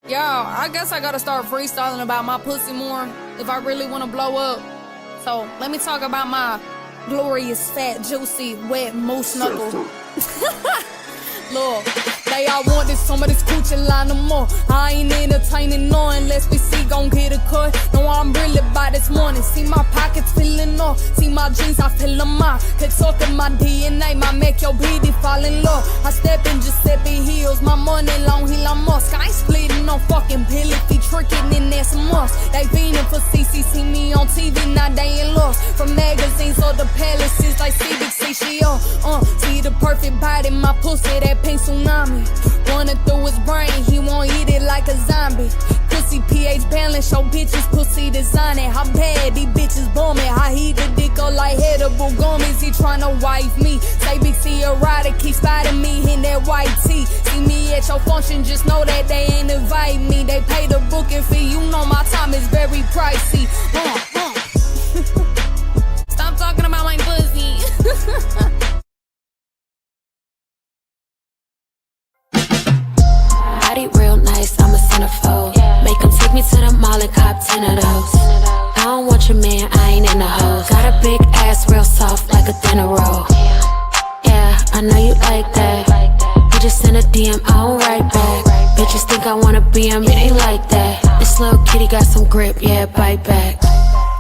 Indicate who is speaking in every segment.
Speaker 1: Yeah, I guess I gotta start freestyling about my pussy more if I really wanna blow up. So let me talk about my glorious, fat, juicy, wet moose knuckle. Look, they all want this, some of this coochie line no more. I ain't entertaining no unless we see gon' get a cut. No, I'm really by this morning. See my pockets filling up. See my jeans, I feel them out. Could talk in my DNA, my make your BD fall in love. I step in Giuseppe heels, my money long, Elon Musk. I ain't splitting no fucking pill if he tricking in that's a must. They fiending for CC, see me on TV, now they ain't lost. From magazines or the palaces like CBC, she see the perfect body, my pussy, that pink tsunami. Running through his brain, he won't eat it like a zombie. Pussy pH balance, show bitches pussy designing. How bad these bitches bombing, how he the dick up like edible gummies. He tryna wife me, say big C erotic, keep spotting me in that white tee. See me at your function, just know that they ain't invite me. They pay the booking fee, you know my time is very pricey. Stop talking about my pussy.
Speaker 2: Body real nice, I'm a centerfold. Make him take me to the mall and cop 10 of those. I don't want your man, I ain't in the hoes. Got a big ass, real soft like a dinner roll. Yeah, I know you like that. You just send a DM, I don't write back. Bitches think I wanna be him, it ain't like that. This little kitty got some grip, yeah, bite back.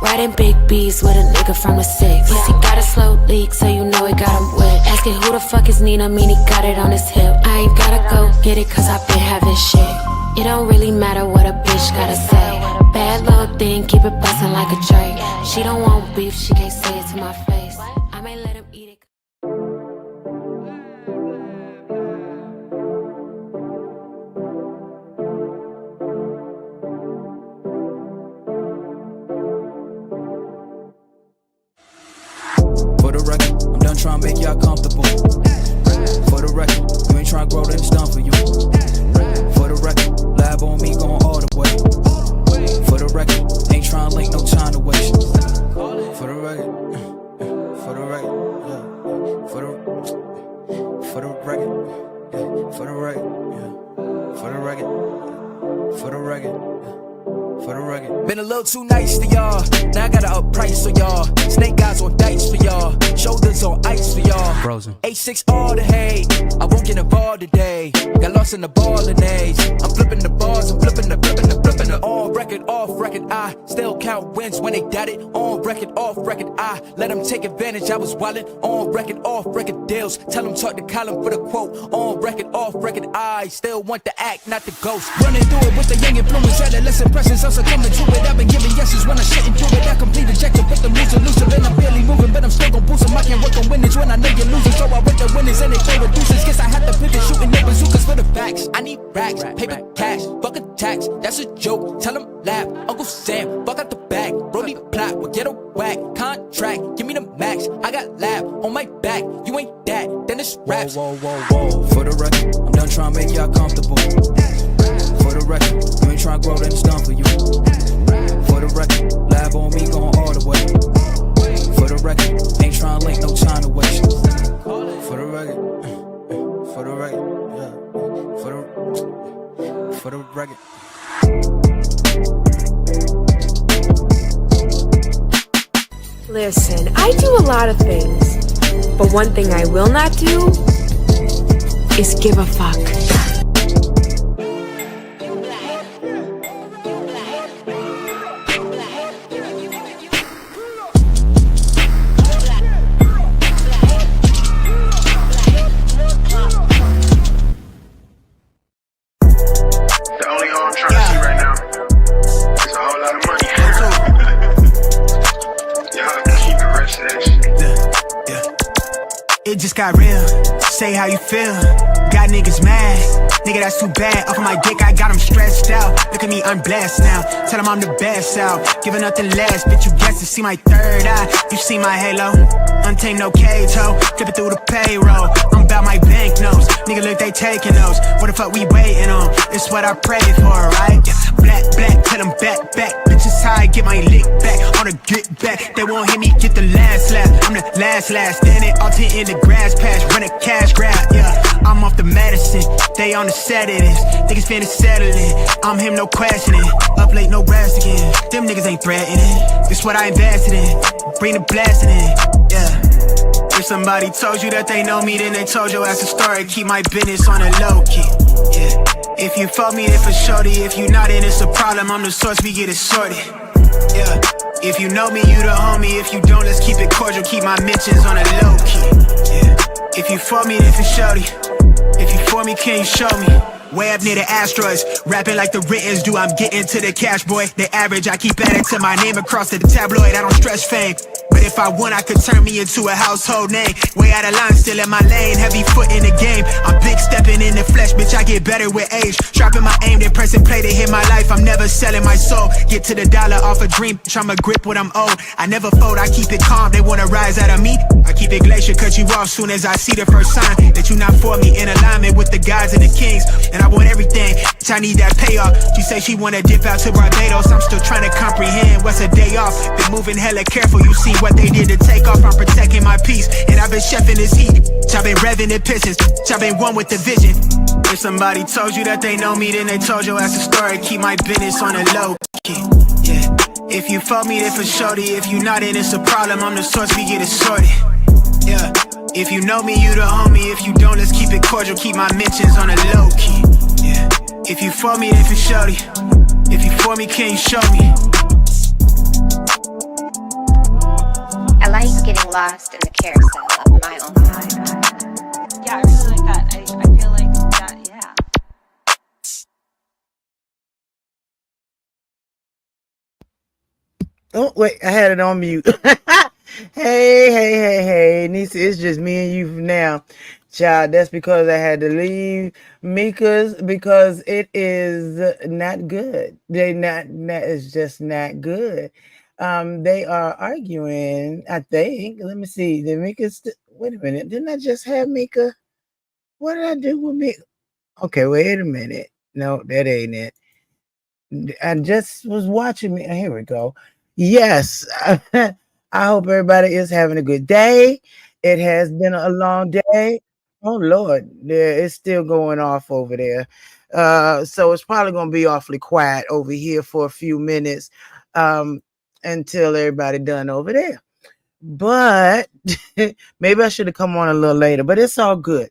Speaker 2: Riding big B's with a nigga from the 6. He got a slow leak, so you know it got him wet. Asking who the fuck is Nina, mean he got it on his hip. I ain't gotta go get it, cause I've been having shit. It don't really matter what a bitch gotta say. Bad little thing, keep it bustin' like a Drake. She don't want beef, she can't say it to my face. I may let him eat it.
Speaker 3: For the record, I'm done trying to make y'all comfortable. For the record, you ain't trying to grow, then it's done for you. For the record, lab on me going all the way. For the record, ain't trying to link, no time to waste. For the record, for the record, yeah. For the record, yeah. For the record, yeah. For the record, for the record, for the record. Been a little too nice to y'all. Now I gotta up price for y'all. Snake eyes on dice for y'all. Shoulders on ice for y'all. Frozen. H6 all the hate. I won't get involved today. Got lost in the ball and A's. I'm flipping the bars. I'm flipping the. On record, off record. I still count wins when they doubt it. On record, off record. I let them take advantage. I was wildin'. On record, off record deals. Tell them talk to Colin for the quote. On record, off record. I still want the act, not the ghost. Running through it with the young influence. Adolescent presence. Also coming to it. I've been giving yeses when I shouldn't do it. I complete ejected, but the loser and I'm barely moving, but I'm still gon' boost them. I can't work on winners when I know you're losing, so I work the winners and they throw reducers. Guess I have to pivot, shooting no bazookas for the facts. I need racks, paper, cash, fuck a tax. That's a joke. Tell them laugh. Uncle Sam, fuck out the bag. Brody plot, we'll get a whack. Contract, give me the max. I got lab on my back. You ain't that, then it's raps. Whoa. For the record, I'm done trying to make y'all comfortable. For the record, you ain't trying to grow, then it's done for you. For the record, lab on me going all the way. For the record, ain't trying to link, no time to waste. For the record, for the record, yeah. For the record.
Speaker 4: Listen, I do a lot of things, but one thing I will not do is give a fuck.
Speaker 5: It just got real, say how you feel. Got niggas mad, nigga that's too bad. Off of my dick, I got them stretched out. Look at me, I'm blessed now. Tell them I'm the best out, giving nothing less. Bitch, you guess to see my third eye. You see my halo, untamed no cage, ho. Flip it through the payroll, I'm about my banknotes. Nigga look, they taking those. What the fuck we waiting on? It's what I prayed for, right? Black, till them back. just how I get my lick back. On a get back, they won't hear me get the last laugh. I'm the last, standing all tent in the grass patch, run a cash grab, yeah. I'm off the medicine, they on the sedatives. Niggas finna settle it, I'm him, no questioning. Up late, no rest again. Them niggas ain't threatening. This what I invested in, bring the blasting in, yeah. If somebody told you that they know me, then they told your ass a story. Keep my business on a low key, yeah. If you fuck me, then for shorty. If you not, then it's a problem. I'm the source, we get it sorted, yeah. If you know me, you the homie. If you don't, let's keep it cordial. Keep my mentions on a low key, yeah. If you fuck me, then for shorty. If you for me, can you show me? Way up near the asteroids, rapping like the writtens do. I'm getting to the cash, boy. The average, I keep adding to my name across the tabloid. I don't stress fame, but if I want, I could turn me into a household name. Way out of line, still in my lane. Heavy foot in the game. I'm big stepping in the flesh, bitch. I get better with age. Sharpen my aim, then press and play to hit my life. I'm never selling my soul. Get to the dollar off a dream, bitch. I'ma grip what I'm owed. I never fold, I keep it calm. They wanna rise out of me. I keep it glacier, cut you off soon as I see the first sign that you not for me. In alignment with the gods and the kings, and I want everything. Bitch, I need that payoff. She say she wanna dip out to Barbados. I'm still trying to comprehend what's a day off. Been moving hella careful. You see what they did to take off. I'm protecting my peace, and I've been chefing this heat. I've been revving the pistons. I've been one with the vision. If somebody told you that they know me, then they told your ass a story. Keep my business on a low key, yeah. If you fuck me, then for shorty. If you not, then it's a problem. I'm the source, we get it sorted, yeah. If you know me, you the homie. If you don't, let's keep it cordial. Keep my mentions on a low key, yeah. If you for me, then for shorty. If you for me, can you show me?
Speaker 6: I like getting lost in the carousel of my own mind.
Speaker 7: Yeah, I really like that. I feel like that, yeah.
Speaker 8: Oh, wait, I had it on mute. Hey, Nisa, it's just me and you for now. Child, that's because I had to leave Mika's because it is not good. It's just not good. They are arguing, I think. Let me see. Did Mika wait a minute. Didn't I just have Mika? What did I do with Mika? Okay, wait a minute. No, that ain't it. I just was watching me. Here we go. Yes. I hope everybody is having a good day. It has been a long day. Oh Lord, it's still going off over there. So it's probably gonna be awfully quiet over here for a few minutes until everybody done over there. But maybe I should have come on a little later, but it's all good.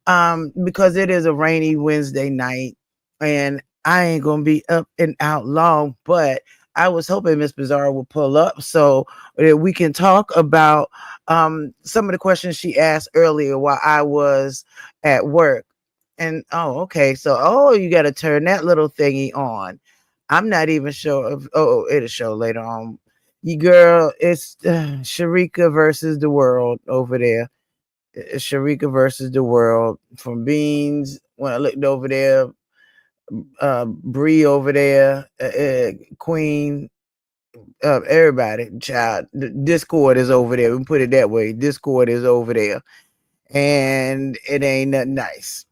Speaker 8: Because it is a rainy Wednesday night and I ain't gonna be up and out long, but I was hoping Miss PIZARRO would pull up so that we can talk about some of the questions she asked earlier while I was at work. And okay, so you got to turn that little thingy on. I'm not even sure if it'll show later on. You girl, it's Sharika versus the world over there. Sharika versus the world from Beans. When I looked over there, Bree over there, Queen, everybody, child. Discord is over there. We put it that way. Discord is over there, and it ain't nothing nice,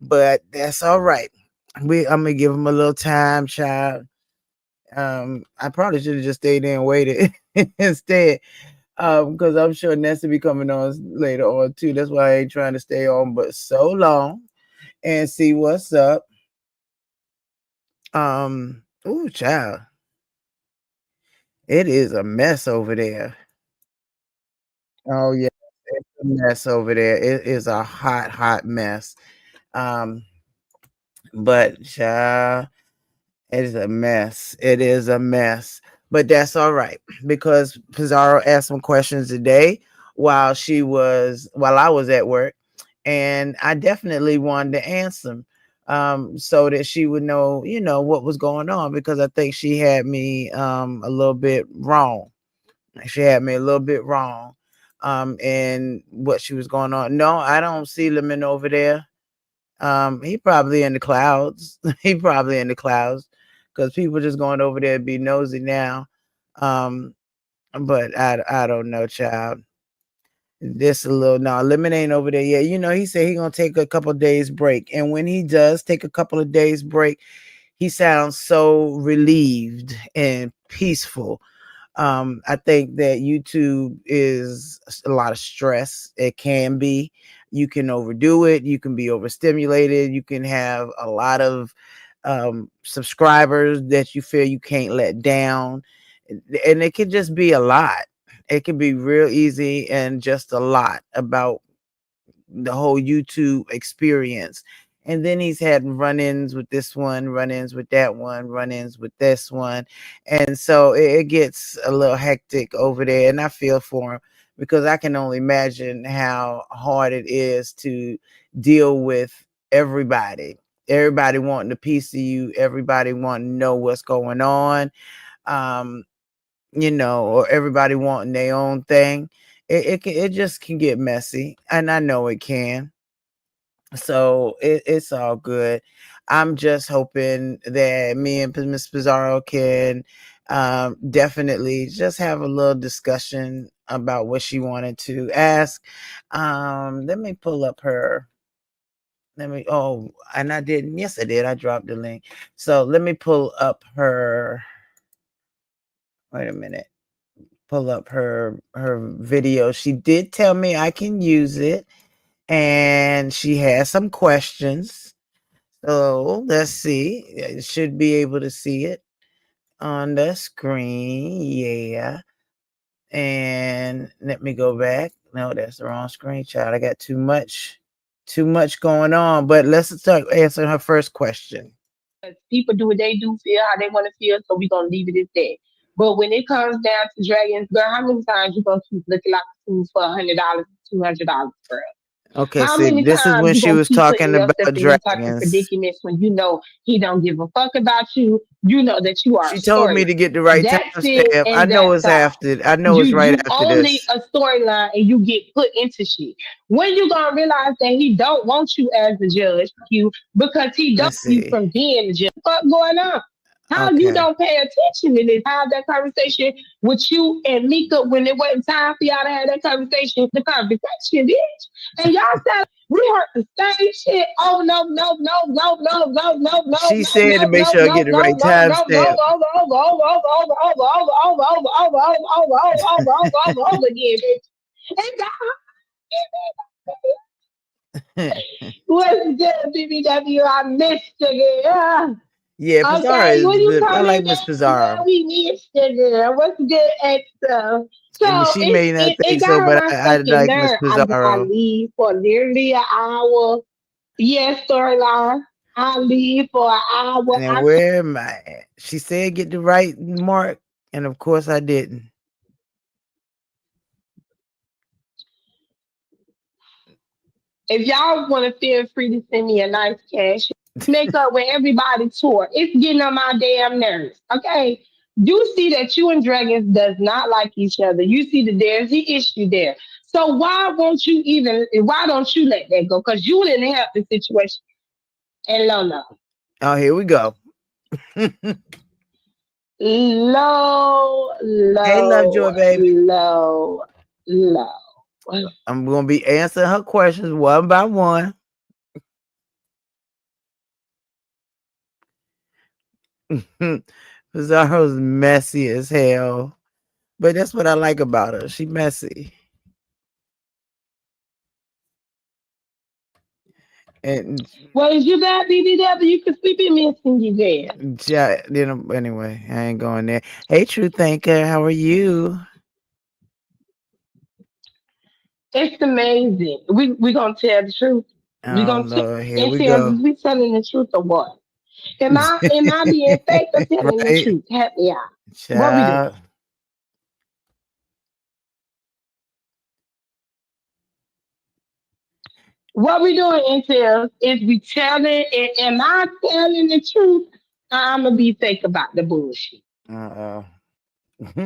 Speaker 8: but that's all right. I'm gonna give them a little time, child. I probably should have just stayed there and waited instead. Because I'm sure Nessa be coming on later on too. That's why I ain't trying to stay on but so long and see what's up. Ooh, child. It is a mess over there. Oh yeah, it's a mess over there. It is a hot mess. But child, it is a mess. It is a mess. But that's all right because PIZARRO asked some questions today while I was at work, and I definitely wanted to answer them so that she would know, what was going on because I think she had me a little bit wrong. She had me a little bit wrong in what she was going on. No, I don't see Lemon over there. He probably in the clouds. He probably in the clouds because people just going over there to be nosy now. But I don't know, child. This a little Lemon ain't over there yet. He said he gonna take a couple days break, and when he does take a couple of days break, he sounds so relieved and peaceful. I think that YouTube is a lot of stress. It can be. You can overdo it. You can be overstimulated. You can have a lot of subscribers that you feel you can't let down. And it can just be a lot. It can be real easy and just a lot about the whole YouTube experience. And then he's had run-ins with this one, run-ins with that one, run-ins with this one. And so it gets a little hectic over there. And I feel for him because I can only imagine how hard it is to deal with everybody. Everybody wanting a piece of you, everybody wanting to know what's going on. Um, or everybody wanting their own thing. It just can get messy, and I know it can. So it's all good. I'm just hoping that me and Miss Pizarro can definitely just have a little discussion about what she wanted to ask. Let me pull up her. And I didn't. Yes, I did. I dropped the link. So let me pull up her. Wait a minute. Pull up her video. She did tell me I can use it, and she has some questions. So let's see. You should be able to see it on the screen. Yeah. And let me go back. No, that's the wrong screenshot. I got too much going on. But let's start answering her first question.
Speaker 9: People do what they do, feel how they want to feel, so we're gonna leave it at that. But when it comes down to dragons, girl, how many times you gonna keep looking like food for $100, $200, girl?
Speaker 8: Okay,
Speaker 9: How
Speaker 8: see,
Speaker 9: many
Speaker 8: this is
Speaker 9: times
Speaker 8: when
Speaker 9: you
Speaker 8: she
Speaker 9: gonna
Speaker 8: was
Speaker 9: keep putting
Speaker 8: talking
Speaker 9: yourself
Speaker 8: about
Speaker 9: in these type of
Speaker 8: dragons.
Speaker 9: predicaments when you know he don't give a fuck about you? You know that you are a
Speaker 8: She told me
Speaker 9: storyline.
Speaker 8: to get the right
Speaker 9: That's it,
Speaker 8: timestamp. I
Speaker 9: and
Speaker 8: know
Speaker 9: that's
Speaker 8: it's
Speaker 9: all.
Speaker 8: after. I know
Speaker 9: You
Speaker 8: it's right
Speaker 9: you
Speaker 8: after
Speaker 9: only
Speaker 8: this.
Speaker 9: a storyline, and you get put into shit. When you gonna realize that he don't want you as the judge, you because he don't
Speaker 8: Let's
Speaker 9: want you
Speaker 8: see.
Speaker 9: from being the judge. What's going on? How you
Speaker 8: Okay.
Speaker 9: don't pay attention to this? Have that conversation with you and Mika when it wasn't time for y'all to have that conversation. The conversation, bitch. And y'all said we heard the same shit. Oh no, no, no, no, no, no, no, no,
Speaker 8: She
Speaker 9: no,
Speaker 8: said to
Speaker 9: no,
Speaker 8: make
Speaker 9: no,
Speaker 8: sure I
Speaker 9: no,
Speaker 8: get the
Speaker 9: no,
Speaker 8: right
Speaker 9: no, no, no,
Speaker 8: timestamp.
Speaker 9: over, over, over, over, over, over, over, over, over, over, over, over, over, over, over, over again, bitch. And that was good, BBW. I missed it. Yeah.
Speaker 8: Yeah, Pizarro
Speaker 9: Okay,
Speaker 8: is
Speaker 9: when you
Speaker 8: good. I
Speaker 9: come
Speaker 8: like
Speaker 9: in
Speaker 8: Miss
Speaker 9: there,
Speaker 8: Pizarro.
Speaker 9: we missed it. Girl. What's good, extra?
Speaker 8: I mean,
Speaker 9: So
Speaker 8: she may not
Speaker 9: it
Speaker 8: think so,
Speaker 9: got on
Speaker 8: but
Speaker 9: my
Speaker 8: I
Speaker 9: fucking
Speaker 8: like Miss
Speaker 9: nerve. I
Speaker 8: Pizarro.
Speaker 9: leave for nearly an hour. Yes, storyline. I leave for an hour.
Speaker 8: And then where am I at? She said get the right mark, and of course I didn't.
Speaker 9: If y'all want to feel free to send me a nice cash, make up with everybody tour. It's getting on my damn nerves. Okay. You see that you and Dragons does not like each other. You see that there's the issue there. So why don't you let that go? Because you didn't help the situation. And Lola.
Speaker 8: Oh, here we go.
Speaker 9: Low,
Speaker 8: Hey,
Speaker 9: low,
Speaker 8: Lovejoy, baby.
Speaker 9: low, low.
Speaker 8: I'm gonna be answering her questions one by one. Pizarro's messy as hell, but that's what I like about her. She messy, and
Speaker 9: Well, is you bad, BBW? You can sleep in missing you there.
Speaker 8: anyway, I ain't going there. Hey, True Thinker, how are you?
Speaker 9: It's amazing. We gonna tell the truth. We
Speaker 8: Oh
Speaker 9: gonna tell
Speaker 8: Lord, here
Speaker 9: and
Speaker 8: we
Speaker 9: tell
Speaker 8: go.
Speaker 9: is we telling the truth or what? Am I being fake or telling the
Speaker 8: Right,
Speaker 9: truth? Help me out. What we doing?
Speaker 8: child.
Speaker 9: What we doing, Intel, is we telling and am I telling the truth? I'ma be fake about the bullshit.
Speaker 8: Uh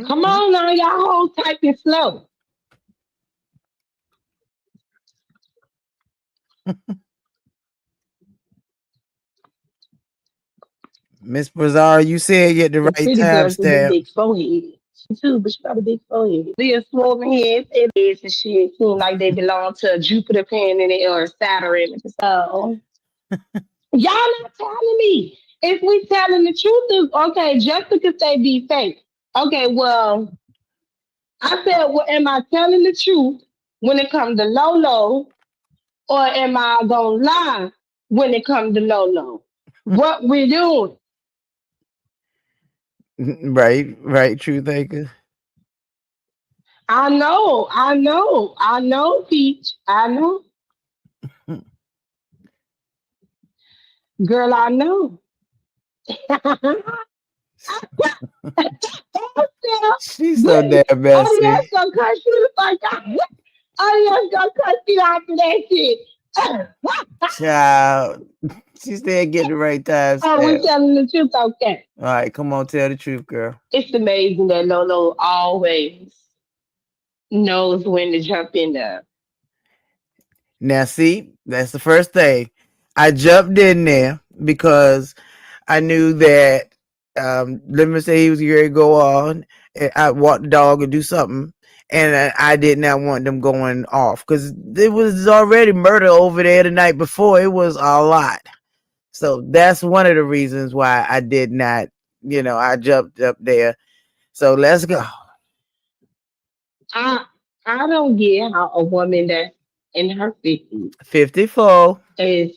Speaker 9: Come
Speaker 8: oh.
Speaker 9: on now, y'all hold tight and slow.
Speaker 8: Miss Bazaar, you said get the
Speaker 9: The
Speaker 8: right
Speaker 9: pretty girls with the
Speaker 8: timestamp.
Speaker 9: big forehead. She too, but she got a big forehead. They're swollen heads and heads and shit. Seem like they belong to a Jupiter planet or Saturn. So y'all not telling me. If we telling the truth, is okay. Jessica say be fake. Okay, well, I said, well, am I telling the truth when it comes to Lolo, or am I gonna lie when it comes to Lolo? What we doing?
Speaker 8: Right, right, true thinker.
Speaker 9: I know, Peach. I know, girl. I know.
Speaker 8: She's so
Speaker 9: Wait,
Speaker 8: damn
Speaker 9: oh yes,
Speaker 8: messy.
Speaker 9: gonna cut you like oh yes, gonna cut you after that shit.
Speaker 8: Child. She still getting the right time
Speaker 9: Oh, we
Speaker 8: stamp.
Speaker 9: telling the truth, okay.
Speaker 8: All right, come on, tell the truth, girl.
Speaker 9: It's amazing that Lolo always knows when to jump in there.
Speaker 8: Now, see, that's the first thing. I jumped in there because I knew that, let me say he was ready to go on. I walk the dog and do something. And I did not want them going off because there was already murder over there the night before. It was a lot. So that's one of the reasons why I did not, I jumped up there. So let's go.
Speaker 9: I I don't get how a woman that's in her 50s
Speaker 8: 54.
Speaker 9: is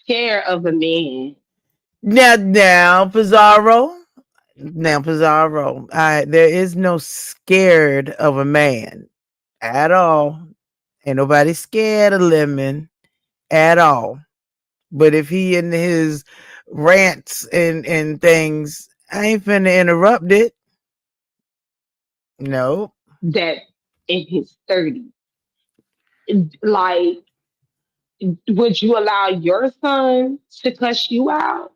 Speaker 9: scared of a man.
Speaker 8: Now, Pizarro. Now, Pizarro. There is no scared of a man at all. Ain't nobody scared of Lemon at all. But if he in his rants and things, I ain't finna interrupt it. No.
Speaker 9: That in his 30s. Like, would you allow your son to cuss you out?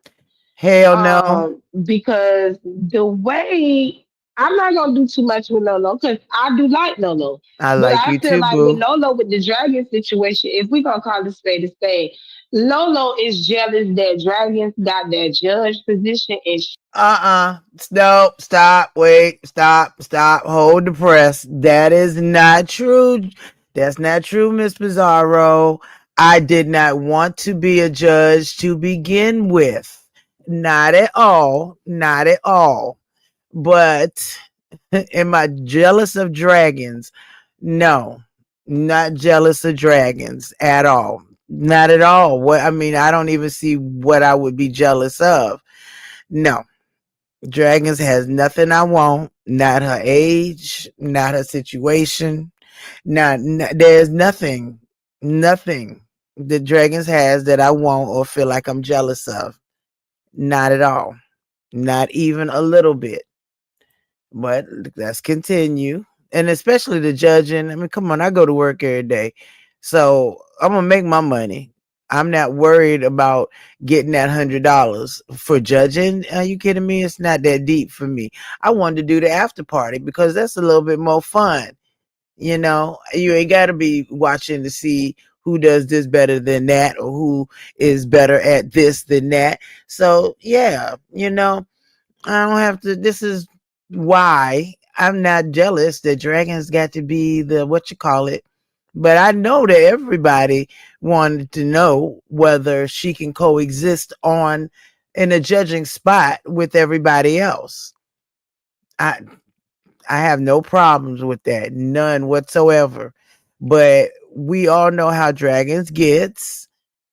Speaker 8: Hell no.
Speaker 9: Because the way I'm not gonna do too much with Lolo because I do like Lolo,
Speaker 8: I
Speaker 9: but
Speaker 8: like
Speaker 9: I
Speaker 8: you
Speaker 9: feel
Speaker 8: too,
Speaker 9: like with
Speaker 8: boo.
Speaker 9: Lolo with the dragon situation, if we gonna call a spade, Lolo is jealous that dragons got that judge position and
Speaker 8: Stop, wait, stop, hold the press. That is not true. That's not true, Miss Pizarro. I did not want to be a judge to begin with. Not at all. Not at all. But am I jealous of dragons? No, not jealous of dragons at all. Not at all. What I mean, I don't even see what I would be jealous of. No, Dragons has nothing I want. Not her age, not her situation. There's nothing the Dragons has that I want or feel like I'm jealous of. Not at all. Not even a little bit. But let's continue. And especially the judging. I mean, come on, I go to work every day. So I'm gonna make my money. I'm not worried about getting that $100 for judging. Are you kidding me? It's not that deep for me. I wanted to do the after party because that's a little bit more fun. You ain't got to be watching to see who does this better than that or who is better at this than that. So yeah, I don't have to. This is why I'm not jealous that Dragons got to be the what you call it. But I know that everybody wanted to know whether she can coexist on in a judging spot with everybody else. I I have no problems with that, none whatsoever. But we all know how Dragons gets,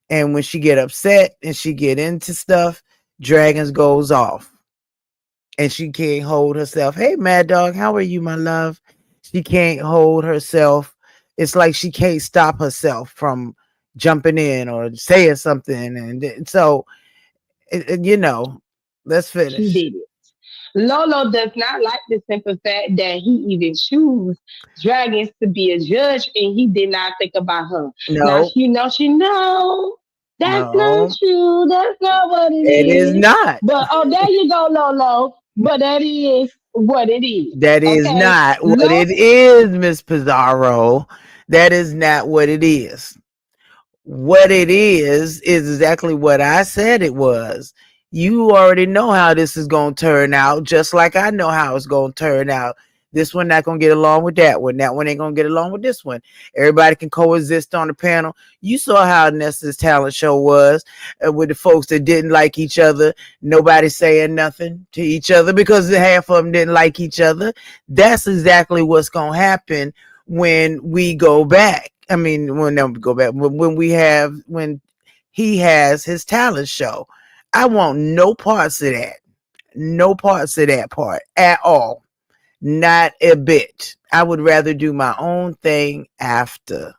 Speaker 8: and when she get upset and she get into stuff, Dragons goes off and she can't hold herself. Hey, Mad Dog, how are you, my love? She can't hold herself. It's like she can't stop herself from jumping in or saying something. And so, let's
Speaker 9: she
Speaker 8: finish.
Speaker 9: did it. Lolo does not like the simple fact that he even chose dragons to be a judge and he did not think about her. Now
Speaker 8: No,
Speaker 9: she know that's not
Speaker 8: no,
Speaker 9: true. That's not what it
Speaker 8: it is
Speaker 9: is.
Speaker 8: not.
Speaker 9: But oh, there you go, Lolo. But that is what it is.
Speaker 8: That is
Speaker 9: Okay.
Speaker 8: not what it is, Miss Pizarro. That is not what it is. What it is exactly what I said it was. You already know how this is going to turn out, just like I know how it's going to turn out. This one not gonna get along with that one. That one ain't gonna get along with this one. Everybody can coexist on the panel. You saw how Nessa's talent show was with the folks that didn't like each other. Nobody saying nothing to each other because half of them didn't like each other. That's exactly what's gonna happen when we go back. I mean, when we go back, when he has his talent show. I want no parts of that. No parts of that part at all. Not a bit. I would rather do my own thing after.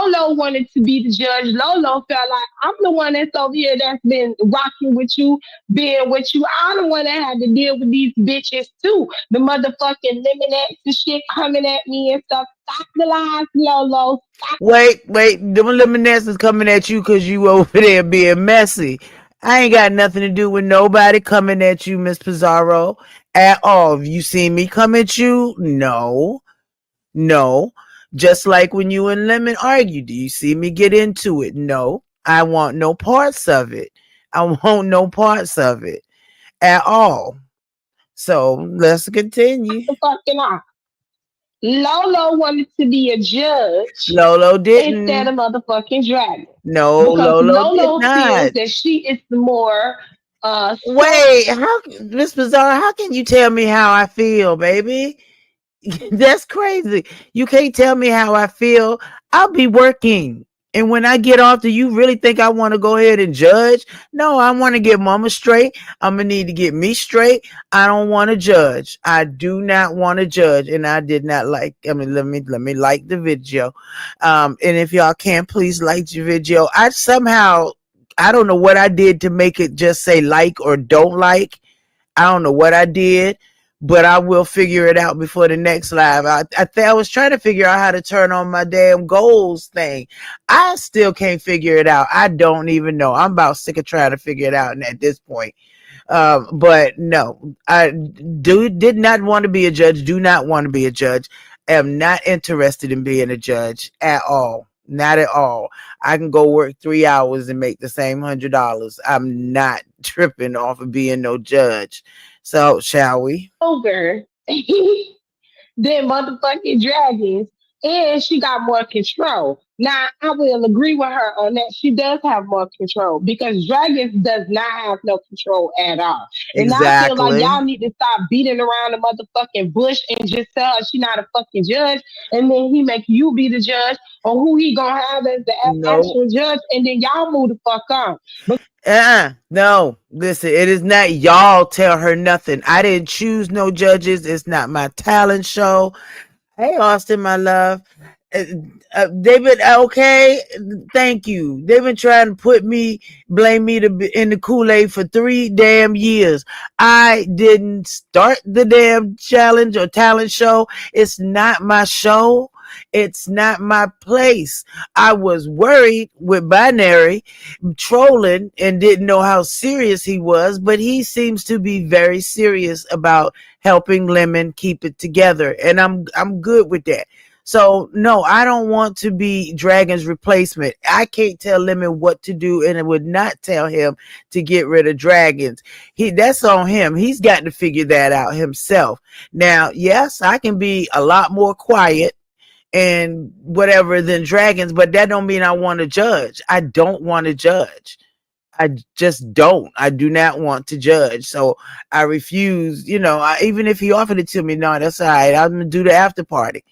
Speaker 9: Lolo wanted to be the judge. Lolo felt like I'm the one that's over here that's been rocking with you, being with you. I'm the one that had to deal with these bitches too. The motherfucking lemonades and shit coming at me and stuff. Stop the lies, Lolo. Stop.
Speaker 8: Wait, them lemonades is coming at you because you over there being messy. I ain't got nothing to do with nobody coming at you, Miss Pizarro, at all. Have you seen me come at you? No. No. Just like when you and Lemon argue, do you see me get into it? No. I want no parts of it. I want no parts of it at all. So let's continue.
Speaker 9: The fucking off. Lolo wanted to be a judge
Speaker 8: Lolo
Speaker 9: instead
Speaker 8: didn't.
Speaker 9: of motherfucking Dragon.
Speaker 8: No,
Speaker 9: Because
Speaker 8: Lolo did
Speaker 9: Lolo feels
Speaker 8: not.
Speaker 9: that she is the more
Speaker 8: Wait, how, Miss Bizarre, how can you tell me how I feel, baby? That's crazy. You can't tell me how I feel. I'll be working. And when I get off, do you really think I want to go ahead and judge? No, I want to get mama straight. I'm going to need to get me straight. I don't want to judge. I do not want to judge. And I did not like, I mean, let me like the video. And if y'all can, please like the video. I don't know what I did to make it just say like or don't like. I don't know what I did, but I will figure it out before the next live. I was trying to figure out how to turn on my damn goals thing. I still can't figure it out. I don't even know. I'm about sick of trying to figure it out at this point. But no, I did not want to be a judge. Do not want to be a judge. Am not interested in being a judge at all. Not at all. I can go work 3 hours and make the same $100. I'm not tripping off of being no judge. So, shall we?
Speaker 9: over than motherfucking dragons, and she got more control. Now, I will agree with her on that. She does have more control because dragons does not have no control at all. And I feel like
Speaker 8: Exactly.
Speaker 9: y'all need to stop beating around the motherfucking bush and just tell her she not a fucking judge, and then he make you be the judge or who he gonna have as the
Speaker 8: No.
Speaker 9: actual judge, and then y'all move the fuck on.
Speaker 8: No. Listen, it is not y'all tell her nothing. I didn't choose no judges. It's not my talent show. Hey, Austin, my love. Uh, they've been okay. Thank you. They've been trying to blame me to be in the Kool-Aid for 3 damn years. I didn't start the damn challenge or talent show. It's not my show. It's not my place. I was worried with Binary trolling and didn't know how serious he was, but he seems to be very serious about helping Lemon keep it together, and I'm good with that. So no, I don't want to be Dragon's replacement. I can't tell Lemon what to do, and it would not tell him to get rid of dragons. That's on him. He's got to figure that out himself. Now, yes, I can be a lot more quiet and whatever than dragons, but that don't mean I want to judge. I don't want to judge. I just don't. I do not want to judge. So I refuse, even if he offered it to me, no, that's all right. I'm going to do the after party.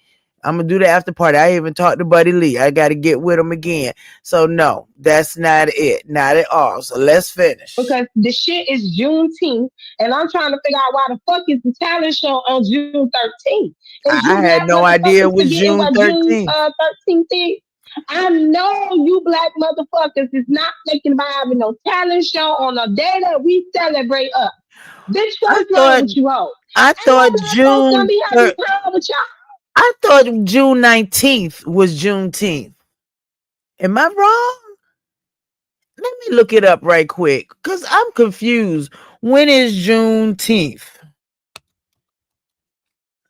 Speaker 8: I even talked to Buddy Lee. I got to get with him again. So no, that's not it. Not at all. So let's finish.
Speaker 9: Because the shit is Juneteenth, and I'm trying to figure out why the fuck is the talent show on June 13th? Is
Speaker 8: I
Speaker 9: you
Speaker 8: had
Speaker 9: black
Speaker 8: no idea it
Speaker 9: motherfuckers
Speaker 8: was
Speaker 9: forgetting
Speaker 8: June
Speaker 9: what June
Speaker 8: 13th.
Speaker 9: 13th is? I know you black motherfuckers is not thinking about having no talent show on a day that we celebrate us. Bitch,
Speaker 8: I
Speaker 9: what's wrong
Speaker 8: thought
Speaker 9: with you hoes?
Speaker 8: I
Speaker 9: Ain't no
Speaker 8: thought
Speaker 9: black folks gonna
Speaker 8: June
Speaker 9: be having time with y'all.
Speaker 8: I thought June 19th was Juneteenth. Am I wrong? Let me look it up right quick because I'm confused. When is Juneteenth?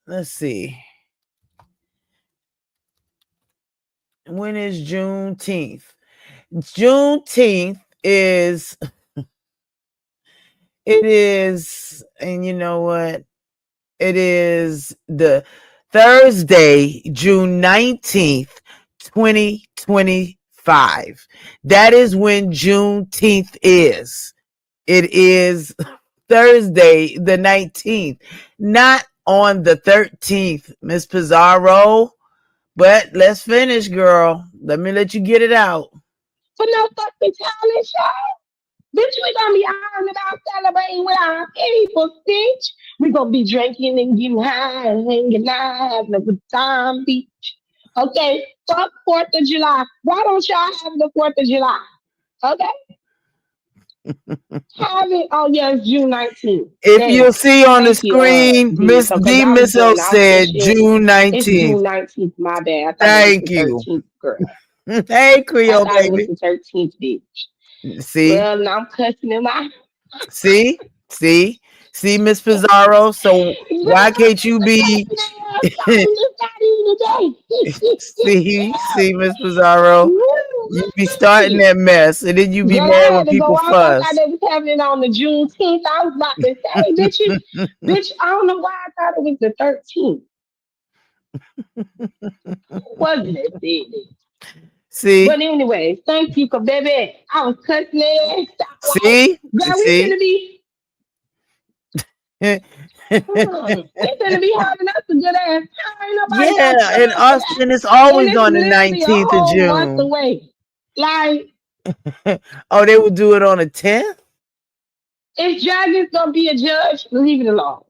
Speaker 8: Let's see. When is Juneteenth? Juneteenth it is, and you know what? It is the Thursday, June 19th, 2025. That is when Juneteenth is. It is Thursday, the 19th, not on the 13th, Miss Pizarro. But let's finish, girl. Let me let you get it out.
Speaker 9: For no fucking talent show. Bitch, we gonna be out and about celebrating with our people, bitch. We gonna be drinking and getting high and hanging out, having a good time, bitch. Okay, fuck 4th of July. Why don't y'all have the 4th of July? Okay, have it. Oh, yes, June 19th.
Speaker 8: If
Speaker 9: Damn.
Speaker 8: you'll see on the
Speaker 9: Thank you,
Speaker 8: screen,
Speaker 9: D.
Speaker 8: Miss
Speaker 9: So, because
Speaker 8: D.
Speaker 9: I was
Speaker 8: Miss O
Speaker 9: doing off some
Speaker 8: said
Speaker 9: shit.
Speaker 8: June
Speaker 9: It's
Speaker 8: 19th.
Speaker 9: June 19th, my bad. I thought it was the
Speaker 8: Thank you.
Speaker 9: 13th, girl.
Speaker 8: Hey,
Speaker 9: I
Speaker 8: Creole
Speaker 9: thought it was
Speaker 8: baby.
Speaker 9: the 13th, bitch.
Speaker 8: See,
Speaker 9: Well, now I'm cussing him out.
Speaker 8: see, see, see, Miss Pizarro. So why can't you be? See, Miss Pizarro. You be starting that mess, and then you be
Speaker 9: Girl,
Speaker 8: mad
Speaker 9: I
Speaker 8: when
Speaker 9: had to go
Speaker 8: people
Speaker 9: off. I thought
Speaker 8: fuss.
Speaker 9: they was having it on the Juneteenth. I was about to say, bitch, bitch, I don't know why I thought it was the 13th. Wasn't it, baby?
Speaker 8: See,
Speaker 9: But anyway, thank you, cause baby, I was cutting their ass out like,
Speaker 8: see,
Speaker 9: girl, we
Speaker 8: see.
Speaker 9: finna be, we finna be having us a good ass time. Ain't nobody got
Speaker 8: Yeah, in
Speaker 9: time for that.
Speaker 8: Austin, it's
Speaker 9: And
Speaker 8: always
Speaker 9: it's
Speaker 8: on the
Speaker 9: literally a
Speaker 8: 19th of
Speaker 9: whole month
Speaker 8: June.
Speaker 9: away. Like,
Speaker 8: Oh, they will do it on the 10th?
Speaker 9: if Jagged's gonna be a judge, leave it alone.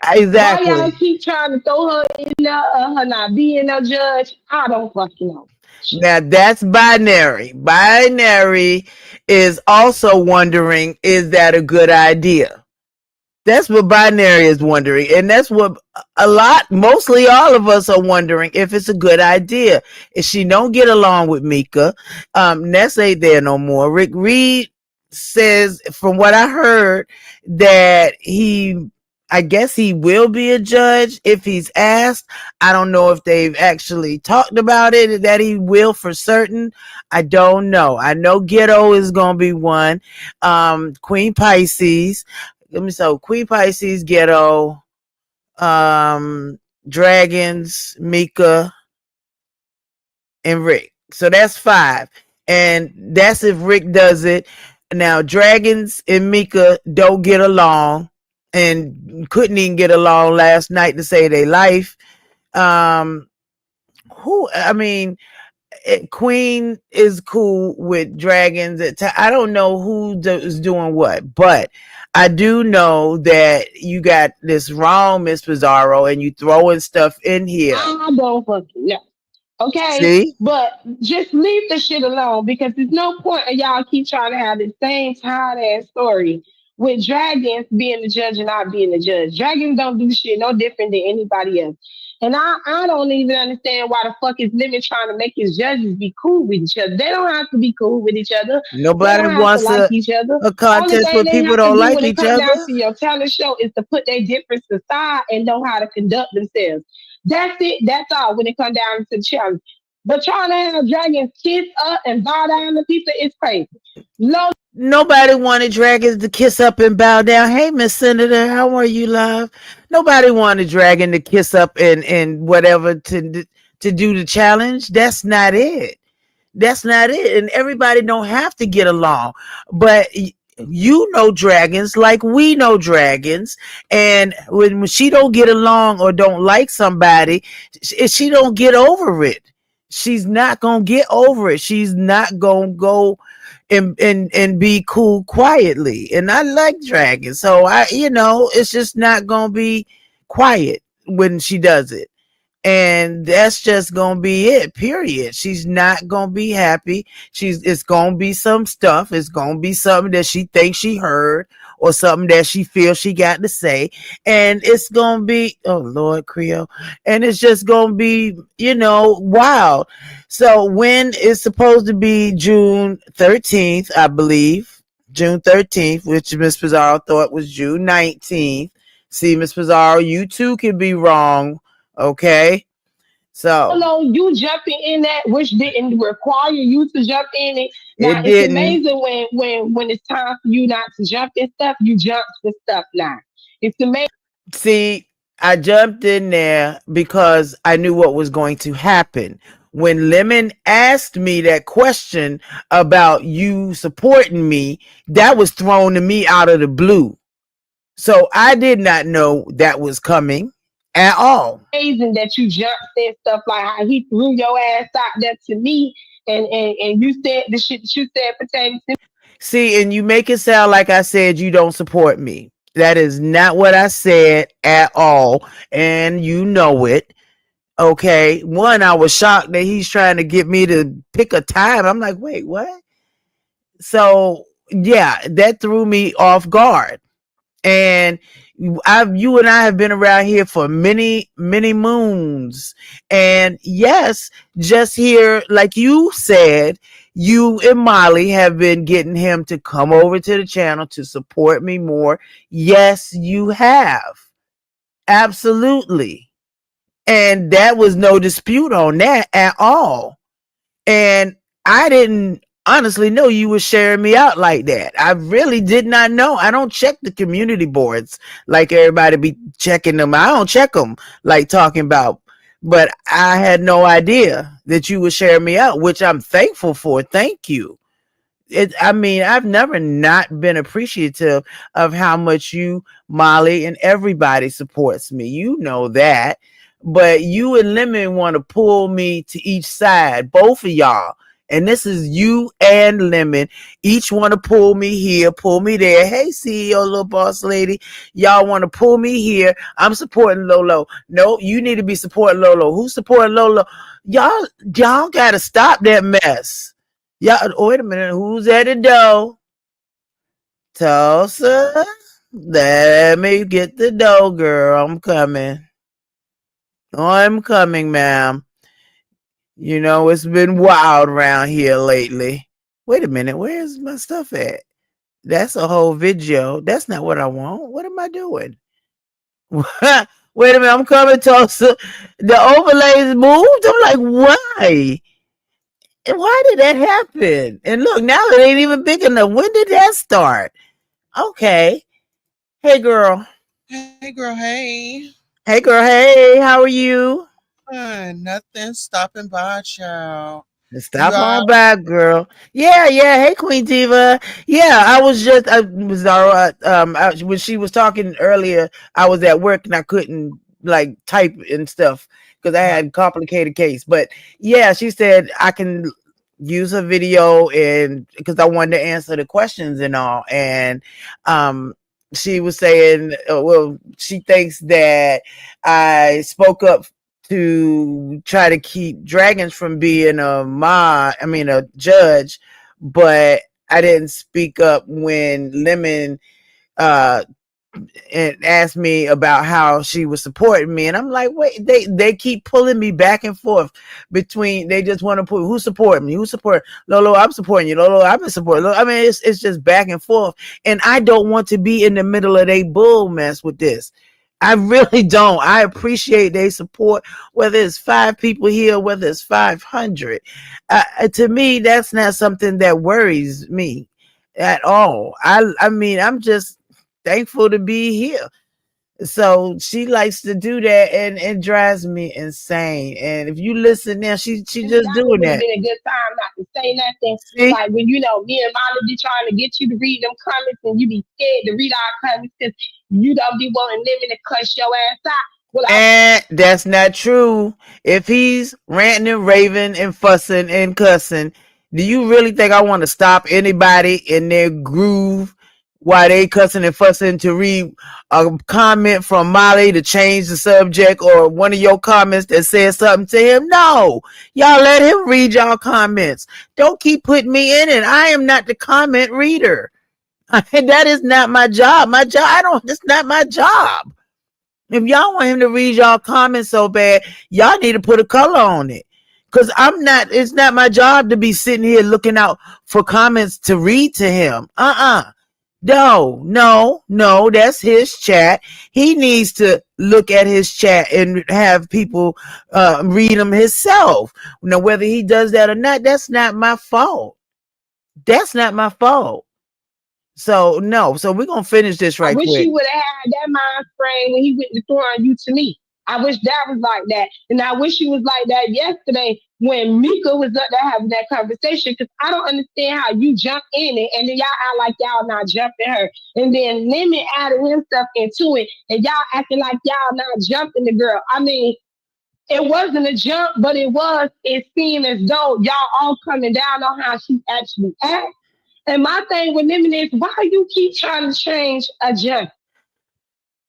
Speaker 9: Why y'all
Speaker 8: Exactly.
Speaker 9: keep trying to throw her in there, her not being a judge? I don't fucking know.
Speaker 8: Now that's binary. Binary is also wondering, is that a good idea? That's what binary is wondering. And that's what mostly all of us are wondering if it's a good idea. If she don't get along with Mika, Ness ain't there no more. Rick Reed says, from what I heard, that I guess he will be a judge if he's asked. I don't know if they've actually talked about it, that he will for certain. I don't know. I know Ghetto is going to be one. Queen Pisces. So Queen Pisces, Ghetto, Dragons, Mika, and Rick. So that's 5. And that's if Rick does it. Now Dragons and Mika don't get along and couldn't even get along last night to save their life. Um who I mean Queen is cool with dragons. I don't know who is doing what, but I do know that you got this wrong, Miss Pizarro, and you throwing stuff in here.
Speaker 9: I don't fucking know. Okay?
Speaker 8: See?
Speaker 9: But just leave the shit alone because there's no point of y'all keep trying to have the same tired ass story with dragons being the judge and not being the judge. Dragons don't do shit no different than anybody else. And I don't even understand why the fuck is Limit trying to make his judges be cool with each other. They don't have to be cool with each other. They
Speaker 8: Nobody
Speaker 9: don't have to
Speaker 8: wants
Speaker 9: like each other.
Speaker 8: a
Speaker 9: Only
Speaker 8: contest
Speaker 9: thing
Speaker 8: where
Speaker 9: they
Speaker 8: people
Speaker 9: have to
Speaker 8: don't
Speaker 9: do
Speaker 8: like
Speaker 9: when it
Speaker 8: each
Speaker 9: comes down
Speaker 8: other.
Speaker 9: to your talent show is to put their difference aside and know how to conduct themselves. That's it. That's all when it comes down to the challenge. But trying to have dragons kiss up and bow down to people is crazy. No,
Speaker 8: Nobody wanted dragons to kiss up and bow down. Hey, Miss Senator, how are you, love? Nobody wanted dragon to kiss up and whatever to do the challenge. That's not it. That's not it. And everybody don't have to get along. But you know dragons like we know dragons. And when she don't get along or don't like somebody, she don't get over it. She's not gonna get over it. She's not gonna go and be cool quietly. And I like dragons. So it's just not gonna be quiet when she does it, and that's just gonna be it, period. She's not gonna be happy. It's gonna be some stuff. It's gonna be something that she thinks she heard or something that she feels she got to say, and it's gonna be, oh Lord, Creole, and it's just gonna be wild. So when it's supposed to be June 13th, I believe, June 13th, which Miss Pizarro thought was June 19th. See, Miss Pizarro, you too can be wrong. Okay. So
Speaker 9: no, you jumping in that which didn't require you to jump in it. Now
Speaker 8: it
Speaker 9: it's
Speaker 8: didn't.
Speaker 9: amazing when it's time for you not to jump in stuff, you jump the stuff now. It's amazing.
Speaker 8: See, I jumped in there because I knew what was going to happen. When Lemon asked me that question about you supporting me, that was thrown to me out of the blue. So I did not know that was coming at all.
Speaker 9: Amazing that you jumped and stuff like how he threw your ass out there to me, and you said the shit that you said pertaining to.
Speaker 8: See, and you make it sound like I said you don't support me. That is not what I said at all. And you know it. Okay. One, I was shocked that he's trying to get me to pick a time. I'm like, wait, what? So, yeah, that threw me off guard. And you and I have been around here for many, many moons. And yes, just here, like you said, you and Molly have been getting him to come over to the channel to support me more. Yes, you have. Absolutely. And that was no dispute on that at all. And I didn't honestly know you were sharing me out like that. I really did not know. I don't check the community boards like everybody be checking them. I don't check them like talking about. But I had no idea that you would share me out, which I'm thankful for. Thank you. I mean, I've never not been appreciative of how much you, Molly, and everybody supports me. You know that. But you and Lemon want to pull me to each side, both of y'all. And this is you and Lemon. Each want to pull me here, pull me there. Hey, CEO, little boss lady. Y'all want to pull me here. I'm supporting Lolo. No, you need to be supporting Lolo. Who's supporting Lolo? Y'all got to stop that mess. Y'all, wait a minute. Who's at the door? Tulsa? Let me get the dough, girl. I'm coming. I'm coming, ma'am. You know, it's been wild around here lately. Wait a minute. Where's my stuff at? That's a whole video. That's not what I want. What am I doing? Wait a minute. I'm coming, Tulsa. The overlays moved. I'm like, why? And why did that happen? And look, now it ain't even big enough. When did that start? Okay. Hey, girl.
Speaker 10: Hey, girl. Hey.
Speaker 8: Hey, girl. Hey, how are you?
Speaker 10: Nothing. Stopping by, child.
Speaker 8: Stop on by, girl. Yeah. Hey, Queen Diva. Yeah, I was just, when she was talking earlier, I was at work and I couldn't like type and stuff because I had a complicated case. But yeah, she said I can use her video and because I wanted to answer the questions and all. And she was saying, well, she thinks that I spoke up to try to keep dragons from being a judge, but I didn't speak up when Lemon and asked me about how she was supporting me, and I'm like, wait, they keep pulling me back and forth between. They just want to put who support me, who support Lolo. I'm supporting you, Lolo. I've been supporting. I mean, it's just back and forth, and I don't want to be in the middle of a bull mess with this. I really don't. I appreciate their support, whether it's 5 people here, whether it's 500. To me, that's not something that worries me at all. I mean, I'm just thankful to be here. So she likes to do that, and it drives me insane. And if you listen now, she just doing that.
Speaker 9: It's been a good time not to say nothing. See? Like when me and Molly be trying to get you to read them comments, and you be scared to read our comments because you don't be wanting Lemon to cuss your ass out. Well,
Speaker 8: and that's not true. If he's ranting and raving and fussing and cussing, do you really think I want to stop anybody in their groove while they cussing and fussing to read a comment from Molly to change the subject, or one of your comments that says something to him? No, y'all let him read y'all comments. Don't keep putting me in it. I am not the comment reader. That is not my job. That's not my job. If y'all want him to read y'all comments so bad, y'all need to put a color on it. Because it's not my job to be sitting here looking out for comments to read to him. No, that's his chat. He needs to look at his chat and have people read them himself. Now, whether he does that or not, that's not my fault. So no. So we're gonna finish this right quick.
Speaker 9: I wish you would have had had that mind frame when he went to throwing you to me. I wish that was like that. And I wish he was like that yesterday when Mika was up there having that conversation. Because I don't understand how you jump in it and then y'all act like y'all not jumping her. And then Lemon added himself into it and y'all acting like y'all not jumping the girl. I mean, it wasn't a jump, but it seemed as though y'all all coming down on how she actually acts. And my thing with Lemon is why you keep trying to change a jump?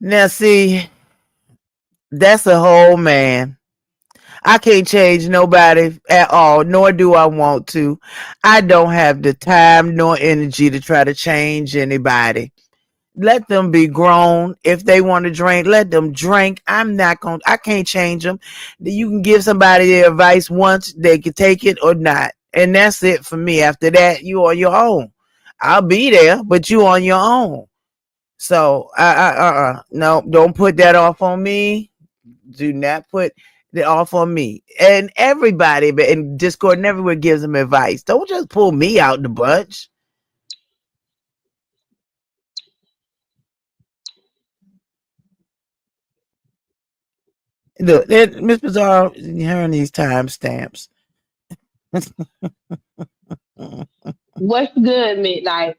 Speaker 8: Now, see, that's a whole man. I can't change nobody at all, nor do I want to. I don't have the time nor energy to try to change anybody. Let them be grown. If they want to drink, let them drink. I can't change them. You can give somebody the advice once, they can take it or not. And that's it for me. After that, you on your own. I'll be there, but you on your own. So, no, don't put that off on me. Do not put it off on me. And everybody in Discord and everywhere gives them advice. Don't just pull me out the bunch. Look, Miss Bizarre, hearing these timestamps.
Speaker 9: What's good, Midnight?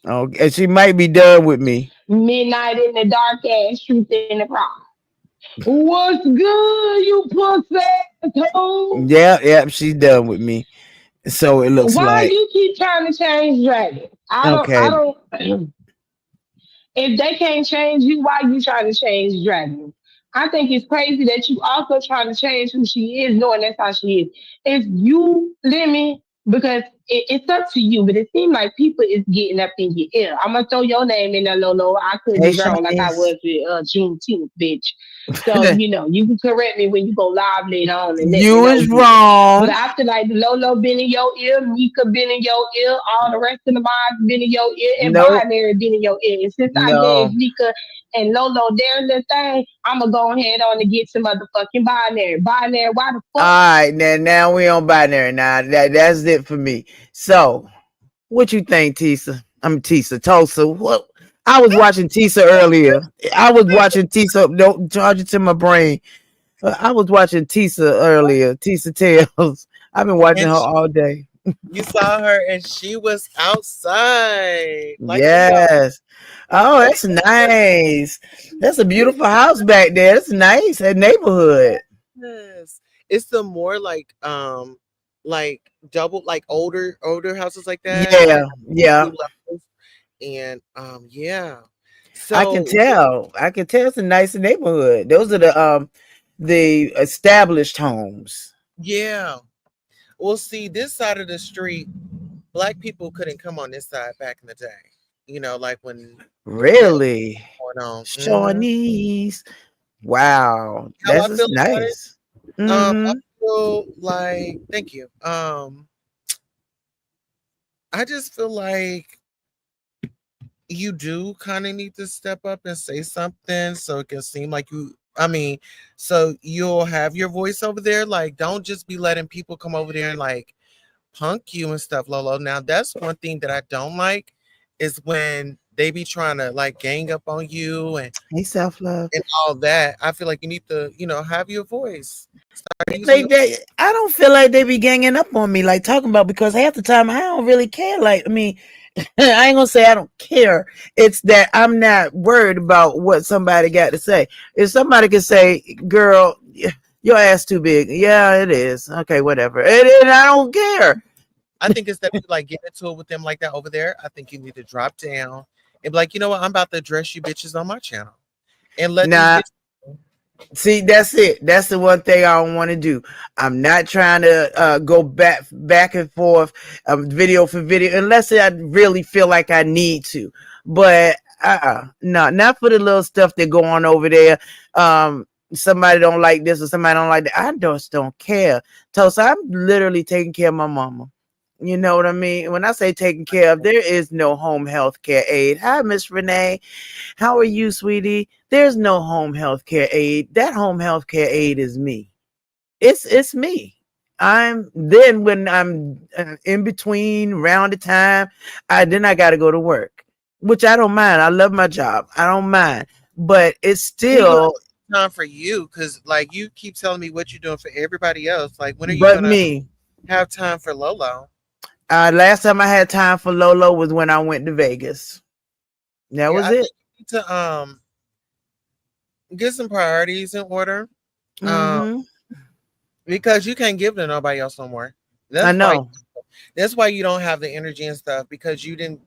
Speaker 8: Okay, she might be done with me.
Speaker 9: Midnight in the dark ass, truth in the pride. What's good, you pussy asshole?
Speaker 8: Yeah, she's done with me. So it looks
Speaker 9: Why
Speaker 8: like
Speaker 9: you keep trying to change Dragon? I
Speaker 8: okay.
Speaker 9: don't. If they can't change you, why you trying to change Dragon? I think it's crazy that you also trying to change who she is, knowing that's how she is. If you let me, because it's up to you, but it seems like people is getting up in your ear. I'm gonna throw your name in there, Lolo. I could
Speaker 8: Hey,
Speaker 9: be wrong, like I
Speaker 8: Shanice.
Speaker 9: was with Juneteenth, bitch. So you can correct me when you go live later on and let me
Speaker 8: You
Speaker 9: know
Speaker 8: is
Speaker 9: you. But
Speaker 8: wrong.
Speaker 9: I feel like Lolo been in your ear, Mika been in your ear, all the rest of the mods been in your ear, and
Speaker 8: Nope.
Speaker 9: Binary been in your ear. And since I gave
Speaker 8: No.
Speaker 9: Mika and Lolo their little thing, I'm gonna go ahead on and get some motherfucking Binary. Binary, why the
Speaker 8: All
Speaker 9: fuck?
Speaker 8: right, now we on binary. Now that's it for me. So, what you think, Tisa? I'm Tisa Tulsa. What? I was watching Tisa earlier. I was watching Tisa. Don't charge it to my brain. I was watching Tisa earlier. Tisa Tales. I've been watching
Speaker 10: And
Speaker 8: her all day.
Speaker 10: you saw her, and she was outside like a dog.
Speaker 8: Yes. Oh, that's nice. That's a beautiful house back there. That's nice. That neighborhood.
Speaker 10: Yes. It's the more like double like older houses like that,
Speaker 8: Yeah,
Speaker 10: like
Speaker 8: yeah.
Speaker 10: two levels. And yeah.
Speaker 8: I can
Speaker 10: So
Speaker 8: tell. I can tell it's a nice neighborhood. Those are the established homes.
Speaker 10: yeah. Well, see, this side of the street, black people couldn't come on this side back in the day. Like when yeah,
Speaker 8: Really?
Speaker 10: going on.
Speaker 8: Shawnees. Wow.
Speaker 10: How I
Speaker 8: That's
Speaker 10: feel
Speaker 8: just
Speaker 10: about it?
Speaker 8: nice.
Speaker 10: I
Speaker 8: Mm-hmm.
Speaker 10: feel like thank you. I just feel like you do kind of need to step up and say something so it can seem like so you'll have your voice over there. Like, don't just be letting people come over there and like punk you and stuff, Lolo. Now, that's one thing that I don't like is when they be trying to like gang up on you
Speaker 8: Hey, self love.
Speaker 10: and all that. I feel like you need to, have your voice. Start using
Speaker 8: Like
Speaker 10: your
Speaker 8: they, I don't feel like they be ganging up on me, like talking about because half the time I don't really care. Like, I mean, I ain't gonna say I don't care. It's that I'm not worried about what somebody got to say. If somebody can say, "Girl, your ass too big," yeah, it is. Okay, whatever. And I don't care.
Speaker 10: I think instead of like getting into it with them like that over there, I think you need to drop down and be like, you know what, I'm about to address you bitches on my channel and let these
Speaker 8: Nah,
Speaker 10: bitches.
Speaker 8: see, that's it. That's the one thing I don't want to do. I'm not trying to go back and forth, video for video, unless I really feel like I need to. But no, not for the little stuff that go on over there. Somebody don't like this or somebody don't like that. I just don't care. So I'm literally taking care of my mama. You know what I mean? When I say taking care of, there is no home health care aid. Hi, Miss Renee. How are you, sweetie? There's no home health care aid. That home health care aid is me. It's me. I'm then when I'm in between round the time, I got to go to work. which I don't mind. I love my job. I don't mind, but it's
Speaker 10: When are you gonna
Speaker 8: still,
Speaker 10: take time for you? Because like you keep telling me what you're doing for everybody else. Like when are you
Speaker 8: but
Speaker 10: gonna
Speaker 8: me.
Speaker 10: have time for Lolo?
Speaker 8: Last time I had time for Lolo was when I went to Vegas. That
Speaker 10: Yeah,
Speaker 8: was
Speaker 10: I
Speaker 8: it.
Speaker 10: think you need to get some priorities in order. Um,
Speaker 8: Mm-hmm.
Speaker 10: because you can't give to nobody else no more.
Speaker 8: I
Speaker 10: That's why
Speaker 8: know.
Speaker 10: that's why you don't have the energy and stuff because you didn't.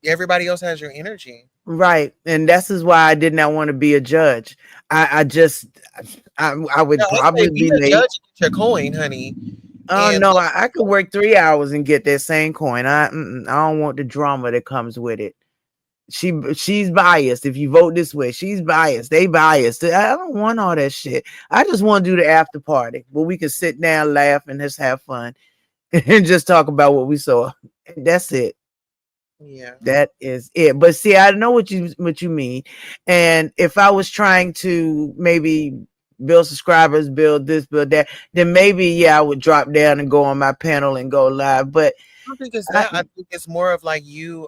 Speaker 10: Everybody else has your energy.
Speaker 8: Right. And that's is why I did not want to be a judge. I just, I
Speaker 10: Yeah,
Speaker 8: would
Speaker 10: okay,
Speaker 8: probably
Speaker 10: be
Speaker 8: be
Speaker 10: a
Speaker 8: late.
Speaker 10: judge and get your coin, honey.
Speaker 8: Oh
Speaker 10: And
Speaker 8: no,
Speaker 10: but
Speaker 8: I could work 3 hours and get that same coin. I don't want the drama that comes with it. She's biased. If you vote this way, she's biased. They biased. I don't want all that shit. I just want to do the after party where we can sit down, laugh, and just have fun and just talk about what we saw. That's it.
Speaker 10: yeah.
Speaker 8: That is it. But see, I know what you mean. And if I was trying to maybe build subscribers, build this, build that, then maybe I would drop down and go on my panel and go live. But
Speaker 10: I don't think it's
Speaker 8: I,
Speaker 10: that. I think it's more of like you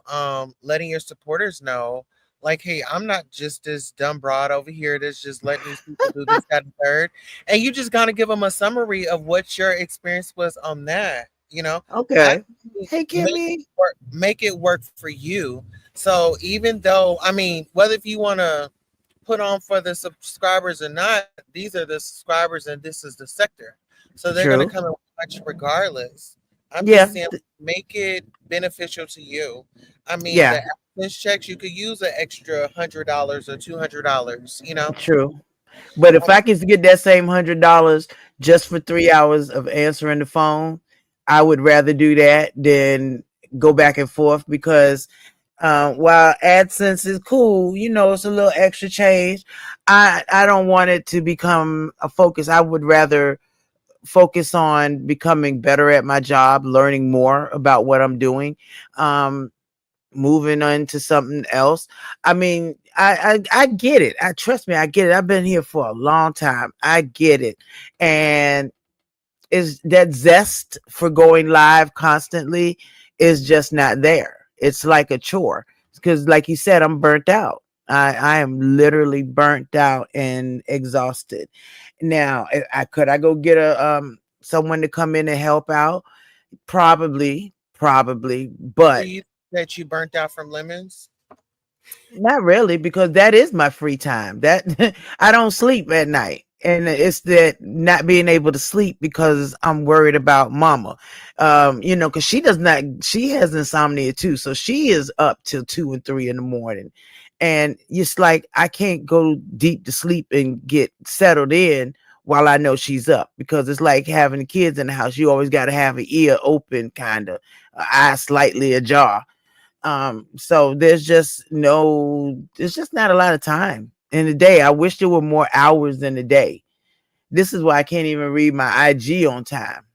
Speaker 10: letting your supporters know, like, hey, I'm not just this dumb broad over here that's just letting these people do this, that, and third. And you just gotta give them a summary of what your experience was on that. I
Speaker 8: okay. Hey, Kimmy.
Speaker 10: make it work for you. So even though I mean, whether if you wanna put on for the subscribers or not, these are the subscribers and this is the sector. So they're gonna
Speaker 8: True.
Speaker 10: come and watch regardless. I'm just
Speaker 8: Yeah.
Speaker 10: saying make it beneficial to you. I mean
Speaker 8: Yeah.
Speaker 10: the AdSense checks you could use an extra $100 or $200.
Speaker 8: True. But if
Speaker 10: Um,
Speaker 8: I can get that same $100 just for 3 hours of answering the phone, I would rather do that than go back and forth because while AdSense is cool, it's a little extra change. I don't want it to become a focus. I would rather focus on becoming better at my job, learning more about what I'm doing. Um, Moving on to something else. I mean, I get it. I trust me, I get it. I've been here for a long time. I get it. And is that zest for going live constantly is just not there. It's like a chore. Because like you said, I'm burnt out. I am literally burnt out and exhausted. Now, I go get a someone to come in and help out? Probably,
Speaker 10: do
Speaker 8: but
Speaker 10: you that you burnt out from lemons?
Speaker 8: not really, because that is my free time. That I don't sleep at night. And it's that not being able to sleep because I'm worried about mama. Because she has insomnia too. So she is up till 2 and 3 in the morning. And it's like I can't go deep to sleep and get settled in while I know she's up, because it's like having the kids in the house. You always got to have an ear open, kind of, eye slightly ajar. So there's just not a lot of time in the day. I wish there were more hours in the day. This is why I can't even read my IG on time.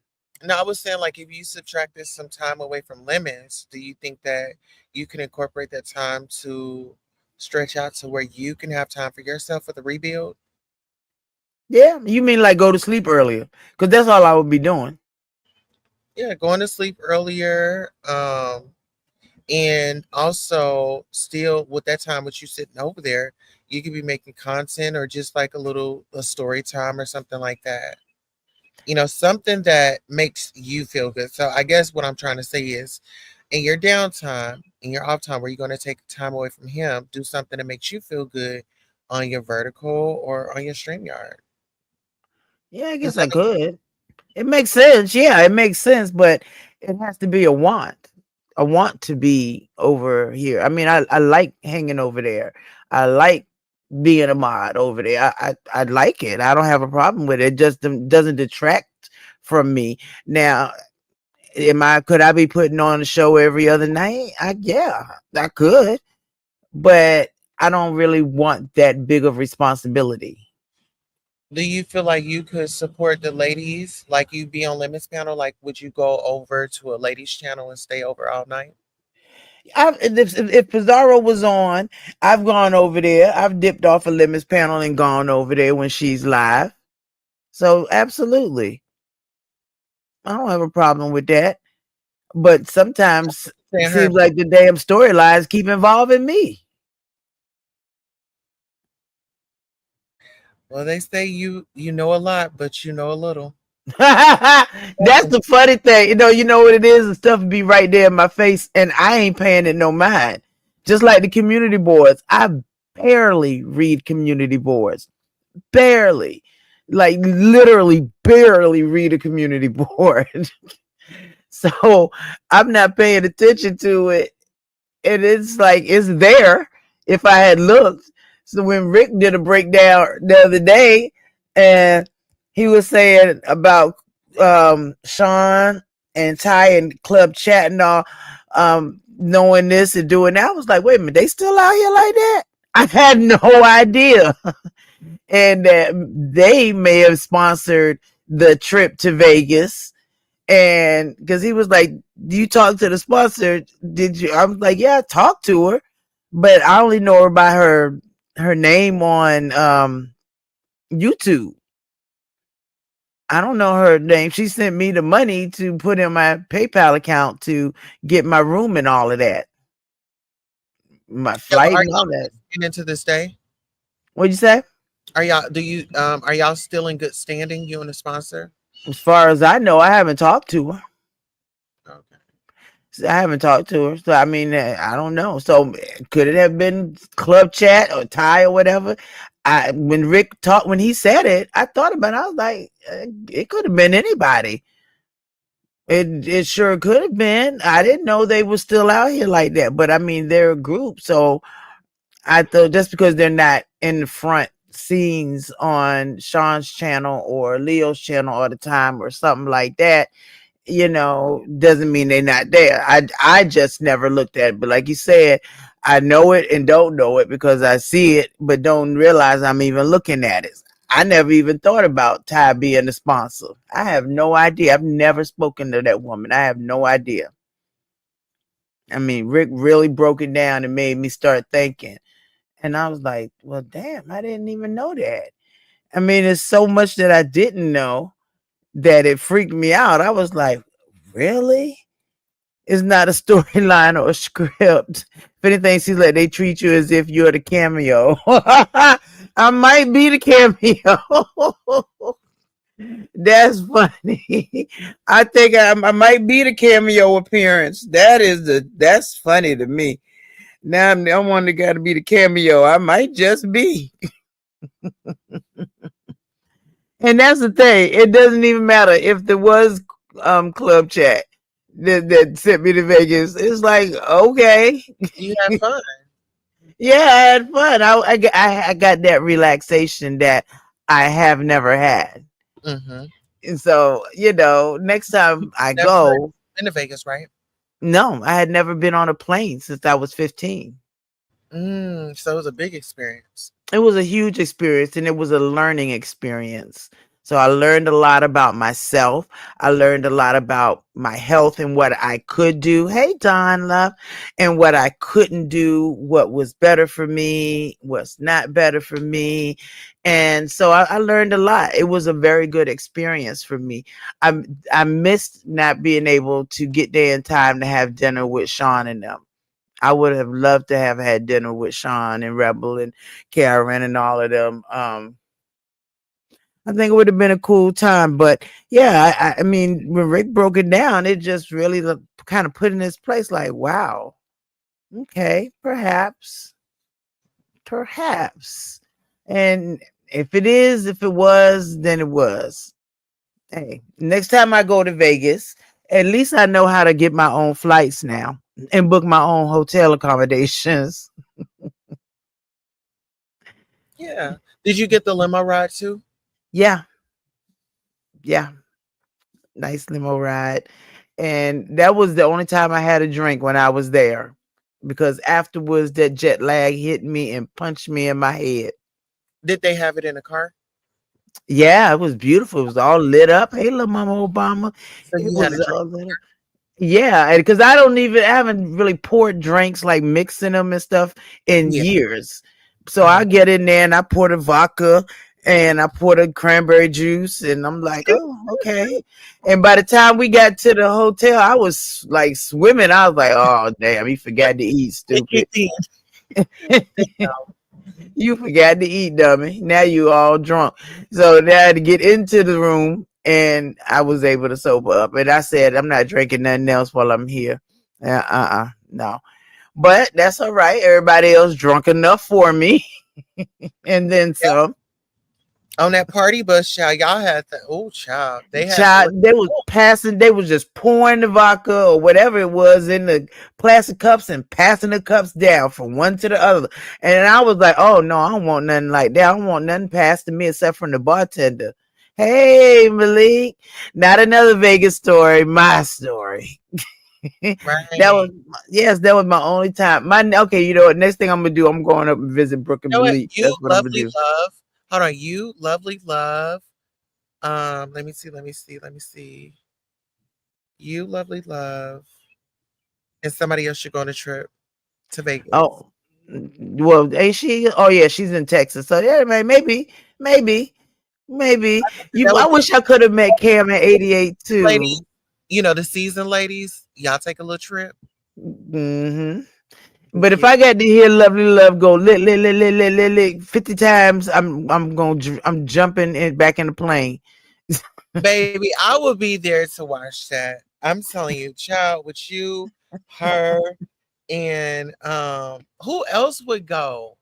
Speaker 10: No, I was saying like if you subtracted some time away from lemons, do you think that you can incorporate that time to stretch out to where you can have time for yourself for the rebuild?
Speaker 8: Yeah, you mean like go to sleep earlier? Because that's all I would be doing.
Speaker 10: Yeah, going to sleep earlier. And also still with that time with you sitting over there, you could be making content or just like a story time or something like that. Something that makes you feel good. So I guess what I'm trying to say is in your downtime, in your off time where you're going to take time away from him, do something that makes you feel good on your vertical or on your stream yard.
Speaker 8: Yeah, I
Speaker 10: Does
Speaker 8: guess
Speaker 10: that
Speaker 8: I could. It makes sense. Yeah, it makes sense, but it has to be a want. I want to be over here. I mean, I like hanging over there. I like being a mod over there. I like it. I don't have a problem with it. It just doesn't detract from me. Now, could I be putting on a show every other night? Yeah, I could, but I don't really want that big of responsibility.
Speaker 10: Do you feel like you could support the ladies? Like you be on Limits panel? Like would you go over to a ladies channel and stay over all night?
Speaker 8: If PIZARRO was on, I've gone over there. I've dipped off a limits panel and gone over there when she's live. So absolutely, I don't have a problem with that. But sometimes
Speaker 10: saying her.
Speaker 8: Seems like the damn storylines keep involving me.
Speaker 10: Well, they say you know a lot, but you know a little.
Speaker 8: That's the funny thing. You know what it is? The stuff be right there in my face, and I ain't paying it no mind. Just like the community boards. I barely read community boards. Barely. Like literally barely read a community board. So I'm not paying attention to it. And it's like it's there if I had looked. So when Rick did a breakdown the other day, and he was saying about Sean and Ty and Club Chat and all, knowing this and doing that, I was like, wait a minute, they still out here like that? I had no idea. And that they may have sponsored the trip to Vegas. And because he was like, do you talk to the sponsor? Did you? I was like, yeah, I talked to her, but I only know her by her name on YouTube. I don't know her name. She sent me the money to put in my PayPal account to get my room and all of that, my flight and all that.
Speaker 10: Into this day,
Speaker 8: What'd you say?
Speaker 10: are y'all still in good standing? You and the sponsor?
Speaker 8: As far as I know, I haven't talked to her.
Speaker 10: Okay.
Speaker 8: I haven't talked to her, so I mean, I don't know. So could it have been Club Chat or Ty or whatever? When Rick talked, when he said it, I thought about it. I was like, it could have been anybody. It sure could have been. I didn't know they were still out here like that, but I mean, they're a group, so I thought just because they're not in the front scenes on Sean's channel or Leo's channel all the time or something like that, doesn't mean they're not there. I just never looked at it. But like you said, I know it and don't know it because I see it, but don't realize I'm even looking at it. I never even thought about Ty being the sponsor. I have no idea. I've never spoken to that woman. I have no idea. I mean, Rick really broke it down and made me start thinking. And I was like, well, damn, I didn't even know that. I mean, it's so much that I didn't know that it freaked me out. I was like, really? It's not a storyline or a script. If anything, seems like they treat you as if you're the cameo. I might be the cameo. That's funny. I think I might be the cameo appearance. That's funny to me. Now I'm one that got to be the cameo. I might just be. And that's the thing. It doesn't even matter if there was Club Chat that sent me to Vegas. It's like, okay.
Speaker 10: You had fun.
Speaker 8: Yeah, I had fun. I got that relaxation that I have never had.
Speaker 10: Mm-hmm.
Speaker 8: And so, next time I
Speaker 10: Never
Speaker 8: go.
Speaker 10: Been to Vegas, right?
Speaker 8: No, I had never been on a plane since I was 15.
Speaker 10: So it was a big experience.
Speaker 8: It was a huge experience and it was a learning experience. So I learned a lot about myself. I learned a lot about my health and what I could do. Hey, Don Love. And what I couldn't do, what was better for me, what's not better for me. And so I learned a lot. It was a very good experience for me. I missed not being able to get there in time to have dinner with Sean and them. I would have loved to have had dinner with Sean and Rebel and Karen and all of them. I think it would have been a cool time. But yeah, I mean, when Rick broke it down, it just really kind of put in its place like, wow, okay, perhaps. And if it was, then it was. Hey, next time I go to Vegas, at least I know how to get my own flights now and book my own hotel accommodations.
Speaker 10: Yeah. Did you get the limo ride too?
Speaker 8: Yeah. Nice limo ride. And that was the only time I had a drink when I was there. Because afterwards that jet lag hit me and punched me in my head.
Speaker 10: Did they have it in the car?
Speaker 8: Yeah, it was beautiful. It was all lit up. Hey, little Mama Obama.
Speaker 10: So
Speaker 8: It
Speaker 10: you had
Speaker 8: was
Speaker 10: a
Speaker 8: all
Speaker 10: drink.
Speaker 8: lit up. Yeah, because I haven't really poured drinks like mixing them and stuff in
Speaker 10: Yeah.
Speaker 8: years. So I get in there and I pour the vodka and I poured a cranberry juice, and I'm like, oh, okay. And by the time we got to the hotel, I was like swimming. I was like, oh damn, he forgot to eat,
Speaker 10: It
Speaker 8: stupid.
Speaker 10: kicked in.
Speaker 8: You forgot to eat, dummy. Now you all drunk. So now I had to get into the room, and I was able to sober up. And I said, I'm not drinking nothing else while I'm here. No. But that's all right. Everybody else drunk enough for me, and then
Speaker 10: Yep.
Speaker 8: some.
Speaker 10: On that party bus, child, y'all had the child. They had the
Speaker 8: Child, they was passing. They was just pouring the vodka or whatever it was in the plastic cups and passing the cups down from one to the other. And I was like, "Oh no, I don't want nothing like that. I don't want nothing passed to me except from the bartender." Hey, Malik, not another Vegas story. My story. That was
Speaker 10: right.
Speaker 8: yes, that was my only time. My okay, you know what? Next thing I'm gonna do, I'm going up and visit Brooke and
Speaker 10: You know what?
Speaker 8: Malik.
Speaker 10: You
Speaker 8: That's what I'm gonna
Speaker 10: lovely
Speaker 8: do.
Speaker 10: love. Hold on. You lovely love. Let me see. Let me see. Let me see. You lovely love. And somebody else should go on a trip to Vegas.
Speaker 8: Oh, well, ain't she? Oh, yeah, she's in Texas. So yeah, man, maybe.
Speaker 10: That
Speaker 8: You,
Speaker 10: would
Speaker 8: I
Speaker 10: be
Speaker 8: wish I could have met Cam at 88
Speaker 10: lady.
Speaker 8: too.
Speaker 10: You know, the season ladies. Y'all take a little trip.
Speaker 8: Hmm. But if
Speaker 10: Yeah.
Speaker 8: I got to hear "Lovely Love" go lit 50 times, I'm jumping in back in the plane.
Speaker 10: Baby, I will be there to watch that. I'm telling you, child, with you, her, and who else would go?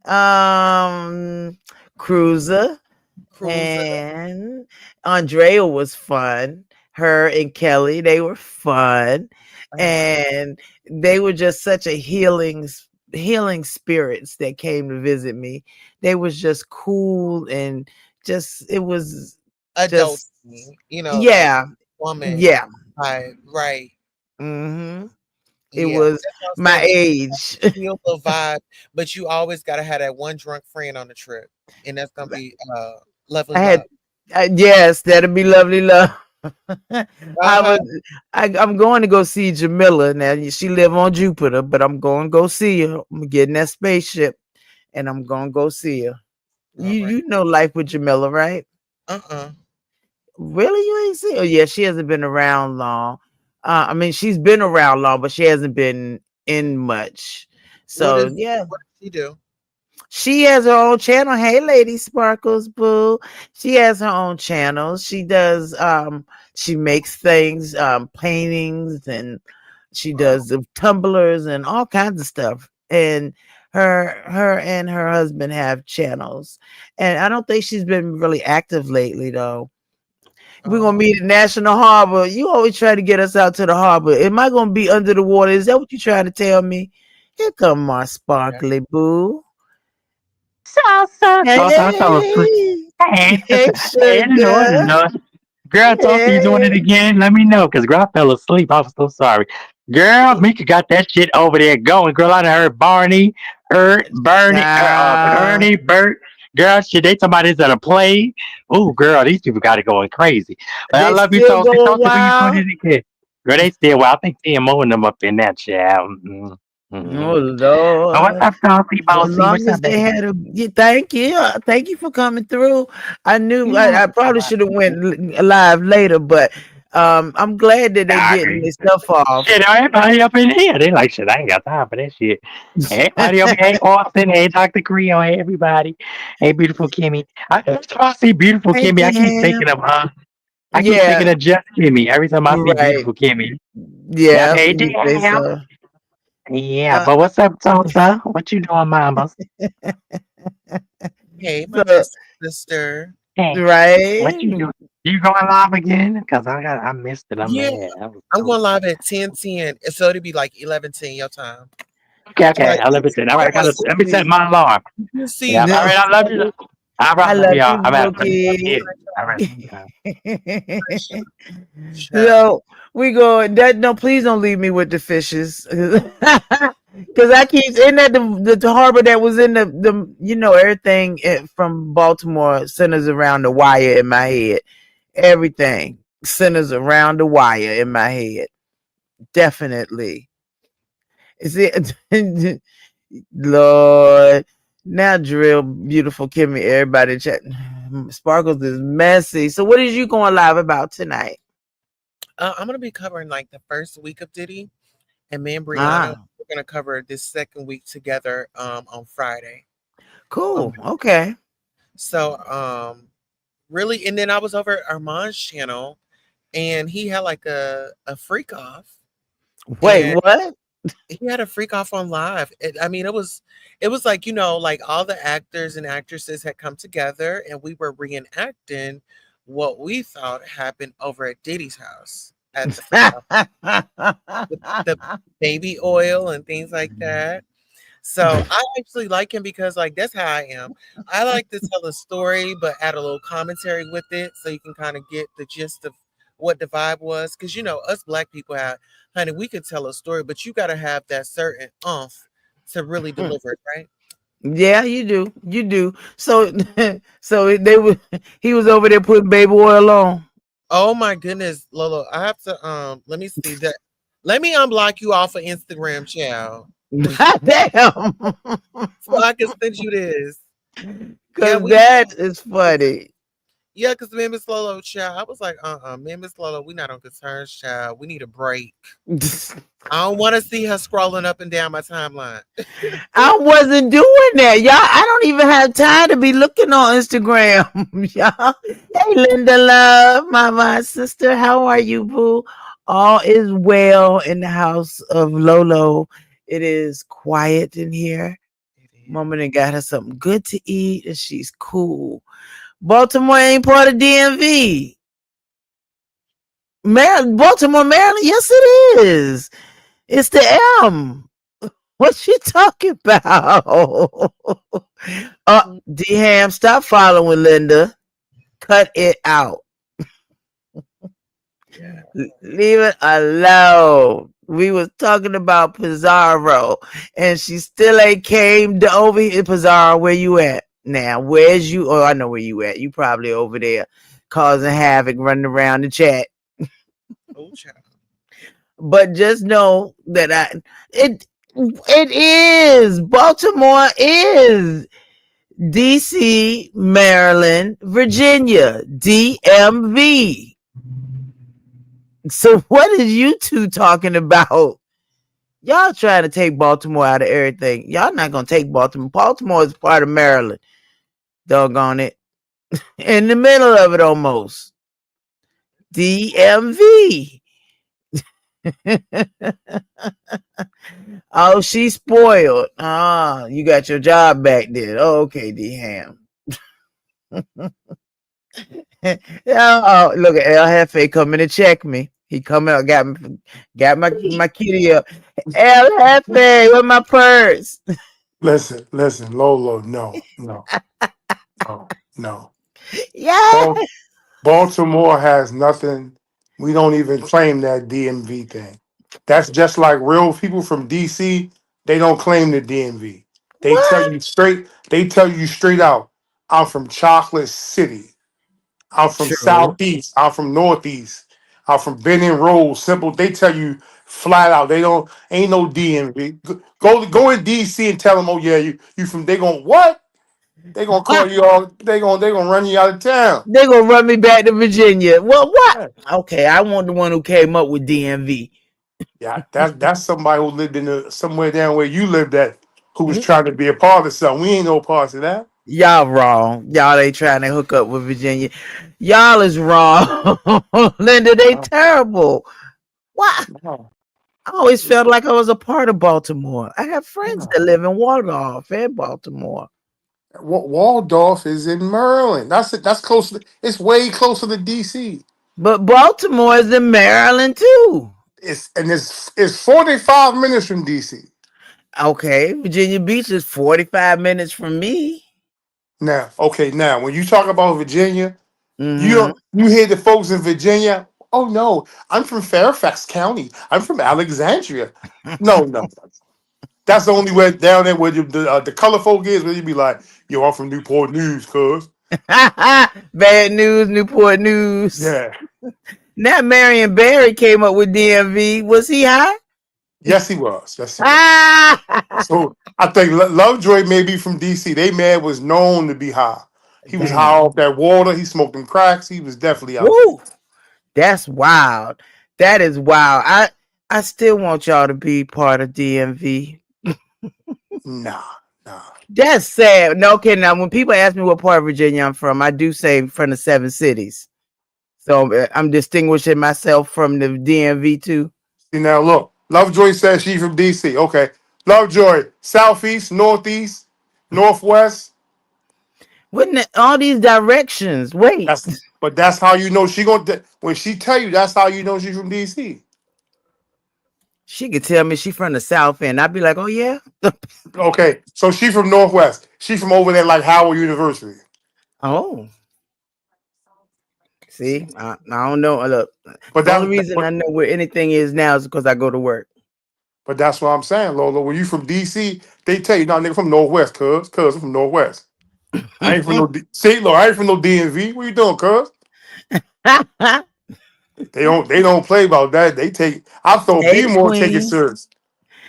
Speaker 8: Um, Cruiser.
Speaker 10: Cruiser.
Speaker 8: And Andrea was fun. Her and Kelly, they were fun.
Speaker 10: Uh-huh.
Speaker 8: And they were just such a healing spirits that came to visit me. They was just cool and just it was
Speaker 10: Adult,
Speaker 8: just
Speaker 10: like
Speaker 8: yeah.
Speaker 10: woman.
Speaker 8: Yeah.
Speaker 10: Right.
Speaker 8: Hmm. It
Speaker 10: Yeah.
Speaker 8: was
Speaker 10: That's what I'm
Speaker 8: my
Speaker 10: saying. It's
Speaker 8: age.
Speaker 10: feel the vibe, but you always gotta have that one drunk friend on the trip. And that's gonna be lovely
Speaker 8: I had
Speaker 10: love.
Speaker 8: yes, that'd be lovely love. I
Speaker 10: Uh-huh.
Speaker 8: was I'm going to go see Jamila now. She live on Jupiter, but I'm going to go see her. I'm getting that spaceship, and I'm going to go see her.
Speaker 10: All right.
Speaker 8: You know life with Jamila, right?
Speaker 10: Uh-uh.
Speaker 8: Really, you ain't seen? Oh yeah, she hasn't been around long. I mean, she's been around long, but she hasn't been in much.
Speaker 10: What
Speaker 8: So
Speaker 10: is
Speaker 8: yeah,
Speaker 10: what does she do?
Speaker 8: she has her own channel. Hey, Lady Sparkles Boo. She has her own channel. She does she makes things, paintings, and she
Speaker 10: Oh,
Speaker 8: does the tumblers and all kinds of stuff. And her and her husband have channels. And I don't think she's been really active lately though. We're gonna
Speaker 10: oh,
Speaker 8: meet at National Harbor. You always try to get us out to the harbor. Am I gonna be under the water? Is that what you're trying to tell me? Here come my
Speaker 10: yeah.
Speaker 8: sparkly boo.
Speaker 11: So I fell asleep.
Speaker 8: Hey,
Speaker 11: Hey,
Speaker 8: hey,
Speaker 11: hey,
Speaker 8: sugar.
Speaker 11: no. Girl, Tulsa, you doing it
Speaker 8: Hey,
Speaker 11: again? Let me know, cause girl, I fell asleep. I was so sorry. Girl, Mika got that shit over there going. Girl, I done heard Barney, Bernie,
Speaker 8: child.
Speaker 11: Ernie, Bert. Girl, shit, they talking about this at a play. Oh, girl, these people got it going crazy. But I
Speaker 8: They
Speaker 11: love you,
Speaker 8: still
Speaker 11: Tulsa.
Speaker 8: going
Speaker 11: Tulsa, when you doing
Speaker 8: wild.
Speaker 11: it again? Girl, they still, well, I think TMO and them up in that chat. Mm-hmm.
Speaker 8: Oh
Speaker 11: But what's
Speaker 8: Lord.
Speaker 11: up, Tulsa,
Speaker 8: As
Speaker 11: bossy?
Speaker 8: long
Speaker 11: What's
Speaker 8: as
Speaker 11: up,
Speaker 8: they
Speaker 11: baby?
Speaker 8: had a yeah, thank you. Thank you for coming through. I knew
Speaker 11: Yeah,
Speaker 8: I probably should have went live later, but I'm glad that they
Speaker 11: I
Speaker 8: getting
Speaker 11: agree.
Speaker 8: their stuff off.
Speaker 11: Shit, everybody up in here, they like shit. I ain't got time for that shit. Everybody up here, hey Austin, hey Dr. Creole, hey everybody, hey beautiful Kimmy. Every time I see beautiful
Speaker 8: Hey
Speaker 11: Kimmy,
Speaker 8: Cam.
Speaker 11: I keep
Speaker 8: Yeah,
Speaker 11: thinking of just Kimmy every time I see
Speaker 8: right.
Speaker 11: beautiful Kimmy. Yep,
Speaker 8: Yeah,
Speaker 11: hey
Speaker 8: you say
Speaker 11: damn.
Speaker 8: so.
Speaker 11: Yeah,
Speaker 8: Uh,
Speaker 11: but what's up, Tulsa? What you doing, mamas?
Speaker 10: Hey, my
Speaker 8: so
Speaker 10: best sister.
Speaker 11: Hey, what
Speaker 8: right.
Speaker 11: you doing? You going live again? Cause I missed it. I'm
Speaker 10: Yeah,
Speaker 11: mad. I was
Speaker 10: I'm
Speaker 11: so
Speaker 10: going live at 10:10. So it'll be like 11:10 your time.
Speaker 11: okay,
Speaker 10: So
Speaker 11: okay.
Speaker 10: like
Speaker 11: I love it. All right,
Speaker 10: I want to
Speaker 11: let me set
Speaker 10: see
Speaker 11: my alarm.
Speaker 10: you see
Speaker 11: Yeah, all right. I love you. All
Speaker 8: I
Speaker 11: right, love
Speaker 8: love
Speaker 11: y'all.
Speaker 8: you,
Speaker 11: I'm out. Let me
Speaker 8: Bookie.
Speaker 11: yeah. All right.
Speaker 10: child.
Speaker 8: So we go that no, please don't leave me with the fishes. Cause I keep in that the harbor that was in the everything from Baltimore centers around the wire in my head. Everything centers around the wire in my head. Definitely. Is it Lord? Now, drill, beautiful Kimmy, everybody chat. Sparkles is messy. So, what is you going live about tonight?
Speaker 10: I'm gonna be covering like the first week of Diddy, and me and Brianna
Speaker 8: Ah,
Speaker 10: we're gonna cover this second week together on Friday.
Speaker 8: cool.
Speaker 10: Um,
Speaker 8: Okay.
Speaker 10: so really, and then I was over at Armand's channel, and he had like a freak off,
Speaker 8: Wait,
Speaker 10: and
Speaker 8: what?
Speaker 10: he had a freak off on live. I mean, it was like like all the actors and actresses had come together, and we were reenacting what we thought happened over at Diddy's house at the freak off with the baby oil and things like that. So I actually like him because like that's how I am. I like to tell a story but add a little commentary with it so you can kind of get the gist of what the vibe was. Cause us black people have, honey, we could tell a story, but you gotta have that certain umph to really deliver it, right?
Speaker 8: Yeah, you do. You do. So, so they were. He was over there putting baby oil on.
Speaker 10: Oh my goodness, Lolo. I have to let me see that. Let me unblock you off of Instagram, child.
Speaker 8: Damn.
Speaker 10: So I can send you this. Yeah,
Speaker 8: Cause that is funny.
Speaker 10: yeah, because me and Miss Lolo, child, I was like, me and Miss Lolo, we not on good terms, child. We need a break. I don't want to see her scrolling up and down my timeline.
Speaker 8: I wasn't doing that, y'all. I don't even have time to be looking on Instagram, y'all. Hey, Linda, love, my sister. How are you, boo? All is well in the house of Lolo. It is quiet in here.
Speaker 10: It
Speaker 8: Mama done got her something good to eat, and she's cool. Baltimore ain't part of DMV. Baltimore, Maryland. Yes, it is. It's the M. What you talking about?
Speaker 10: is.
Speaker 8: D Ham, stop following Linda. Cut it out.
Speaker 10: Yeah.
Speaker 8: Leave it alone. We was talking about PIZARRO, and she still ain't came to over here. PIZARRO, where you at now? Where's you? Oh, I know where you at. You probably over there causing havoc, running around the chat.
Speaker 10: Oh, child.
Speaker 8: But just know that it is Baltimore is DC, Maryland, Virginia, DMV. So what is you two talking about? Y'all trying to take Baltimore out of everything. Y'all not gonna take Baltimore. Baltimore is part of Maryland. Doggone it. In the middle of it almost. DMV. Oh, she's spoiled. Ah, you got your job back then. Oh, okay, D Ham. Oh, look at El Jefe coming to check me. He come out, got my kitty up. El Jefe, where my purse?
Speaker 12: Listen, Lolo, no.
Speaker 8: Yeah.
Speaker 12: Baltimore has nothing. We don't even claim that DMV thing. That's just like real people from DC. They don't claim the DMV. They tell
Speaker 8: What?
Speaker 12: you straight. They tell you straight out. I'm from Chocolate City. I'm from
Speaker 8: True.
Speaker 12: Southeast. I'm from Northeast. I'm from Benning Road. Simple. They tell you flat out. They don't. Ain't no DMV. Go in DC and tell them. Oh yeah, you from. They going what? They gonna call you all. They gonna run you out of town.
Speaker 8: They gonna run me back to Virginia. Well, what?
Speaker 12: Yeah.
Speaker 8: Okay, I want the one who came up with DMV.
Speaker 12: Yeah, that's somebody who lived in somewhere down where you lived at, who was trying to be a part of something. We ain't no parts of that.
Speaker 8: Y'all wrong. Y'all ain't trying to hook up with Virginia. Y'all is wrong. Linda, they
Speaker 12: No,
Speaker 8: terrible. Why?
Speaker 12: no,
Speaker 8: I always felt like I was a part of Baltimore. I have friends
Speaker 12: no.
Speaker 8: that live in Waldorf and Baltimore.
Speaker 12: Waldorf is in Maryland. That's it. That's close. It's way closer to DC.
Speaker 8: But Baltimore is in Maryland too.
Speaker 12: It's 45 minutes from DC.
Speaker 8: Okay, Virginia Beach is 45 minutes from me.
Speaker 12: Now, okay, now when you talk about Virginia,
Speaker 8: Mm-hmm.
Speaker 12: you hear the folks in Virginia. Oh no, I'm from Fairfax County. I'm from Alexandria. No. That's the only way down there where the color folk is, where you be like, yo, I'm from Newport News, cuz.
Speaker 8: Bad news, Newport News.
Speaker 12: Yeah.
Speaker 8: Now Marion Barry came up with DMV. Was he high?
Speaker 12: Yes, he was. Yes, he was.
Speaker 8: Ah,
Speaker 12: So I think Lovejoy may be from DC. They man was known to be high. He was high
Speaker 8: damn.
Speaker 12: off that water. He smoked them cracks. He was definitely out there.
Speaker 8: Woo. That's wild. That is wild. I still want y'all to be part of DMV.
Speaker 12: Nah, nah.
Speaker 8: That's sad. No, okay. Now, when people ask me what part of Virginia I'm from, I do say from the 7 cities. So I'm distinguishing myself from the DMV too.
Speaker 12: See now, look. Lovejoy says she from DC. Okay, Lovejoy, southeast, northeast, northwest.
Speaker 8: Wouldn't it, all these directions? Wait,
Speaker 12: That's how you know she gonna. When she tell you, that's how you know she's from DC.
Speaker 8: she could tell me she from the South End. I'd be like, oh yeah.
Speaker 12: Okay, so she from northwest. She from over there like Howard University.
Speaker 8: Oh, see, I don't know. Look,
Speaker 12: But
Speaker 8: the
Speaker 12: that's
Speaker 8: only reason I
Speaker 12: but,
Speaker 8: know where anything is now is because I go to work.
Speaker 12: but that's what I'm saying, Lola. When you from DC, they tell you, "No, nigga from northwest, cuz I'm from northwest. I ain't from no see, look, I ain't from no DMV. What you doing, cuz? They don't play about that. They take. I thought
Speaker 8: Hey,
Speaker 12: B more take it
Speaker 8: Queen.
Speaker 12: serious.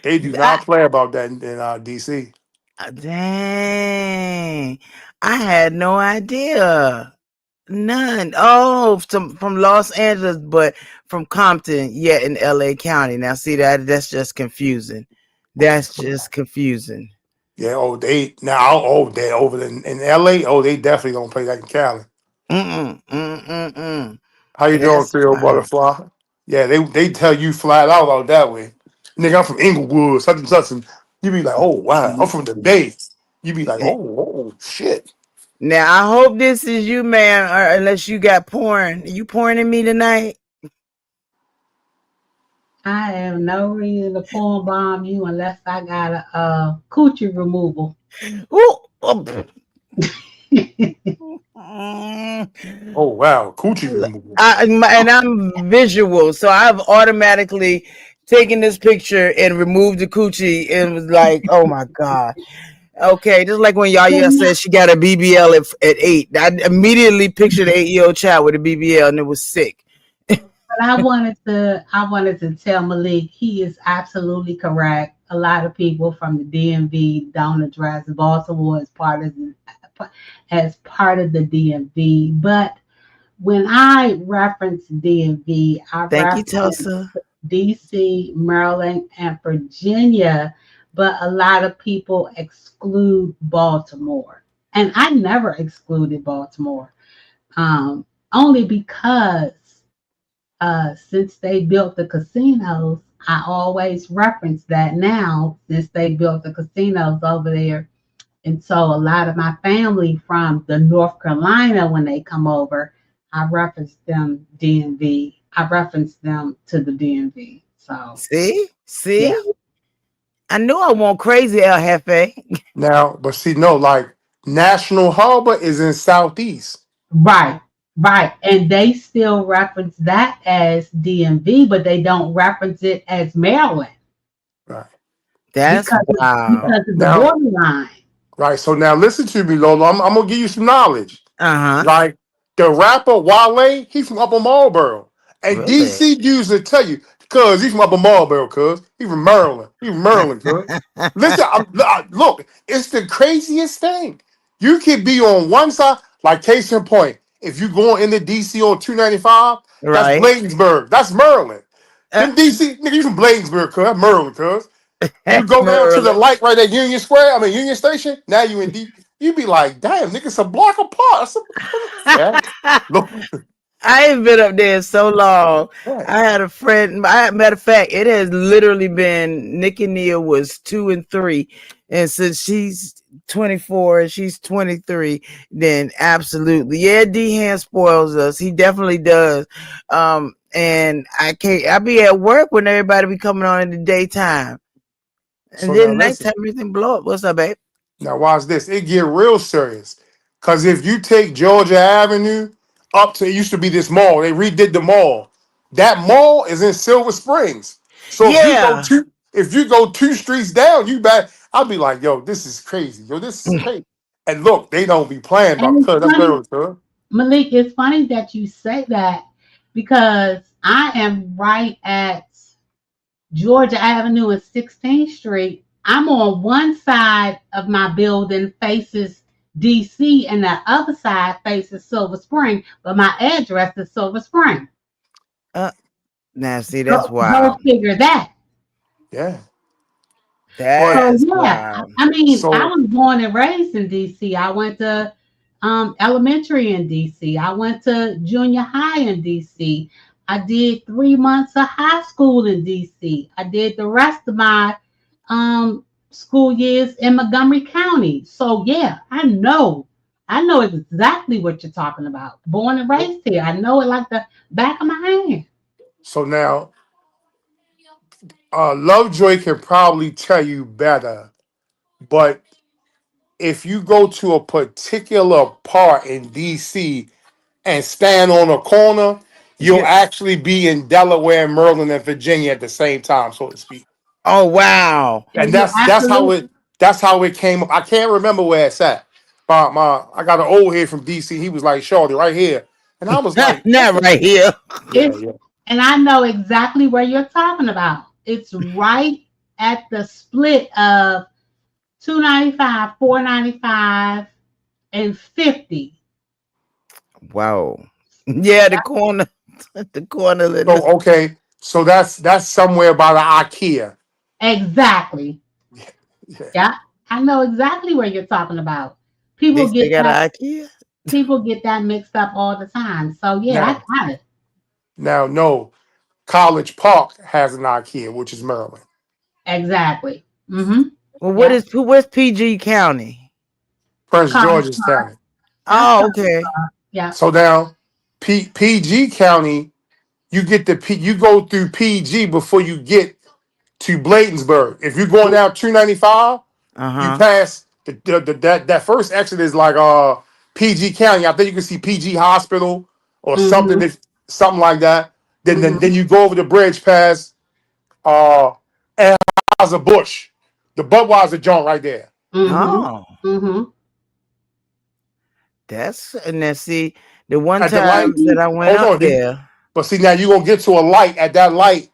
Speaker 12: They do not play about that in DC.
Speaker 8: Dang. I had no idea. None. Oh, from Los Angeles, but from Compton, yet in LA County. Now see that's just confusing. That's just confusing.
Speaker 12: Yeah. Oh, they now. Oh, they over in LA. Oh, they definitely don't play that in Cali.
Speaker 8: Mm.
Speaker 12: How you doing,
Speaker 8: That's
Speaker 12: Creole
Speaker 8: wild.
Speaker 12: Butterfly? Yeah, they tell you flat out that way. Nigga, I'm from Inglewood, such and such, and you be like, oh wow, I'm from the Bay. You be like, oh shit.
Speaker 8: Now I hope this is you, man, or unless you got porn. You pouring in me tonight?
Speaker 13: I have no reason to porn bomb you unless I got a coochie removal.
Speaker 8: Ooh.
Speaker 12: Oh wow, coochie removal.
Speaker 8: And I'm visual, so I've automatically taken this picture and removed the coochie and was like, oh my god. Okay, just like when Yaya said she got a BBL at 8. I immediately pictured an 8-year-old child with a BBL and it was sick.
Speaker 13: But I wanted to tell Malik he is absolutely correct. A lot of people from the DMV don't address Baltimore as part of the DMV. But when I reference DMV, I
Speaker 8: Thank you,
Speaker 13: reference
Speaker 8: Tulsa.
Speaker 13: DC, Maryland, and Virginia. But a lot of people exclude Baltimore, and I never excluded Baltimore, only because since they built the casinos, I always reference that now since they built the casinos over there. And so a lot of my family from the North Carolina, when they come over, I reference them DMV. I reference them to the DMV. So
Speaker 8: See,
Speaker 13: yeah,
Speaker 8: I knew I want crazy El Jefe.
Speaker 12: Now, but see, no, like National Harbor is in southeast.
Speaker 13: right, right. And they still reference that as DMV, but they don't reference it as Maryland
Speaker 12: Right.
Speaker 8: That's
Speaker 13: because
Speaker 8: wow.
Speaker 13: because of the
Speaker 12: Now,
Speaker 13: borderline.
Speaker 12: right. So now listen to me, Lola. I'm gonna give you some knowledge.
Speaker 8: Uh-huh.
Speaker 12: Like the rapper Wale, he's from Upper Marlboro. And
Speaker 8: Really?
Speaker 12: DC used to tell you, cuz he's from Upper Marlboro, cuz he's from Maryland. He's from Maryland, cuz. Listen, look, it's the craziest thing. You could be on one side, like case in point, if you going into DC on 295, that's
Speaker 8: Right.
Speaker 12: Bladensburg. That's Maryland.
Speaker 8: Uh,
Speaker 12: Them DC, nigga, you from Bladensburg, cuz. That's Maryland, cuz. You go down to the
Speaker 8: Merlin.
Speaker 12: light right at Union Square, I mean Union Station, now you in D. You be like, damn, nigga, it's a block apart. Yeah. Look,
Speaker 8: I ain't been up there in so long.
Speaker 12: right.
Speaker 8: I had a friend. Matter of fact, it has literally been Nick and Nia was 2 and 3, and since she's 24 and she's 23, then absolutely, yeah. D-Han spoils us. He definitely does. And I can't. I be at work when everybody be coming on in the daytime, and
Speaker 12: So now
Speaker 8: then
Speaker 12: listen.
Speaker 8: nighttime everything blow up. What's up, babe?
Speaker 12: Now watch this. It get real serious. Cause if you take Georgia Avenue up to it used to be this mall, they redid the mall. That mall is in Silver Springs. So
Speaker 8: Yeah.
Speaker 12: if you go 2 streets down, you back. I'll be like, yo, this is crazy. Yo, this is crazy. And look, they don't be playing about
Speaker 13: And it's
Speaker 12: cuz that's
Speaker 13: funny,
Speaker 12: Maryland, cuz.
Speaker 13: Malik, it's funny that you say that because I am right at Georgia Avenue and 16th Street. I'm on one side of my building faces DC and the other side faces Silver Spring, but my address is Silver Spring.
Speaker 8: Uh, now see, that's
Speaker 13: Go
Speaker 8: wild.
Speaker 13: figure that.
Speaker 12: Yeah. But
Speaker 13: So
Speaker 8: That's
Speaker 13: yeah,
Speaker 8: wild.
Speaker 13: I mean, I
Speaker 12: so
Speaker 13: was born and raised in DC. I went to elementary in DC. I went to junior high in DC. I did 3 months of high school in DC. I did the rest of my school years in Montgomery County. So yeah, I know exactly what you're talking about. Born and raised here. I know it like the back of my hand.
Speaker 12: so now Lovejoy can probably tell you better, but if you go to a particular part in DC and stand on a corner, you'll actually be in Delaware, Maryland, and Virginia at the same time, so to speak.
Speaker 8: Oh wow.
Speaker 12: And
Speaker 13: You absolutely
Speaker 12: that's how it came up. I can't remember where it's at. I got an old head from DC. He was like, "Shorty, right here," and I was like, "What's
Speaker 8: Not
Speaker 12: the?"
Speaker 8: right here.
Speaker 12: Yeah,
Speaker 13: It's
Speaker 12: yeah.
Speaker 13: and I know exactly where you're talking about. It's right at the split of 295, 495, and 50.
Speaker 8: Wow. Yeah, the corner, the corner.
Speaker 12: So okay, so that's somewhere by the IKEA.
Speaker 13: Exactly.
Speaker 12: Yeah.
Speaker 13: Yeah. I know exactly where you're talking about.
Speaker 8: They
Speaker 13: People
Speaker 8: still
Speaker 13: get
Speaker 8: got
Speaker 13: that
Speaker 8: an IKEA.
Speaker 13: people get that mixed up all the time. So yeah,
Speaker 12: Now,
Speaker 13: I got it.
Speaker 12: no, College Park has an IKEA, which is Maryland.
Speaker 13: Exactly. Mm-hmm.
Speaker 8: Well,
Speaker 13: Yeah.
Speaker 8: what's PG County?
Speaker 12: Prince
Speaker 13: College
Speaker 12: George's
Speaker 13: Park.
Speaker 12: County.
Speaker 13: That's
Speaker 8: Oh,
Speaker 13: College
Speaker 8: okay.
Speaker 13: Park. Yeah.
Speaker 12: So now, PG County, you get you go through PG before you get to Bladensburg. If you're going down 295,
Speaker 8: Uh
Speaker 12: you
Speaker 8: huh.
Speaker 12: pass that first exit is like PG County. I think you can see PG Hospital or something,
Speaker 13: Mm-hmm.
Speaker 12: if something like that. Then then,
Speaker 13: Mm-hmm.
Speaker 12: then you go over the bridge past uh Anheuser Busch, the Budweiser joint right there.
Speaker 13: Mm-hmm.
Speaker 8: Oh,
Speaker 13: Mm-hmm.
Speaker 8: and then see the one
Speaker 12: At the
Speaker 8: time
Speaker 12: light,
Speaker 8: that I went
Speaker 12: hold
Speaker 8: up
Speaker 12: on.
Speaker 8: there.
Speaker 12: But see now you're gonna get to a light. At that light,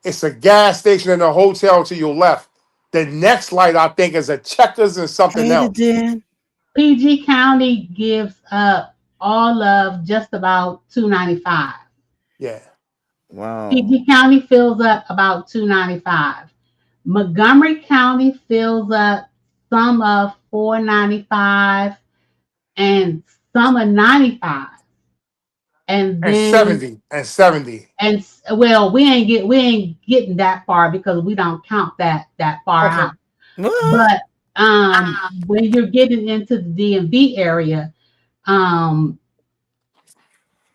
Speaker 12: it's a gas station and a hotel to your left. The next light I think is a Checkers and something
Speaker 8: Paid
Speaker 12: else.
Speaker 8: it then.
Speaker 13: PG County gives up all of just about 295.
Speaker 12: Yeah.
Speaker 8: Wow.
Speaker 13: PG County fills up about 295. Montgomery County fills up some of 495 and some of 95. And
Speaker 12: And
Speaker 13: then
Speaker 12: 70. And 70.
Speaker 13: well, we ain't getting that far because we don't count that far
Speaker 12: Okay.
Speaker 13: out.
Speaker 8: What?
Speaker 13: But when you're getting into the DMV area, um,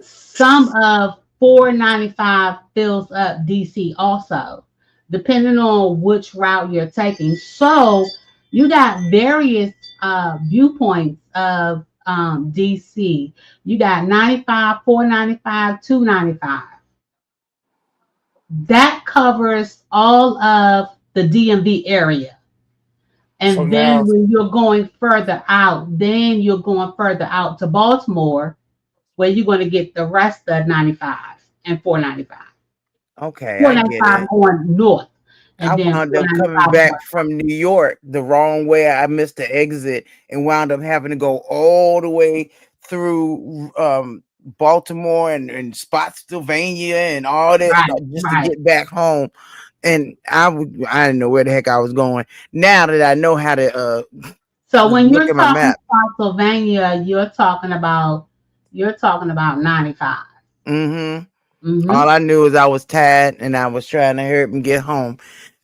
Speaker 13: some of 495 fills up DC also, depending on which route you're taking. So you got various viewpoints of DC. You got 95, 495, 295. That covers all of the DMV area.
Speaker 12: So
Speaker 13: And then
Speaker 12: now
Speaker 13: when you're going further out, then you're going further out to Baltimore, where you're going to get the rest of 95 and 495.
Speaker 8: Okay, I get
Speaker 13: 495
Speaker 8: it.
Speaker 13: going north,
Speaker 8: I
Speaker 13: and then
Speaker 8: wound up coming
Speaker 13: 495
Speaker 8: back
Speaker 13: going
Speaker 8: from New York the wrong way. I missed the exit and wound up having to go all the way through Baltimore and Spotsylvania and all that
Speaker 13: right,
Speaker 8: stuff just to
Speaker 13: right.
Speaker 8: get back home. And I didn't know where the heck I was going. Now that I know how to
Speaker 13: So when
Speaker 8: look
Speaker 13: you're
Speaker 8: at my
Speaker 13: talking
Speaker 8: map.
Speaker 13: Pennsylvania, you're talking about 95.
Speaker 8: Mm-hmm.
Speaker 13: Mm-hmm.
Speaker 8: All I knew is I was tired and I was trying to hurry up and get home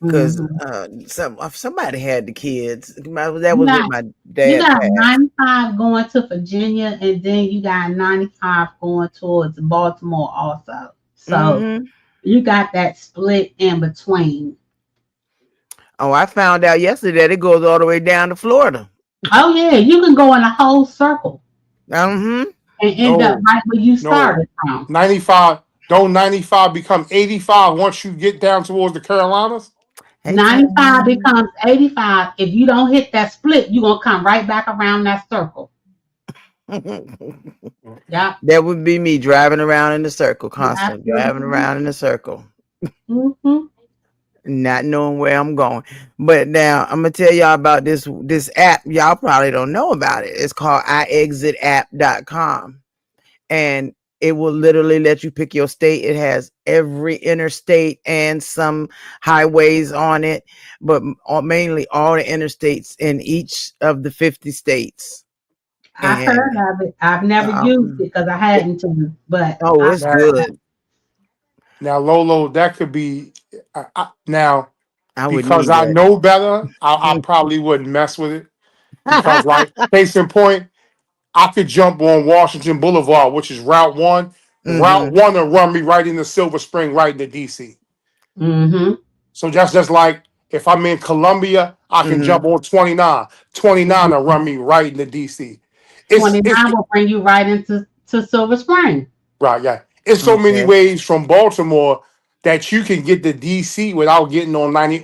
Speaker 8: because
Speaker 13: Mm-hmm.
Speaker 8: somebody had the kids. That
Speaker 13: You
Speaker 8: was it.
Speaker 13: got
Speaker 8: My
Speaker 13: you
Speaker 8: dad
Speaker 13: got
Speaker 8: passed.
Speaker 13: 95 going to Virginia, and then you got 95 going towards Baltimore also. So
Speaker 8: Mm-hmm.
Speaker 13: you got that split in between.
Speaker 8: Oh, I found out yesterday that it goes all the way down to Florida.
Speaker 13: Oh yeah, you can go in a whole circle
Speaker 8: Mm-hmm.
Speaker 13: and end up
Speaker 12: no,
Speaker 13: right where you
Speaker 12: no.
Speaker 13: started from.
Speaker 12: 95. Don't 95 become 85 once you get down towards the Carolinas?
Speaker 8: Hey,
Speaker 13: 95
Speaker 8: Tom.
Speaker 13: becomes 85. If you don't hit that split, you're gonna come right back around that circle. Yeah.
Speaker 8: That would be me driving around in the circle,
Speaker 13: You
Speaker 8: constantly driving
Speaker 13: absolutely.
Speaker 8: around in the circle.
Speaker 13: Mm-hmm.
Speaker 8: not knowing where I'm going. But now I'm gonna tell y'all about this app. Y'all probably don't know about it. It's called iexitapp.com, and it will literally let you pick your state. It has every interstate and some highways on it, but mainly all the interstates in each of the 50 states.
Speaker 13: I've heard
Speaker 8: And
Speaker 13: of it. I've never used it because I hadn't to, but
Speaker 8: oh, it's
Speaker 12: Now,
Speaker 8: good.
Speaker 12: now, Lolo, that could be now
Speaker 8: I would
Speaker 12: because
Speaker 8: need
Speaker 12: I
Speaker 8: that.
Speaker 12: know better. I probably wouldn't mess with it because, like, case in point, I could jump on Washington Boulevard, which is Route One. Route
Speaker 8: Mm-hmm.
Speaker 12: One will run me right into Silver Spring, right into DC.
Speaker 13: mm-hmm.
Speaker 12: So that's just like if I'm in Columbia, I can
Speaker 8: Mm-hmm.
Speaker 12: jump on 29. 29 will run me right into DC. It's
Speaker 13: 29 will bring you right into Silver Spring.
Speaker 12: right, yeah. It's so many
Speaker 8: Okay.
Speaker 12: ways from Baltimore that you can get to DC without getting on 90,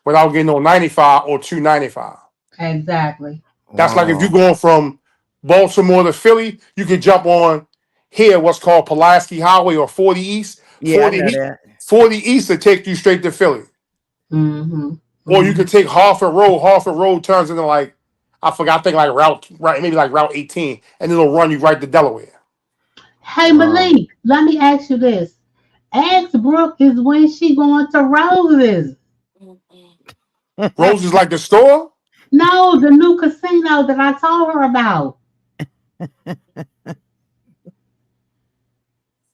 Speaker 12: without getting on 95 or 295.
Speaker 13: Exactly.
Speaker 12: That's like if you're
Speaker 8: Wow.
Speaker 12: going from Baltimore to Philly, you can jump on here, what's called Pulaski Highway or 40 East.
Speaker 8: Yeah, I know that.
Speaker 12: 40 East to take you straight to Philly.
Speaker 13: Mm-hmm.
Speaker 12: Or you
Speaker 13: Mm-hmm.
Speaker 12: could take Harford Road. Harford Road turns into like, I forgot, I think like maybe like Route 18, and it'll run you right to Delaware.
Speaker 13: Hey
Speaker 8: Wow.
Speaker 13: Malik, let me ask you this. Ask Brooke is when she going to Roses.
Speaker 12: Rose is like the store.
Speaker 13: No, the new casino that I told her about.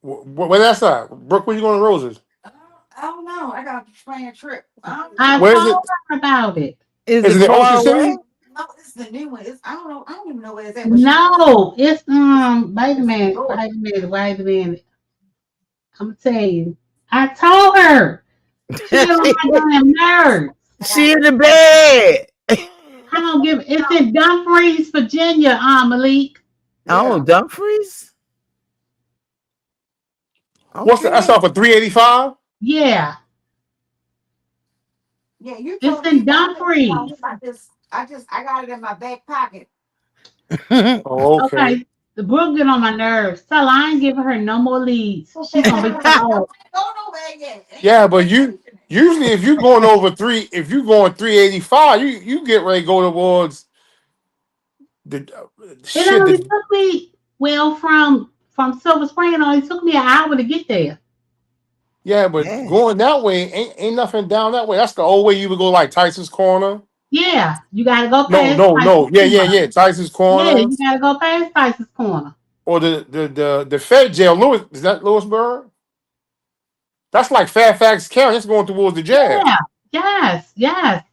Speaker 12: Where that's at? Brooke, where you going to Roses?
Speaker 14: I don't know. I got a planned trip. I don't
Speaker 13: I
Speaker 12: Where is
Speaker 14: know.
Speaker 13: told
Speaker 12: it?
Speaker 13: her about it.
Speaker 8: Is
Speaker 12: Is
Speaker 8: it
Speaker 12: it in Ocean
Speaker 8: far away?
Speaker 12: City?
Speaker 14: No, it's the new one. I don't know. I don't even know where it's at. But she told me
Speaker 13: No, it's wait a
Speaker 14: it's
Speaker 13: minute,
Speaker 14: Georgia.
Speaker 13: wait a minute. I'm gonna tell you. I told her. She get on
Speaker 8: she,
Speaker 13: my damn nerves.
Speaker 14: I got
Speaker 8: she
Speaker 14: to
Speaker 8: in
Speaker 14: look
Speaker 8: the
Speaker 14: it up.
Speaker 8: bed.
Speaker 13: I don't give it's in Dumfries, Virginia, Malik.
Speaker 8: Oh,
Speaker 14: Yeah.
Speaker 8: Dumfries.
Speaker 12: What's the that's
Speaker 8: Okay.
Speaker 12: off of 385?
Speaker 13: Yeah.
Speaker 14: Yeah, you
Speaker 13: It's
Speaker 14: told me
Speaker 13: in
Speaker 14: about it.
Speaker 13: Dumfries.
Speaker 14: I got it in my back pocket.
Speaker 12: Oh, okay.
Speaker 13: Okay. The Brooke get on my nerves. Tell her I ain't giving her no more leads. She
Speaker 14: I
Speaker 13: gonna be cut off.
Speaker 14: ain't going nowhere yet.
Speaker 12: Yeah, but you usually if you going 385, you get ready to go towards the
Speaker 13: It
Speaker 12: shit.
Speaker 13: only took me from Silver Spring. It only took me an hour to get there.
Speaker 12: Yeah, but
Speaker 8: Yeah.
Speaker 12: going that way ain't nothing down that way. That's the old way you would go like Tyson's Corner.
Speaker 13: Yeah, you gotta go
Speaker 12: No,
Speaker 13: past
Speaker 12: no,
Speaker 13: Tyson's
Speaker 12: no. Yeah, yeah,
Speaker 13: Corner.
Speaker 12: yeah. Tyson's
Speaker 13: Yeah,
Speaker 12: Corner
Speaker 13: you gotta go past Tyson's Corner.
Speaker 12: or the Fed jail. Louis is that Lewisburg? That's like Fairfax County. That's going towards the jail.
Speaker 13: Yeah, yes, yes.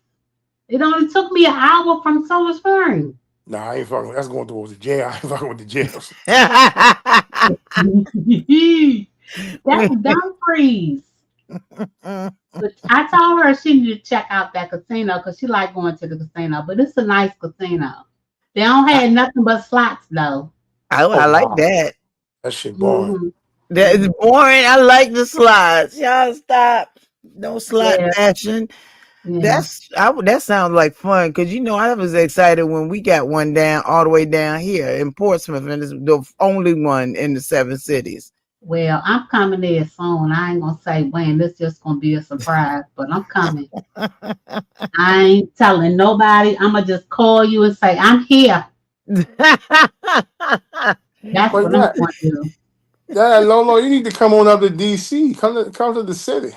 Speaker 13: It only took me an hour from Silver Spring.
Speaker 12: Nah, I ain't fucking. That's going towards the jail. I ain't fucking with the jails.
Speaker 13: That's Dumfries. But I told her she needed to check out that casino because she like going to the casino. But it's a nice casino. They don't
Speaker 12: I,
Speaker 13: have nothing but slots though.
Speaker 12: oh
Speaker 8: I like
Speaker 12: wow,
Speaker 8: that.
Speaker 12: that shit boring.
Speaker 13: hmm
Speaker 8: That is
Speaker 13: hmm
Speaker 8: boring. I like the slots. Y'all stop. No slot
Speaker 13: Yeah,
Speaker 8: bashing.
Speaker 13: yeah.
Speaker 8: That sounds like fun because I was excited when we got one down all the way down here in Portsmouth, and it's the only one in the 7 cities.
Speaker 13: Well, I'm coming there soon. I ain't gonna say when. This just gonna be a surprise, but I'm coming. I ain't telling nobody. I'm gonna just call you and say I'm here. That's
Speaker 12: But
Speaker 13: what I'm
Speaker 12: yeah,
Speaker 13: gonna do.
Speaker 12: yeah, Lolo, you need to come on up to DC. Come to the city.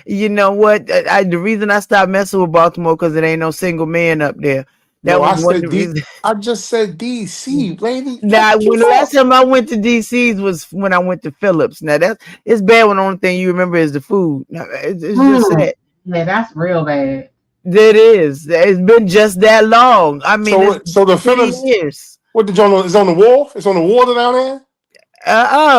Speaker 8: You know what? The reason I stopped messing with Baltimore because it ain't no single man up there. That
Speaker 12: No,
Speaker 8: was
Speaker 12: I
Speaker 8: one of
Speaker 12: said
Speaker 8: the
Speaker 12: D.
Speaker 8: reasons.
Speaker 12: I just said DC, lady. What
Speaker 8: Now,
Speaker 12: you
Speaker 8: when the last
Speaker 12: thought?
Speaker 8: time I went to DC's was when I went to Phillips. Now it's bad when the only thing you remember is the food. Now, it's just
Speaker 13: Mm.
Speaker 8: sad.
Speaker 13: Yeah, that's real bad.
Speaker 8: It is. It's been just that long. I mean, it's
Speaker 12: So the
Speaker 8: 3
Speaker 12: Phillips,
Speaker 8: years.
Speaker 12: what the joint is on the wall? It's on the water down there.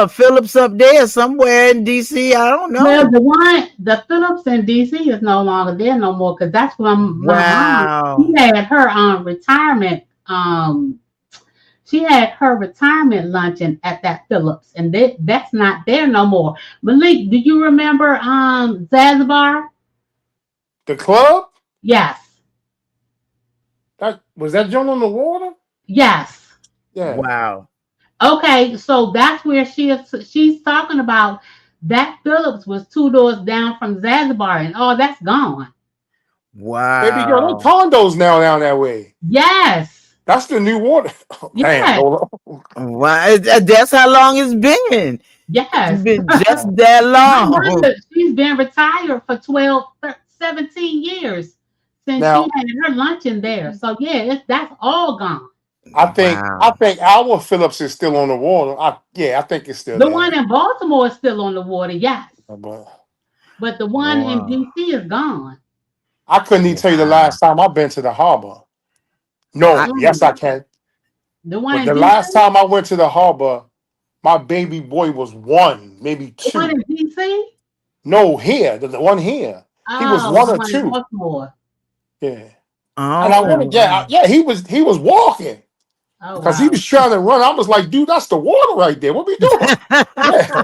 Speaker 8: Phillips up there somewhere in DC. I don't
Speaker 13: Well,
Speaker 8: know.
Speaker 13: the Phillips in DC is no longer there no more because that's where my mom. She
Speaker 8: Wow.
Speaker 13: had her retirement. She had her retirement luncheon at that Phillips, and that's not there no more. Malik, do you remember Zanzibar?
Speaker 12: The club
Speaker 13: Yes,
Speaker 12: that joint on the water.
Speaker 13: yes.
Speaker 12: Yeah.
Speaker 8: Wow.
Speaker 13: Okay, so that's where she is. She's talking about. That Phillips was 2 doors down from Zanzibar, and all that's gone.
Speaker 12: Baby girl, they
Speaker 8: Wow.
Speaker 12: condos now down that way.
Speaker 13: Yes,
Speaker 12: That's the new water. Oh, damn,
Speaker 13: yes,
Speaker 12: Lola.
Speaker 8: Why? That's how long it's been. It's
Speaker 13: yes.
Speaker 8: been just that
Speaker 13: My
Speaker 8: long.
Speaker 13: mother, she's been retired for 17 years since she
Speaker 12: Now,
Speaker 13: had her luncheon there. So yeah, that's all gone.
Speaker 12: I
Speaker 8: Wow.
Speaker 12: think our Phillips is still on the water. I think it's still
Speaker 13: The
Speaker 12: there.
Speaker 13: one in Baltimore is still on the water, yes,
Speaker 12: But
Speaker 13: but the one in
Speaker 8: Wow.
Speaker 13: DC is gone.
Speaker 12: I couldn't even tell you the
Speaker 8: Wow.
Speaker 12: last time I've been to the harbor.
Speaker 8: I,
Speaker 12: No, yes,
Speaker 13: Mm.
Speaker 12: I can.
Speaker 13: The one
Speaker 12: But
Speaker 13: in
Speaker 12: the
Speaker 13: DC,
Speaker 12: last time I went to the harbor, my baby boy was one, maybe
Speaker 13: the one
Speaker 12: two.
Speaker 13: in DC.
Speaker 12: No, here, the one here. He was
Speaker 13: Oh,
Speaker 12: one
Speaker 13: the
Speaker 12: or
Speaker 13: one in
Speaker 12: two.
Speaker 13: Baltimore.
Speaker 12: Yeah. And I
Speaker 8: oh
Speaker 12: want to
Speaker 8: wow.
Speaker 12: get, yeah, he was walking
Speaker 13: Oh
Speaker 12: because he
Speaker 13: wow.
Speaker 12: was trying to run. I was like, dude, that's the water right there. What we doing? Yeah.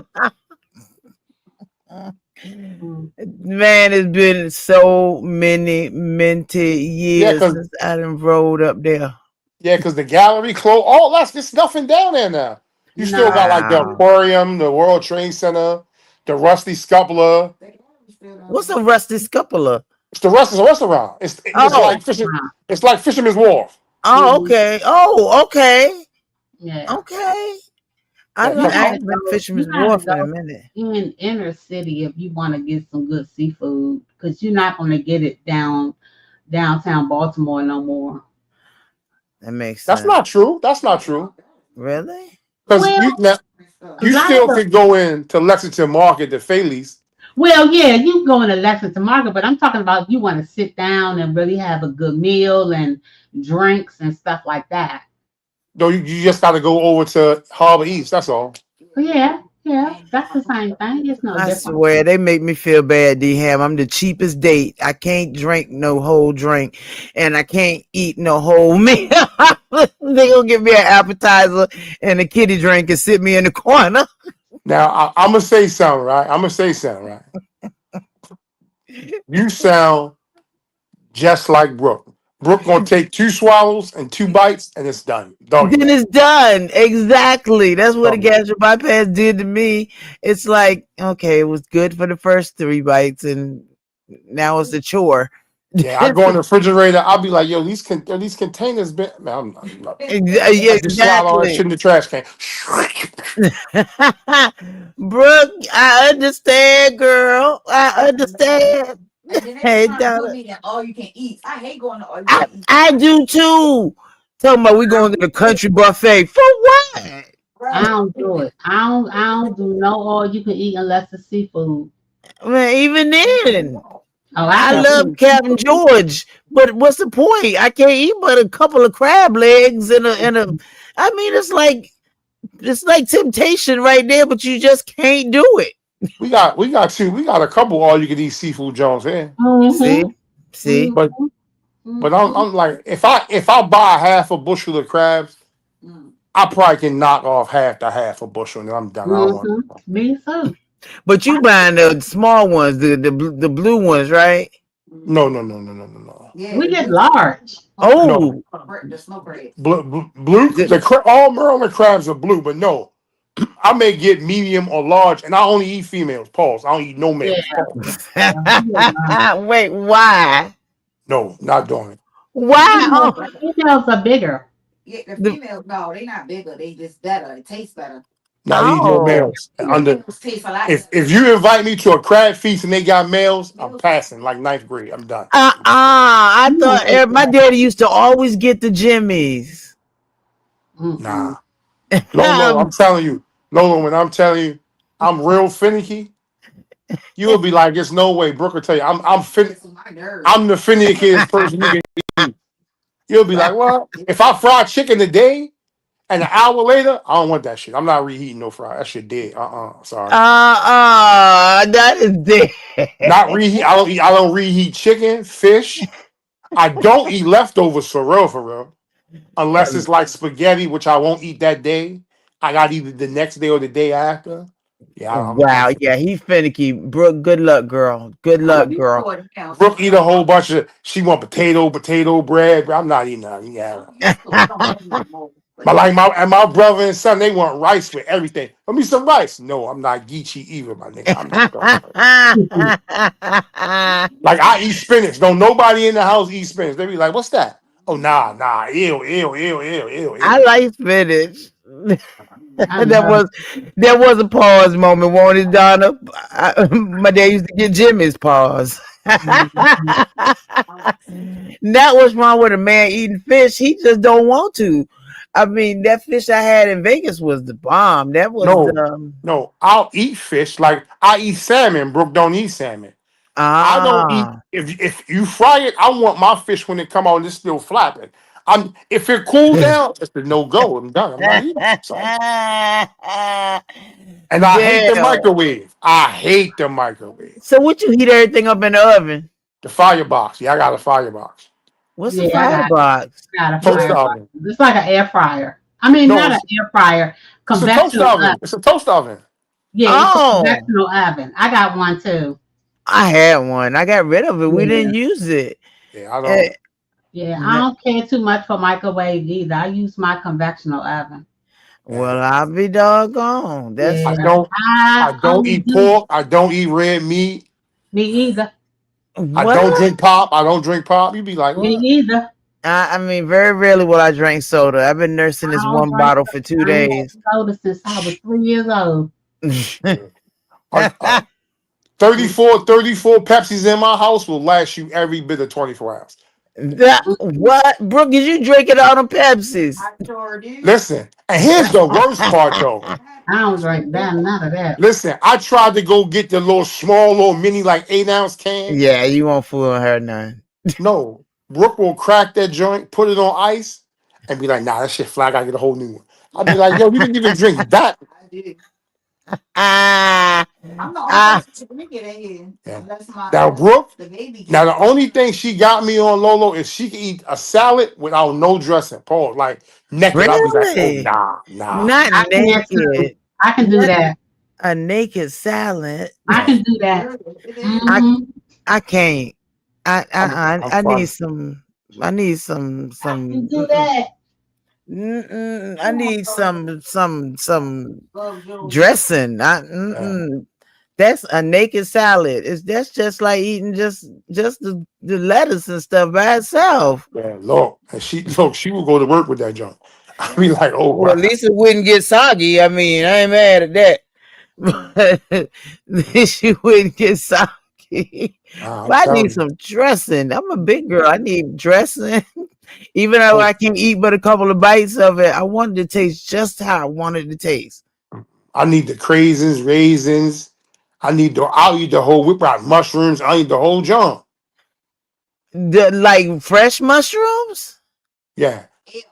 Speaker 13: Mm.
Speaker 8: Man, it's been so many minty
Speaker 12: Yeah,
Speaker 8: years
Speaker 12: because
Speaker 8: since I done rode up there.
Speaker 12: the gallery closed. All that's there's nothing down there now. You still got like the
Speaker 13: No.
Speaker 8: Wow.
Speaker 12: aquarium, the World Trade Center, the Rusty Scupola.
Speaker 8: What's a rusty scupola?
Speaker 12: It's a restaurant. It's
Speaker 8: Oh,
Speaker 12: like fishing. It's like Fisherman's Wharf.
Speaker 8: oh,
Speaker 13: Mm-hmm.
Speaker 8: okay. Oh, okay.
Speaker 13: Yeah.
Speaker 8: Okay.
Speaker 12: Yeah,
Speaker 13: You
Speaker 8: I
Speaker 13: gotta
Speaker 8: ain't been to
Speaker 13: go. You
Speaker 8: Fisherman's
Speaker 13: gotta
Speaker 8: Wharf in a
Speaker 13: go
Speaker 8: minute.
Speaker 13: in inner city if you want to get some good seafood, because you're not gonna get it downtown Baltimore no more.
Speaker 8: That makes
Speaker 12: that's
Speaker 8: sense.
Speaker 12: not true. That's not true.
Speaker 8: Because
Speaker 12: Because
Speaker 13: Well, a
Speaker 12: you
Speaker 13: lot of
Speaker 12: still
Speaker 13: the
Speaker 12: could go in to Lexington Market to Faley's.
Speaker 13: yeah, you can go in the Lexington Market, but I'm talking about if you want to sit down and really have a good meal and drinks and stuff like that.
Speaker 12: No, you just got to go over to Harbor East. That's all.
Speaker 13: But yeah, that's the same thing. It's no
Speaker 8: I
Speaker 13: different.
Speaker 8: swear they make me feel bad, D Ham. I'm the cheapest date. I can't drink no whole drink, and I can't eat no whole meal. They gonna give me an appetizer and a kitty drink and sit me in the corner.
Speaker 12: Now I'm gonna say something, right? I'm gonna say something, right? You sound just like Brooke. Brooke gonna take 2 swallows and 2 bites, and it's done.
Speaker 8: Then
Speaker 12: Doggy.
Speaker 8: it's done. Exactly. That's what a
Speaker 12: Doggy.
Speaker 8: gastric bypass did to me. It's like, okay, it was good for the first 3 bites, and now it's a chore.
Speaker 12: Yeah, I go in the refrigerator. I'll be like, yo, these containers been. Man,
Speaker 8: Yeah,
Speaker 12: I just swallow that
Speaker 8: exactly.
Speaker 12: shit in the trash can.
Speaker 8: Brooke, I understand, girl. I understand.
Speaker 14: And then they be
Speaker 8: Hey,
Speaker 14: trying to put
Speaker 8: Donna.
Speaker 14: me in all you can eat. I hate going to all you can eat.
Speaker 8: I do too. Talking about we going to the country buffet. For what?
Speaker 13: I
Speaker 14: Right.
Speaker 13: don't do it. I don't do no all you can eat unless it's seafood.
Speaker 8: Man, even then.
Speaker 13: Oh, I
Speaker 8: I
Speaker 13: can
Speaker 8: love
Speaker 13: eat.
Speaker 8: Captain George, but what's the point? I can't eat but a couple of crab legs and a. I mean, it's like temptation right there, but you just can't do it.
Speaker 12: We got a couple all you can eat seafood joints here.
Speaker 8: See,
Speaker 13: Mm-hmm.
Speaker 8: see.
Speaker 12: But
Speaker 13: Mm-hmm.
Speaker 12: I'm like if I buy half a bushel of crabs,
Speaker 14: Mm.
Speaker 12: I probably can knock off half a bushel and then I'm done. I don't want.
Speaker 13: Mm-hmm. Me too.
Speaker 8: But you buying the small ones, the blue ones, right?
Speaker 12: No, no, no, no, no, no, no.
Speaker 14: Yeah,
Speaker 13: We
Speaker 14: the
Speaker 13: get
Speaker 14: blue
Speaker 13: large.
Speaker 12: No,
Speaker 8: Oh,
Speaker 14: the snow bread.
Speaker 12: blue.
Speaker 8: the,
Speaker 12: All Maryland crabs are blue, but no, I may get medium or large, and I only eat females. Pause. I don't eat no
Speaker 13: Yeah,
Speaker 12: males. Pause.
Speaker 13: yeah, we get large.
Speaker 8: wait, why?
Speaker 12: No, not doing it.
Speaker 8: Why?
Speaker 13: Females,
Speaker 8: Oh,
Speaker 13: females are bigger.
Speaker 14: Yeah, the
Speaker 8: the,
Speaker 14: females, no, they not bigger. They just better. It tastes better.
Speaker 12: Not eat no
Speaker 8: oh.
Speaker 12: males.
Speaker 14: The males taste a lot
Speaker 12: If you invite me to a crab feast and they got males, I'm passing like ninth grade. I'm done.
Speaker 8: I
Speaker 13: You don't
Speaker 8: thought
Speaker 13: take
Speaker 8: my
Speaker 13: that.
Speaker 8: daddy used to always get the Jimmies.
Speaker 13: Mm-mm.
Speaker 12: Nah, Lolo. I'm telling you, Lolo. When I'm telling you, I'm real finicky. You'll be like, "There's no way." Brooke will tell you,
Speaker 14: gets on my nerves.
Speaker 12: I'm the finickiest person you can eat. You'll be like, "What?" If I fry chicken today and an hour later, I don't want that shit. I'm not reheating no fry. That shit dead. Sorry.
Speaker 8: That is dead.
Speaker 12: Not reheat. I don't reheat chicken, fish. I don't eat leftovers for real, for real. Unless it's like spaghetti, which I won't eat that day. I got either the next day or the day after. Yeah, I'm
Speaker 8: Wow, yeah, he's finicky. Brooke, good luck, girl. Good luck, girl.
Speaker 12: Brooke eat a whole bunch of. She want potato bread. But I'm not eating none. Yeah. But like my brother and son, they want rice with everything. Let me some rice. No, I'm not geechee either, my nigga. I'm not going. Like I eat spinach. Don't nobody in the house eat spinach. They be like, "What's that?" Oh, nah,
Speaker 8: I
Speaker 12: ew.
Speaker 8: like spinach.
Speaker 13: I
Speaker 8: That
Speaker 13: love
Speaker 8: was that was a pause moment, won't it, Donna? My dad used to get Jimmy's pause.
Speaker 13: it.
Speaker 8: That was wrong with a man eating fish. He just don't want to. I mean, that fish I had in Vegas was the bomb. That was
Speaker 12: No, no. I'll eat fish. Like I eat salmon. Brooke don't eat salmon. I don't eat
Speaker 8: ah
Speaker 12: if you fry it. I want my fish when it come out and it's still flapping. I'm if it cool down, it's a no go. I'm done. I'm not eating. So, and I hate the
Speaker 8: damn.
Speaker 12: microwave. I hate the microwave.
Speaker 8: So what you heat everything up in the oven?
Speaker 12: The firebox. Yeah, I got a firebox.
Speaker 8: What's a
Speaker 13: Yeah,
Speaker 8: firebox?
Speaker 13: got a
Speaker 12: Toaster
Speaker 13: firebox.
Speaker 12: oven.
Speaker 13: It's like an air fryer. I mean,
Speaker 12: No,
Speaker 13: not an air fryer,
Speaker 12: it's a toaster
Speaker 13: conventional
Speaker 12: oven.
Speaker 13: oven.
Speaker 12: It's a toaster oven.
Speaker 13: Yeah, it's a
Speaker 8: Oh,
Speaker 13: conventional oven. I got one too.
Speaker 8: I had one. I got rid of it. We
Speaker 13: Yeah.
Speaker 8: didn't use it.
Speaker 12: Yeah, I
Speaker 8: Eh,
Speaker 12: don't.
Speaker 13: Yeah, I
Speaker 8: n-
Speaker 13: don't care too much for microwave either. I use my conventional oven.
Speaker 8: well,
Speaker 12: Yeah.
Speaker 8: I'll be doggone. That's
Speaker 12: I
Speaker 13: Yeah,
Speaker 12: don't.
Speaker 13: I
Speaker 12: I don't
Speaker 13: only
Speaker 12: eat
Speaker 13: do
Speaker 12: pork. I don't eat red meat.
Speaker 13: me either.
Speaker 12: I don't
Speaker 8: what?
Speaker 12: drink pop. I don't drink pop. You be like,
Speaker 13: Me
Speaker 12: what?
Speaker 13: either.
Speaker 8: I mean, very rarely will I drink soda. I've been nursing
Speaker 13: I
Speaker 8: this
Speaker 13: don't
Speaker 8: one
Speaker 13: drink
Speaker 8: bottle
Speaker 13: soda.
Speaker 8: for two
Speaker 13: I ain't
Speaker 8: days.
Speaker 13: had soda since I was 3 years old.
Speaker 12: Yeah. 34 Pepsis in my house will last you every bit of 24 hours.
Speaker 8: What, Brooke? Is you drinking all them Pepsis?
Speaker 12: Listen, and here's the worst part though.
Speaker 13: I don't drink that, none of that.
Speaker 12: Listen, I tried to go get the little mini, like 8-ounce can.
Speaker 8: Yeah, you won't fool her none.
Speaker 12: No, Brooke will crack that joint, put it on ice, and be like, nah, that shit flat. I gotta get a whole new one. I'll be like, yo, you didn't even drink that.
Speaker 8: Ah,
Speaker 14: I'm the only
Speaker 8: ah,
Speaker 14: person to drink it in here.
Speaker 12: Yeah.
Speaker 14: Unless my
Speaker 12: Now, Brooke,
Speaker 14: the baby
Speaker 12: now the only thing she got me on Lolo is she can eat a salad without no dressing. Paul, like naked. I'll be like, oh
Speaker 8: really?
Speaker 12: nah.
Speaker 8: Not
Speaker 13: I can too.
Speaker 8: naked.
Speaker 13: I can do
Speaker 8: Not
Speaker 13: that.
Speaker 8: a naked salad.
Speaker 13: I
Speaker 12: No,
Speaker 13: can do that.
Speaker 14: it is.
Speaker 8: I
Speaker 13: Hmm
Speaker 8: I can't.
Speaker 12: I'm
Speaker 8: I need
Speaker 12: funny.
Speaker 8: some. I need some
Speaker 13: I can
Speaker 8: some.
Speaker 13: do that.
Speaker 8: I need some dressing.
Speaker 12: Yeah,
Speaker 8: That's a naked salad. That's just like eating just the lettuce and stuff by itself.
Speaker 12: yeah, look. And she will go to work with that junk. I'll be like, oh
Speaker 8: Well, at
Speaker 12: wow.
Speaker 8: least it wouldn't get soggy. I mean, I ain't mad at that. But at least you wouldn't get soggy.
Speaker 12: Nah, I'm
Speaker 8: But I need
Speaker 12: telling you.
Speaker 8: some dressing. I'm a big girl. I need dressing. Even though
Speaker 12: Oh,
Speaker 8: I can eat but a couple of bites of it, I want it to taste just how I want it to taste.
Speaker 12: I need the craisins, raisins. I'll eat the whole whip out mushrooms. I eat the whole junk.
Speaker 8: The like fresh mushrooms?
Speaker 12: Yeah.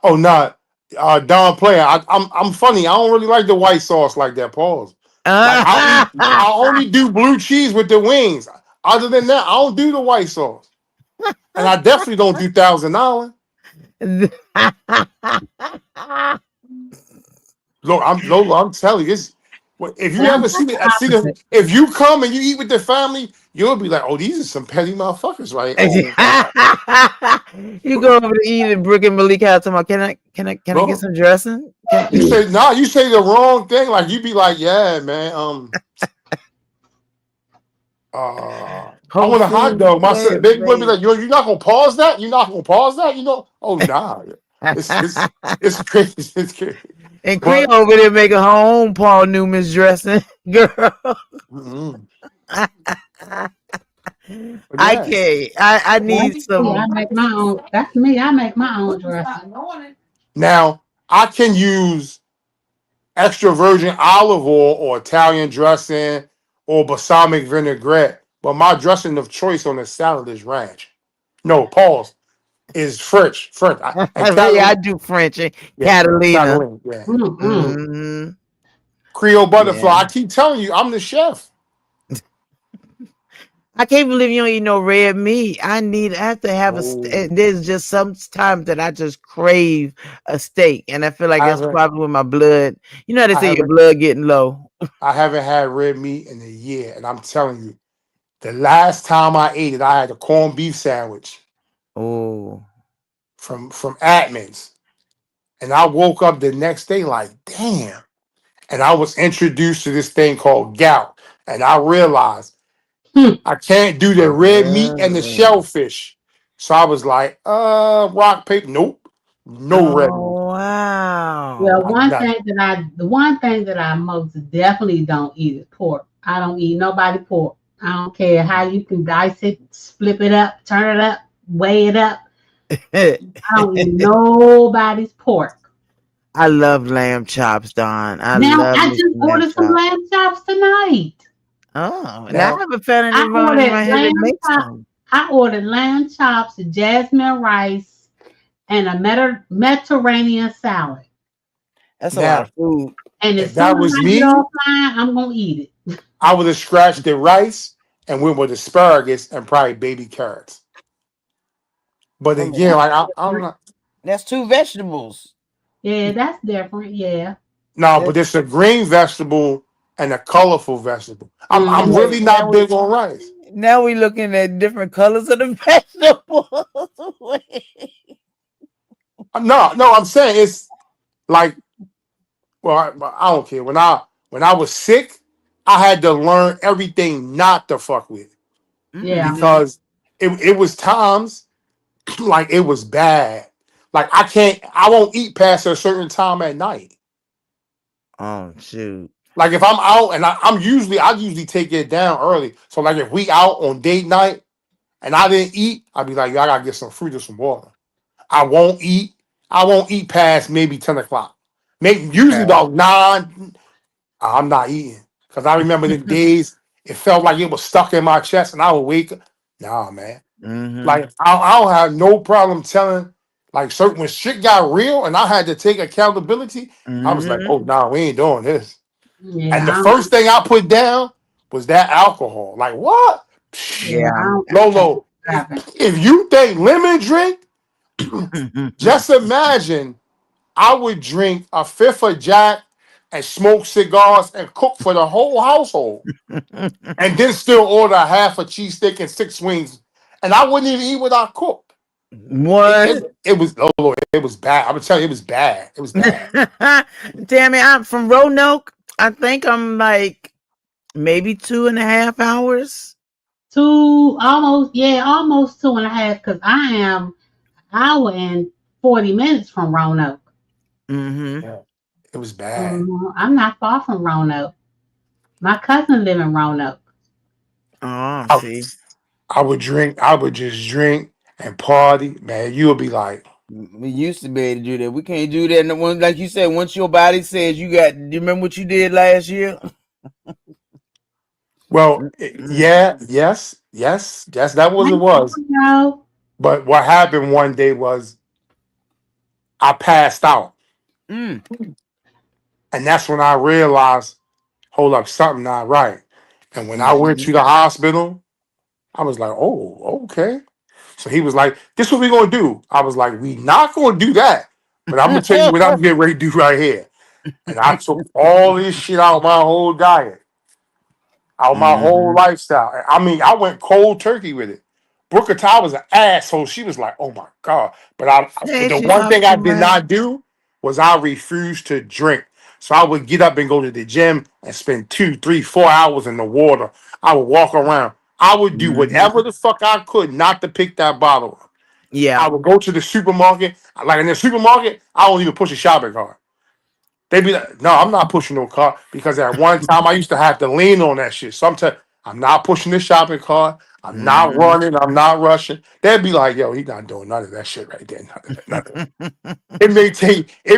Speaker 12: Oh, not Don Player. I'm funny. I don't really like the white sauce like that. Pause. Like I'll only do blue cheese with the wings. Other than that, I don't do the white sauce. And I definitely don't do Thousand Island. Look, I'm telling you, if you
Speaker 13: Yeah, I'm
Speaker 12: ever
Speaker 13: just
Speaker 12: see the
Speaker 13: opposite.
Speaker 12: if you come and you eat with the family, you'll be like, oh, these are some petty motherfuckers, right? Oh wow.
Speaker 8: You go over to eat at Brick and Malik house. Talking about, can I get
Speaker 12: Look,
Speaker 8: some dressing?
Speaker 12: you say you say the wrong thing. Like you be like, yeah, man. I
Speaker 8: Whole
Speaker 12: want a hot
Speaker 8: Foods,
Speaker 12: dog. My
Speaker 8: yeah,
Speaker 12: baby boy be
Speaker 8: babe.
Speaker 12: like, you're not gonna pause that? You're not gonna pause that? You know? Oh nah. It's crazy. It's crazy.
Speaker 8: And Cree
Speaker 12: But,
Speaker 8: over there making her own Paul Newman's dressing, girl.
Speaker 12: mm, but
Speaker 8: I
Speaker 12: yeah.
Speaker 8: can't. I need
Speaker 13: That's me. I
Speaker 8: some.
Speaker 13: make my own. That's me. I make my own
Speaker 14: Look, it's not
Speaker 13: dressing.
Speaker 14: knowing it.
Speaker 12: Now I can use extra virgin olive oil or Italian dressing or balsamic vinaigrette, but my dressing of choice on the salad is ranch. No, pause. Is French. And
Speaker 8: Yeah, I
Speaker 12: Catalina.
Speaker 8: do French and
Speaker 12: Yeah,
Speaker 8: Catalina.
Speaker 12: Catalina. Yeah.
Speaker 13: Mm-mm.
Speaker 8: Hmm.
Speaker 12: Creole butterfly.
Speaker 8: Yeah.
Speaker 12: I keep telling you, I'm the chef.
Speaker 8: I can't believe you don't eat no red meat. I have to have a.
Speaker 12: Oh,
Speaker 8: There's just some times that I just crave a steak, and I feel like
Speaker 12: I
Speaker 8: that's
Speaker 12: haven't,
Speaker 8: probably when my blood. You know how they
Speaker 12: I
Speaker 8: say your
Speaker 12: haven't,
Speaker 8: blood getting low.
Speaker 12: I haven't had red meat in a year, and I'm telling you, the last time I ate it, I had a corned beef sandwich
Speaker 8: Oh,
Speaker 12: from Atman's, and I woke up the next day like, damn. And I was introduced to this thing called gout, and I realized
Speaker 13: Hmm.
Speaker 12: I can't do the red meat and the
Speaker 8: mm.
Speaker 12: shellfish. So I was like, rock paper, nope, no red meat.
Speaker 8: Oh
Speaker 13: Well,
Speaker 8: wow.
Speaker 12: I'm not.
Speaker 13: the one thing that I most definitely don't eat is pork. I don't eat nobody pork. I don't care how you can dice it, flip it up, turn it up, weigh it up. I don't eat nobody's pork.
Speaker 8: I love lamb chops, Don. I
Speaker 13: Now
Speaker 8: love
Speaker 13: I
Speaker 8: me
Speaker 13: just
Speaker 8: some lamb
Speaker 13: ordered some
Speaker 8: chops.
Speaker 13: lamb chops tonight.
Speaker 8: Oh, now I
Speaker 12: Now,
Speaker 8: have a family
Speaker 13: I
Speaker 8: member in
Speaker 13: ordered
Speaker 8: my head that
Speaker 13: lamb
Speaker 8: makes
Speaker 13: chop.
Speaker 8: them.
Speaker 13: I ordered lamb chops, jasmine rice, and a Mediterranean salad.
Speaker 8: That's a lot
Speaker 12: now,
Speaker 8: of food.
Speaker 13: And
Speaker 12: if
Speaker 13: as soon
Speaker 12: that
Speaker 13: as
Speaker 12: was
Speaker 13: I get
Speaker 12: me,
Speaker 13: offline, I'm gonna eat it.
Speaker 12: I would have scratched the rice and went with asparagus and probably baby carrots. But
Speaker 8: I mean,
Speaker 12: again,
Speaker 8: that's
Speaker 12: like I'm
Speaker 8: different.
Speaker 12: not.
Speaker 8: That's two vegetables.
Speaker 13: Yeah, that's different. Yeah.
Speaker 12: No, but
Speaker 8: That's
Speaker 12: it's a green vegetable and a colorful vegetable. I'm
Speaker 13: Mm-hmm.
Speaker 8: okay.
Speaker 12: really not big on rice.
Speaker 8: Now we looking at different colors of the vegetables. Wait.
Speaker 12: No, I'm saying it's like, well, I don't care. When I was sick, I had to learn everything not to fuck with
Speaker 13: Yeah.
Speaker 8: Mm.
Speaker 12: because it was times like it was bad. Like I won't eat past a certain time at night.
Speaker 8: Oh shoot.
Speaker 12: Like if I'm out and I usually take it down early. So like if we out on date night and I didn't eat, I'd be like, yo, I gotta get some fruit or some water. I won't eat. I won't eat past maybe 10 o'clock. Maybe usually
Speaker 8: Okay.
Speaker 12: about 9. I'm not eating because I remember the days it felt like it was stuck in my chest, and I would wake up. Nah, man.
Speaker 8: Mm-hmm.
Speaker 12: Like I don't have no problem telling. Like certain when shit got real, and I had to take accountability. I was like,
Speaker 8: Mm-hmm.
Speaker 12: oh nah, we ain't doing this.
Speaker 13: Yeah.
Speaker 12: And the first thing I put down was that alcohol. Like what?
Speaker 13: Yeah.
Speaker 8: Yeah.
Speaker 13: I don't take
Speaker 12: Lolo,
Speaker 13: driving.
Speaker 12: if you think lemon drink, just imagine I would drink a fifth of Jack and smoke cigars and cook for the whole household, and then still order a half a cheesesteak and 6 wings, and I wouldn't even eat what I cooked.
Speaker 8: What?
Speaker 12: It was oh Lord, it was bad. I'm gonna tell you, it was bad. It was bad.
Speaker 8: Damn it! I'm from Roanoke. I think I'm like maybe 2.5 hours.
Speaker 13: Almost 2.5 because I am an hour and 40 minutes from Roanoke.
Speaker 8: Mm-hmm.
Speaker 12: Yeah, it was bad.
Speaker 13: I'm not far from Roanoke. My cousin live in Roanoke.
Speaker 8: Oh,
Speaker 12: I,
Speaker 8: see.
Speaker 12: I would drink. I would just drink and party, man. You would be like,
Speaker 8: We used to be able to do that. We can't do that. No one, like you said, once your body says you got. Do you remember what you did last year?
Speaker 12: well,
Speaker 8: Mm-mm.
Speaker 12: yeah, yes. That was it was.
Speaker 13: No.
Speaker 12: But what happened one day was I passed out.
Speaker 8: Mm.
Speaker 12: And that's when I realized, hold up, something not right. And when I went
Speaker 8: Mm-hmm.
Speaker 12: to the hospital, I was like, oh, okay. So he was like, this is what we're gonna do. I was like, we not gonna do that. But I'm gonna tell you what I'm getting ready to do right here. And I took all this shit out of my whole diet, out of my whole
Speaker 8: Mm-hmm.
Speaker 12: lifestyle. I mean, I went cold turkey with it. Brooke Ty was an asshole. She was like, "Oh my god!" But
Speaker 8: Hey,
Speaker 12: the
Speaker 8: she's
Speaker 12: one
Speaker 8: off
Speaker 12: thing I
Speaker 8: the
Speaker 12: did
Speaker 8: mic.
Speaker 12: not do was I refused to drink. So I would get up and go to the gym and spend 2, 3, 4 hours in the water. I would walk around. I would do
Speaker 8: Mm-hmm.
Speaker 12: whatever the fuck I could not to pick that bottle up.
Speaker 8: Yeah.
Speaker 12: I would go to the supermarket. Like in the supermarket, I don't even push a shopping cart. They be like, no, I'm not pushing no cart because at one time I used to have to lean on that shit. Sometimes I'm not pushing the shopping cart. I'm not
Speaker 8: Mm-hmm.
Speaker 12: running. I'm not rushing. They'd be like, yo, he's not doing none of that shit right there. None of that. None of that. It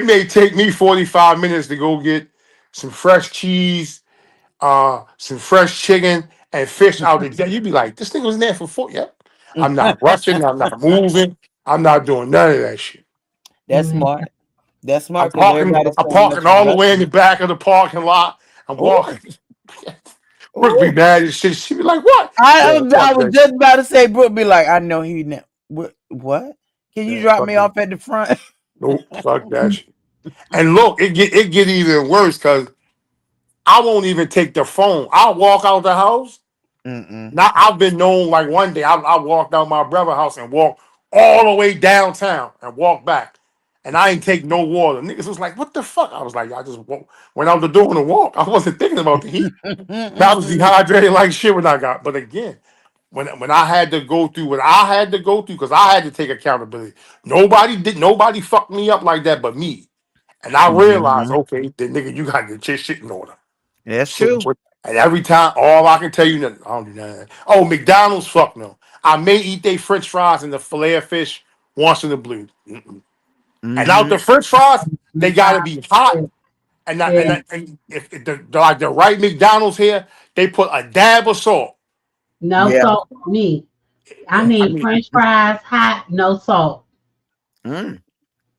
Speaker 12: may take me 45 minutes to go get some fresh cheese, some fresh chicken and fish out the jet. You'd be like, this thing was in there for 4. Yep. I'm not rushing. I'm not moving. I'm not doing none of that shit.
Speaker 8: That's smart. That's
Speaker 12: I'm
Speaker 8: smart because
Speaker 12: parking.
Speaker 8: everybody's
Speaker 12: I'm
Speaker 8: saying that
Speaker 12: parking
Speaker 8: you're
Speaker 12: all the way in
Speaker 8: rushing.
Speaker 12: the back of the parking lot. I'm
Speaker 8: Oh,
Speaker 12: walking. Brooke be mad as shit. She be like, "What?"
Speaker 8: I,
Speaker 12: Yeah, fuck
Speaker 8: I was
Speaker 12: that.
Speaker 8: just about to say, Brooke be like, I know he ne- what? Can you
Speaker 12: Yeah,
Speaker 8: drop
Speaker 12: fuck
Speaker 8: me
Speaker 12: that.
Speaker 8: off at the front?
Speaker 12: Nope, fuck that shit. And look, it get even worse because I won't even take the phone. I'll walk out the house.
Speaker 8: Mm-mm.
Speaker 12: Now I've been known like one day I walked out my brother's house and walked all the way downtown and walked back. And I ain't take no water. Niggas was like, what the fuck? I was like, I just went out the door on a walk. I wasn't thinking about the heat. I was dehydrated like shit when I got. But again, when I had to go through what I had to go through, because I had to take accountability. Nobody fucked me up like that but me. And I realized,
Speaker 8: Mhm.
Speaker 12: okay, then nigga, you gotta get your shit in order.
Speaker 8: That's
Speaker 12: Shit.
Speaker 8: true.
Speaker 12: And every time, all I can tell you, I don't do that. Oh, McDonald's, fuck no. I may eat their French fries and the filet of fish once in a blue. Mm-mm. And out
Speaker 8: Mm-hmm.
Speaker 12: the French fries, they gotta
Speaker 13: McDonald's.
Speaker 12: be hot.
Speaker 13: Yeah.
Speaker 12: And if like the right McDonald's here, they put a dab of salt.
Speaker 13: No
Speaker 8: Yeah.
Speaker 13: salt for me. I
Speaker 12: Yeah, I
Speaker 13: need
Speaker 12: mean,
Speaker 13: French fries hot, no salt.
Speaker 8: Mm.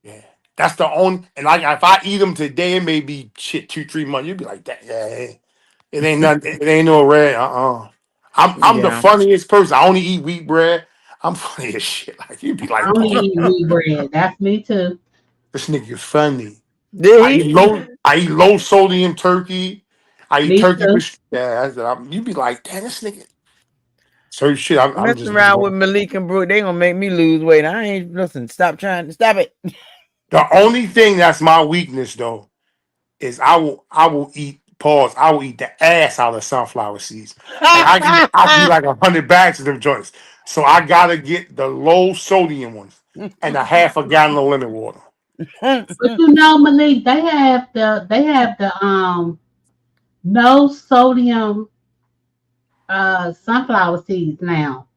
Speaker 12: yeah, that's the only. And like if I eat them today, it may be shit 2-3 months. You'd be like that. Yeah, it ain't nothing. It ain't no red. I'm the
Speaker 8: Yeah.
Speaker 12: funniest person. I only eat wheat bread. I'm funny as shit. Like you'd be
Speaker 13: I
Speaker 12: like,
Speaker 13: only
Speaker 12: oh,
Speaker 13: eat wheat bread. That's me too.
Speaker 12: this nigga's funny.
Speaker 8: Did
Speaker 12: I eat
Speaker 8: he?
Speaker 12: low. I eat low sodium turkey. I eat
Speaker 13: Me
Speaker 12: turkey
Speaker 13: too.
Speaker 12: with you'd be like, damn, this nigga. So shit. I'm
Speaker 8: Messing
Speaker 12: just
Speaker 8: around with Malik and Brooke, they gonna make me lose weight. I ain't listen. Stop trying. Stop it.
Speaker 12: the only thing that's my weakness though is I will eat pause. I will eat the ass out of sunflower seeds. Like I eat like 100 bags of them joints. So I gotta get the low sodium ones and a half a gallon of lemon water.
Speaker 13: But you know, Malik, they have the no sodium sunflower seeds now.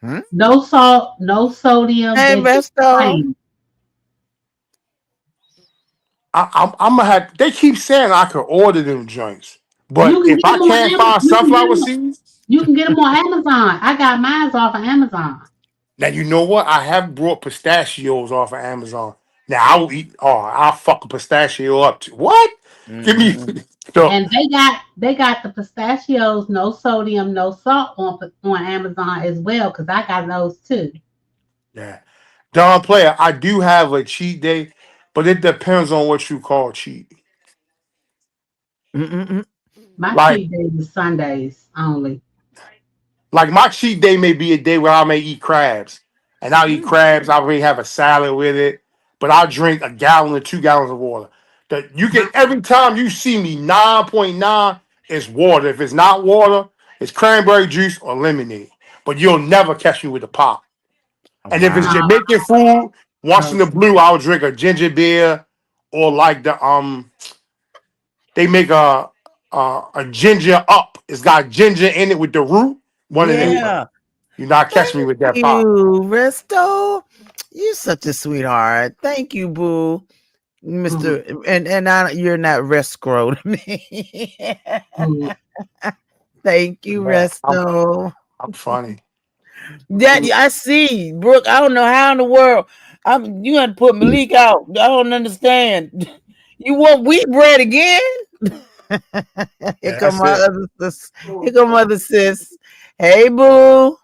Speaker 8: Hmm?
Speaker 13: No salt, no sodium.
Speaker 8: Hey,
Speaker 13: They're just
Speaker 8: Resto.
Speaker 13: plain.
Speaker 12: I'm gonna have. They keep saying I could order them joints,
Speaker 13: You
Speaker 12: but
Speaker 13: can
Speaker 12: if
Speaker 13: get
Speaker 12: I
Speaker 13: them on
Speaker 12: can't
Speaker 13: Amazon.
Speaker 12: find sunflower seeds,
Speaker 13: You can get them on Amazon. I got mine off of Amazon.
Speaker 12: now you know what? I have brought pistachios off of Amazon. Now I will eat. Oh, I'll fuck a pistachio up too. What? Give me.
Speaker 8: Mm-hmm.
Speaker 12: So,
Speaker 13: And they got the pistachios, no sodium, no salt on Amazon as well, because I got those too.
Speaker 12: yeah. Don Player, I do have a cheat day, but it depends on what you call cheat.
Speaker 8: Mm-mm.
Speaker 13: My
Speaker 12: Like,
Speaker 13: cheat days is Sundays only.
Speaker 12: like my cheat day may be a day where I may eat crabs, and I'll eat crabs. I may have a salad with it, but I'll drink a gallon or 2 gallons of water. That you
Speaker 13: My,
Speaker 12: get every time you see me 9.9 is water. If it's not water, it's cranberry juice or lemonade. But you'll never catch me with a pop. And if it's
Speaker 8: Wow.
Speaker 13: no,
Speaker 12: Jamaican food, once in
Speaker 13: no.
Speaker 12: the blue, I'll drink a ginger beer or like they make a ginger up. It's got ginger in it with the root. One of them. But
Speaker 8: Yeah.
Speaker 12: you not catch me
Speaker 8: Thank
Speaker 12: with that pop.
Speaker 8: you, Resto. You such a sweetheart. Thank you, boo.
Speaker 13: Mm,
Speaker 8: Mr. You're not Rescro to me.
Speaker 13: mm.
Speaker 8: Thank you,
Speaker 12: Man,
Speaker 8: Resto.
Speaker 12: I'm funny.
Speaker 8: Daddy, I see. Brooke, I don't know how in the world. You got to put Malik out. I don't understand. You want wheat bread again? Here
Speaker 12: Yeah,
Speaker 8: come
Speaker 12: that's
Speaker 8: my
Speaker 12: it.
Speaker 8: other sis. Here come my other sis. Hey, boo.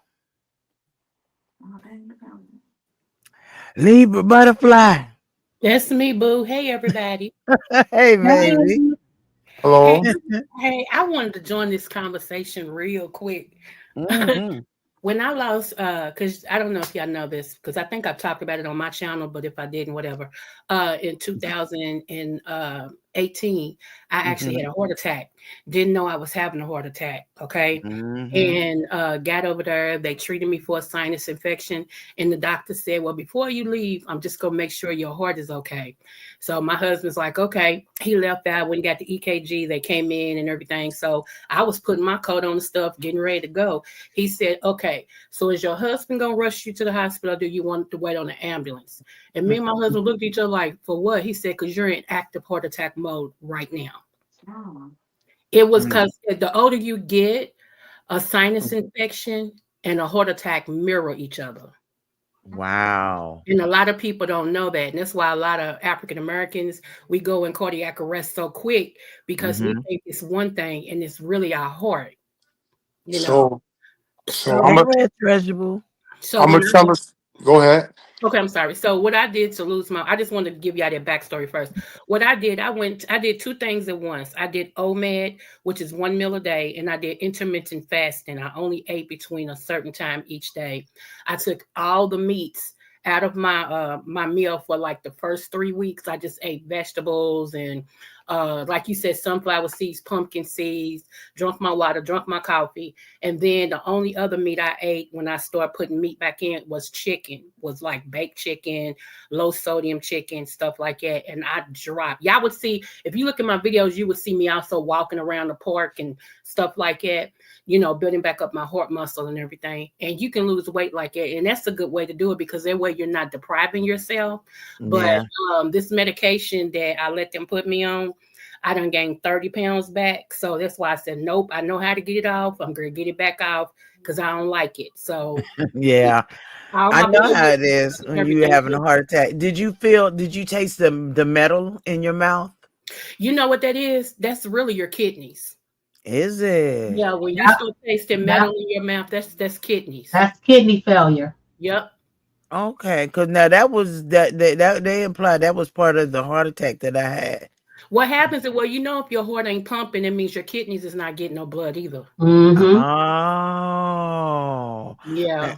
Speaker 8: Libra butterfly.
Speaker 15: That's me, boo. Hey, everybody.
Speaker 8: Hey,
Speaker 13: Hey,
Speaker 8: baby.
Speaker 15: Hey,
Speaker 12: Hello.
Speaker 15: hey, I wanted to join this conversation real quick.
Speaker 8: Mm-hmm.
Speaker 15: When I lost, because I don't know if y'all know this, because I think I've talked about it on my channel, but if I didn't, whatever. In 2018, I actually
Speaker 8: Mm-hmm.
Speaker 15: had a heart attack. Didn't know I was having a heart attack. Okay.
Speaker 8: Mm-hmm.
Speaker 15: And got over there. They treated me for a sinus infection. And the doctor said, well, before you leave, I'm just going to make sure your heart is okay. So my husband's like, okay. He left out when he got the EKG. They came in and everything. So I was putting my coat on and stuff, getting ready to go. He said, okay, so is your husband going to rush you to the hospital or do you want to wait on the ambulance? And me and my husband looked at each other like, for what? He said, because you're in active heart attack mode right now. It was because the older you get, a sinus infection and a heart attack mirror each other.
Speaker 8: Wow.
Speaker 15: And a lot of people don't know that. And that's why a lot of African Americans, we go in cardiac arrest so quick because we
Speaker 8: Mm-hmm.
Speaker 15: think it's one thing and it's really our heart, you know.
Speaker 12: So so
Speaker 15: So
Speaker 8: Hey, Red Treasurable.
Speaker 15: so
Speaker 12: I'm
Speaker 15: when
Speaker 12: gonna
Speaker 15: I
Speaker 12: tell us. Go ahead.
Speaker 15: Okay, I'm sorry. So what I did to lose my, I just wanted to give y'all that backstory first. What I did, I did two things at once. I did OMAD, which is 1 meal a day, and I did intermittent fasting. I only ate between a certain time each day. I took all the meats out of my meal for like the first 3 weeks. I just ate vegetables and like you said, sunflower seeds, pumpkin seeds, drunk my water, drunk my coffee. And then the only other meat I ate when I started putting meat back in was chicken, was like baked chicken, low sodium chicken, stuff like that. And I dropped. Y'all would see, if you look at my videos, you would see me also walking around the park and stuff like that, you know, building back up my heart muscle and everything. And you can lose weight like that. And that's a good way to do it because that way you're not depriving yourself. But
Speaker 8: Yeah.
Speaker 15: this medication that I let them put me on, I done gained 30 pounds back. So that's why I said, nope, I know how to get it off. I'm going to get it back off because I don't like it. So
Speaker 8: Yeah.
Speaker 15: all
Speaker 8: I
Speaker 15: my
Speaker 8: know how
Speaker 15: babies,
Speaker 8: it is when you
Speaker 15: everything.
Speaker 8: having a heart attack. Did you taste the metal in your mouth?
Speaker 15: You know what that is? That's really your kidneys.
Speaker 8: Is it?
Speaker 15: Yeah, when you
Speaker 13: Yep.
Speaker 15: start tasting
Speaker 13: Yep.
Speaker 15: metal in your mouth, that's kidneys.
Speaker 13: That's kidney failure.
Speaker 15: Yep.
Speaker 8: Okay, because now that was that they implied that was part of the heart attack that I had.
Speaker 15: What happens is, well, you know, if your heart ain't pumping, it means your kidneys is not getting no blood either.
Speaker 13: Mm-hmm.
Speaker 8: Oh.
Speaker 15: Yeah.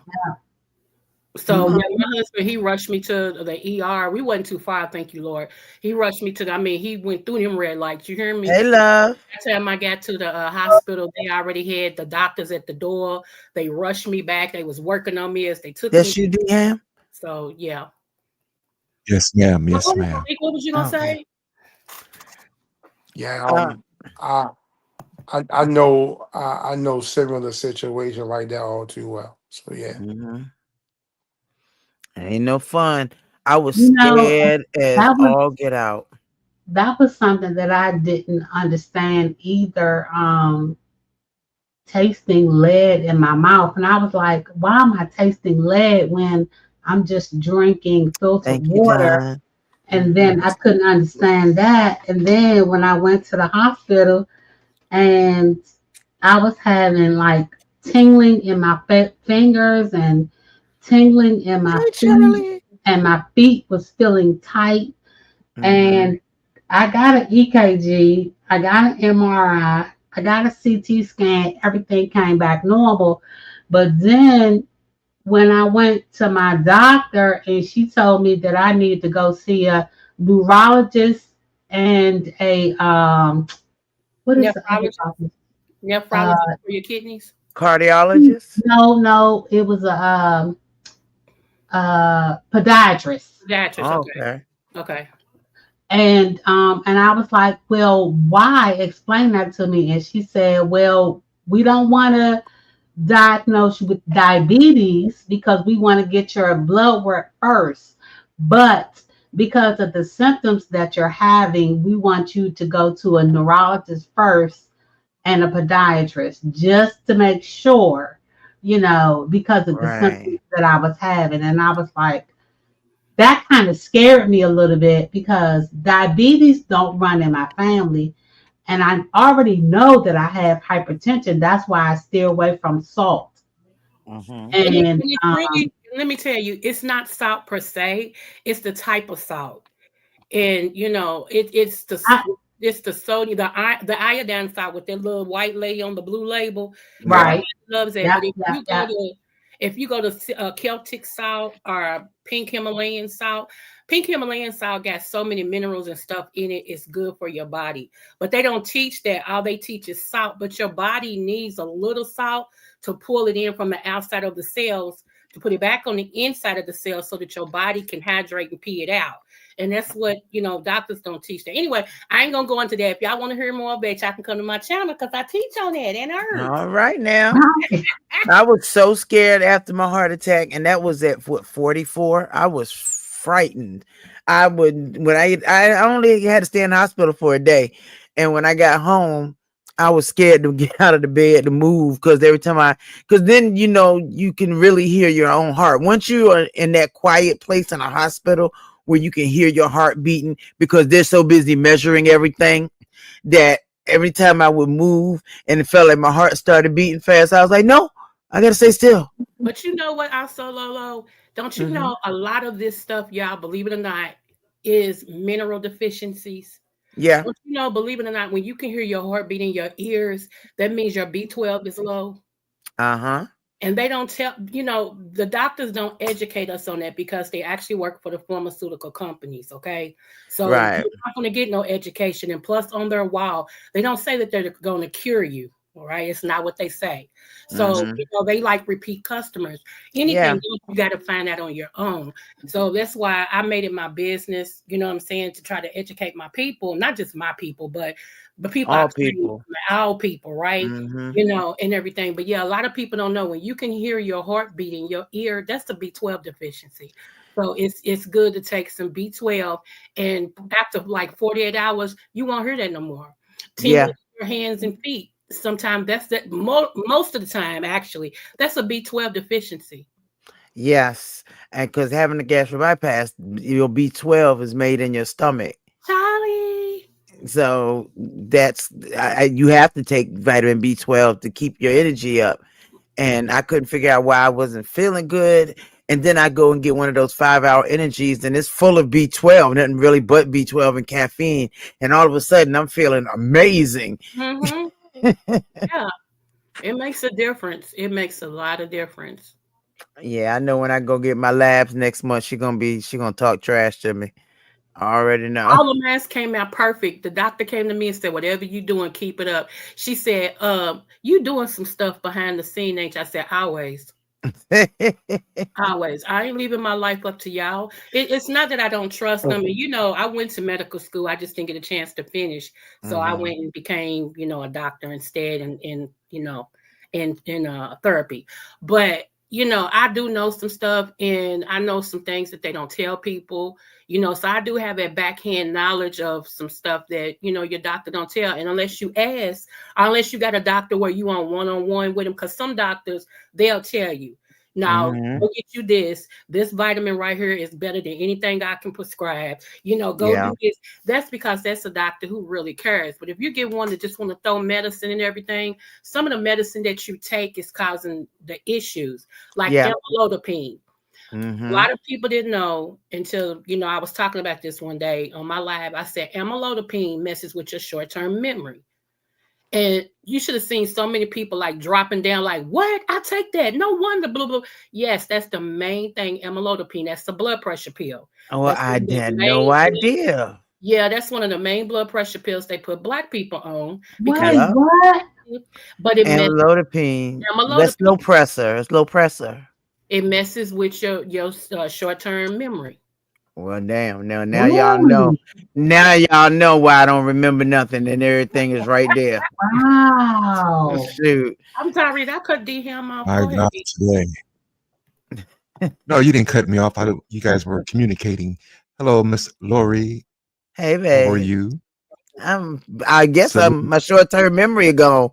Speaker 15: So
Speaker 13: Mm-hmm.
Speaker 15: yeah, my husband, he rushed me to the ER. We wasn't too far, thank you, Lord. He rushed me to the, I mean, he went through them red lights. You hear me?
Speaker 8: Hey, love.
Speaker 15: By the time I got to the hospital, they already had the doctors at the door. They rushed me back. They was working on me as they took me.
Speaker 8: That's you, DM?
Speaker 15: So yeah.
Speaker 16: Yes, ma'am.
Speaker 15: But
Speaker 16: Yes, ma'am.
Speaker 15: what was you gonna
Speaker 8: Okay.
Speaker 15: say?
Speaker 12: Yeah.
Speaker 8: Uh,
Speaker 12: I I know similar situation like that all too well. So yeah.
Speaker 8: mhm. Ain't no fun. I was
Speaker 13: You know,
Speaker 8: scared as
Speaker 13: that was
Speaker 8: all get out.
Speaker 13: something that I didn't understand either. Tasting lead in my mouth, and I was like, "Why am I tasting lead when I'm just drinking filtered
Speaker 8: Thank you,
Speaker 13: water?"
Speaker 8: Don.
Speaker 13: And then I couldn't understand that. And then when I went to the hospital, and I was having like tingling in my fingers and tingling in my
Speaker 8: Hey,
Speaker 13: feet,
Speaker 8: Charlie.
Speaker 13: and my feet was feeling tight.
Speaker 8: Mm-hmm.
Speaker 13: And I got an EKG, I got an MRI, I got a CT scan, everything came back normal. But then when I went to my doctor and she told me that I need to go see a neurologist and a what is the other
Speaker 15: Nephrologist,
Speaker 13: doctor? Uh,
Speaker 15: nephrologist for your kidneys.
Speaker 8: Cardiologist?
Speaker 13: no, it was a podiatrist.
Speaker 15: Pediatrist.
Speaker 8: Oh,
Speaker 15: Okay.
Speaker 8: okay.
Speaker 15: Okay.
Speaker 13: And I was like, well, why? Explain that to me. And she said, well, we don't want to diagnose you with diabetes because we want to get your blood work first. But because of the symptoms that you're having, we want you to go to a neurologist first and a podiatrist just to make sure, because of the symptoms
Speaker 8: Right.
Speaker 13: that I was having. And I was like, that kind of scared me a little bit because diabetes don't run in my family. And I already know that I have hypertension. That's why I steer away from salt.
Speaker 8: Mm-hmm.
Speaker 13: And
Speaker 15: And it's really, let me tell you, it's not salt per se, it's the type of salt. And you know,
Speaker 13: I,
Speaker 15: it's the sodium, the iodine salt with that little white lady on the blue label.
Speaker 8: Yeah.
Speaker 15: Everybody
Speaker 13: right.
Speaker 15: loves that.
Speaker 13: Yep,
Speaker 15: But
Speaker 13: yep, yep.
Speaker 15: if you go to Celtic salt or pink Himalayan salt got so many minerals and stuff in it. It's good for your body. But they don't teach that. All they teach is salt. But your body needs a little salt to pull it in from the outside of the cells to put it back on the inside of the cell so that your body can hydrate and pee it out. And that's what, doctors don't teach that. Anyway, I ain't going to go into that. If y'all want to hear more of that, y'all can come to my channel because I teach on that and herbs.
Speaker 8: All right now. I was so scared after my heart attack, and that was at what 44. I was frightened. I would when I only had to stay in the hospital for a day, and when I got home, I was scared to get out of the bed to move because every time because then you can really hear your own heart. Once you are in that quiet place in a hospital where you can hear your heart beating because they're so busy measuring everything that every time I would move and it felt like my heart started beating fast, I was like, no, I gotta stay still.
Speaker 15: But you know what, also Lolo, don't you
Speaker 8: Hmm.
Speaker 15: know a lot of this stuff, y'all, believe it or not, is mineral deficiencies.
Speaker 8: Yeah.
Speaker 15: Don't you know, believe it or not, when you can hear your heartbeat in your ears, that means your B12 is low.
Speaker 8: Uh-huh.
Speaker 15: And they don't tell, the doctors don't educate us on that because they actually work for the pharmaceutical companies. Okay. So
Speaker 8: Right.
Speaker 15: you're not going to get no education. And plus, on their wall, they don't say that they're going to cure you. All right. It's not what they say. So,
Speaker 8: Hmm.
Speaker 15: they like repeat customers.
Speaker 8: Yeah.
Speaker 15: Anything else, you got to find out on your own. So that's why I made it my business, you know what I'm saying, to try to educate my people, not just my people, but the people I
Speaker 8: All
Speaker 15: train,
Speaker 8: people.
Speaker 15: all people, right?
Speaker 8: Hmm.
Speaker 15: And everything. But yeah, a lot of people don't know when you can hear your heart beat in your ear, that's the B12 deficiency. So it's good to take some B12, and after like 48 hours, you won't hear that no more. Tingling
Speaker 8: Yeah.
Speaker 15: in your hands and feet. Sometimes that's that most of the time, actually, that's a B12 deficiency.
Speaker 8: Yes. And because having a gastric bypass, your B12 is made in your stomach.
Speaker 15: Charlie.
Speaker 8: So you have to take vitamin B12 to keep your energy up. And I couldn't figure out why I wasn't feeling good. And then I go and get one of those 5-hour energies, and it's full of B12, nothing really but B12 and caffeine. And all of a sudden, I'm feeling amazing.
Speaker 15: Mm-hmm. Yeah, it makes a difference. It makes a lot of difference.
Speaker 8: Yeah, I know when I go get my labs next month, she gonna talk trash to me. I already know.
Speaker 15: All the masks came out perfect. The doctor came to me and said, "Whatever you doing, keep it up." She said, you doing some stuff behind the scene, ain't you?" I said, "Always." Always. I ain't leaving my life up to y'all. It's not that I don't trust them. And, I went to medical school. I just didn't get a chance to finish. So I
Speaker 8: Hmm.
Speaker 15: went and became, a doctor instead in therapy. But, I do know some stuff, and I know some things that they don't tell people, so I do have that backhand knowledge of some stuff that, your doctor don't tell. And unless you ask, unless you got a doctor where you on one-on-one with them, because some doctors, they'll tell you. Now,
Speaker 8: Hmm.
Speaker 15: go get you this. This vitamin right here is better than anything I can prescribe. Go
Speaker 8: Yeah.
Speaker 15: do this. That's because that's a doctor who really cares. But if you get one that just want to throw medicine and everything, some of the medicine that you take is causing the issues, like
Speaker 8: Yeah.
Speaker 15: amlodipine. A
Speaker 8: Hmm.
Speaker 15: lot of people didn't know until, I was talking about this one day on my live. I said amlodipine messes with your short-term memory. And you should have seen so many people like dropping down, like, what? I take that. No wonder, blah, blah. Yes, that's the main thing, amlodipine. That's the blood pressure pill.
Speaker 8: Oh,
Speaker 15: That's
Speaker 8: I
Speaker 15: one of the
Speaker 8: had
Speaker 15: main
Speaker 8: no idea.
Speaker 15: Yeah, that's one of the main blood pressure pills they put Black people on because,
Speaker 13: Wait,
Speaker 8: Yep.
Speaker 13: what?
Speaker 15: but it messes
Speaker 8: Amlodipine. That's low
Speaker 15: amlodipine.
Speaker 8: pressure. It's low pressure.
Speaker 15: It messes with your short term memory.
Speaker 8: Well, damn. Now y'all know.
Speaker 13: Ooh,
Speaker 8: Now y'all know why I don't remember nothing, and everything is right there.
Speaker 13: wow.
Speaker 8: Shoot.
Speaker 15: I'm sorry, I cut D him off.
Speaker 16: My
Speaker 15: Go ahead.
Speaker 16: God, today. No, you didn't cut me off. You guys were communicating. Hello, Miss Lori.
Speaker 8: Hey,
Speaker 16: How are
Speaker 8: babe.
Speaker 16: you?
Speaker 8: I guess
Speaker 16: Salute.
Speaker 8: my short term memory gone.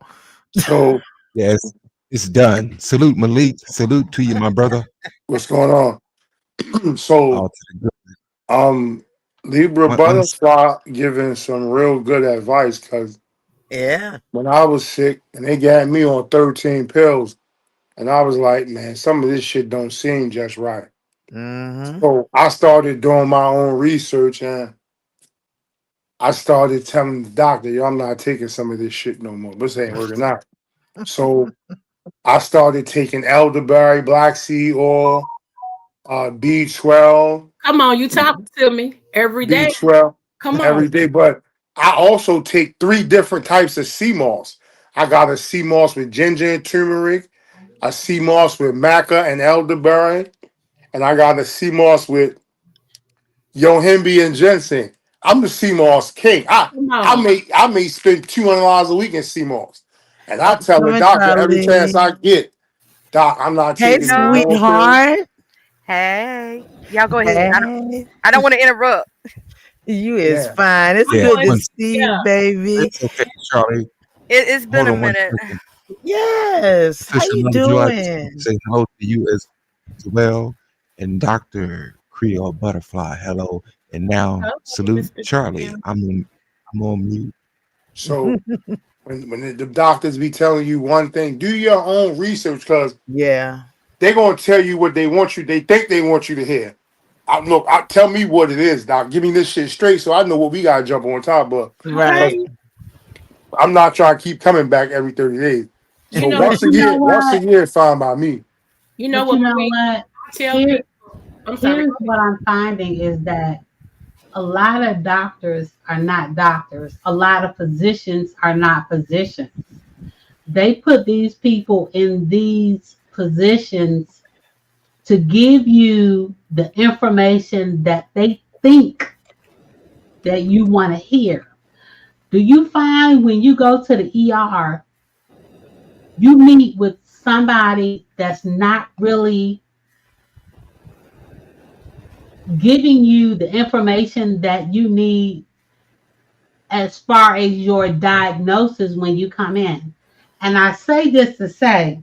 Speaker 12: So
Speaker 16: Yes, it's done. Salute, Malik. Salute to you, my brother.
Speaker 12: what's going on? So
Speaker 16: All to the good.
Speaker 12: um Libra
Speaker 16: One,
Speaker 12: Butterfly giving some real good advice because
Speaker 8: Yeah.
Speaker 12: when I was sick and they got me on 13 pills, and I was like, man, some of this shit don't seem just right.
Speaker 8: Mm-hmm.
Speaker 12: So I started doing my own research and I started telling the doctor, yo, I'm not taking some of this shit no more. This ain't working out. So I started taking elderberry, black seed oil, B12,
Speaker 15: Come on, you talk to me every day.
Speaker 12: B12
Speaker 15: Come on.
Speaker 12: every day. But I also take 3 different types of sea moss. I got a sea moss with ginger and turmeric, a sea moss with maca and elderberry, and I got a sea moss with yohimbe and ginseng. I'm the sea moss king. I
Speaker 15: Come
Speaker 12: I
Speaker 15: on.
Speaker 12: may I may spend $200 a week in sea moss, and I tell the
Speaker 8: Coming,
Speaker 12: doctor every chance
Speaker 8: Charlie.
Speaker 12: I get, Doc, I'm not
Speaker 8: Hey,
Speaker 12: taking these
Speaker 4: Love.
Speaker 12: more pills.
Speaker 8: sweetheart.
Speaker 4: Hey, y'all go ahead.
Speaker 8: Hey.
Speaker 4: I don't want to interrupt.
Speaker 8: You is
Speaker 12: Yeah.
Speaker 8: fine. It's
Speaker 15: I'm
Speaker 16: yeah,
Speaker 8: good
Speaker 15: going
Speaker 8: to
Speaker 16: one.
Speaker 8: see you,
Speaker 15: yeah.
Speaker 8: baby.
Speaker 16: It's okay, Charlie.
Speaker 1: It's been
Speaker 16: Hold
Speaker 1: a
Speaker 16: on one
Speaker 1: minute.
Speaker 16: second.
Speaker 8: Yes. How
Speaker 16: Sister
Speaker 8: you
Speaker 16: Love, would you like to
Speaker 8: doing?
Speaker 16: say hello to you as well? And Dr. Creole Butterfly, hello. And now
Speaker 15: Hello,
Speaker 16: salute
Speaker 15: Mr.
Speaker 16: Charlie.
Speaker 15: Kim.
Speaker 16: I'm on mute.
Speaker 12: So when the doctors be telling you one thing, do your own research because
Speaker 8: Yeah.
Speaker 12: they're gonna tell you what they want you. They think they want you to hear. Tell me what it is, doc. Give me this shit straight so I know what we gotta jump on top of.
Speaker 8: Right.
Speaker 12: Because
Speaker 15: Okay.
Speaker 12: I'm not trying to keep coming back every 30 days.
Speaker 15: You
Speaker 12: So
Speaker 15: know
Speaker 13: But
Speaker 15: what?
Speaker 13: you know
Speaker 12: once a
Speaker 13: what?
Speaker 12: year is fine by me.
Speaker 15: You know
Speaker 13: But
Speaker 15: what,
Speaker 13: you know
Speaker 15: Marie?
Speaker 13: what?
Speaker 15: I tell
Speaker 13: Here,
Speaker 15: people. I'm sorry.
Speaker 13: here's what I'm finding is that a lot of doctors are not doctors. A lot of physicians are not physicians. They put these people in these positions to give you the information that they think that you want to hear. Do you find when you go to the ER, you meet with somebody that's not really giving you the information that you need as far as your diagnosis when you come in? And I say this to say,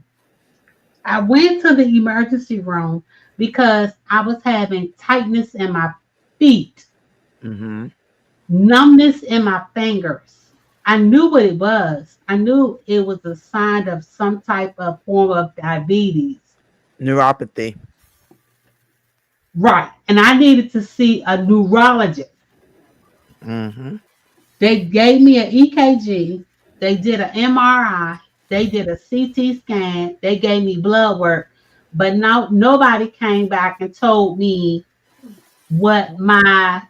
Speaker 13: I went to the emergency room because I was having tightness in my feet,
Speaker 8: Mm-hmm.
Speaker 13: numbness in my fingers. I knew what it was. I knew it was a sign of some type of form of diabetes.
Speaker 8: Neuropathy.
Speaker 13: Right. And I needed to see a neurologist.
Speaker 8: Mm-hmm.
Speaker 13: They gave me an EKG. They did an MRI. They did a CT scan. They gave me blood work. But now nobody came back and told me what my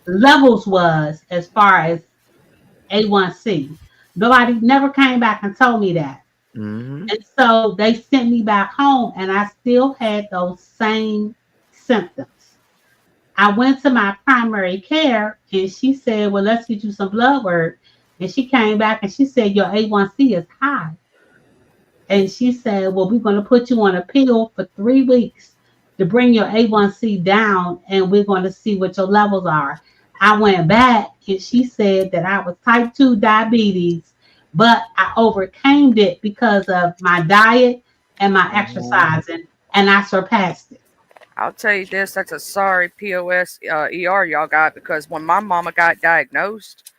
Speaker 13: levels was as far as A1C. Nobody never came back and told me that.
Speaker 8: Mm-hmm.
Speaker 13: And so they sent me back home and I still had those same symptoms. I went to my primary care and she said, well, let's get you some blood work. And she came back and she said, your A1C is high. And she said, well, we're going to put you on a pill for 3 weeks to bring your A1C down and we're going to see what your levels are. I went back and she said that I was type 2 diabetes, but I overcame it because of my diet and my exercising and I surpassed it.
Speaker 1: I'll tell you this, that's a sorry POS ER y'all got because when my mama got diagnosed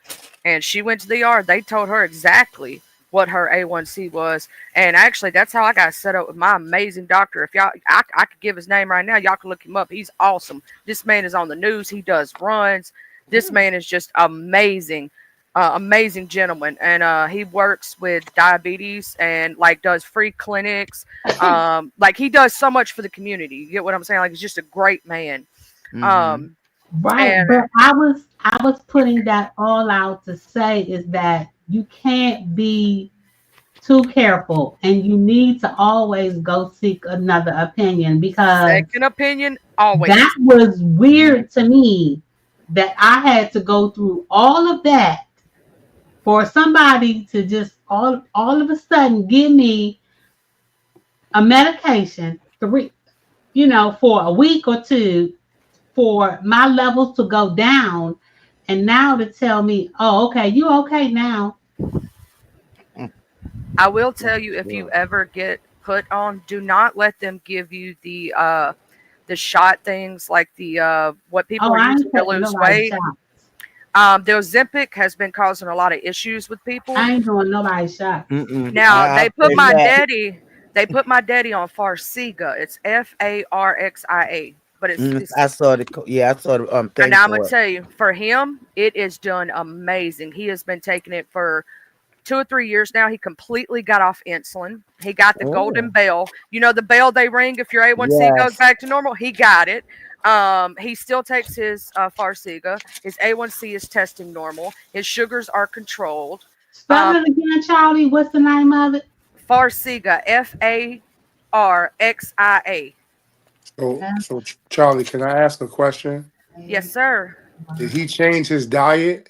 Speaker 1: and she went to the ER, they told her exactly what her A1C was. And actually, that's how I got set up with my amazing doctor. If y'all, I could give his name right now. Y'all can look him up. He's awesome. This man is on the news. He does runs. This man is just amazing. Amazing gentleman, and he works with diabetes and like does free clinics. Like he does so much for the community. You get what I'm saying? Like he's just a great man.
Speaker 8: Mm-hmm.
Speaker 1: Um,
Speaker 13: Right.
Speaker 1: and
Speaker 13: But I was putting that all out to say is that you can't be too careful and you need to always go seek another opinion because
Speaker 1: second opinion always.
Speaker 13: that was weird to me that I had to go through all of that for somebody to just all of a sudden give me a medication for a week or two for my levels to go down and now to tell me, oh, okay, you okay now.
Speaker 1: I will tell you if you ever get put on, do not let them give you the shot things like the what people
Speaker 13: Oh,
Speaker 1: are
Speaker 13: I
Speaker 1: using
Speaker 13: ain't
Speaker 1: to
Speaker 13: taking
Speaker 1: lose
Speaker 13: nobody's
Speaker 1: weight.
Speaker 13: shot.
Speaker 1: The Ozempic has been causing a lot of issues with people.
Speaker 13: I ain't doing nobody's shot.
Speaker 8: Mm-mm.
Speaker 1: Now
Speaker 8: I say that.
Speaker 1: they put my daddy on Farxiga. It's Farxia, but it's
Speaker 8: I saw the yeah, I saw the
Speaker 1: and
Speaker 8: thing
Speaker 1: I'm gonna
Speaker 8: for it.
Speaker 1: tell you, for him, it is done amazing. He has been taking it for 2 or 3 years now. He completely got off insulin. He got the golden
Speaker 8: Oh.
Speaker 1: bell. You know the bell they ring if your A1C goes
Speaker 8: Yes.
Speaker 1: back to normal. He got it. He still takes his Farxiga. His A1C is testing normal. His sugars are controlled.
Speaker 13: Spell it again, Charlie. What's the name of it?
Speaker 1: Farxiga, Farxia.
Speaker 12: So Charlie, can I ask a question?
Speaker 1: Yes, sir.
Speaker 12: Did he change his diet?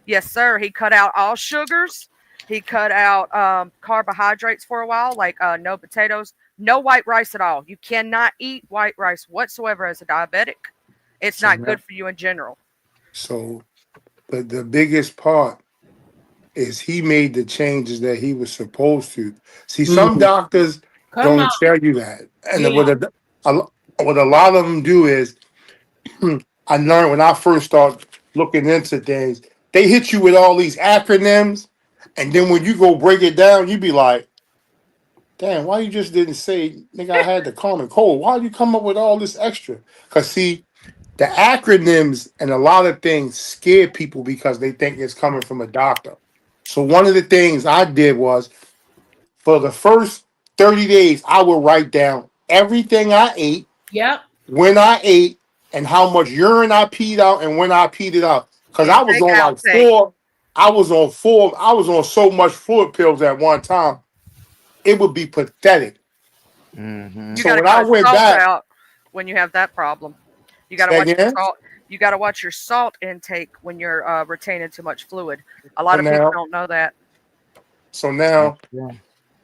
Speaker 1: Yes, sir. He cut out all sugars. He cut out carbohydrates for a while, like no potatoes, no white rice at all. You cannot eat white rice whatsoever as a diabetic. It's
Speaker 12: So
Speaker 1: not
Speaker 12: now,
Speaker 1: good for you in general.
Speaker 12: so the biggest part is he made the changes that he was supposed to. See, some
Speaker 15: Mhm.
Speaker 12: doctors
Speaker 15: Come on.
Speaker 12: don't tell you that, and
Speaker 15: Yeah.
Speaker 12: what a lot of them do is, I learned when I first started looking into things, they hit you with all these acronyms, and then when you go break it down, you be like, "Damn, why you just didn't say, nigga, I had the common cold? Why you come up with all this extra?" Because see, the acronyms and a lot of things scare people because they think it's coming from a doctor. So one of the things I did was, for the first 30 days, I would write down everything I ate,
Speaker 15: Yep.
Speaker 12: when I ate, and how much urine I peed out and when I peed it out. Because I was
Speaker 17: Intake,
Speaker 12: on like
Speaker 17: outtake.
Speaker 12: I was on so much fluid pills at one time, it would be pathetic.
Speaker 17: You
Speaker 12: So
Speaker 17: got to
Speaker 12: when I
Speaker 17: cut
Speaker 12: went
Speaker 17: salt
Speaker 12: back,
Speaker 17: out when you have that problem. You got to
Speaker 12: say
Speaker 17: watch your
Speaker 12: again.
Speaker 17: salt. You got to watch your salt intake when you're retaining too much fluid. A lot
Speaker 12: So
Speaker 17: of people
Speaker 12: now,
Speaker 17: don't know that.
Speaker 12: so now,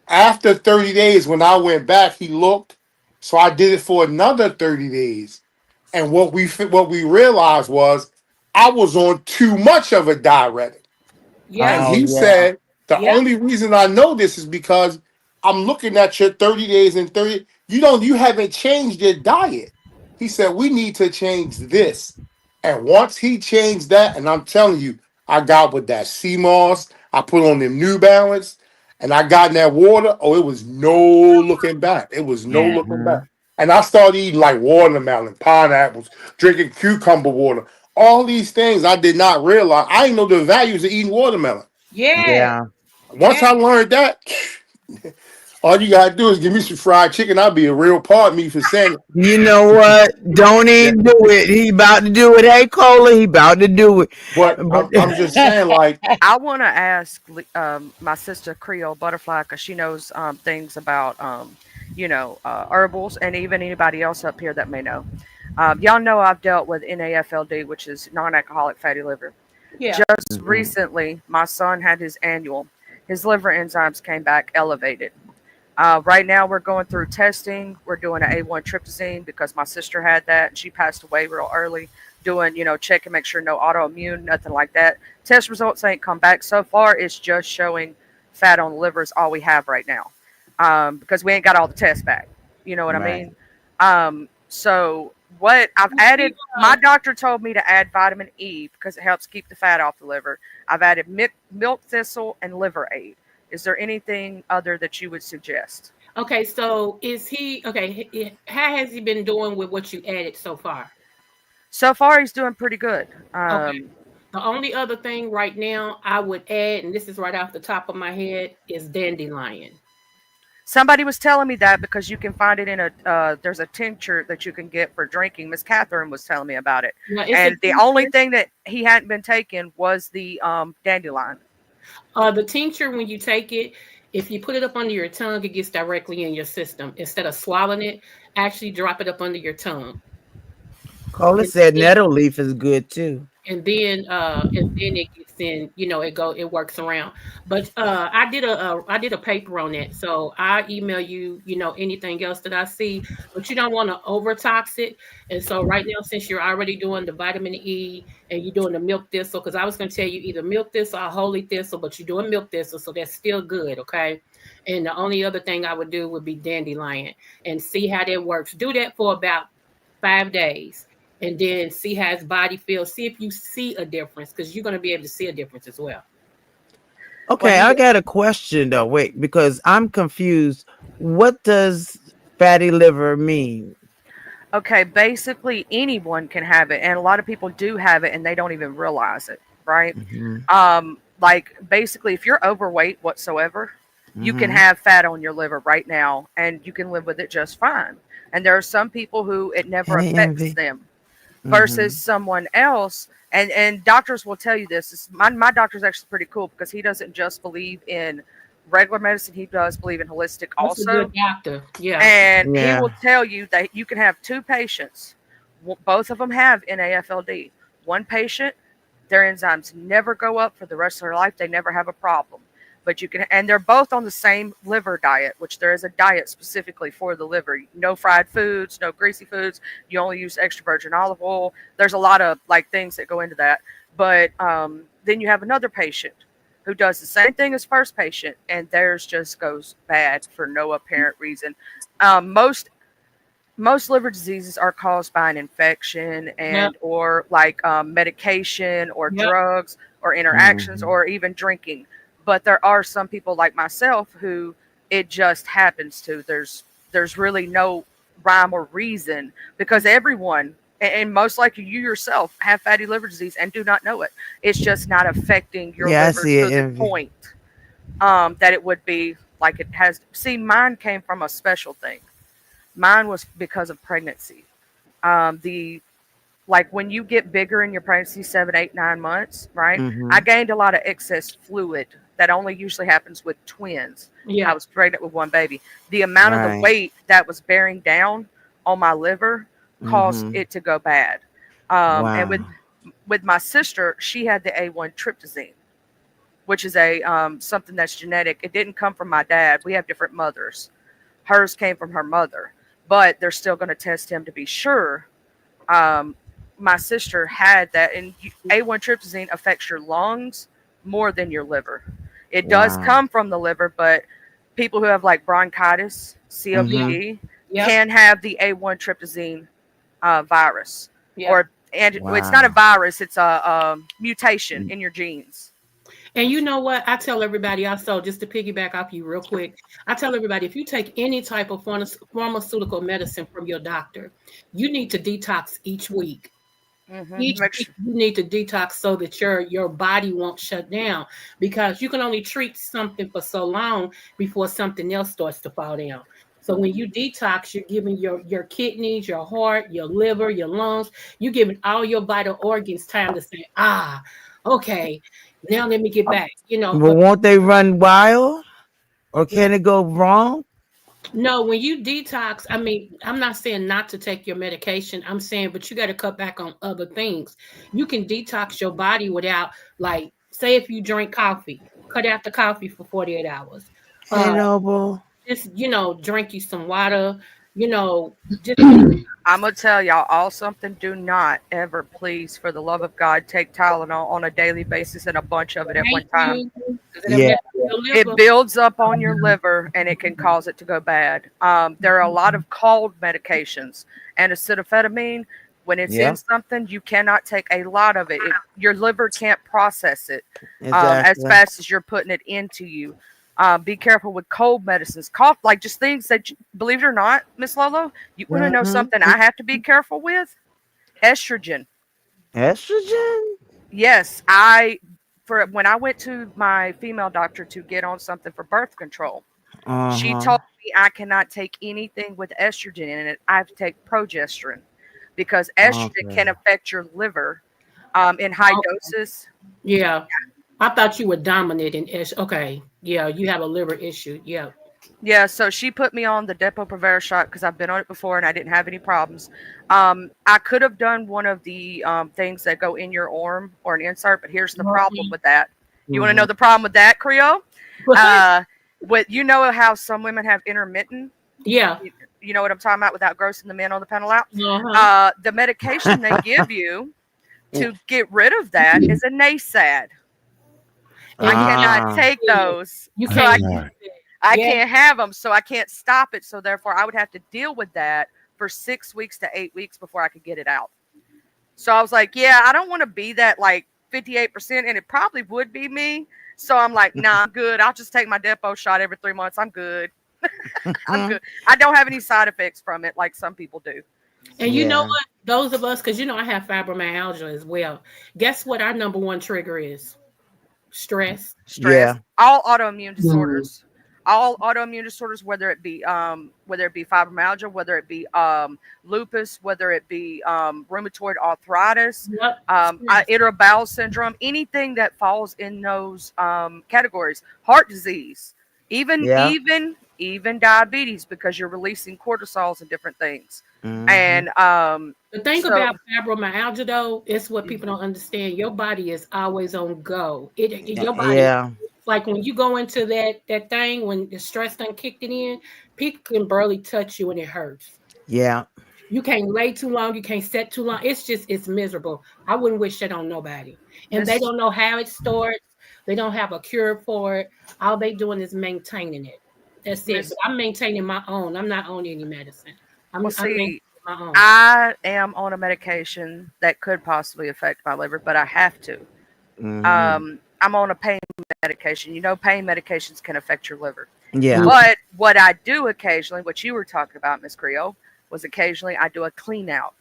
Speaker 12: after 30 days, when I went back, he looked. So I did it for another 30 days. And what we realized was I was on too much of a diuretic. And
Speaker 15: Yep.
Speaker 8: Oh
Speaker 12: he
Speaker 8: yeah.
Speaker 12: said the
Speaker 15: Yep.
Speaker 12: only reason I know this is because I'm looking at your 30 days and 30. You haven't changed your diet. He said we need to change this. And once he changed that, and I'm telling you, I got with that sea moss, I put on them New Balance, and I got in that water. Oh, it was no looking back. It was no looking back. And I started eating like watermelon, pineapples, drinking cucumber water. All these things I did not realize. I didn't know the values of eating watermelon.
Speaker 15: Yeah.
Speaker 8: Yeah.
Speaker 12: Once
Speaker 15: Yeah.
Speaker 12: I learned that, all you gotta do is give me some fried chicken. I'll be a real part of me for saying
Speaker 8: You know what? Don't
Speaker 12: it.
Speaker 8: even do it. He about to do it. Hey, Cola, he about to do it.
Speaker 12: But I'm just saying, like,
Speaker 17: I want to ask my sister Creole Butterfly because she knows things about herbals and even anybody else up here that may know. Y'all know I've dealt with NAFLD, which is non-alcoholic fatty liver.
Speaker 15: Yeah.
Speaker 17: Just recently, my son had his annual. His liver enzymes came back elevated. Right now, we're going through testing. We're doing an A1 tryptazine because my sister had that and she passed away real early. Doing, check and make sure no autoimmune, nothing like that. Test results ain't come back so far. It's just showing fat on the liver is all we have right now, because we ain't got all the tests back. You know what I
Speaker 8: Right.
Speaker 17: mean? So what I've added, my doctor told me to add vitamin E because it helps keep the fat off the liver. I've added milk thistle and liver aid. Is there anything other that you would suggest?
Speaker 15: Okay. So is he okay? How has he been doing with what you added so far?
Speaker 17: So far, he's doing pretty good.
Speaker 15: Okay. The only other thing right now I would add, and this is right off the top of my head, is dandelion.
Speaker 17: Somebody was telling me that because you can find it in there's a tincture that you can get for drinking. Miss Catherine was telling me about it.
Speaker 15: Now, it's a
Speaker 17: And the only
Speaker 15: tincture.
Speaker 17: thing that he hadn't been taking was the dandelion.
Speaker 15: The tincture, when you take it, if you put it up under your tongue, it gets directly in your system. Instead of swallowing it, actually drop it up under your tongue.
Speaker 8: Cola
Speaker 15: And
Speaker 8: said
Speaker 15: then
Speaker 8: nettle leaf is good too.
Speaker 15: and then it gets in, it works around. But I did a paper on it, so I email you, anything else that I see, but you don't want to overtox it. And so right now, since you're already doing the vitamin E and you're doing the milk thistle, because I was going to tell you either milk thistle or holy thistle, but you're doing milk thistle, so that's still good. Okay. And the only other thing I would do would be dandelion and see how that works. Do that for about 5 days and then see how his body feels. See if you see a difference, because you're going to be able to see a difference as well.
Speaker 17: Well,
Speaker 8: Okay, I got a question though. Wait, because I'm confused. What does fatty liver mean?
Speaker 17: okay, basically anyone can have it, and a lot of people do have it, and they don't even realize it, right?
Speaker 8: Hmm.
Speaker 17: Like basically, if you're overweight whatsoever, you can
Speaker 8: Hmm.
Speaker 17: have fat on your liver right now, and you can live with it just fine. And there are some people who it never
Speaker 8: Hey,
Speaker 17: affects
Speaker 8: Envy.
Speaker 17: them versus
Speaker 8: Hmm.
Speaker 17: someone else. And doctors will tell you this. My doctor's actually pretty cool because he doesn't just believe in regular medicine, he does believe in holistic
Speaker 15: That's a good
Speaker 17: also.
Speaker 15: doctor. Yeah.
Speaker 17: And he will
Speaker 8: Yeah.
Speaker 17: tell you that you can have two patients, both of them have NAFLD. One patient, their enzymes never go up for the rest of their life, they never have a problem. But you can, and they're both on the same liver diet, which there is a diet specifically for the liver. No fried foods, no greasy foods. You only use extra virgin olive oil. There's a lot of like things that go into that. But then you have another patient who does the same thing as first patient, and theirs just goes bad for no apparent reason. Most liver diseases are caused by an infection
Speaker 15: Yep.
Speaker 17: and or like medication or
Speaker 15: Yep.
Speaker 17: drugs or interactions or even drinking. But there are some people like myself who it just happens to. There's really no rhyme or reason because everyone and most likely you yourself have fatty liver disease and do not know it. It's just not affecting your
Speaker 8: Yeah, I
Speaker 17: liver
Speaker 8: see
Speaker 17: to
Speaker 8: it.
Speaker 17: the point that it would be like it has. See, mine came from a special thing. Mine was because of pregnancy. The like when you get bigger in your pregnancy, 7, 8, 9 months, right? I gained a lot of excess fluid that only usually happens with twins.
Speaker 15: Yeah.
Speaker 17: I was pregnant with one baby. The amount of the
Speaker 8: Right.
Speaker 17: weight that was bearing down on my liver caused it to go bad. And
Speaker 8: Wow.
Speaker 17: with my sister, she had the A1 tryptosine, which is a something that's genetic. It didn't come from my dad. We have different mothers. Hers came from her mother, but they're still going to test him to be sure. My sister had that, and A1 tryptosine affects your lungs more than your liver. It does
Speaker 8: Wow.
Speaker 17: come from the liver, but people who have like bronchitis, COPD,
Speaker 15: Yep.
Speaker 17: can have the A1 tryptosine virus,
Speaker 15: Yep.
Speaker 17: and it's not a
Speaker 8: Wow.
Speaker 17: virus; it's a mutation in your genes.
Speaker 15: And you know what? I tell everybody also, just to piggyback off you real quick, I tell everybody if you take any type of pharmaceutical medicine from your doctor, you need to detox each week. Each
Speaker 17: Make
Speaker 15: week
Speaker 17: sure.
Speaker 15: you need to detox so that your body won't shut down because you can only treat something for so long before something else starts to fall down. So when you detox, you're giving your kidneys, your heart, your liver, your lungs, you're giving all your vital organs time to say, okay, now let me get back.
Speaker 8: But won't they run wild? Or can it go wrong?
Speaker 15: No, when you detox, I mean, I'm not saying not to take your medication. I'm saying, but you got to cut back on other things. You can detox your body without, like, say, if you drink coffee, cut out the coffee for 48 hours.
Speaker 8: Hey, Noble.
Speaker 15: Just, drink you some water, just
Speaker 17: I'm gonna tell y'all all something. Do not ever, please, for the love of God, take Tylenol on a daily basis and a bunch of it at one
Speaker 15: thank
Speaker 17: time.
Speaker 15: you. 'Cause it'll
Speaker 8: Yeah.
Speaker 15: mess with your
Speaker 17: It
Speaker 15: liver.
Speaker 17: builds up on your liver and it can cause it to go bad. There are a lot of cold medications and acetaminophen. When it's in
Speaker 8: Yeah.
Speaker 17: something, you cannot take a lot of it. Your liver can't process it as
Speaker 8: Exactly.
Speaker 17: fast as you're putting it into you. Be careful with cold medicines, cough, like just things that, believe it or not, Miss Lolo, you want to know something I have to be careful with? Estrogen.
Speaker 8: Estrogen?
Speaker 17: Yes, for when I went to my female doctor to get on something for birth control, she
Speaker 8: Uh-huh.
Speaker 17: told me I cannot take anything with estrogen in it. I have to take progesterone because estrogen
Speaker 8: Okay.
Speaker 17: can affect your liver in high doses.
Speaker 15: Yeah. I thought you were dominant in ish. Okay. Yeah, you have a liver issue. Yeah.
Speaker 17: Yeah, so she put me on the Depo-Provera shot because I've been on it before and I didn't have any problems. I could have done one of the things that go in your arm or an insert, but here's the problem with that. You want to know the problem with that, Creole? You know how some women have intermittent?
Speaker 15: Yeah.
Speaker 17: You know what I'm talking about without grossing the men on the panel out?
Speaker 15: Uh-huh.
Speaker 17: The medication they give you to get rid of that is a NASAD. I cannot take those.
Speaker 15: You
Speaker 17: So
Speaker 15: can't.
Speaker 17: I
Speaker 15: Yeah.
Speaker 17: can't have them, so I can't stop it. So therefore, I would have to deal with that for 6 weeks to 8 weeks before I could get it out. So I was like, yeah, I don't want to be that like 58%, and it probably would be me. So I'm like, nah, I'm good. I'll just take my Depo shot every 3 months. I'm good. I'm good. I don't have any side effects from it like some people do.
Speaker 15: And you know what? Those of us, because I have fibromyalgia as well. Guess what our number one trigger is? Stress.
Speaker 17: Stress. All autoimmune disorders. All autoimmune disorders, whether it be fibromyalgia, whether it be lupus, whether it be rheumatoid arthritis, irritable bowel syndrome, anything that falls in those categories, heart disease, even diabetes, because you're releasing cortisols and different things. And
Speaker 15: the thing about fibromyalgia, though, is what people don't understand. Your body is always on go. Your body, like when you go into that thing, when the stress done kicked it in, people can barely touch you and it hurts.
Speaker 8: Yeah.
Speaker 15: You can't lay too long. You can't sit too long. It's miserable. I wouldn't wish that on nobody. And they don't know how it starts. They don't have a cure for it. All they doing is maintaining it. That's it.
Speaker 17: Miss,
Speaker 15: But I'm maintaining my own. I'm not on any medicine.
Speaker 17: well,
Speaker 15: I'm maintaining
Speaker 17: see,
Speaker 15: my own.
Speaker 17: I am on a medication that could possibly affect my liver, but I have to. I'm on a pain medication. You know, pain medications can affect your liver.
Speaker 8: Yeah.
Speaker 17: But what I do occasionally, what you were talking about, Miss Creole, was occasionally I do a clean out.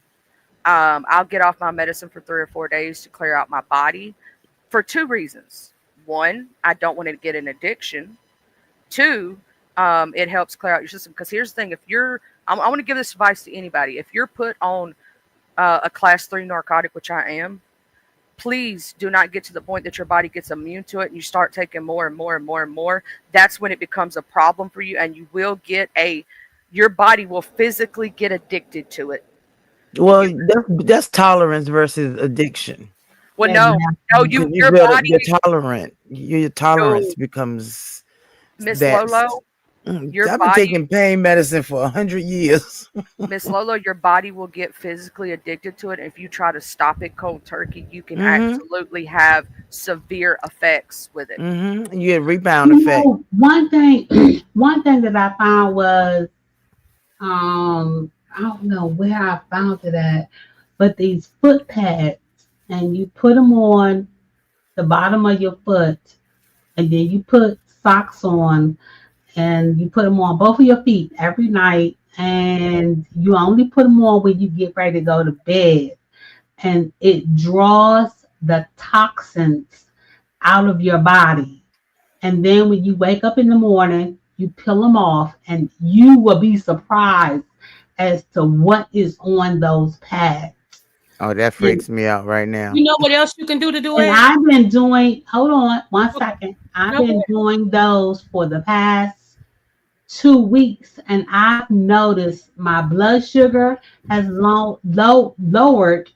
Speaker 17: I'll get off my medicine for 3 or 4 days to clear out my body for two reasons. One, I don't want to get an addiction. Two, it helps clear out your system. Because here's the thing: if you're, I want to give this advice to anybody. If you're put on a class 3 narcotic, which I am, please do not get to the point that your body gets immune to it and you start taking more and more and more and more. That's when it becomes a problem for you, and you will get your body will physically get addicted to it.
Speaker 8: Well, that's tolerance versus addiction.
Speaker 17: Well,
Speaker 13: Yeah,
Speaker 17: no, your body,
Speaker 8: you're tolerant. Your tolerance becomes
Speaker 17: Miss
Speaker 8: that.
Speaker 17: Lolo, your
Speaker 8: I've been
Speaker 17: body,
Speaker 8: taking pain medicine for 100 years.
Speaker 17: Miss Lolo, your body will get physically addicted to it. If you try to stop it cold turkey, you can absolutely have severe effects with it.
Speaker 8: You get a rebound effect.
Speaker 13: One thing that I found was, I don't know where I found it at, but these foot pads, and you put them on the bottom of your foot, and then you put socks on, and you put them on both of your feet every night, and you only put them on when you get ready to go to bed, and it draws the toxins out of your body. And then when you wake up in the morning, you peel them off, and you will be surprised as to what is on those pads.
Speaker 8: Oh, that freaks me out right now.
Speaker 15: You know what else you can do to do it?
Speaker 13: And I've been doing, hold on one second. I've been doing those for the past 2 weeks, and I've noticed my blood sugar has lowered,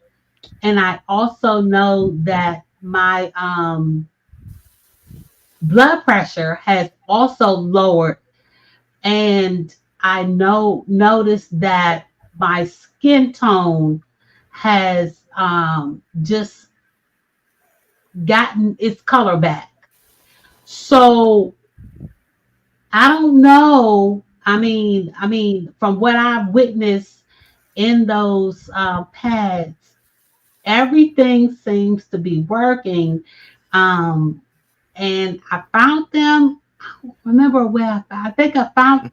Speaker 13: and I also know that my blood pressure has also lowered, and I noticed that my skin tone has just gotten its color back. So I don't know. I mean, from what I've witnessed in those pads, everything seems to be working. And I found them. I don't remember where I think I found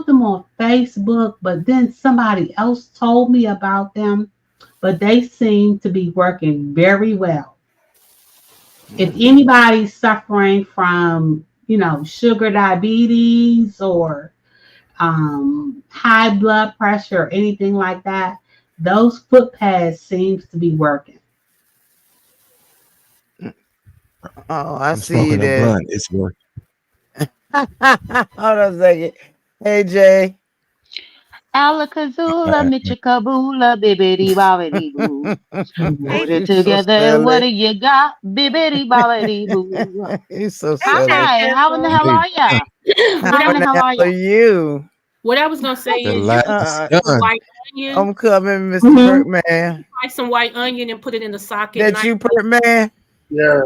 Speaker 13: them on Facebook, but then somebody else told me about them. But they seem to be working very well. If anybody's suffering from, sugar diabetes or high blood pressure or anything like that, those foot pads seems to be working.
Speaker 8: Oh, I
Speaker 16: I'm
Speaker 8: see
Speaker 16: smoking a
Speaker 8: that.
Speaker 16: blunt. It's working.
Speaker 8: Hold on a second. Hey, Jay.
Speaker 18: Alakazoola, Michikaboola, bibbidi bobbidi boo. Put it
Speaker 8: You're so
Speaker 18: together and what do
Speaker 8: silly.
Speaker 18: you got? Bibbidi bobbidi boo.
Speaker 8: You're so
Speaker 15: Hey,
Speaker 8: silly.
Speaker 18: Hi, how in the hell
Speaker 16: Hey,
Speaker 18: are ya?
Speaker 8: How
Speaker 18: How in
Speaker 8: in
Speaker 18: the
Speaker 8: the
Speaker 18: hell
Speaker 8: hell
Speaker 18: are
Speaker 8: are
Speaker 18: ya?
Speaker 8: you?
Speaker 15: What I was gonna say
Speaker 16: the
Speaker 15: is you
Speaker 16: light is
Speaker 8: Uh,
Speaker 15: some
Speaker 16: done.
Speaker 15: white onion,
Speaker 8: I'm coming, Mr. Perkman.
Speaker 15: buy some white onion and put it in the socket.
Speaker 8: That you, Perkman?
Speaker 19: Yeah.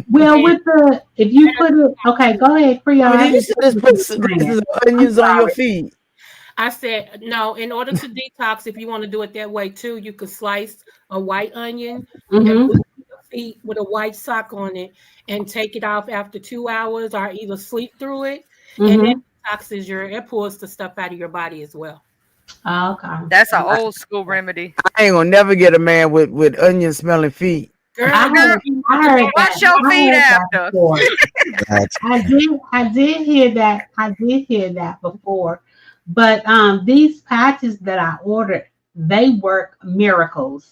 Speaker 13: Well,
Speaker 15: And
Speaker 13: if you put it, okay, go ahead, Creole.
Speaker 8: I mean,
Speaker 13: I
Speaker 8: did you
Speaker 13: just
Speaker 8: say just put slices of onions on your feet?
Speaker 15: I said no. In order to detox, if you want to do it that way too, you could slice a white onion and put it on your feet with a white sock on it, and take it off after 2 hours, or either sleep through it, and that detoxes it pulls the stuff out of your body as well.
Speaker 13: Okay.
Speaker 17: That's an old school remedy.
Speaker 8: I ain't gonna never get a man with onion smelling feet.
Speaker 15: Girl,
Speaker 13: I heard
Speaker 17: wash
Speaker 13: that.
Speaker 17: your
Speaker 13: I
Speaker 17: feet
Speaker 13: heard that
Speaker 17: after.
Speaker 13: before.
Speaker 16: That's
Speaker 13: I did hear that. I did hear that before. But these patches that I ordered, they work miracles.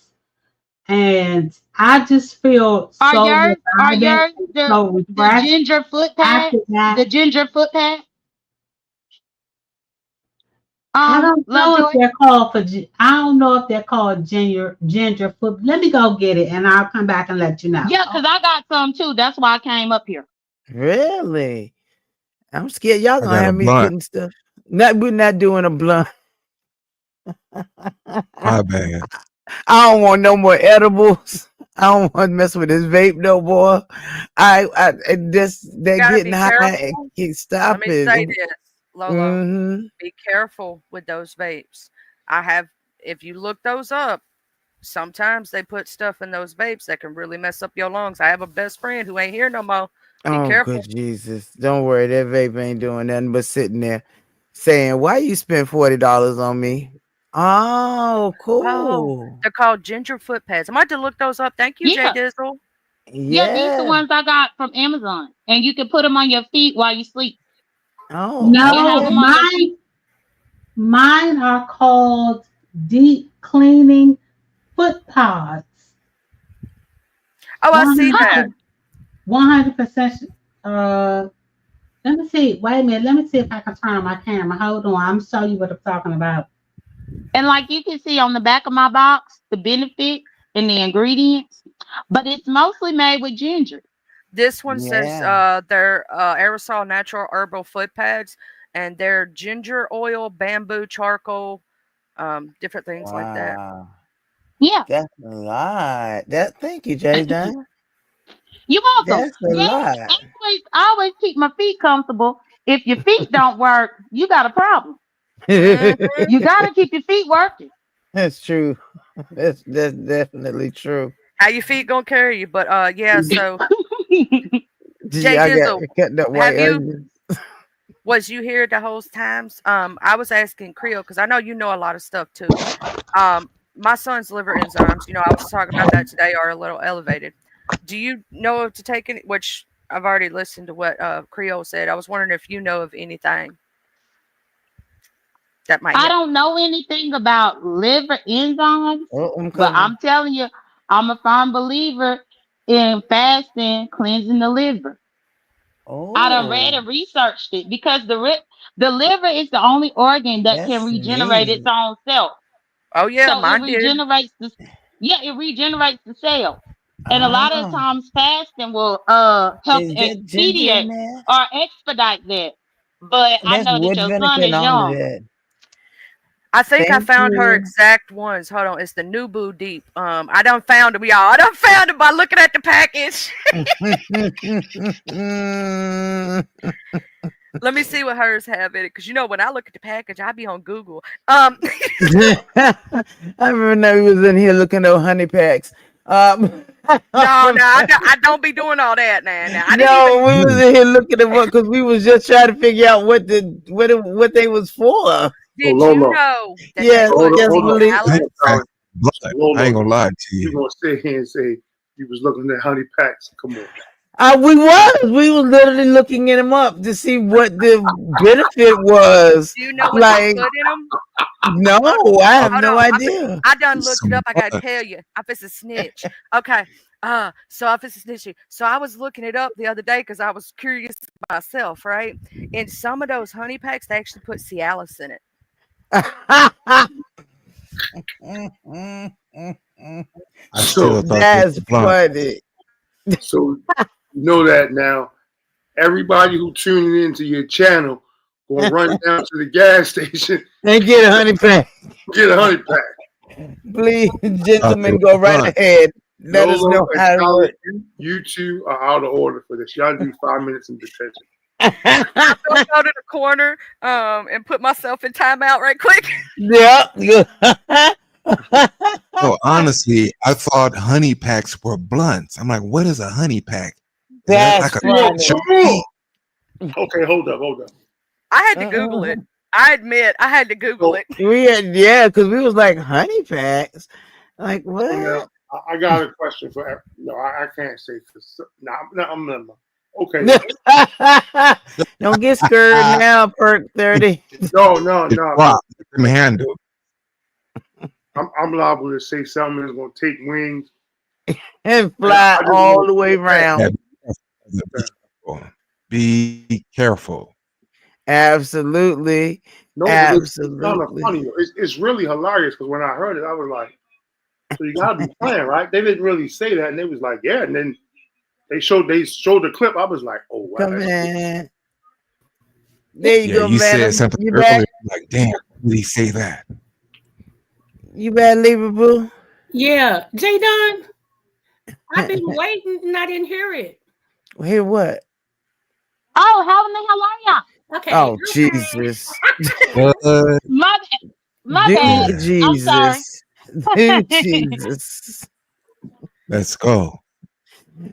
Speaker 13: And I just feel
Speaker 18: Are
Speaker 13: so
Speaker 18: yours
Speaker 13: revived, so
Speaker 18: the
Speaker 13: refreshed
Speaker 18: ginger foot pad?
Speaker 13: after that.
Speaker 18: The ginger foot pad?
Speaker 13: I don't know if
Speaker 18: Lovejoy?
Speaker 13: they're called I don't know if they're called ginger foot. Let me go get it, and I'll come back and let you know.
Speaker 18: Yeah, because I got some too. That's why I came up here.
Speaker 8: Really? I'm scared y'all
Speaker 16: I
Speaker 8: gonna
Speaker 16: got a
Speaker 8: have me
Speaker 16: blunt.
Speaker 8: putting stuff. We're not doing a blunt.
Speaker 16: My bad.
Speaker 8: I don't want no more edibles. I don't want to mess with this vape no more. I just they're
Speaker 17: You gotta
Speaker 8: getting
Speaker 17: be
Speaker 8: high and
Speaker 17: careful.
Speaker 8: keep
Speaker 17: Let me say
Speaker 8: stopping.
Speaker 17: this, Lolo.
Speaker 8: Mm-hmm.
Speaker 17: Be careful with those vapes. I have, if you look those up, sometimes they put stuff in those vapes that can really mess up your lungs. I have a best friend who ain't here no more. Be
Speaker 8: Oh,
Speaker 17: careful.
Speaker 8: good Jesus! Don't worry, that vape ain't doing nothing but sitting there saying, "Why you spend $40 on me?" Oh,
Speaker 17: Oh,
Speaker 8: cool.
Speaker 17: they're called ginger foot pads. I might have to look those up. Thank you, Jay
Speaker 18: Yeah.
Speaker 17: Dizzle.
Speaker 18: Yeah, these the
Speaker 8: Yeah.
Speaker 18: ones I got from Amazon. And you can put them on your feet while you sleep.
Speaker 8: Oh,
Speaker 18: You can have
Speaker 13: No,
Speaker 8: okay.
Speaker 18: them on your feet.
Speaker 13: mine are called deep cleaning foot pods.
Speaker 17: Oh, I see that.
Speaker 13: 100%. Let me see. Wait a minute. Let me see if I can turn on my camera. Hold on. I'm show you what I'm talking about.
Speaker 18: And like you can see on the back of my box, the benefit and the ingredients. But it's mostly made with ginger.
Speaker 17: This one says
Speaker 8: Yeah.
Speaker 17: they're aerosol natural herbal foot pads, and they're ginger oil, bamboo charcoal, different things like that.
Speaker 8: Wow.
Speaker 18: Yeah.
Speaker 8: That's a lot. Thank you, Jaden.
Speaker 18: You're welcome.
Speaker 8: That's a
Speaker 18: Yeah,
Speaker 8: lot.
Speaker 18: I always keep my feet comfortable. If your feet don't work, you got a problem.
Speaker 17: Mhm.
Speaker 18: You gotta keep your feet working.
Speaker 8: That's true. That's definitely true.
Speaker 17: How your feet gonna carry you? But yeah. So Jay
Speaker 8: I got
Speaker 17: Dizzle,
Speaker 8: cut that white
Speaker 17: have you
Speaker 8: onions.
Speaker 17: was you here the whole times? I was asking Creole because I know you know a lot of stuff too. My son's liver enzymes, I was talking about that today, are a little elevated. Do you know to take any? Which I've already listened to what Creole said. I was wondering if you know of anything that might
Speaker 18: I
Speaker 17: help.
Speaker 18: don't know anything about liver enzymes,
Speaker 8: Oh, I'm
Speaker 18: but
Speaker 8: coming.
Speaker 18: I'm telling you, I'm a firm believer in fasting, cleansing the liver. I done read
Speaker 8: Oh,
Speaker 18: and researched it because the liver is the only organ that can
Speaker 8: that's
Speaker 18: regenerate its
Speaker 8: neat.
Speaker 18: own self.
Speaker 17: Oh yeah,
Speaker 18: So it
Speaker 17: mine did.
Speaker 18: regenerates the it regenerates the cell. And a lot of
Speaker 8: Ah,
Speaker 18: times fasting will help
Speaker 8: is that ginger in
Speaker 18: expedite
Speaker 8: there?
Speaker 18: or expedite that. But I
Speaker 8: That's
Speaker 18: know that
Speaker 8: wood
Speaker 18: your
Speaker 8: vinegar
Speaker 18: son
Speaker 8: and
Speaker 18: is
Speaker 8: all of
Speaker 18: young.
Speaker 8: that.
Speaker 17: I think I
Speaker 8: Thank
Speaker 17: found her
Speaker 8: you.
Speaker 17: exact ones. Hold on, it's the Nubu Deep. I done found them, y'all. I done found it by looking at the package. Let me see what hers have in it, because when I look at the package, I be on Google.
Speaker 8: I remember he was in here looking at honey packs.
Speaker 17: No, I don't be doing all that now. Now I didn't even.
Speaker 8: No, we was in here looking at what because we was just trying to figure out what they was for.
Speaker 10: So
Speaker 17: Did you
Speaker 10: Lolo,
Speaker 17: know that they
Speaker 8: Yes,
Speaker 17: put
Speaker 8: yes,
Speaker 10: hold on.
Speaker 8: believe.
Speaker 17: Cialis?
Speaker 16: Honey blood. I
Speaker 10: Lolo,
Speaker 16: ain't gonna lie to
Speaker 10: you
Speaker 16: you.
Speaker 10: gonna sit here and say you was looking at honey packs? Come on.
Speaker 8: We was literally looking them up to see what the benefit was.
Speaker 17: Do you know what they
Speaker 8: Like,
Speaker 17: put in them?
Speaker 8: no,
Speaker 17: Hold,
Speaker 8: I have
Speaker 17: hold
Speaker 8: no
Speaker 17: on.
Speaker 8: idea.
Speaker 17: I done looked it
Speaker 16: Some
Speaker 17: up. I gotta
Speaker 16: blood.
Speaker 17: tell you, I fist a snitch. Okay. So I fist a snitch. So I was looking it up the other day because I was curious myself, right? In some of those honey packs, they actually put Cialis in it.
Speaker 16: I
Speaker 10: So
Speaker 16: still thought they
Speaker 8: That's
Speaker 16: were blunt.
Speaker 8: funny.
Speaker 10: so you know that now. Everybody who tuning into your channel gonna run down to the gas station,
Speaker 8: And get a honey pack.
Speaker 10: get a honey pack.
Speaker 8: Please,
Speaker 16: Thought they
Speaker 8: gentlemen,
Speaker 16: were
Speaker 8: go right
Speaker 16: blunt.
Speaker 8: ahead. Let us
Speaker 10: Lolo
Speaker 8: know
Speaker 10: and
Speaker 8: how it
Speaker 10: Khaled,
Speaker 8: works.
Speaker 10: you two are out of order for this. Y'all need 5 minutes in detention.
Speaker 17: I'm gonna go to the corner and put myself in timeout right quick.
Speaker 8: Yeah.
Speaker 16: No, honestly, I thought honey packs were blunts. I'm like, what is a honey pack? Is that
Speaker 8: That's
Speaker 16: like a
Speaker 8: funny.
Speaker 16: Sharpie?
Speaker 10: Okay, hold up.
Speaker 17: I had to Google it. I admit, I had to Google
Speaker 10: So,
Speaker 17: it.
Speaker 8: Because we was like honey packs. Like
Speaker 10: so now
Speaker 8: what?
Speaker 10: I got a question for. No, I can't say because I'm not. Okay.
Speaker 8: Don't get scared now, perk 30.
Speaker 10: No.
Speaker 16: It's rock. Let them handle.
Speaker 10: I'm liable to say something that's gonna take wings.
Speaker 8: And
Speaker 10: And
Speaker 8: fly
Speaker 10: I just
Speaker 8: all
Speaker 10: want
Speaker 8: the way
Speaker 10: to
Speaker 8: around.
Speaker 16: Yeah, be careful.
Speaker 8: Absolutely.
Speaker 10: no, but it's kind of
Speaker 8: Absolutely.
Speaker 10: funny. It's really hilarious because when I heard it, I was like, "So you gotta be playing, right?" They didn't really say that, and they was like, "Yeah," and then they showed the clip. I was like, "Oh wow,
Speaker 8: Come
Speaker 10: that's cool."
Speaker 8: in. There you
Speaker 16: Yeah,
Speaker 8: go,
Speaker 16: you said
Speaker 8: man.
Speaker 16: something
Speaker 8: You
Speaker 16: earlier.
Speaker 8: back?
Speaker 16: Like, damn, did he say that?
Speaker 8: You back, Libra Boo?
Speaker 15: Yeah, J Don, I've been waiting and I didn't hear it.
Speaker 8: Hear what?
Speaker 18: Oh, how in the hell are y'all?
Speaker 15: Okay.
Speaker 8: Oh, Jesus.
Speaker 16: What?
Speaker 18: My my
Speaker 8: Do
Speaker 18: bad.
Speaker 16: Yeah.
Speaker 18: I'm sorry.
Speaker 8: Jesus. Do Jesus.
Speaker 16: Let's go.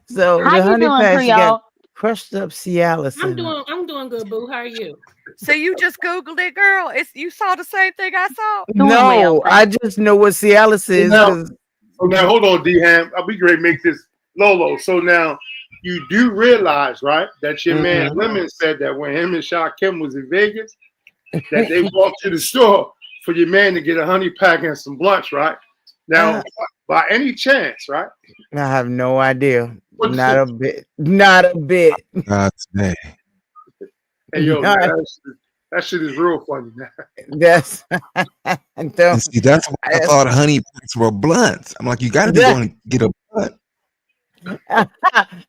Speaker 8: So
Speaker 18: How
Speaker 8: the
Speaker 18: you
Speaker 8: honey
Speaker 18: doing,
Speaker 8: pastor got
Speaker 18: Creole?
Speaker 8: crushed up Cialis in her.
Speaker 15: I'm doing good, boo. How are you?
Speaker 17: So you just Googled it, girl. You saw the same thing I saw.
Speaker 18: Doing well,
Speaker 8: No,
Speaker 18: thank
Speaker 8: I
Speaker 18: you.
Speaker 8: just know what Cialis
Speaker 12: So
Speaker 8: is
Speaker 12: now,
Speaker 8: because
Speaker 12: hold on, D Ham. I'll be great. Make this Lolo. So now you do realize, right, that your man Lemon said that when him and Shaw Kim was in Vegas, that they walked to the store for your man to get a honey pack and some blunts, right? Now, by any chance, right?
Speaker 8: I have no idea.
Speaker 12: What the
Speaker 8: Not a bit. Not a bit.
Speaker 16: God's name.
Speaker 12: Hey, yo, man,
Speaker 8: Not,
Speaker 12: that shit is real funny, man.
Speaker 8: that's
Speaker 16: And
Speaker 8: don't,
Speaker 16: see, that's why I
Speaker 8: that's,
Speaker 16: thought honey packs were blunts. I'm like, you got to be going to get a blunt.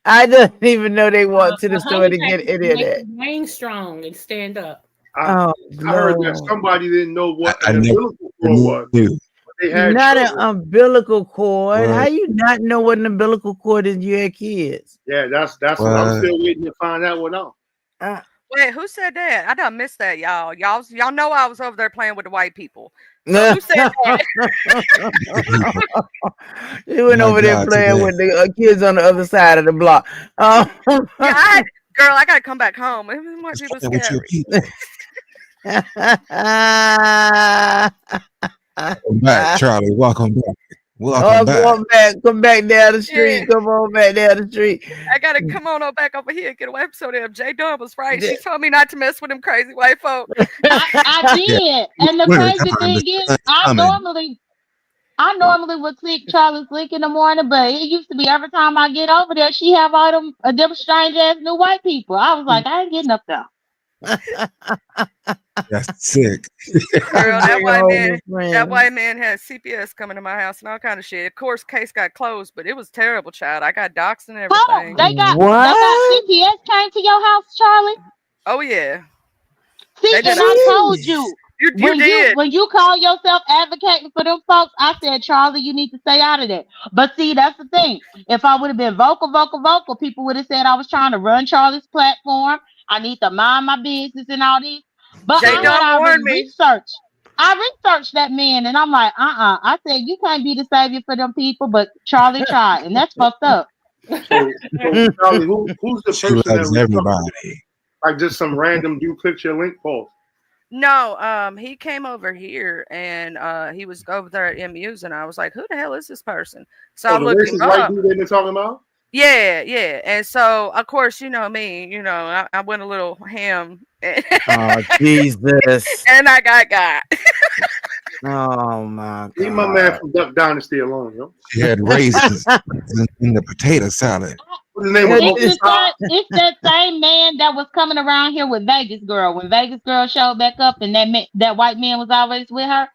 Speaker 8: I didn't even know they walked to the
Speaker 15: A
Speaker 8: store
Speaker 15: honey
Speaker 8: to
Speaker 15: pack
Speaker 8: get any of
Speaker 15: make
Speaker 8: that.
Speaker 15: your brain strong and stand up.
Speaker 8: Oh
Speaker 12: I heard that
Speaker 8: Lord.
Speaker 12: somebody didn't know what
Speaker 16: I
Speaker 12: an
Speaker 16: never
Speaker 12: umbilical cord was.
Speaker 16: knew.
Speaker 12: But they had
Speaker 8: Not an
Speaker 12: children.
Speaker 8: umbilical cord. How
Speaker 16: What?
Speaker 8: you not know what an umbilical cord is? You had kids.
Speaker 12: Yeah, that's what I'm
Speaker 16: What?
Speaker 12: still waiting to find out what else.
Speaker 8: Uh,
Speaker 17: Wait, who said that? I done missed that, y'all. Y'all know I was over there playing with the white people. So
Speaker 8: you
Speaker 17: who said that?
Speaker 8: went
Speaker 16: My
Speaker 8: over there
Speaker 16: God,
Speaker 8: playing
Speaker 16: today.
Speaker 8: with the kids on the other side of the block.
Speaker 17: Yeah, girl, I gotta come back home. White
Speaker 16: Just
Speaker 17: people
Speaker 16: playing with your
Speaker 17: scary.
Speaker 16: people. Welcome back, Charlie. Welcome back. Welcome
Speaker 8: Oh,
Speaker 16: back.
Speaker 8: come back down the street.
Speaker 17: Yeah,
Speaker 8: Come on back down the street.
Speaker 17: I gotta come on back over here and get away from them. J Dunn was right. She
Speaker 8: Yeah.
Speaker 17: told me not to mess with them crazy white folk.
Speaker 18: I
Speaker 16: Yeah.
Speaker 18: did. And the
Speaker 16: Winter
Speaker 18: crazy
Speaker 16: time. The
Speaker 18: thing is,
Speaker 16: sun's coming.
Speaker 18: I normally would click Charlie's link in the morning, but it used to be every time I get over there, she have all them strange ass new white people. I was like, I ain't getting up there.
Speaker 16: That's sick.
Speaker 17: Girl,
Speaker 8: Bring a whole new
Speaker 17: that
Speaker 8: friend.
Speaker 17: white man had CPS coming to my house and all kind of shit. Of course, case got closed, but it was terrible, child. I got doxxed and
Speaker 18: Hold on,
Speaker 17: everything.
Speaker 18: they got
Speaker 8: What?
Speaker 18: CPS came to your house, Charlie.
Speaker 17: Oh yeah,
Speaker 18: See,
Speaker 17: they did
Speaker 18: and
Speaker 17: a.
Speaker 18: I told
Speaker 8: Jeez.
Speaker 18: you
Speaker 17: You did.
Speaker 18: when you call yourself advocating for them folks, I said, Charlie, you need to stay out of that. But see, that's the thing. If I would have been vocal, people would have said I was trying to run Charlie's platform. I need to mind my business and all this. But
Speaker 17: J
Speaker 18: I had
Speaker 17: Dunn
Speaker 18: already
Speaker 17: warned me.
Speaker 18: researched. I researched that man, and I'm like, I said you can't be the savior for them people, but Charlie tried, and that's fucked up.
Speaker 12: So Charlie, who's the
Speaker 16: She
Speaker 12: person that
Speaker 16: loves
Speaker 12: was
Speaker 16: everybody.
Speaker 12: like just some random dude clicked your link post?
Speaker 17: No, he came over here and he was over there at MU's, and I was like, who the hell is this person? So I
Speaker 12: Oh, the
Speaker 17: looked him
Speaker 12: racist white
Speaker 17: up.
Speaker 12: dude they've been talking about?
Speaker 17: Yeah, yeah. And so, of course, you know me, I went a little ham and,
Speaker 8: Oh Jesus.
Speaker 17: and I got.
Speaker 8: Oh my
Speaker 12: Leave my man
Speaker 8: God.
Speaker 12: from Duck Dynasty alone, yo.
Speaker 16: She had raisins in the potato salad.
Speaker 12: What's his name? Was
Speaker 18: It's that same man that was coming around here with Vegas Girl when Vegas Girl showed back up, and that white man was always with her,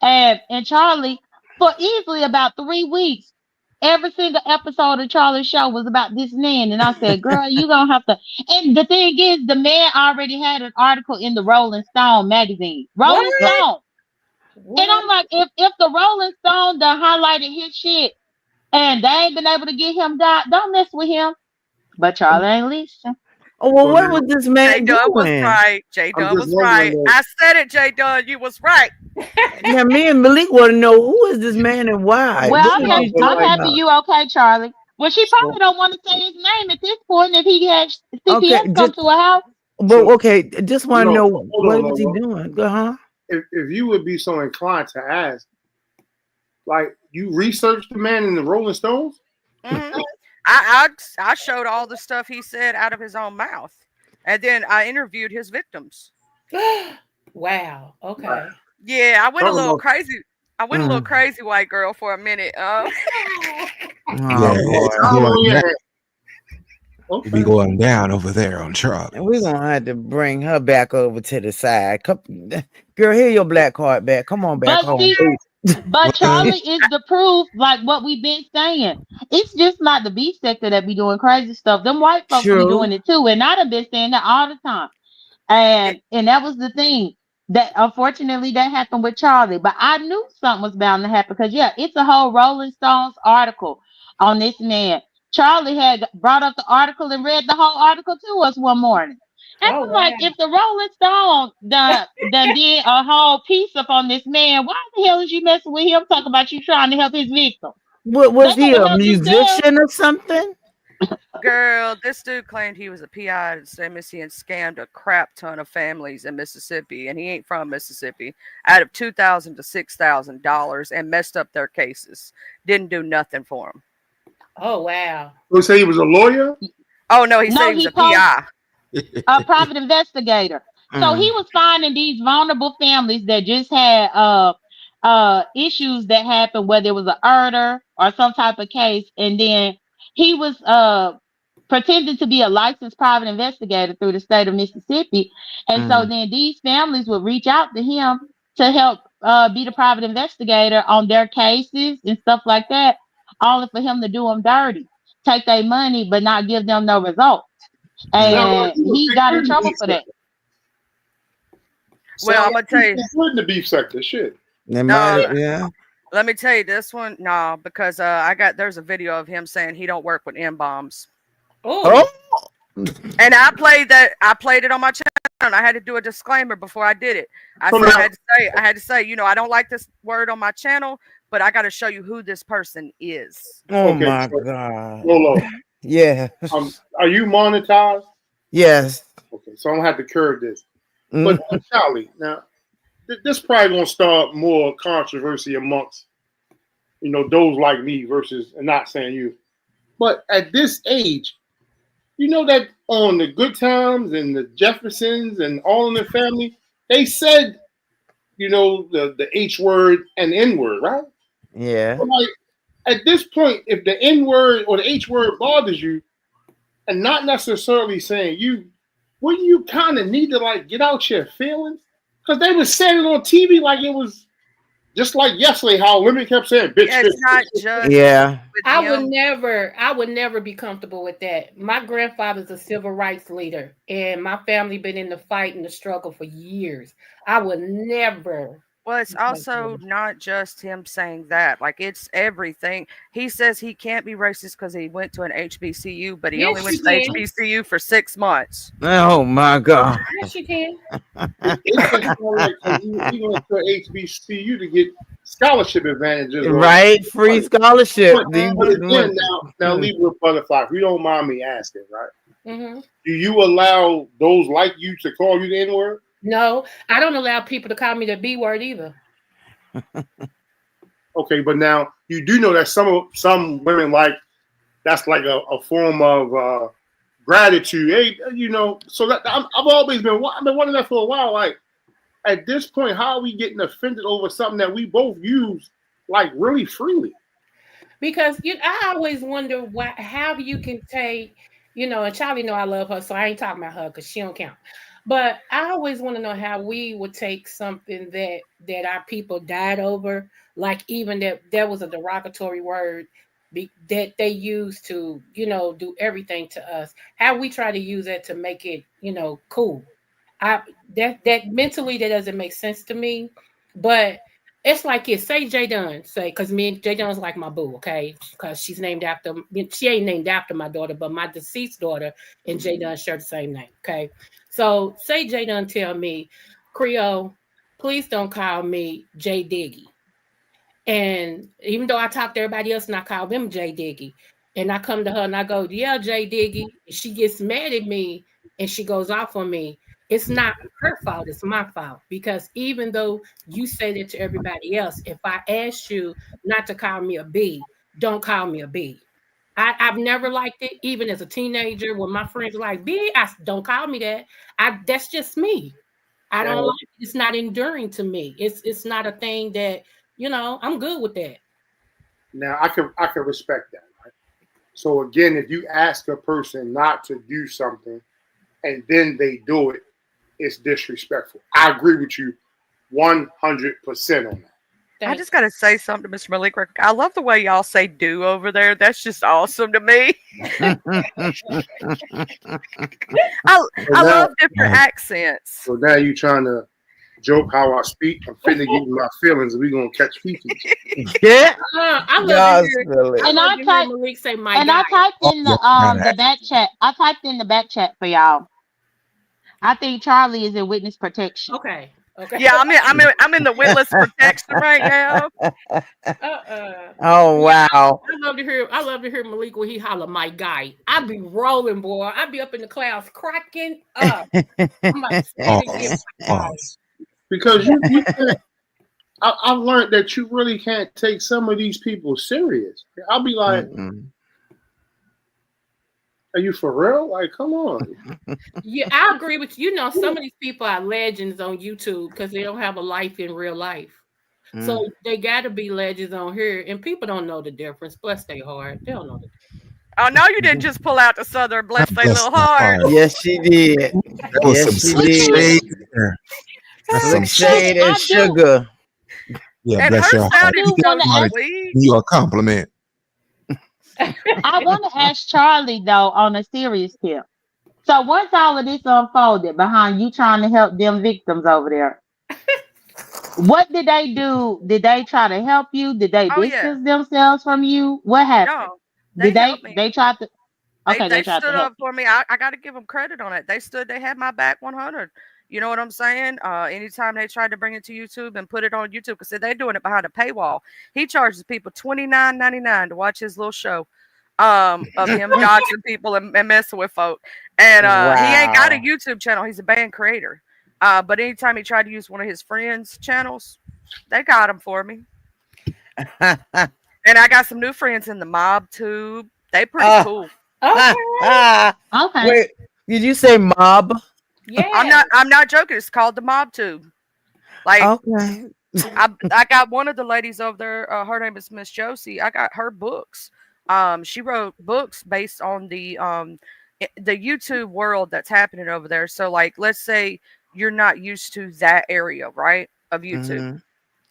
Speaker 18: and Charlie for easily about 3 weeks. Every single episode of Charlie's show was about this man, and I said, "Girl, you gonna have to." And the thing is, the man already had an article in the Rolling Stone magazine, Rolling
Speaker 15: What?
Speaker 18: Stone, and I'm like, if the Rolling Stone done highlighted his shit, and they ain't been able to get him God, don't mess with him. But Charlie ain't listening.
Speaker 8: Oh well,
Speaker 12: So
Speaker 8: what
Speaker 12: now
Speaker 8: was this
Speaker 17: J
Speaker 8: man
Speaker 17: Dunn was
Speaker 8: doing?
Speaker 17: right. J
Speaker 12: I'm
Speaker 17: Dunn
Speaker 12: just
Speaker 17: was
Speaker 12: wondering
Speaker 17: right.
Speaker 12: though.
Speaker 17: I said it, J Dunn. You was right.
Speaker 8: Now me and Malik want to know who is this man and why.
Speaker 18: Well,
Speaker 8: What is
Speaker 12: No,
Speaker 8: you
Speaker 12: but
Speaker 18: I'm
Speaker 8: talking
Speaker 12: like,
Speaker 18: happy
Speaker 8: about?
Speaker 18: you okay, Charlie. Well, she
Speaker 12: so,
Speaker 18: probably don't want to say his name at this point if he had
Speaker 8: Okay,
Speaker 18: CPS come to her house.
Speaker 12: so
Speaker 8: okay, just want to
Speaker 12: no,
Speaker 8: know
Speaker 12: hold
Speaker 8: what
Speaker 12: on,
Speaker 8: was he
Speaker 12: Lola.
Speaker 8: doing? Go huh?
Speaker 12: If you would be so inclined to ask, like you researched the man in the Rolling Stones?
Speaker 17: hmm I showed all the stuff he said out of his own mouth, and then I interviewed his victims.
Speaker 15: Wow. Okay.
Speaker 17: Yeah, I went a
Speaker 12: Talking
Speaker 17: little
Speaker 12: about
Speaker 17: crazy. I went a little crazy, white girl, for a minute.
Speaker 8: Oh
Speaker 16: Yeah,
Speaker 8: boy.
Speaker 16: it be going down,
Speaker 12: okay.
Speaker 16: it be going down over there on Charlie.
Speaker 8: And we're gonna have to bring her back over to the side. Come, girl, here your black card back. Come on back
Speaker 18: But
Speaker 8: home.
Speaker 18: see, but Charlie is the proof, like what we've been saying. It's just not the B sector that be doing crazy stuff. Them white folks be
Speaker 8: True.
Speaker 18: doing it too, and I done been saying that all the time. And that was the thing that unfortunately that happened with Charlie. But I knew something was bound to happen because yeah, it's a whole Rolling Stones article on this man. Charlie had brought up the article and read the whole article to us one morning. And
Speaker 15: Oh
Speaker 18: I'm like,
Speaker 15: wow.
Speaker 18: if the Rolling Stone done did a whole piece up on this man, why the hell is you messing with him? Talking about you trying to help his victim.
Speaker 8: What
Speaker 18: They
Speaker 8: was he,
Speaker 18: better
Speaker 8: a
Speaker 18: help themselves.
Speaker 8: musician or something?
Speaker 17: Girl, this dude claimed he was a PI at St. Missy and scammed a crap ton of families in Mississippi, and he ain't from Mississippi. Out of $2,000 to $6,000, and messed up their cases. Didn't do nothing for him.
Speaker 15: Oh wow.
Speaker 12: You say he was a lawyer?
Speaker 17: Oh no, he said
Speaker 18: No,
Speaker 17: he was
Speaker 18: he
Speaker 17: a
Speaker 18: posted
Speaker 17: PI.
Speaker 18: a private investigator. So he was finding these vulnerable families that just had issues that happened, whether it was a murder or some type of case, and then he was pretending to be a licensed private investigator through the state of Mississippi. And so then these families would reach out to him to help be the private investigator on their cases and stuff like that, only for him to do them dirty, take their money, but not give them no results.
Speaker 12: Sound like
Speaker 18: And
Speaker 12: he was
Speaker 18: he
Speaker 12: big
Speaker 18: got
Speaker 12: good
Speaker 18: in
Speaker 12: in the
Speaker 18: trouble
Speaker 12: beef
Speaker 18: for that.
Speaker 12: sector.
Speaker 17: Well, I'm
Speaker 12: Sound
Speaker 17: gonna
Speaker 12: like
Speaker 17: tell
Speaker 12: he
Speaker 17: you.
Speaker 12: was good in the beef sector. Shit.
Speaker 8: They
Speaker 17: No,
Speaker 8: might, yeah.
Speaker 17: let me tell you this one. No, because there's a video of him saying he don't work with M bombs.
Speaker 15: Oh.
Speaker 17: And I played that. I played it on my channel. And I had to do a disclaimer before I did it. I said I had to say, you know, I don't like this word on my channel, but I got to show you who this person is.
Speaker 8: Oh
Speaker 12: Okay,
Speaker 8: my
Speaker 12: so,
Speaker 8: God.
Speaker 12: Lolo,
Speaker 8: Yeah.
Speaker 12: are you monetized?
Speaker 8: Yes.
Speaker 12: Okay, so I'm gonna have to curb this. But Charlie, now this probably gonna start more controversy amongst those like me versus, and not saying you, but at this age, you know that on the Good Times and the Jeffersons and All in the Family, they said the H word and N word, right?
Speaker 8: Yeah.
Speaker 12: But like at this point, if the N word or the H word bothers you, and not necessarily saying wouldn't you kind of need to like get out your feelings? Because they were saying it on TV like it was just like yesterday how women kept saying bitch.
Speaker 17: Yeah,
Speaker 12: bitch,
Speaker 17: it's not
Speaker 12: bitch.
Speaker 17: just.
Speaker 8: Yeah.
Speaker 15: I would never be comfortable with that. My grandfather's a civil rights leader, and my family been in the fight and the struggle for years. I would never.
Speaker 17: Well, it's also not just him saying that. Like, it's everything. He says he can't be racist because he went to an HBCU, but he only
Speaker 15: Yes,
Speaker 17: went
Speaker 15: you
Speaker 17: to
Speaker 15: can.
Speaker 17: HBCU for 6 months.
Speaker 8: Oh my God.
Speaker 15: Yes, you can.
Speaker 12: It's just more like he went to HBCU to get scholarship advantages,
Speaker 8: Right? Free scholarship.
Speaker 12: But again, now leave with butterfly. If you don't mind me asking, right?
Speaker 15: Mm-hmm.
Speaker 12: Do you allow those like you to call you the N word?
Speaker 15: No, I don't allow people to call me the B word either.
Speaker 12: Okay, but now you do know that some women like that's like a form of gratitude. Hey, so that I've been wondering that for a while. Like at this point, how are we getting offended over something that we both use like really freely?
Speaker 15: Because I always wonder how you can take, and Charlie know I love her, so I ain't talking about her because she don't count. But I always want to know how we would take something that our people died over, like even that there was a derogatory word that they used to, do everything to us. How we try to use that to make it, cool. That mentally that doesn't make sense to me. But it's like say Jay Dunn, because me and Jay Dunn's like my boo, okay? Because she's named after, she ain't named after my daughter, but my deceased daughter and Jay Dunn share the same name, okay? So say Jay Dunn tell me, Creole, please don't call me Jay Diggy. And even though I talk to everybody else and I call them Jay Diggy, and I come to her and I go, yeah, Jay Diggy, she gets mad at me and she goes off on me. It's not her fault, it's my fault. Because even though you say that to everybody else, if I ask you not to call me a B, don't call me a B. I've never liked it, even as a teenager, when my friends were like, B, don't call me that. That's just me. I don't like it. It's not enduring to me. It's not a thing that, I'm good with that.
Speaker 12: Now I can respect that, right? So again, if you ask a person not to do something and then they do it, it's disrespectful. I agree with you 100% on that.
Speaker 17: I just got to say something to Mr. Malik. I love the way y'all say do over there. That's just awesome to me. I love different accents.
Speaker 12: So now you trying to joke how I speak. I'm finna get in my feelings. We gonna catch feces.
Speaker 8: Yeah.
Speaker 15: I love to
Speaker 8: Y'all
Speaker 15: hear.
Speaker 8: silly.
Speaker 15: I
Speaker 18: And
Speaker 15: love
Speaker 18: I
Speaker 15: to hear
Speaker 18: typed
Speaker 15: Malik say, "My
Speaker 18: and I
Speaker 15: guy."
Speaker 18: typed
Speaker 16: Oh,
Speaker 18: in
Speaker 16: yeah, gotta
Speaker 18: the back chat. I typed in the back chat for y'all. I think Charlie is in witness protection.
Speaker 15: Okay. Okay.
Speaker 17: Yeah, I'm in the witness protection right now.
Speaker 8: Oh
Speaker 15: Yeah,
Speaker 8: wow.
Speaker 15: I love to hear Malik when he holler, "My guy." I be rolling, boy. I be up in the clouds cracking up. I'm like, say it again,
Speaker 16: pause.
Speaker 15: my guy.
Speaker 16: Pause.
Speaker 12: Because you can't. I've learned that you really can't take some of these people serious. I'll be like,
Speaker 8: Mm-mm.
Speaker 12: "Are you for real? Like, come on."
Speaker 15: Yeah, I agree with you. You know, some of these people are legends on YouTube because they don't have a life in real life. So
Speaker 8: Mm.
Speaker 15: they got to be legends on here, and people don't know the difference. Bless their heart, they don't know the
Speaker 17: Oh no, you didn't just pull out the southern bless
Speaker 16: Not
Speaker 17: they
Speaker 16: bless
Speaker 17: little
Speaker 16: the
Speaker 17: heart.
Speaker 16: heart.
Speaker 8: Yes, she did.
Speaker 16: That was
Speaker 8: Yes,
Speaker 16: some
Speaker 8: she
Speaker 16: slick
Speaker 8: did.
Speaker 16: shade there. That's
Speaker 8: Slick
Speaker 16: some
Speaker 18: Charlie,
Speaker 8: shade
Speaker 16: slick.
Speaker 8: and
Speaker 18: I do.
Speaker 8: sugar.
Speaker 16: Yeah,
Speaker 17: And
Speaker 16: bless
Speaker 17: her
Speaker 16: your
Speaker 18: I
Speaker 16: heart.
Speaker 17: sounded
Speaker 16: You
Speaker 18: do
Speaker 16: think
Speaker 17: so
Speaker 18: want to
Speaker 16: somebody
Speaker 18: ask.
Speaker 17: sweet.
Speaker 16: give you a compliment?
Speaker 18: I want to ask Charlie though on a serious tip. So once all of this unfolded behind you trying to help them victims over there, what did they do? Did they try to help you? Did they
Speaker 17: Oh yeah.
Speaker 18: distance themselves from you? What happened?
Speaker 17: No,
Speaker 18: Did
Speaker 17: they helped me.
Speaker 18: they tried to? Okay, they
Speaker 17: They
Speaker 18: tried to
Speaker 17: stood
Speaker 18: help
Speaker 17: up
Speaker 18: you.
Speaker 17: for me. I got to give them credit on it. They had my back 100. You know what I'm saying? Anytime they tried to bring it to YouTube and put it on YouTube, because they're doing it behind a paywall. He charges people $29.99 to watch his little show, of him doxing people and messing with folk. And he ain't got a
Speaker 8: Wow.
Speaker 17: YouTube channel. He's a band creator. But anytime he tried to use one of his friends' channels, they got him for me. And I got some new friends in the mob tube. They pretty
Speaker 8: Ah,
Speaker 17: cool.
Speaker 15: Okay.
Speaker 18: Okay.
Speaker 8: wait, did you say mob?
Speaker 15: Yeah.
Speaker 17: I'm not joking. It's called the mob tube. Like
Speaker 8: Okay.
Speaker 17: I got one of the ladies over there. Her name is Miss Josie. I got her books. She wrote books based on the YouTube world that's happening over there. So like, let's say you're not used to that area, right, of YouTube.
Speaker 8: Hmm.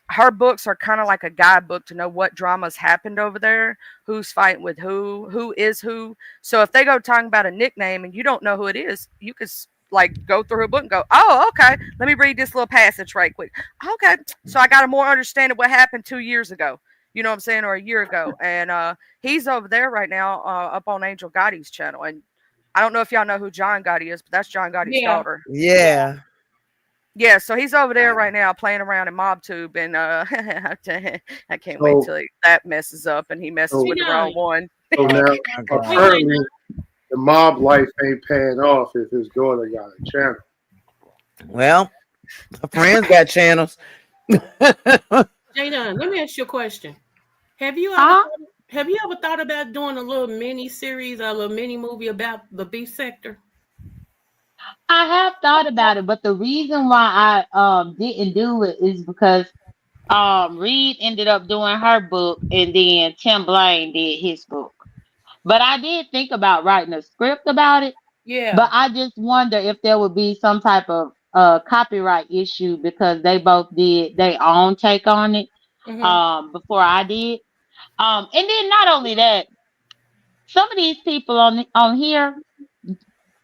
Speaker 17: Her books are kind of like a guidebook to know what dramas happened over there, who's fighting with who is who. So if they go talking about a nickname and you don't know who it is, you could like go through her book and go, oh, okay, let me read this little passage right quick. Okay, so I got a more understanding of what happened 2 years ago. You know what I'm saying, or a year ago. And he's over there right now, up on Angel Gotti's channel. And I don't know if y'all know who John Gotti is, but that's John Gotti's
Speaker 15: Yeah.
Speaker 17: daughter.
Speaker 15: Yeah.
Speaker 8: Yeah.
Speaker 17: Yeah, so he's over there right now playing around in MobTube, and I can't wait
Speaker 12: So,
Speaker 17: till that messes up and he messes
Speaker 12: so,
Speaker 17: with the
Speaker 15: Yeah.
Speaker 17: wrong one.
Speaker 12: so
Speaker 8: Oh
Speaker 12: now
Speaker 8: my
Speaker 15: Wait,
Speaker 8: God.
Speaker 12: apparently the mob life ain't paying off if his daughter got a channel.
Speaker 8: Well, her friends got channels.
Speaker 15: Jada, let me ask you a question. Have you ever
Speaker 18: Huh?
Speaker 15: thought, have you ever thought about doing a little mini series or a little mini movie about the beef sector?
Speaker 18: I have thought about it, but the reason why I didn't do it is because Reed ended up doing her book and then Tim Blaine did his book. But I did think about writing a script about it.
Speaker 15: Yeah.
Speaker 18: But I just wonder if there would be some type of copyright issue because they both did their own take on it
Speaker 15: Mm-hmm.
Speaker 18: before I did. And then not only that, some of these people on here,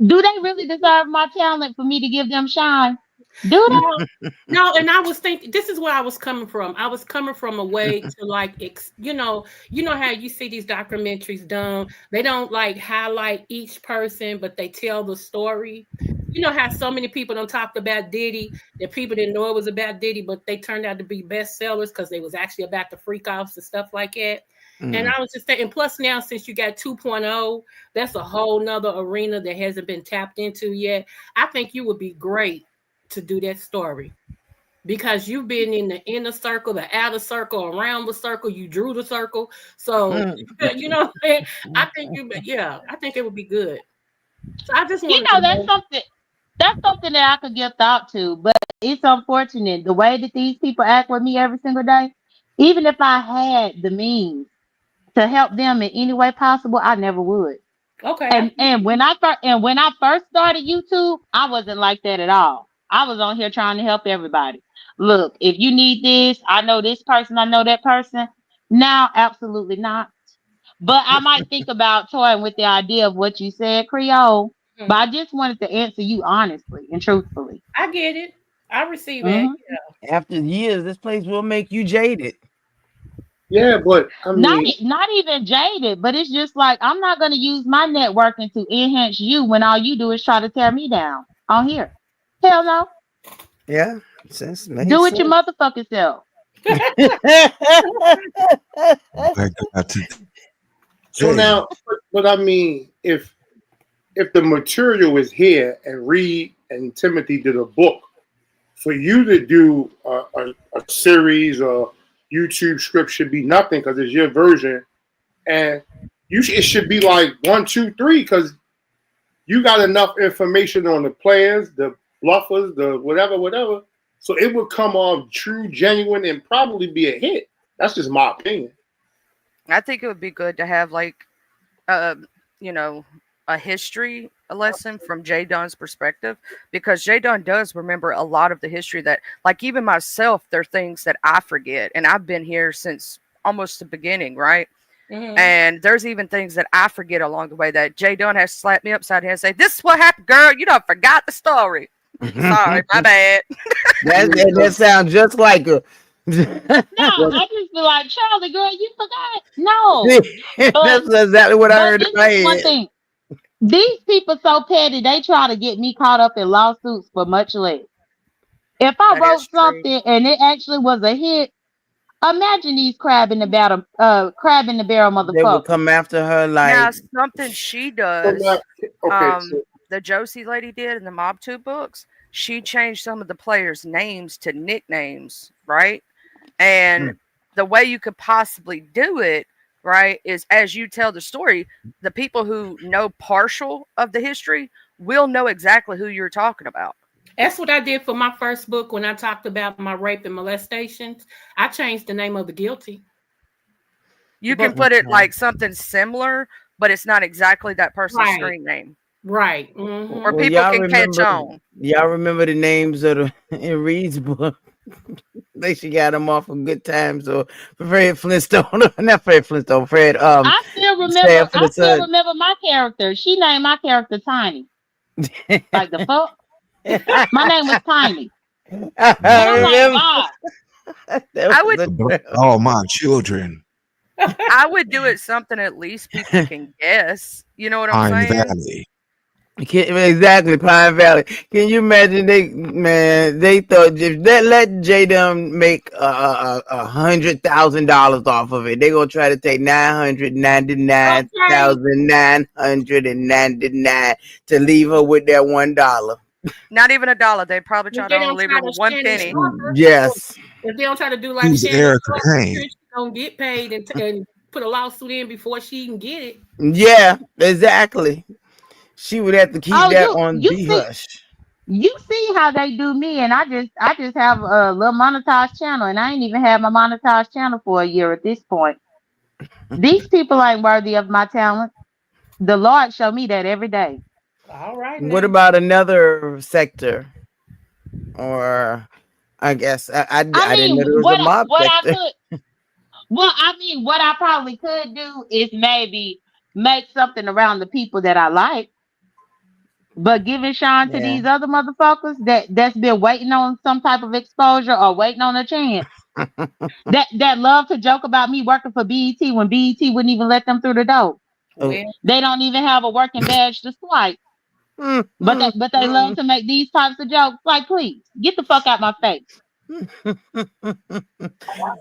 Speaker 18: do they really deserve my talent for me to give them shine? Do
Speaker 15: No,
Speaker 18: they?
Speaker 15: no, and I was thinking this is where I was coming from. I was coming from a way to like you know how you see these documentaries done. They don't like highlight each person, but they tell the story. You know how so many people don't talk about Diddy that people didn't know it was about Diddy, but they turned out to be bestsellers because they was actually about the freak offs and stuff like that. And
Speaker 8: Mm.
Speaker 15: I was just saying, and plus now since you got 2.0, that's a whole nother arena that hasn't been tapped into yet. I think you would be great to do that story because you've been in the inner circle, the outer circle, around the circle. You drew the circle, so you know. What I'm saying? I think yeah, I think it would be good. So I just
Speaker 18: You
Speaker 15: wanted to
Speaker 18: know, that's
Speaker 15: know.
Speaker 18: something. That's something that I could give thought to, but it's unfortunate the way that these people act with me every single day. Even if I had the means to help them in any way possible, I never would.
Speaker 15: Okay,
Speaker 18: And when I first started YouTube, I wasn't like that at all. I was on here trying to help everybody. Look, if you need this, I know this person, I know that person. Now, absolutely not. But I might think about toying with the idea of what you said, Creole. But
Speaker 15: Mhm.
Speaker 18: I just wanted to answer you honestly and truthfully.
Speaker 15: I get it. I receive that.
Speaker 18: Mhm.
Speaker 15: Yeah.
Speaker 8: After years, this place will make you jaded.
Speaker 12: Yeah, but I
Speaker 18: Not
Speaker 12: mean,
Speaker 18: not even jaded, but it's just like I'm not gonna use my networking to enhance you when all you do is try to tear me down on here. Hell no.
Speaker 8: Yeah, sense
Speaker 18: Do
Speaker 8: makes
Speaker 18: it your
Speaker 8: sense.
Speaker 18: motherfucking self.
Speaker 16: My God,
Speaker 12: so
Speaker 16: today.
Speaker 12: now, but I mean, if the material is here and Reed and Timothy did a book, for you to do a series or YouTube script should be nothing because it's your version, and it should be like one, two, three because you got enough information on the players, the bluffers, the whatever, whatever. So it would come off true, genuine, and probably be a hit. That's just my opinion.
Speaker 17: I think it would be good to have like uh, you know, a history lesson from Jay Dunn's perspective because Jay Dunn does remember a lot of the history that, like, even myself, there are things that I forget, and I've been here since almost the beginning, right?
Speaker 15: Mhm.
Speaker 17: And there's even things that I forget along the way that Jay Dunn has slapped me upside the head and say, "This is what happened, girl. You done forgot the story." Sorry, my bad.
Speaker 8: That sounds just like a.
Speaker 18: No, I just feel like Charlie, girl, you forgot. No, but
Speaker 8: That's exactly what I heard in
Speaker 18: this
Speaker 8: my
Speaker 18: is one
Speaker 8: head.
Speaker 18: thing. These people so petty. They try to get me caught up in lawsuits for much less. If I
Speaker 17: That is
Speaker 18: wrote
Speaker 17: true.
Speaker 18: something and it actually was a hit, imagine these crab in the barrel
Speaker 8: They would
Speaker 18: motherfuckers.
Speaker 8: come after her
Speaker 17: Now,
Speaker 8: like.
Speaker 17: something she
Speaker 12: So now,
Speaker 17: does,
Speaker 12: okay, so
Speaker 17: the Josie lady did in the Mob 2 books, she changed some of the players' names to nicknames, right? And
Speaker 8: Hmm.
Speaker 17: the way you could possibly do it, right, is as you tell the story, the people who know partial of the history will know exactly who you're talking about.
Speaker 15: That's what I did for my first book when I talked about my rape and molestations. I changed the name of the guilty.
Speaker 17: You can
Speaker 15: But
Speaker 17: put it
Speaker 8: Okay.
Speaker 17: like something similar, but it's not exactly that person's
Speaker 15: right,
Speaker 17: screen name,
Speaker 15: right.
Speaker 17: or
Speaker 8: Well,
Speaker 17: people can catch on.
Speaker 8: y'all remember the names of the in Reed's book. They she got them off of Good Times or Fred Flintstone, not Fred Flintstone, Fred Sanford
Speaker 18: I
Speaker 8: the
Speaker 18: still
Speaker 8: Son.
Speaker 18: remember my character. She named my character Tiny. Like the fuck? My name was Tiny. And
Speaker 8: I
Speaker 18: I'm like,
Speaker 8: remember
Speaker 18: why?
Speaker 8: that
Speaker 17: I
Speaker 8: was
Speaker 17: would
Speaker 8: a trip.
Speaker 16: All my children.
Speaker 17: I would do it something at least people can guess. You know what I'm
Speaker 16: Pine
Speaker 17: saying?
Speaker 16: Valley.
Speaker 8: Exactly, Pine Valley. Can you imagine? They thought if they let J Dum make $100,000 off of it, they gonna try to take 999
Speaker 15: Okay.
Speaker 8: thousand 999 to leave her with that $1.
Speaker 17: Not even a dollar. They'd probably
Speaker 15: If
Speaker 17: try to
Speaker 15: they
Speaker 17: only
Speaker 15: don't
Speaker 17: leave
Speaker 15: try
Speaker 17: her
Speaker 15: to
Speaker 17: with one
Speaker 15: Shannon
Speaker 17: penny.
Speaker 15: Sharper,
Speaker 8: Yes.
Speaker 15: if they don't try to do like
Speaker 16: Who's
Speaker 15: Shannon
Speaker 16: Erica
Speaker 15: Sharper,
Speaker 16: Kane?
Speaker 15: she's gonna get paid and put a lawsuit in before she can get it.
Speaker 8: Yeah, exactly. She would have to keep
Speaker 18: Oh,
Speaker 8: that on
Speaker 18: you
Speaker 8: the
Speaker 18: see
Speaker 8: hush.
Speaker 18: you see how they do me, and I just have a little monetized channel, and I ain't even had my monetized channel for a year at this point. These people ain't worthy of my talent. The Lord show me that every day.
Speaker 15: All right
Speaker 8: What
Speaker 15: now.
Speaker 8: about another sector? Or I guess I
Speaker 18: I
Speaker 8: didn't know
Speaker 18: mean,
Speaker 8: there was a mob sector.
Speaker 18: what I probably could do is maybe make something around the people that I like, but giving shine to
Speaker 8: Yeah.
Speaker 18: these other motherfuckers that's been waiting on some type of exposure or waiting on a chance. That love to joke about me working for BET when BET wouldn't even let them through the door.
Speaker 8: Oh.
Speaker 15: Well,
Speaker 18: They don't even have a working badge to swipe. But they love to make these types of jokes. Like, please, get the fuck out my face.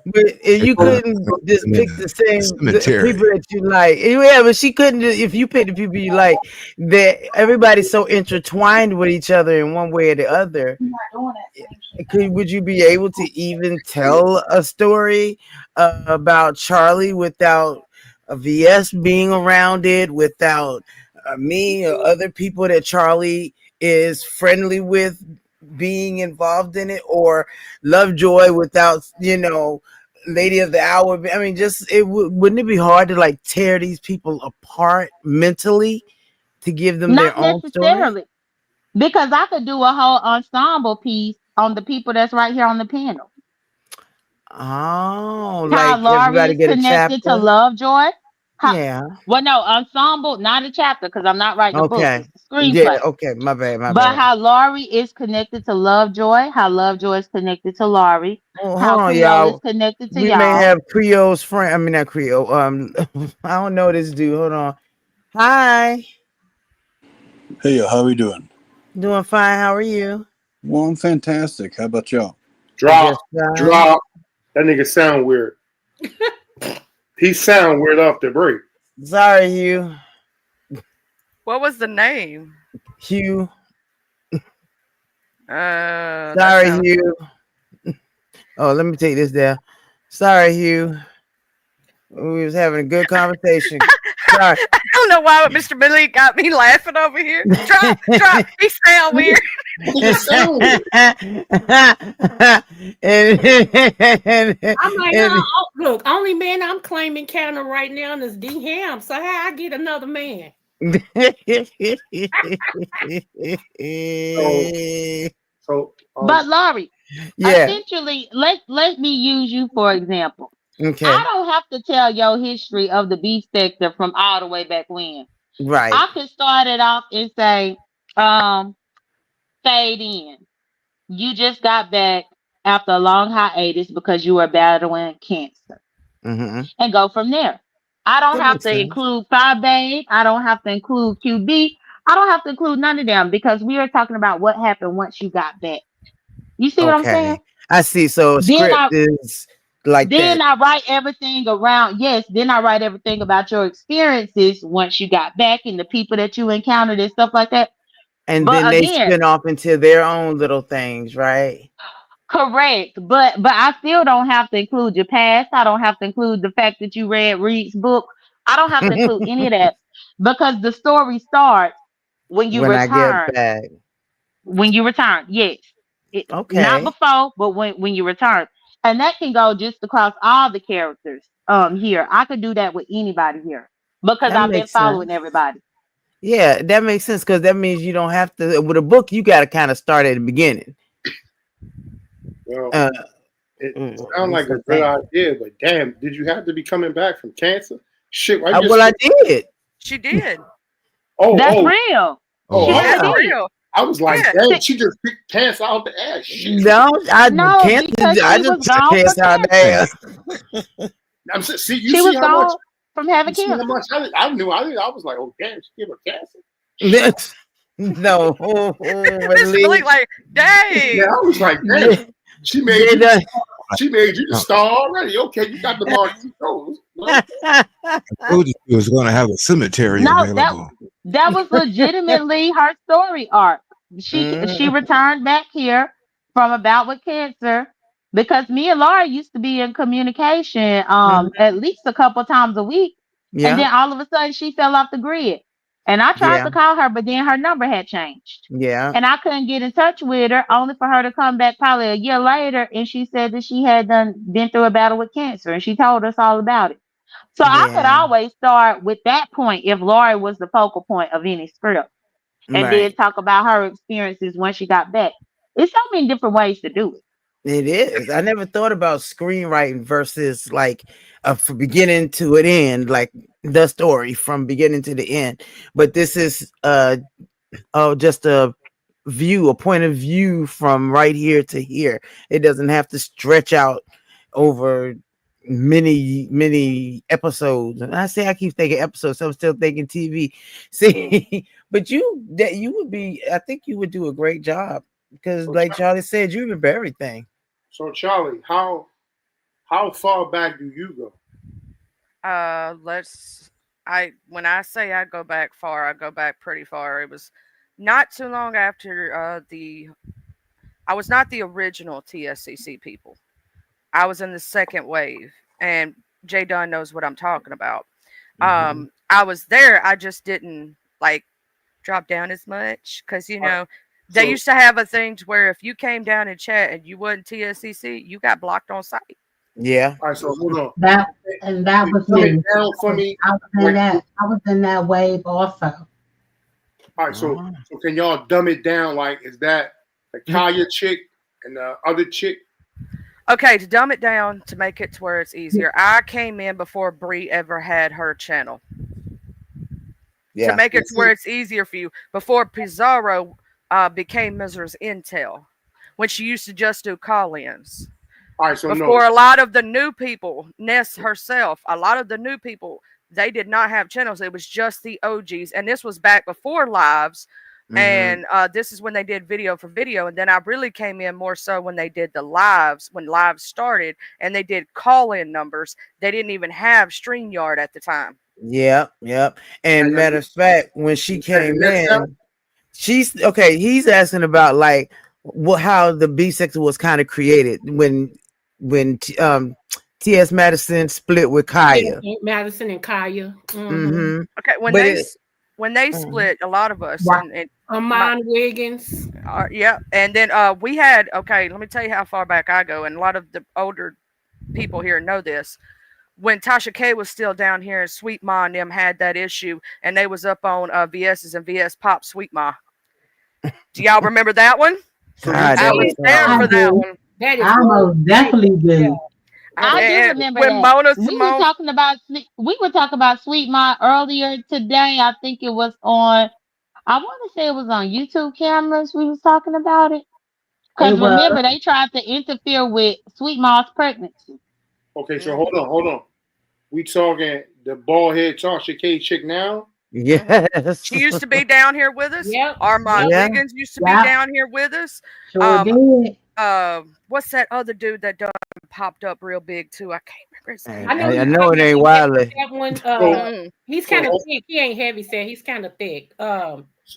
Speaker 8: But if
Speaker 16: They
Speaker 8: you
Speaker 16: put
Speaker 8: couldn't just
Speaker 16: them in
Speaker 8: pick the people
Speaker 16: cemetery.
Speaker 8: that you like. Yeah, but she couldn't. If you pick the people you like, that everybody's so intertwined with each other in one way or the other.
Speaker 14: I'm not doing that same shit.
Speaker 8: Would you be able to even tell a story about Charlie without a VS being around it, without me or other people that Charlie is friendly with being involved in it, or Lovejoy without Lady of the Hour? I mean, just wouldn't it be hard to like tear these people apart mentally to give them
Speaker 18: Not
Speaker 8: their own story?
Speaker 18: necessarily, because I could do a whole ensemble piece on the people that's right here on the panel.
Speaker 8: Oh,
Speaker 18: How
Speaker 8: like
Speaker 18: Laurie
Speaker 8: everybody
Speaker 18: is
Speaker 8: get a
Speaker 18: connected to
Speaker 8: chapter.
Speaker 18: Lovejoy.
Speaker 8: Yeah.
Speaker 18: Well, no, ensemble, not a chapter, because I'm not writing a book.
Speaker 8: Okay.
Speaker 18: It's a
Speaker 8: Yeah.
Speaker 18: screenplay.
Speaker 8: Okay. My bad. My
Speaker 18: But
Speaker 8: bad.
Speaker 18: how Laurie is connected to Lovejoy, how Lovejoy is connected to Laurie,
Speaker 8: Oh,
Speaker 18: how
Speaker 8: hold on,
Speaker 18: Creole is
Speaker 8: y'all.
Speaker 18: connected to
Speaker 8: We may
Speaker 18: y'all.
Speaker 8: have Creole's friend. I mean, not Creole. I don't know this dude. Hold on. Hi.
Speaker 19: Hey, how we doing?
Speaker 8: Doing fine. How are you?
Speaker 19: Well, I'm fantastic. How about y'all?
Speaker 12: Drop,
Speaker 8: Just fine.
Speaker 12: drop. That nigga sound weird. He sound weird off the break.
Speaker 8: Sorry, Hugh.
Speaker 17: What was the name?
Speaker 8: Hugh.
Speaker 17: That
Speaker 8: Sorry,
Speaker 17: sounds.
Speaker 8: Hugh. Oh, let me take this down. Sorry, Hugh. We was having a good conversation. Sorry.
Speaker 17: I don't know why Mr. Billy got me laughing over here. Drop. He sound weird.
Speaker 15: I'm like, no, look, only man I'm claiming counter right now is D Ham. So how I get another man?
Speaker 18: But Laurie,
Speaker 8: yeah.
Speaker 18: essentially, let me use you for example.
Speaker 8: Okay.
Speaker 18: I don't have to tell your history of the beef sector from all the way back when.
Speaker 8: Right.
Speaker 18: I could start it off and say, fade in. You just got back after a long hiatus because you were battling cancer.
Speaker 8: Mm-hmm.
Speaker 18: And go from there. I don't
Speaker 8: That
Speaker 18: have
Speaker 8: makes
Speaker 18: to
Speaker 8: sense.
Speaker 18: include Five Babe. I don't have to include QB. I don't have to include none of them because we are talking about what happened once you got back. You see what I'm saying?
Speaker 8: Okay. I see. So a
Speaker 18: Then
Speaker 8: script
Speaker 18: I
Speaker 8: is like that.
Speaker 18: then I write everything around. Yes, then I write everything about your experiences once you got back and the people that you encountered and stuff like that.
Speaker 8: And then
Speaker 18: But
Speaker 8: they
Speaker 18: again,
Speaker 8: spin off into their own little things, right?
Speaker 18: correct. But I still don't have to include your past. I don't have to include the fact that you read Reed's book. I don't have to include any of that because the story starts when you
Speaker 8: When I get
Speaker 18: return.
Speaker 8: back.
Speaker 18: When you return, yes. Not
Speaker 8: Okay.
Speaker 18: before, but when you return. And that can go just across all the characters here. I could do that with anybody here because
Speaker 8: That
Speaker 18: I've been
Speaker 8: makes sense.
Speaker 18: following everybody.
Speaker 8: Yeah, that makes sense because that means you don't have to. With a book, you got to kind of start at the beginning.
Speaker 12: Well,
Speaker 8: Uh,
Speaker 12: it sounds like a good
Speaker 8: damn.
Speaker 12: idea, but damn, did you have to be coming back from cancer? Shit, why you
Speaker 8: Well, I did.
Speaker 17: She did.
Speaker 18: That's
Speaker 12: Oh,
Speaker 18: real.
Speaker 12: oh,
Speaker 18: She
Speaker 12: I
Speaker 18: really
Speaker 12: was
Speaker 17: That's
Speaker 12: like,
Speaker 18: did.
Speaker 17: real.
Speaker 12: I was like,
Speaker 17: Yeah.
Speaker 12: damn, she just picked cancer out the ass. Shit.
Speaker 8: No, I
Speaker 18: No,
Speaker 8: can't.
Speaker 18: because
Speaker 8: I
Speaker 18: she
Speaker 8: just
Speaker 18: was gone
Speaker 8: can't
Speaker 18: from
Speaker 8: sound
Speaker 18: cancer.
Speaker 8: ass.
Speaker 12: I'm saying, see, you
Speaker 18: She
Speaker 12: see
Speaker 18: was
Speaker 12: how much,
Speaker 18: gone from
Speaker 12: you
Speaker 18: having
Speaker 12: see how
Speaker 18: cancer.
Speaker 12: much I knew. I was like, oh damn, she gave her cancer.
Speaker 8: No,
Speaker 17: Mr. Billy, like,
Speaker 12: Yeah,
Speaker 17: dang.
Speaker 12: I was like, damn,
Speaker 8: they,
Speaker 12: she made
Speaker 8: they
Speaker 12: you.
Speaker 8: done.
Speaker 12: She made you the star already. Okay, you got the Martitos.
Speaker 16: I told you she was going to have a cemetery
Speaker 18: No,
Speaker 16: available.
Speaker 18: that was legitimately her story arc. She
Speaker 8: Mm,
Speaker 18: returned back here from a bout with cancer because me and Laura used to be in communication
Speaker 8: mhm.
Speaker 18: at least a couple times a week, and
Speaker 8: Yeah,
Speaker 18: then all of a sudden she fell off the grid. And I tried
Speaker 8: yeah,
Speaker 18: to call her, but then her number had changed.
Speaker 8: yeah,
Speaker 18: And I couldn't get in touch with her, only for her to come back probably a year later, and she said that she had been through a battle with cancer, and she told us all about it. So I could
Speaker 8: yeah.
Speaker 18: always start with that point if Lori was the focal point of any script, and then
Speaker 8: Right.
Speaker 18: talk about her experiences when she got back. There's so many different ways to do it.
Speaker 8: It is. I never thought about screenwriting versus like from beginning to an end, like the story from beginning to the end. But this is just a point of view from right here to here. It doesn't have to stretch out over many episodes. And I say I keep thinking episodes, so I'm still thinking TV. See, but you would be, I think you would do a great job because
Speaker 12: So,
Speaker 8: like Charlie said, you remember everything.
Speaker 12: so Charlie, how far back do you go?
Speaker 17: When I say I go back far, I go back pretty far. It was not too long after I was not the original TSCC people. I was in the second wave, and Jay Dunn knows what I'm talking about.
Speaker 8: Mm-hmm.
Speaker 17: I was there. I just didn't like drop down as much because they
Speaker 12: So,
Speaker 17: used to have a thing to where if you came down and chat and you wasn't TSCC, you got blocked on site.
Speaker 8: Yeah.
Speaker 12: all right, so hold on.
Speaker 13: That was
Speaker 12: Dumb it
Speaker 13: me.
Speaker 12: down for me.
Speaker 13: I was in
Speaker 12: Like,
Speaker 13: that. I was in that wave also.
Speaker 12: all right, so can y'all dumb it down? Like, is that the Kaya chick and the other chick?
Speaker 17: Okay, to dumb it down to make it to where it's easier. I came in before Bree ever had her channel. To
Speaker 8: Yeah.
Speaker 17: make it to where it's easier for you, before Pizarro became Mrs. Intel, when she used to just do call-ins.
Speaker 12: All right, so
Speaker 17: Before a lot of the new people, Ness herself, a lot of the new people, they did not have channels. It was just the OGs, and this was back before lives. And this is when they did video for video, and then I really came in more so when they did the lives, when lives started, and they did call-in numbers. They didn't even have StreamYard at the time.
Speaker 8: Yep, yep. And matter of fact, when she came in, she's okay. He's asking about like how the B section was kind of created when T.S. Madison split with Kaya.
Speaker 15: Madison and Kaya.
Speaker 8: Mm-hmm.
Speaker 17: Okay, when they split, a lot of us and
Speaker 15: Amon Wiggins.
Speaker 17: Yeah, and then we had let me tell you how far back I go, and a lot of the older people here know this. When Tasha K was still down here, and Sweet Ma and them had that issue, and they was up on VS's and VS Pop Sweet Ma. Do y'all remember that one? I was there for that one.
Speaker 15: That is
Speaker 13: I most definitely do.
Speaker 18: I do remember
Speaker 17: when
Speaker 18: that.
Speaker 17: Mona
Speaker 18: We were talking about Sweet Ma earlier today. I think it was on. I want to say it was on YouTube cameras. We was talking about it because remember they tried to interfere with Sweet Ma's pregnancy.
Speaker 12: Okay, so hold on. We talking the bald head Tasha K chick now?
Speaker 8: Yes.
Speaker 17: She used to be down here with us.
Speaker 15: Yep.
Speaker 17: Armand Wiggins used to be down here with us. What's that other dude that done popped up real big too? I can't remember his name.
Speaker 8: I know it ain't Wiley.
Speaker 15: That one, he's kind of thick. He ain't heavy set. He's kind of thick.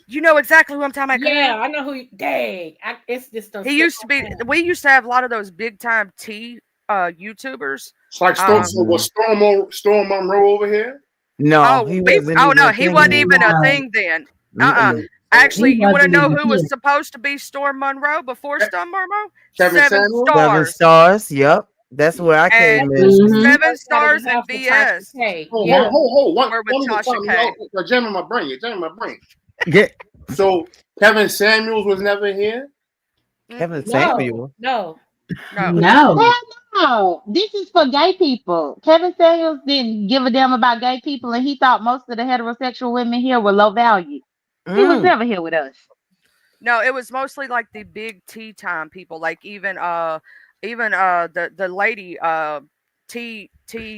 Speaker 17: You know exactly who I'm talking about.
Speaker 15: Yeah, I know who. Dang, it's just.
Speaker 17: He used to be. We used to have a lot of those big time tea YouTubers.
Speaker 12: It's like Storm Monroe over here.
Speaker 8: No,
Speaker 17: he wasn't even a thing then. Actually, you want to know who was supposed to be Storm Monroe before Storm Monroe? Seven Stars.
Speaker 8: 7 Stars. Yep, that's where I came in.
Speaker 17: 7 Stars and VS.
Speaker 12: Hold. One
Speaker 17: with Tasha K.
Speaker 12: Jam in my brain. So Kevin Samuels was never here.
Speaker 8: Kevin Samuels.
Speaker 15: No.
Speaker 18: No, this is for gay people. Kevin Samuels didn't give a damn about gay people, and he thought most of the heterosexual women here were low value. He was never here with us.
Speaker 17: No, it was mostly like the big tea time people, like even the lady
Speaker 8: teasing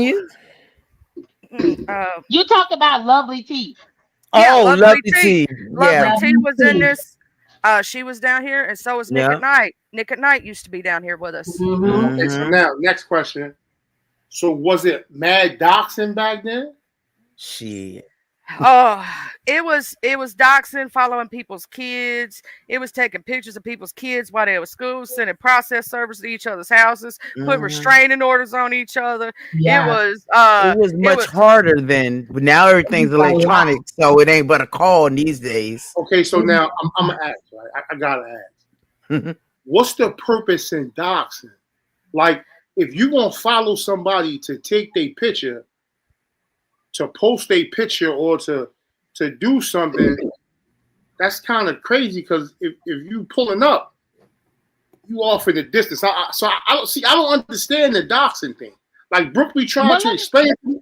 Speaker 8: you.
Speaker 18: You talk about Lovely Tea.
Speaker 17: Yeah,
Speaker 8: Lovely Tea.
Speaker 17: Lovely Tea was in this. She was down here, and so was Nick at Night. Nick at Night used to be down here with us.
Speaker 12: Okay, so now next question. So was it mad doxing back then?
Speaker 8: Shit.
Speaker 17: Oh, it was doxing, following people's kids. It was taking pictures of people's kids while they were at school, sending process servers to each other's houses, putting restraining orders on each other.
Speaker 8: Yeah.
Speaker 17: It was
Speaker 8: much harder than now. Everything's electronic, so it ain't but a call these days.
Speaker 12: Okay, so now I'm gonna ask. Right? I gotta ask. What's the purpose in doxing? Like, if you gonna follow somebody to take their picture, to post a picture, or to do something, that's kind of crazy. Because if you pulling up, you off in the distance. I don't understand the doxing thing. Like Brooke be trying to explain it to me.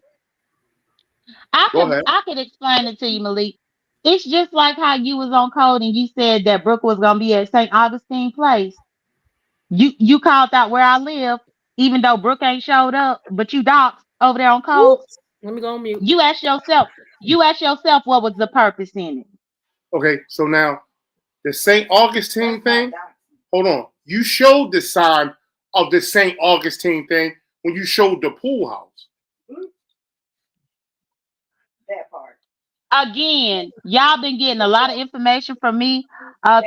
Speaker 18: I could explain it to you, Malik. It's just like how you was on code and you said that Brooke was gonna be at St. Augustine Place. You called out where I live, even though Brooke ain't showed up, but you doxed over there on code.
Speaker 15: Let me go on mute.
Speaker 18: You ask yourself what was the purpose in it.
Speaker 12: Okay, so now the St. Augustine thing. Hold on. You showed the side of the St. Augustine thing when you showed the pool house.
Speaker 14: That part.
Speaker 18: Again, y'all been getting a lot of information from me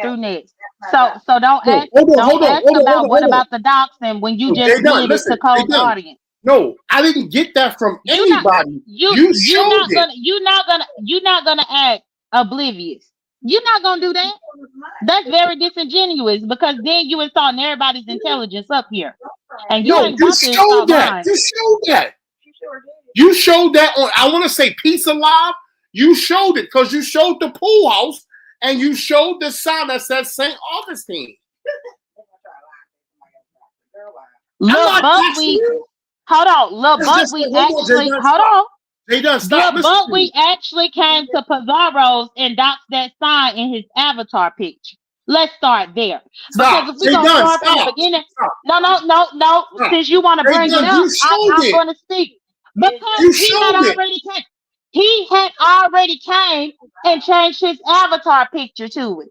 Speaker 18: through Nets. So don't ask about what about the doxing when you just did it to cold audience.
Speaker 12: No, I didn't get that from anybody. You're
Speaker 18: not gonna act oblivious. You're not gonna do that. That's very disingenuous because then you insulting everybody's intelligence up here. And you ain't got to insult mine.
Speaker 12: You showed that. You showed that on. I want to say Pizza Live. You showed it because you showed the pool house and you showed the sign that said St. Augustine.
Speaker 9: I'm
Speaker 18: Lil
Speaker 9: not doxing
Speaker 18: Buckwheat,
Speaker 9: you.
Speaker 18: hold on, Lil
Speaker 9: It's just
Speaker 18: Buckwheat
Speaker 9: hold on, Jay
Speaker 18: actually,
Speaker 9: Dunn,
Speaker 18: hold
Speaker 9: stop.
Speaker 18: on.
Speaker 9: Jay Dunn, stop.
Speaker 18: Lil
Speaker 9: Listen to me.
Speaker 18: Buckwheat actually came to PIZARRO's and doxed that sign in his avatar picture. Let's start there. Because
Speaker 9: Stop.
Speaker 18: if we're
Speaker 9: Jay
Speaker 18: going to
Speaker 9: Dunn,
Speaker 18: start from the
Speaker 9: stop.
Speaker 18: beginning,
Speaker 9: Stop.
Speaker 18: no.
Speaker 9: Stop.
Speaker 18: Since you want to
Speaker 9: Jay
Speaker 18: bring it
Speaker 9: Dunn,
Speaker 18: up,
Speaker 9: you showed
Speaker 18: I'm
Speaker 9: it.
Speaker 18: going to speak. Because
Speaker 9: You
Speaker 18: he had
Speaker 9: showed it.
Speaker 18: already came. He had already came and changed his avatar picture to it.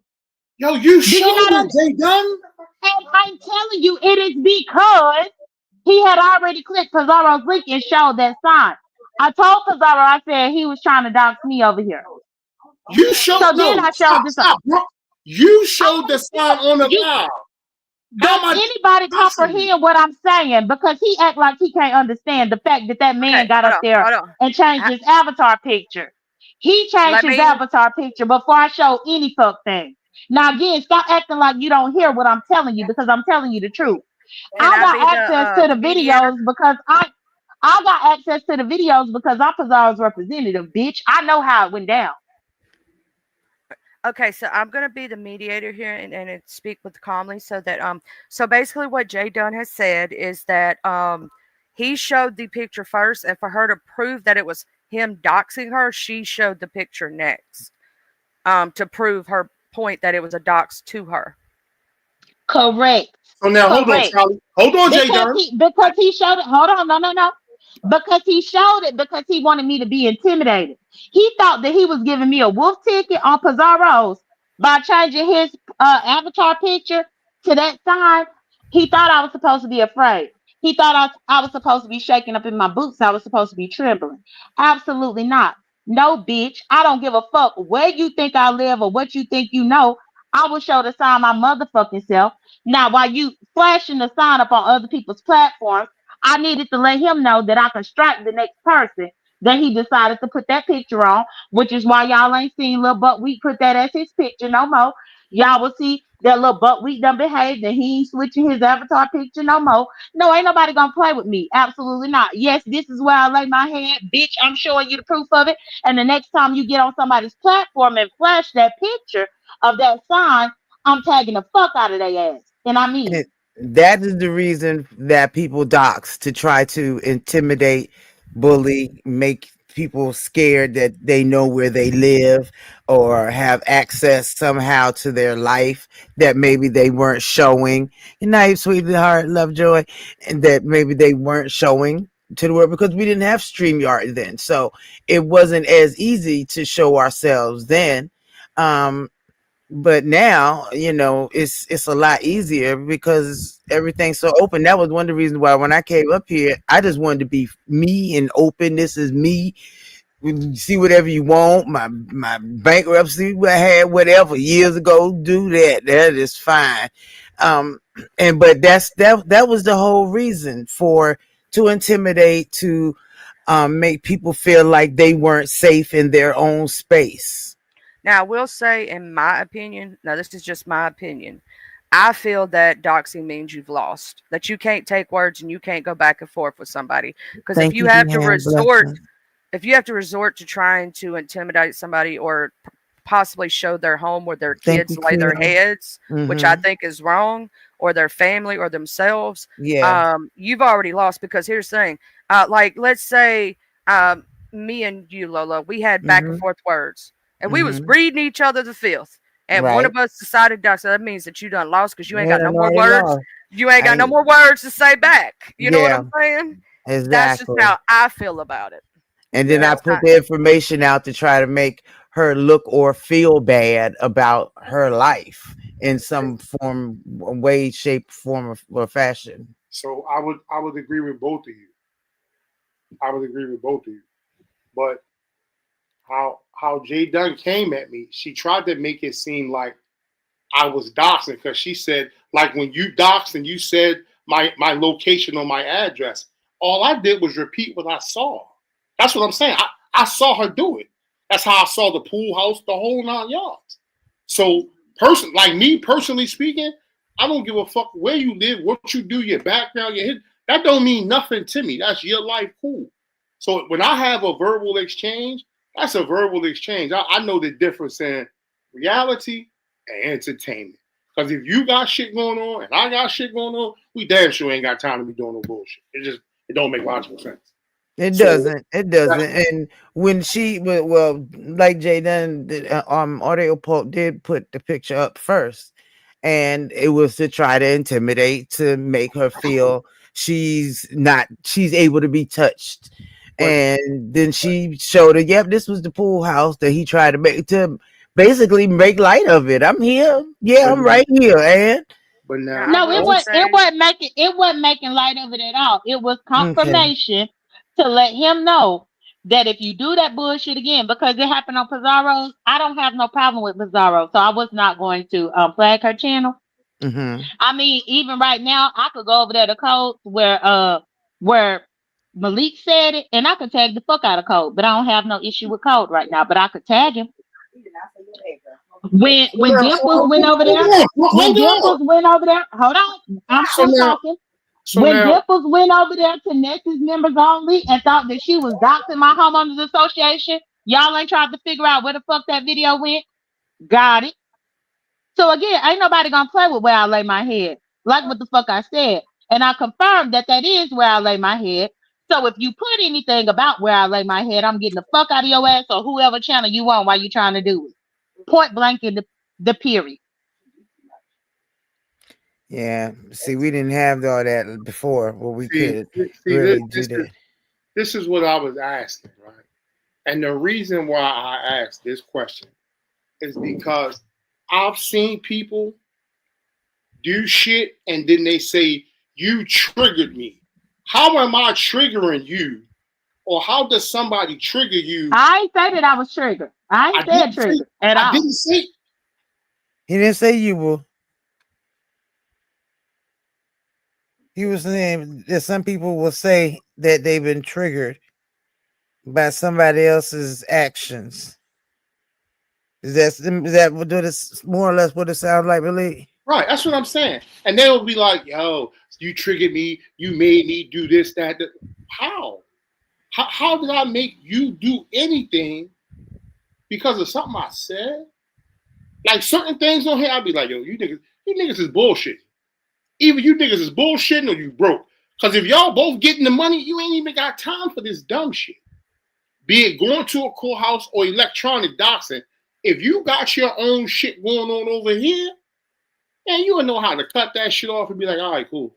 Speaker 9: Yo, you
Speaker 18: Do you
Speaker 9: showed
Speaker 18: not
Speaker 9: it, Jay Dunn.
Speaker 18: And I'm telling you, it is because he had already clicked Pizarro's link and showed that sign. I told Pizarro, I said he was trying to dox me over here.
Speaker 9: You showed
Speaker 18: So then I showed this.
Speaker 9: stop, bro. You showed the sign on the live. How
Speaker 18: Does
Speaker 9: am I
Speaker 18: anybody
Speaker 9: doxing you?
Speaker 18: comprehend what I'm saying? Because he act like he can't understand the fact that that man
Speaker 17: Okay,
Speaker 18: got up there
Speaker 17: hold on.
Speaker 18: and changed his avatar picture. He changed
Speaker 17: Let
Speaker 18: his
Speaker 17: me.
Speaker 18: avatar picture before I showed any fuck thing. Now again, stop acting like you don't hear what I'm telling you because I'm telling you the truth.
Speaker 17: Can
Speaker 18: I
Speaker 17: I be
Speaker 18: got access to the
Speaker 17: the mediator?
Speaker 18: videos because I got access to the videos because I'm Pizarro's representative, bitch. I know how it went down.
Speaker 17: Okay, so I'm gonna be the mediator here and speak with calmly so that so basically what Jay Dunn has said is that he showed the picture first, and for her to prove that it was him doxing her, she showed the picture next. To prove her point that it was a dox to her.
Speaker 18: Correct.
Speaker 9: So now hold on,
Speaker 18: Correct.
Speaker 9: Charlie. Hold on, Jay Dunn.
Speaker 18: Because he showed it. Hold on, no. Because he showed it because he wanted me to be intimidated. He thought that he was giving me a wolf ticket on Pizarro's by changing his avatar picture to that sign. He thought I was supposed to be afraid. He thought I was supposed to be shaking up in my boots. I was supposed to be trembling. Absolutely not. No, bitch. I don't give a fuck where you think I live or what you think you know. I will show the sign my motherfucking self. Now, while you flashing the sign up on other people's platforms, I needed to let him know that I can strike the next person that he decided to put that picture on, which is why y'all ain't seen Lil Buckwheat put that as his picture no more. Y'all will see that Lil Buckwheat done behaved and he ain't switching his avatar picture no more. No, ain't nobody gonna play with me. Absolutely not. Yes, this is where I lay my head. Bitch, I'm showing you the proof of it. And the next time you get on somebody's platform and flash that picture of that sign, I'm tagging the fuck out of their ass. And I mean it.
Speaker 8: That is the reason that people dox to try to intimidate, bully, make people scared that they know where they live or have access somehow to their life that maybe they weren't showing. Good night, sweetheart, Lovejoy, and that maybe they weren't showing to the world because we didn't have StreamYard then. So it wasn't as easy to show ourselves then. But now, it's a lot easier because everything's so open. That was one of the reasons why when I came up here, I just wanted to be me and open. This is me. See whatever you want. My bankruptcy I had whatever years ago. Do that. That is fine. But that was the whole reason to intimidate, to make people feel like they weren't safe in their own space.
Speaker 17: Now, I will say, in my opinion, now this is just my opinion, I feel that doxing means you've lost, that you can't take words and you can't go back and forth with somebody. Because
Speaker 8: Thank you, Deanne. Blessings.
Speaker 17: if you have to resort to trying to intimidate somebody or possibly show their home where their
Speaker 8: Thank
Speaker 17: kids
Speaker 8: you,
Speaker 17: lay their
Speaker 8: Cleo.
Speaker 17: heads, which I
Speaker 8: Mm-hmm.
Speaker 17: think is wrong, or their family or themselves,
Speaker 8: Yeah.
Speaker 17: you've already lost. Because here's the thing, like let's say me and you, Lola, we had back and
Speaker 8: Mm-hmm.
Speaker 17: forth words, and we was
Speaker 8: Mm-hmm.
Speaker 17: reading each other to filth. And one
Speaker 8: Right.
Speaker 17: of us decided dox. So that means that you done lost because you ain't
Speaker 8: Yeah,
Speaker 17: got no
Speaker 8: no,
Speaker 17: more
Speaker 8: I ain't
Speaker 17: words.
Speaker 8: lost.
Speaker 17: You ain't
Speaker 8: I
Speaker 17: got no
Speaker 8: ain't.
Speaker 17: more words to say back. You know what
Speaker 8: Yeah,
Speaker 17: I'm saying? That's just
Speaker 8: exactly.
Speaker 17: how I feel about it.
Speaker 8: And then I
Speaker 17: That's
Speaker 8: put the information out to try to make her look or feel bad about her life in some form, way, shape, form, or fashion.
Speaker 12: So I would agree with both of you. I would agree with both of you. But how Jay Dunn came at me, she tried to make it seem like I was doxing because she said, like when you doxed and you said my location or my address, all I did was repeat what I saw. That's what I'm saying. I saw her do it. That's how I saw the pool house, the whole 9 yards. So like me personally speaking, I don't give a fuck where you live, what you do, your background, your hit. That don't mean nothing to me. That's your life, cool. So when I have a verbal exchange, that's a verbal exchange. I know the difference in reality and entertainment. Because if you got shit going on and I got shit going on, we damn sure ain't got time to be doing no bullshit. It don't make logical sense.
Speaker 8: It
Speaker 12: So
Speaker 8: doesn't. It doesn't. And when well, like Jaden, Audio Pulp did put the picture up first, and it was to try to intimidate, to make her feel she's able to be touched. And then she showed her, yep, this was the pool house that he tried to basically make light of it. I'm here. Yeah, I'm right here. And
Speaker 12: but now,
Speaker 18: No, it wasn't making light of it at all. It was confirmation to let him know that if you do that bullshit again, because it happened on PIZARRO, I don't have no problem with PIZARRO, so I was not going to flag her channel. I mean, even right now, I could go over there to Code where Malik said it, and I could tag the fuck out of Code, but I don't have no issue with Code right now. But I could tag him. When Dimples went over there, hold on, I'm still talking. Dimples went over there to Nexus members only and thought that she was doxing my homeowners association, y'all ain't tried to figure out where the fuck that video went. Got it. So again, ain't nobody gonna play with where I lay my head, like what the fuck I said, and I confirmed that is where I lay my head. So if you put anything about where I lay my head, I'm getting the fuck out of your ass or whoever channel you on while you trying to do it. Point blank in the period.
Speaker 8: Yeah, see, we didn't have all that before where we could really do that.
Speaker 12: This is what I was asking, right? And the reason why I asked this question is because I've seen people do shit and then they say, you triggered me. How am I triggering you? Or how does somebody trigger you?
Speaker 18: I ain't say that I was triggered. I ain't said triggered at all.
Speaker 12: I didn't say.
Speaker 8: He didn't say you were. He was saying that some people will say that they've been triggered by somebody else's actions. Is that what it's more or less what it sounds like, really?
Speaker 12: Right, that's what I'm saying. And they'll be like, yo, you triggered me, you made me do this, that. How? How did I make you do anything because of something I said? Like certain things on here, I'll be like, yo, you niggas is bullshit. Either you niggas is bullshitting or you broke. Because if y'all both getting the money, you ain't even got time for this dumb shit. Be it going to a courthouse or electronic doxing. If you got your own shit going on over here, man, you would know how to cut that shit off and be like, all right, cool.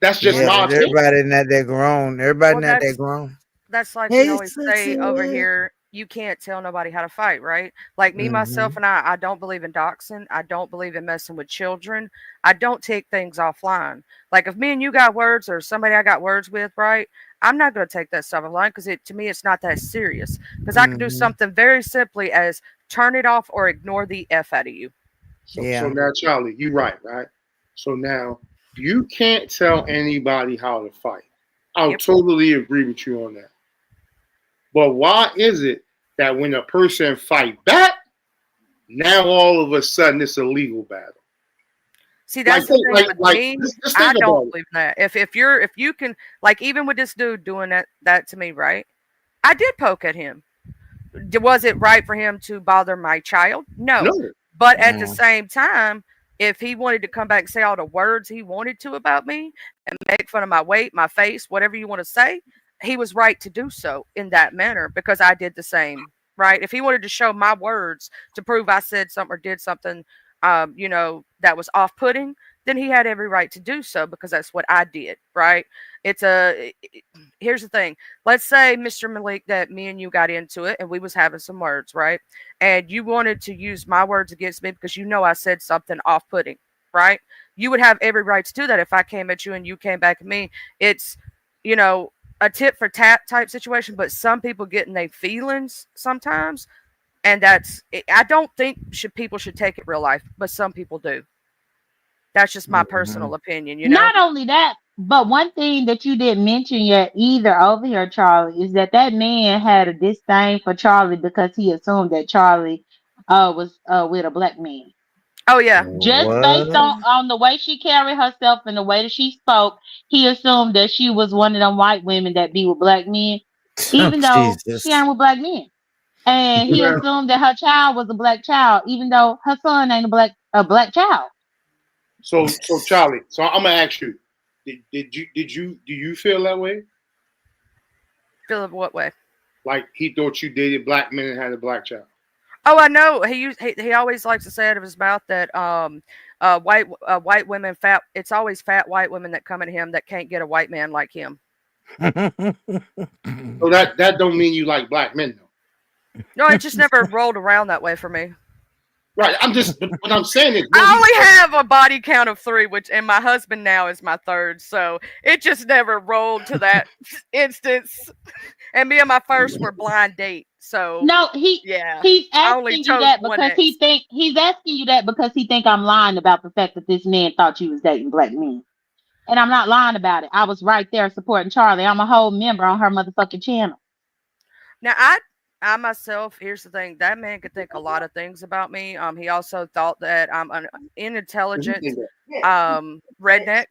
Speaker 12: That's just my opinion.
Speaker 8: Everybody not that grown. Everybody not that grown.
Speaker 17: That's like we always say over here, you can't tell nobody how to fight, right? Like me, myself, and I don't believe in doxing. I don't believe in messing with children. I don't take things offline. Like if me and you got words or somebody I got words with, right? I'm not going to take that stuff offline because to me, it's not that serious. Because I can do something very simply as turn it off or ignore the F out of you.
Speaker 12: So now, Charlie, you right? So now you can't tell anybody how to fight. I totally agree with you on that. But why is it that when a person fight back, now all of a sudden it's a legal battle?
Speaker 17: See, that's the thing with me. I don't believe that. If you can, like even with this dude doing that to me, right? I did poke at him. Was it right for him to bother my child? No. But at the same time, if he wanted to come back and say all the words he wanted to about me and make fun of my weight, my face, whatever you want to say, he was right to do so in that manner because I did the same, right? If he wanted to show my words to prove I said something or did something, that was off-putting, then he had every right to do so because that's what I did, right? Here's the thing. Let's say, Mr. Malik, that me and you got into it and we was having some words, right? And you wanted to use my words against me because I said something off-putting, right? You would have every right to do that if I came at you and you came back at me. It's, a tit for tat type situation, but some people get in their feelings sometimes. And I don't think people should take it real life, but some people do. That's just my personal opinion,
Speaker 18: Not only that, but one thing that you didn't mention yet either over here, Charlie, is that man had a disdain for Charlie because he assumed that Charlie was with a black man.
Speaker 17: Oh yeah.
Speaker 18: Just based on the way she carried herself and the way that she spoke, he assumed that she was one of them white women that be with black men, even though she ain't with black men. And he assumed that her child was a black child, even though her son ain't a black A black child.
Speaker 12: So Charlie, so I'm gonna ask you, do you feel that way?
Speaker 17: Feel what way?
Speaker 12: Like he thought you dated black men and had a black child?
Speaker 17: Oh, I know. He always likes to say out of his mouth that white women fat. It's always fat white women that come at him that can't get a white man like him.
Speaker 12: So that don't mean you like black men though.
Speaker 17: No, it just never rolled around that way for me.
Speaker 12: Right. What I'm saying is,
Speaker 17: I only have a body count of 3, and my husband now is my 3rd, so it just never rolled to that instance. And me and my first were blind date, so
Speaker 18: no,
Speaker 17: he's
Speaker 18: asking you that because he's asking you that because he think I'm lying about the fact that this man thought you was dating black men, and I'm not lying about it. I was right there supporting Charlie. I'm a whole member on her motherfucking channel.
Speaker 17: Now I myself, here's the thing, that man could think a lot of things about me. He also thought that I'm an unintelligent redneck.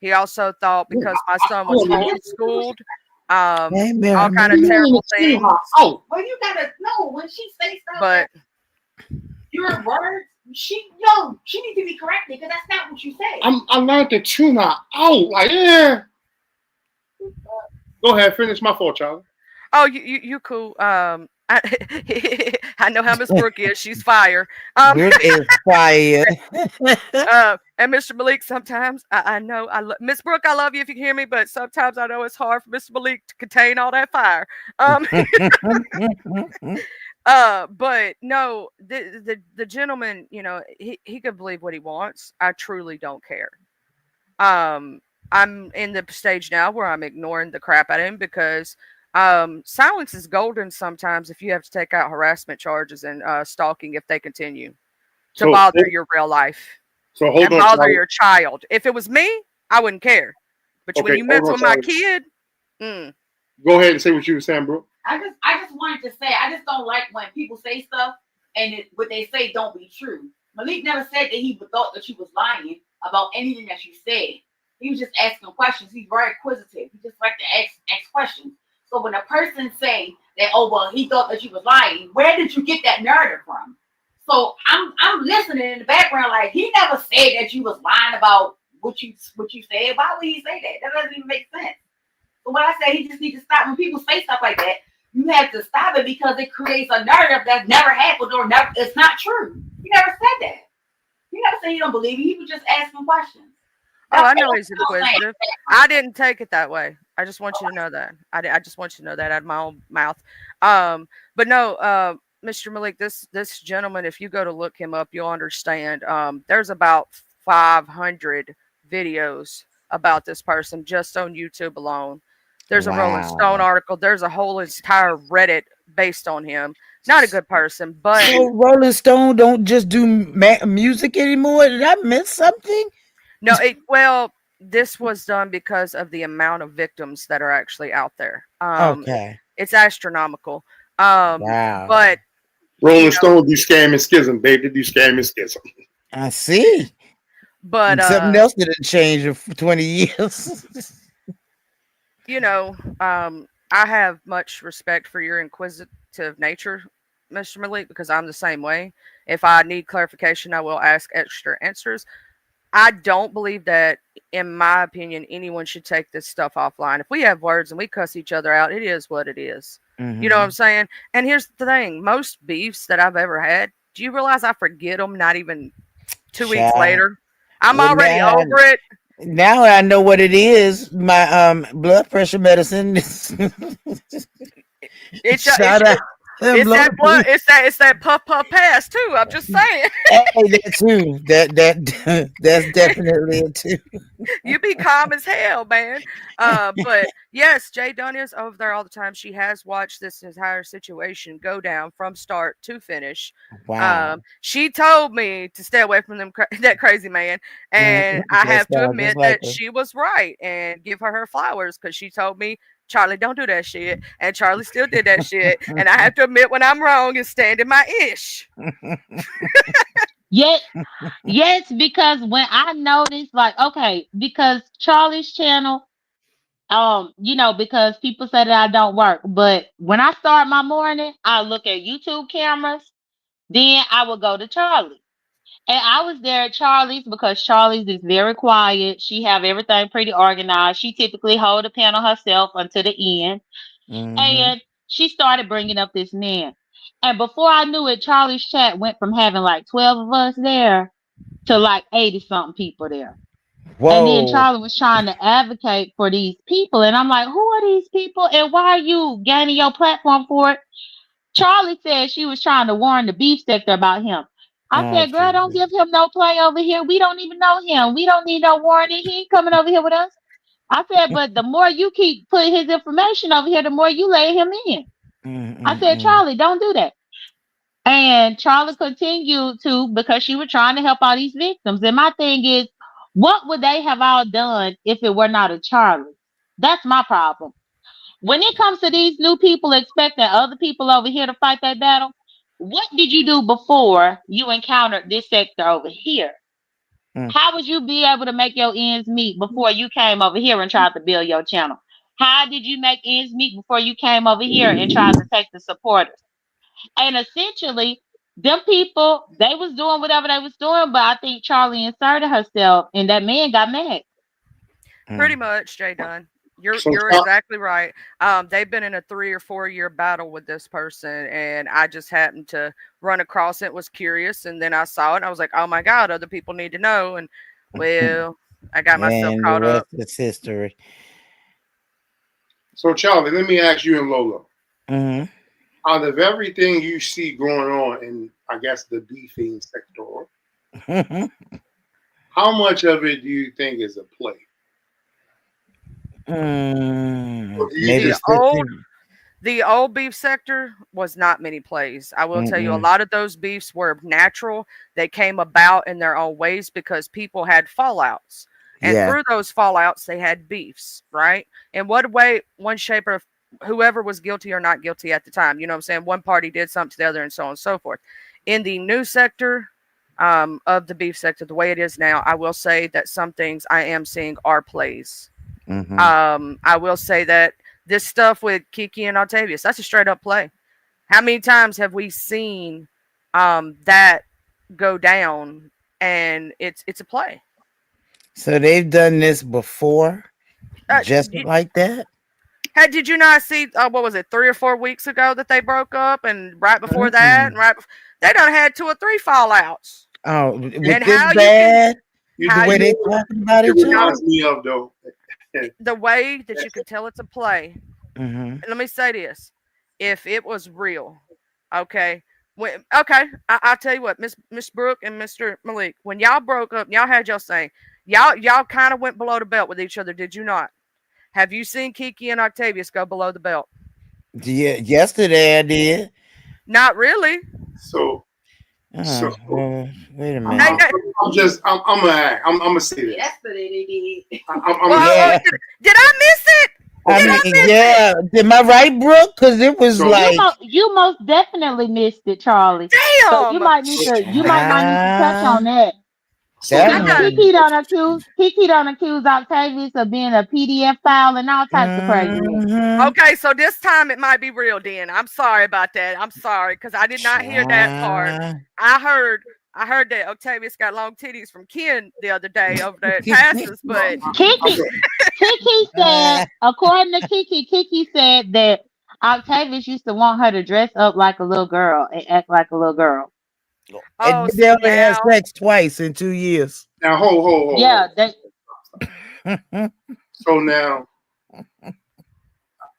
Speaker 17: He also thought because my son was homeschooled, all kind of terrible things.
Speaker 14: Oh, well, you gotta know when she says stuff.
Speaker 17: But
Speaker 14: your words, she needs to be corrected because that's not what you say.
Speaker 12: I learned the tune out. Like yeah. Go ahead, finish. My fault, Charlie.
Speaker 17: Oh, you cool. I know how Miss Brooke is. She's fire.
Speaker 8: Brooke is fire.
Speaker 17: And Mr. Malik, sometimes I know Miss Brooke, I love you if you can hear me, but sometimes I know it's hard for Mr. Malik to contain all that fire. But no, the gentleman, he can believe what he wants. I truly don't care. I'm in the stage now where I'm ignoring the crap out of him because silence is golden sometimes if you have to take out harassment charges and stalking if they continue to bother your real life.
Speaker 12: So hold on,
Speaker 17: bother
Speaker 12: Charlie.
Speaker 17: your child. If it was me, I wouldn't care. But when you mess with my kid,
Speaker 12: go ahead and say what you were saying, bro.
Speaker 14: I just wanted to say I just don't like when people say stuff and what they say don't be true. Malik never said that he thought that you was lying about anything that you said. He was just asking questions. He's very inquisitive. He just like to ask questions. So when a person say that, oh well, he thought that you was lying, where did you get that narrative from? So I'm listening in the background, like he never said that you was lying about what you said. Why would he say that? That doesn't even make sense. So what I say, he just needs to stop. When people say stuff like that, you have to stop it because it creates a narrative that never happened or never. It's not true. He never said that. He never said he don't believe it. He was just asking questions.
Speaker 17: Oh, I know he's inquisitive. I didn't take it that way. I just want you to know that. I just want you to know that out of my own mouth. But no, Mr. Malik, this gentleman, if you go to look him up, you'll understand. There's about 500 videos about this person just on YouTube alone. There's a Rolling Stone article. There's a whole entire Reddit based on him. Not a good person, but
Speaker 8: so Rolling Stone don't just do music anymore. Did I miss something?
Speaker 17: No, well, this was done because of the amount of victims that are actually out there.
Speaker 8: Okay,
Speaker 17: it's astronomical. But
Speaker 12: Rolling Stone do Scam and Schism, baby. They do Scam and Schism.
Speaker 8: I see.
Speaker 17: But
Speaker 8: something else didn't change for 20 years.
Speaker 17: I have much respect for your inquisitive nature, Mr. Malik, because I'm the same way. If I need clarification, I will ask extra answers. I don't believe that, in my opinion, anyone should take this stuff offline. If we have words and we cuss each other out, it is what it is.
Speaker 8: Mm-hmm.
Speaker 17: You know what I'm saying? And here's the thing. Most beefs that I've ever had, do you realize I forget them not even 2 weeks later? I'm already over it.
Speaker 8: Now I know what it is. My blood pressure medicine.
Speaker 17: It's that puff pass too. I'm just saying.
Speaker 8: Hey, that too. That's definitely it too.
Speaker 17: You be calm as hell, man. But yes, Jay Dunn is over there all the time. She has watched this entire situation go down from start to finish.
Speaker 8: Wow.
Speaker 17: She told me to stay away from that crazy man, and I have to admit that she was right and give her flowers because she told me, Charlie, don't do that shit. And Charlie still did that shit. And I have to admit when I'm wrong and stand in my ish.
Speaker 18: Yes, because when I noticed, because Charlie's channel, because people say that I don't work. But when I start my morning, I look at YouTube cameras, then I will go to Charlie. And I was there at Charlie's because Charlie's is very quiet. She have everything pretty organized. She typically hold the panel herself until the end.
Speaker 8: Mm-hmm.
Speaker 18: And she started bringing up this man. And before I knew it, Charlie's chat went from having like 12 of us there to like 80 something people there. And then
Speaker 8: Whoa.
Speaker 18: Charlie was trying to advocate for these people. And I'm like, who are these people? And why are you gaining your platform for it? Charlie said she was trying to warn the beef sector about him. I
Speaker 8: Oh,
Speaker 18: said, girl, don't give him no play over here. We don't even know him. We don't need no warning. He ain't coming over here with us. I said, but the more you keep putting his information over here, the more you let him in. I said,
Speaker 8: Mm-mm-mm.
Speaker 18: Charlie, don't do that. And Charlie continued to because she was trying to help all these victims. And my thing is, what would they have all done if it were not a Charlie? That's my problem. When it comes to these new people expecting other people over here to fight that battle, what did you do before you encountered this sector over here?
Speaker 8: Mm.
Speaker 18: How would you be able to make your ends meet before you came over here and tried to build your channel? How did you make ends meet before you came over here and tried to take the supporters? And essentially, them people, they was doing whatever they was doing, but I think Charlie inserted herself and that man got mad.
Speaker 17: Pretty much, Jay Dunn. You're
Speaker 12: So,
Speaker 17: you're exactly right. They've been in a 3 or 4 year battle with this person, and I just happened to run across it. Was curious, and then I saw it. And I was like, "Oh my God, other people need to know." And well, I got myself
Speaker 8: And the
Speaker 17: caught
Speaker 8: rest
Speaker 17: up.
Speaker 8: is history.
Speaker 12: so Charlie, let me ask you and Lola.
Speaker 8: Mm-hmm.
Speaker 12: Out of everything you see going on in, I guess, the beefing sector, how much of it do you think is a play? Or do you
Speaker 8: Maybe
Speaker 17: The
Speaker 12: just
Speaker 8: 50.
Speaker 17: the old beef sector was not many plays. I will tell you, a
Speaker 8: Mm-mm.
Speaker 17: lot of those beefs were natural. They came about in their own ways because people had fallouts. And
Speaker 8: Yeah.
Speaker 17: through those fallouts, they had beefs, right? In what way, one shape or whoever was guilty or not guilty at the time, you know what I'm saying? One party did something to the other and so on and so forth. In the new sector of the beef sector, the way it is now, I will say that some things I am seeing are plays.
Speaker 8: Mm-hmm.
Speaker 17: I will say that this stuff with Kiki and Octavius, that's a straight up play. How many times have we seen that go down and it's a play?
Speaker 8: So they've done this before, just
Speaker 17: You,
Speaker 8: like that.
Speaker 17: did you not see what was it 3 or 4 weeks ago that they broke up, and right before that,
Speaker 8: Mm-mm.
Speaker 17: and they done had 2 or 3 fallouts.
Speaker 8: Oh, with
Speaker 17: And
Speaker 8: this
Speaker 17: how you can
Speaker 8: bad,
Speaker 12: you
Speaker 8: the
Speaker 17: how
Speaker 8: way
Speaker 17: you
Speaker 8: they
Speaker 12: know what
Speaker 8: talking about
Speaker 12: it
Speaker 8: each other.
Speaker 12: reminds me of though?
Speaker 17: the way that you can tell it's a play.
Speaker 8: Mm-hmm.
Speaker 17: And let me say this: if it was real, okay, I'll tell you what, Miss Brooke and Mr. Malik, when y'all broke up, y'all had your saying, y'all kind of went below the belt with each other, did you not? Have you seen Kiki and Octavius go below the belt?
Speaker 8: Yeah, yesterday I did.
Speaker 17: Not really.
Speaker 12: So, so
Speaker 8: Wait a
Speaker 12: I'm,
Speaker 17: They,
Speaker 8: minute.
Speaker 12: I'm,
Speaker 17: they,
Speaker 12: I'm gonna say this.
Speaker 14: Yesterday they did.
Speaker 8: Yeah,
Speaker 17: did I miss it?
Speaker 8: I
Speaker 17: Did I
Speaker 8: mean,
Speaker 17: miss it?
Speaker 8: yeah. Am I right, Brooke? Because it was
Speaker 12: So,
Speaker 8: like,
Speaker 18: You most definitely missed it, Charlie. So
Speaker 17: Damn.
Speaker 18: you might not need to touch on that.
Speaker 12: so
Speaker 8: that
Speaker 12: let
Speaker 18: Because
Speaker 12: me.
Speaker 8: one.
Speaker 18: Kiki don't accuse Octavius of being a PDF file and all types of craziness.
Speaker 8: Mm-hmm.
Speaker 17: Okay, so this time it might be real, then. I'm sorry about that. I'm sorry because I did not hear that part. I heard that Octavius got long titties from Ken the other day over there at Passes, but
Speaker 18: Kiki said, according to Kiki said that Octavius used to want her to dress up like a little girl and act like a little girl.
Speaker 8: And
Speaker 17: oh,
Speaker 8: they
Speaker 17: see
Speaker 8: only had
Speaker 17: now,
Speaker 8: sex twice in 2 years.
Speaker 12: Now, hold.
Speaker 18: Yeah, they,
Speaker 12: So now,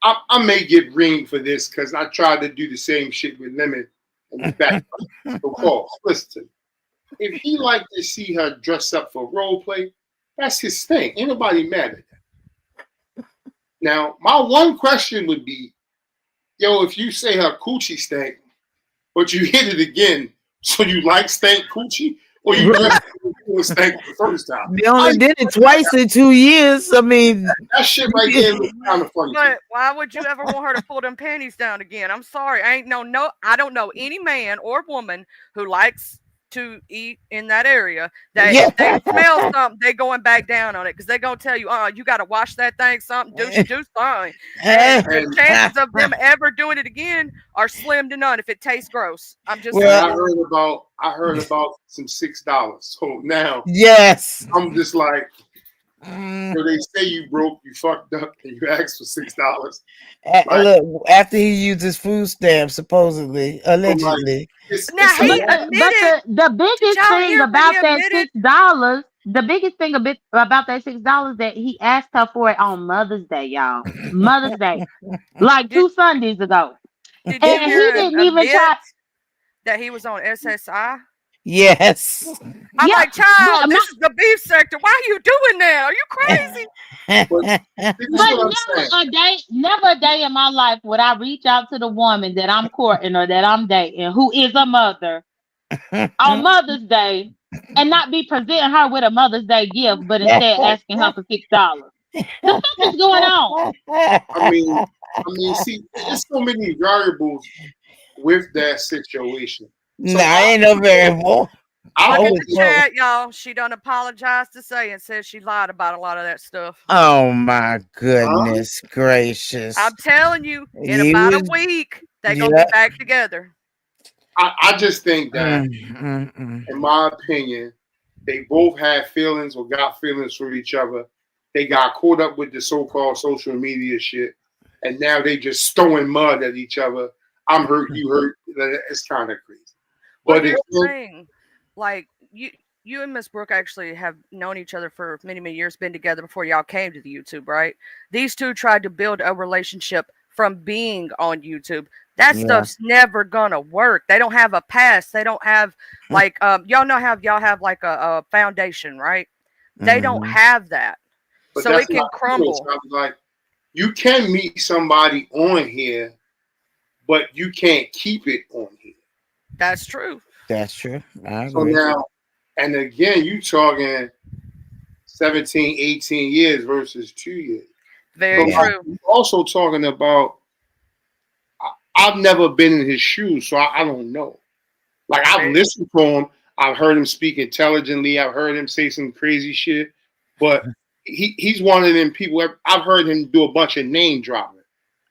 Speaker 12: I may get ringed for this because I tried to do the same shit with Lemon and the back. So, Paul, listen. If he like to see her dress up for role play, that's his thing. Ain't nobody mad at that. Now, my one question would be, yo, if you say her coochie stank, but you hit it again, so you like stank coochie, or you just stank the first time?
Speaker 8: They only did it twice in 2 years. I mean,
Speaker 12: that shit right there looks kind of funny.
Speaker 17: but why would you ever want her to pull them panties down again? I'm sorry. I don't know any man or woman who likes to eat in that area, that if they smell something, they going back down on it because they gonna tell you, you got to wash that thing, something, do something. And the chances of them ever doing it again are slim to none if it tastes gross. I'm just saying.
Speaker 12: I heard about some $6. So now
Speaker 8: Yes.
Speaker 12: I'm just like, so they say you broke, you fucked up, and you asked for $6.
Speaker 8: Look, after he used his food stamp, supposedly, allegedly.
Speaker 17: Now he admitted.
Speaker 18: The biggest
Speaker 17: y'all
Speaker 18: thing
Speaker 17: hear what he
Speaker 18: about that
Speaker 17: admitted?
Speaker 18: $6, the biggest thing about that $6 that he asked her for it on Mother's Day, y'all. Mother's Day, like 2 Sundays ago,
Speaker 17: Did you
Speaker 18: and he
Speaker 17: hear him
Speaker 18: didn't even
Speaker 17: admit
Speaker 18: try.
Speaker 17: that he was on SSI?
Speaker 8: Yes.
Speaker 17: I'm
Speaker 18: Yeah,
Speaker 17: like, child,
Speaker 18: but
Speaker 17: this is the beef sector. Why are you doing that? Are you crazy?
Speaker 18: But never a day in my life would I reach out to the woman that I'm courting or that I'm dating, who is a mother, on Mother's Day, and not be presenting her with a Mother's Day gift, but instead asking her for $6. The fuck is going on?
Speaker 12: I mean, see, there's so many variables with that situation. So
Speaker 8: ain't no variable.
Speaker 17: Look at the chat, y'all. She done apologized to say and said she lied about a lot of that stuff.
Speaker 8: Oh my goodness gracious!
Speaker 17: I'm telling you, in
Speaker 8: He
Speaker 17: about
Speaker 8: was-
Speaker 17: a week, they're going to be back together.
Speaker 12: I just think that, in my opinion, they both had feelings or got feelings for each other. They got caught up with the so-called social media shit, and now they just throwing mud at each other. I'm hurt, you hurt. It's kind of crazy.
Speaker 17: Well,
Speaker 12: But
Speaker 17: here's the thing. Like, you and Miss Brooke actually have known each other for many, many years, been together before y'all came to the YouTube, right? These two tried to build a relationship from being on YouTube. That stuff's never gonna work. They don't have a past. They don't have like y'all know how y'all have like a foundation, right? They don't have that.
Speaker 12: But
Speaker 17: So
Speaker 12: that's
Speaker 17: it can
Speaker 12: not
Speaker 17: crumble.
Speaker 12: true. It's like you can meet somebody on here, but you can't keep it on here.
Speaker 17: That's true.
Speaker 8: That's true. I
Speaker 12: So
Speaker 8: agree.
Speaker 12: now, and again, you talking 17, 18 years versus 2 years.
Speaker 17: Very
Speaker 12: So
Speaker 17: true.
Speaker 12: I'm also talking about, I've never been in his shoes, so I don't know. Like, I've listened to him. I've heard him speak intelligently. I've heard him say some crazy shit. But he's one of them people. I've heard him do a bunch of name dropping.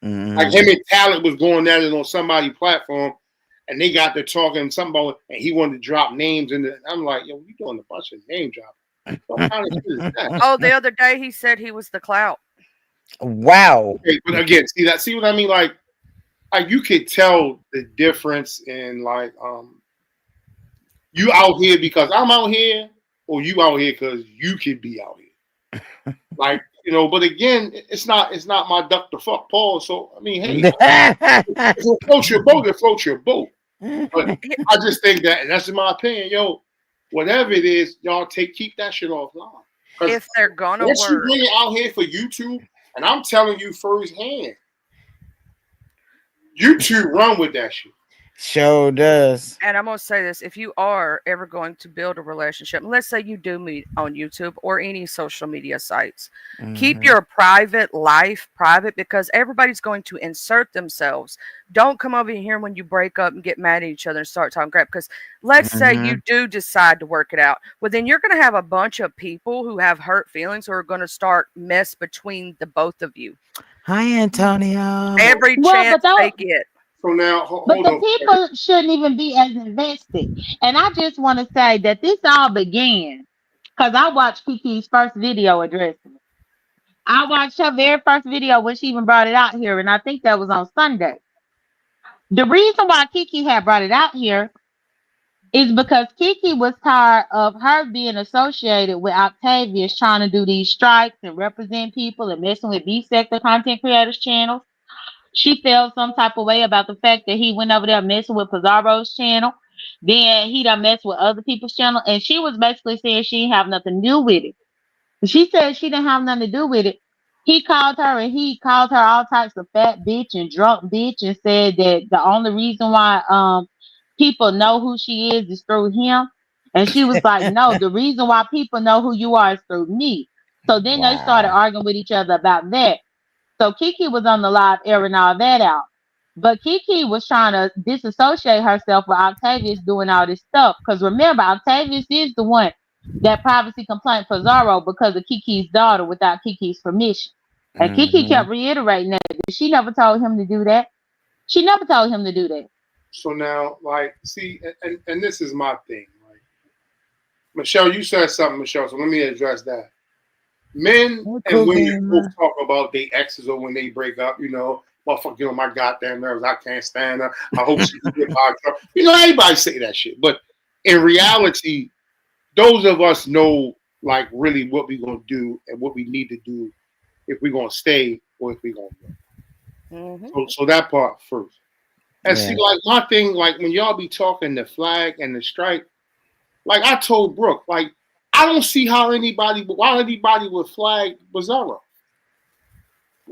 Speaker 12: Like him and Talent was going at it on somebody's platform, and they got to talking something about, and he wanted to drop names. And I'm like, yo, you doing a bunch of name dropping. What kind of shit is that?
Speaker 17: Oh, the other day he said he was the clout.
Speaker 8: Wow.
Speaker 12: Okay, but again, see what I mean? Like you could tell the difference in like you out here because I'm out here, or you out here because you could be out here. Like, but again, it's not my duck to fuck Paul. So I mean, hey, if it floats your boat, it floats your boat. But I just think that, and that's in my opinion, whatever it is, y'all keep that shit offline.
Speaker 17: If they're gonna
Speaker 12: once you
Speaker 17: work.
Speaker 12: bring it out here for YouTube, and I'm telling you firsthand, YouTube run with that shit.
Speaker 8: Sure does.
Speaker 17: And I'm gonna say this: if you are ever going to build a relationship, let's say you do meet on YouTube or any social media sites, keep your private life private, because everybody's going to insert themselves. Don't come over here when you break up and get mad at each other and start talking crap. Because let's say you do decide to work it out, well, then you're gonna have a bunch of people who have hurt feelings who are gonna start mess between the both of you.
Speaker 8: Hi, Antonio.
Speaker 17: Every chance they get.
Speaker 12: So now,
Speaker 18: But the people shouldn't even be as invested. And I just want to say that this all began because I watched Kiki's first video addressing it. I watched her very first video when she even brought it out here, and I think that was on Sunday. The reason why Kiki had brought it out here is because Kiki was tired of her being associated with Octavius trying to do these strikes and represent people and messing with B-sector content creators channels. She felt some type of way about the fact that he went over there messing with PIZARRO's channel. Then he done messed with other people's channel. And she was basically saying she didn't have nothing to do with it. She said she didn't have nothing to do with it. He called her and he called her all types of fat bitch and drunk bitch and said that the only reason why people know who she is through him. And she was like, no, the reason why people know who you are is through me. So then they started arguing with each other about that. So Kiki was on the live airing all that out. But Kiki was trying to disassociate herself with Octavius doing all this stuff. Because remember, Octavius is the one that privacy complained PIZARRO because of Kiki's daughter without Kiki's permission. And Kiki
Speaker 12: Mm-hmm.
Speaker 18: kept reiterating that. She never told him to do that. She never told him to do that.
Speaker 12: So now, like, see, and this is my thing. Like, Michelle, you said something, Michelle. So let me address that. Men and women both talk about their exes or when they break up. You know, motherfucker, get on my goddamn nerves. I can't stand her. I hope she can get by. You know, everybody say that shit. But in reality, those of us know, like, really what we're gonna do and what we need to do if we're gonna stay or if we're gonna go. So that part first. And see, like my thing, like when y'all be talking the flag and the strike, like I told Brooke, like I don't see why anybody would flag PIZARRO.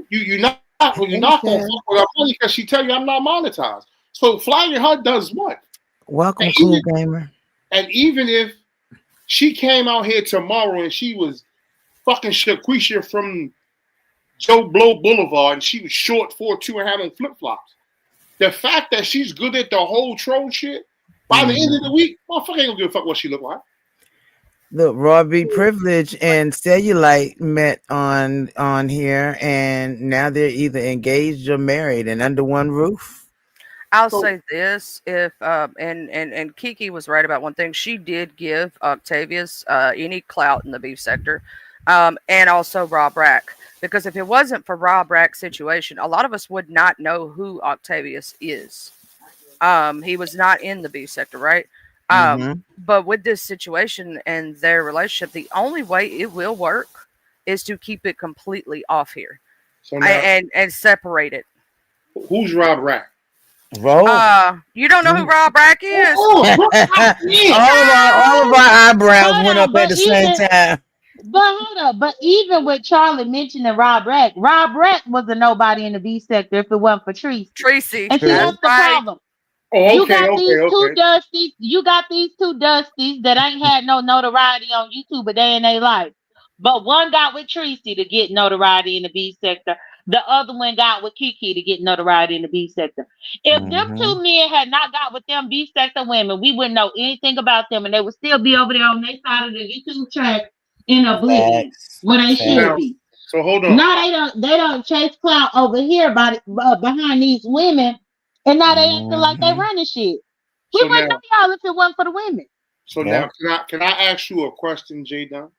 Speaker 12: You're not gonna fuck with her money because she tell you I'm not monetized. So flagging her does what?
Speaker 8: Welcome, Cool Gamer.
Speaker 12: And even if she came out here tomorrow and she was fucking Shaquisha from Joe Blow Boulevard and she was short 4'2" and having flip flops. The fact that she's good at the whole troll shit, by the end of the week, motherfucker ain't gonna give a fuck what she look like.
Speaker 8: Look, Robbie Privilege and Cellulite met on here, and now they're either engaged or married and under one roof.
Speaker 17: I'll say this: if and Kiki was right about one thing. She did give Octavius any clout in the beef sector, and also Rob Rack. Because if it wasn't for Rob Rack's situation, a lot of us would not know who Octavius is. He was not in the beef sector, right? But with this situation and their relationship, the only way it will work is to keep it completely off here,
Speaker 12: so now,
Speaker 17: and separate it.
Speaker 12: Who's Rob Rack?
Speaker 17: You don't know who Rob Rack is?
Speaker 8: all of our eyebrows went up at the same time.
Speaker 18: But hold up, but even with Charlie mentioning Rob Rack was a nobody in the B sector if it wasn't for Tracy. And see, that's the problem. You got these two Dusties. You got these two Dusties that ain't had no notoriety on YouTube a day in their life. But one got with Tracy to get notoriety in the B sector. The other one got with Kiki to get notoriety in the B sector. If them two men had not got with them B sector women, we wouldn't know anything about them, and they would still be over there on their side of the YouTube track in oblivion where they should be.
Speaker 12: So hold on.
Speaker 18: Now they don't chase clout over here behind these women, and now they acting like they running shit. We wouldn't know y'all if it wasn't for the women.
Speaker 12: So now, can I ask you a question, J Don?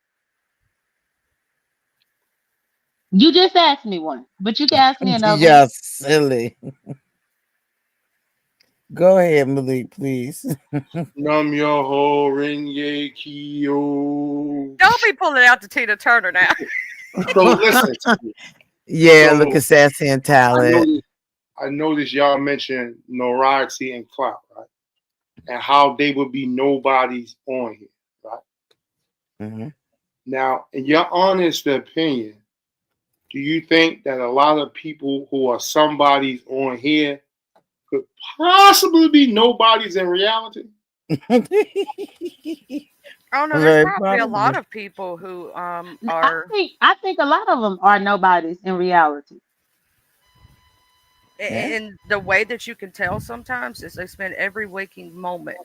Speaker 18: You just asked me one, but you can ask me another.
Speaker 8: You're silly. Go ahead, Malik, please.
Speaker 12: Num your whole ring kyo.
Speaker 17: Don't be pulling out the Tina Turner now.
Speaker 12: So listen.
Speaker 8: Look at Sassy and Talent.
Speaker 12: I noticed y'all mentioned notoriety and clout, right? And how they would be nobodies on here, right? Now, in your honest opinion, do you think that a lot of people who are somebodies on here could possibly be nobodies in reality?
Speaker 17: Oh no, there's probably a lot of people who are.
Speaker 18: I think a lot of them are nobodies in reality.
Speaker 17: And the way that you can tell sometimes is they spend every waking moment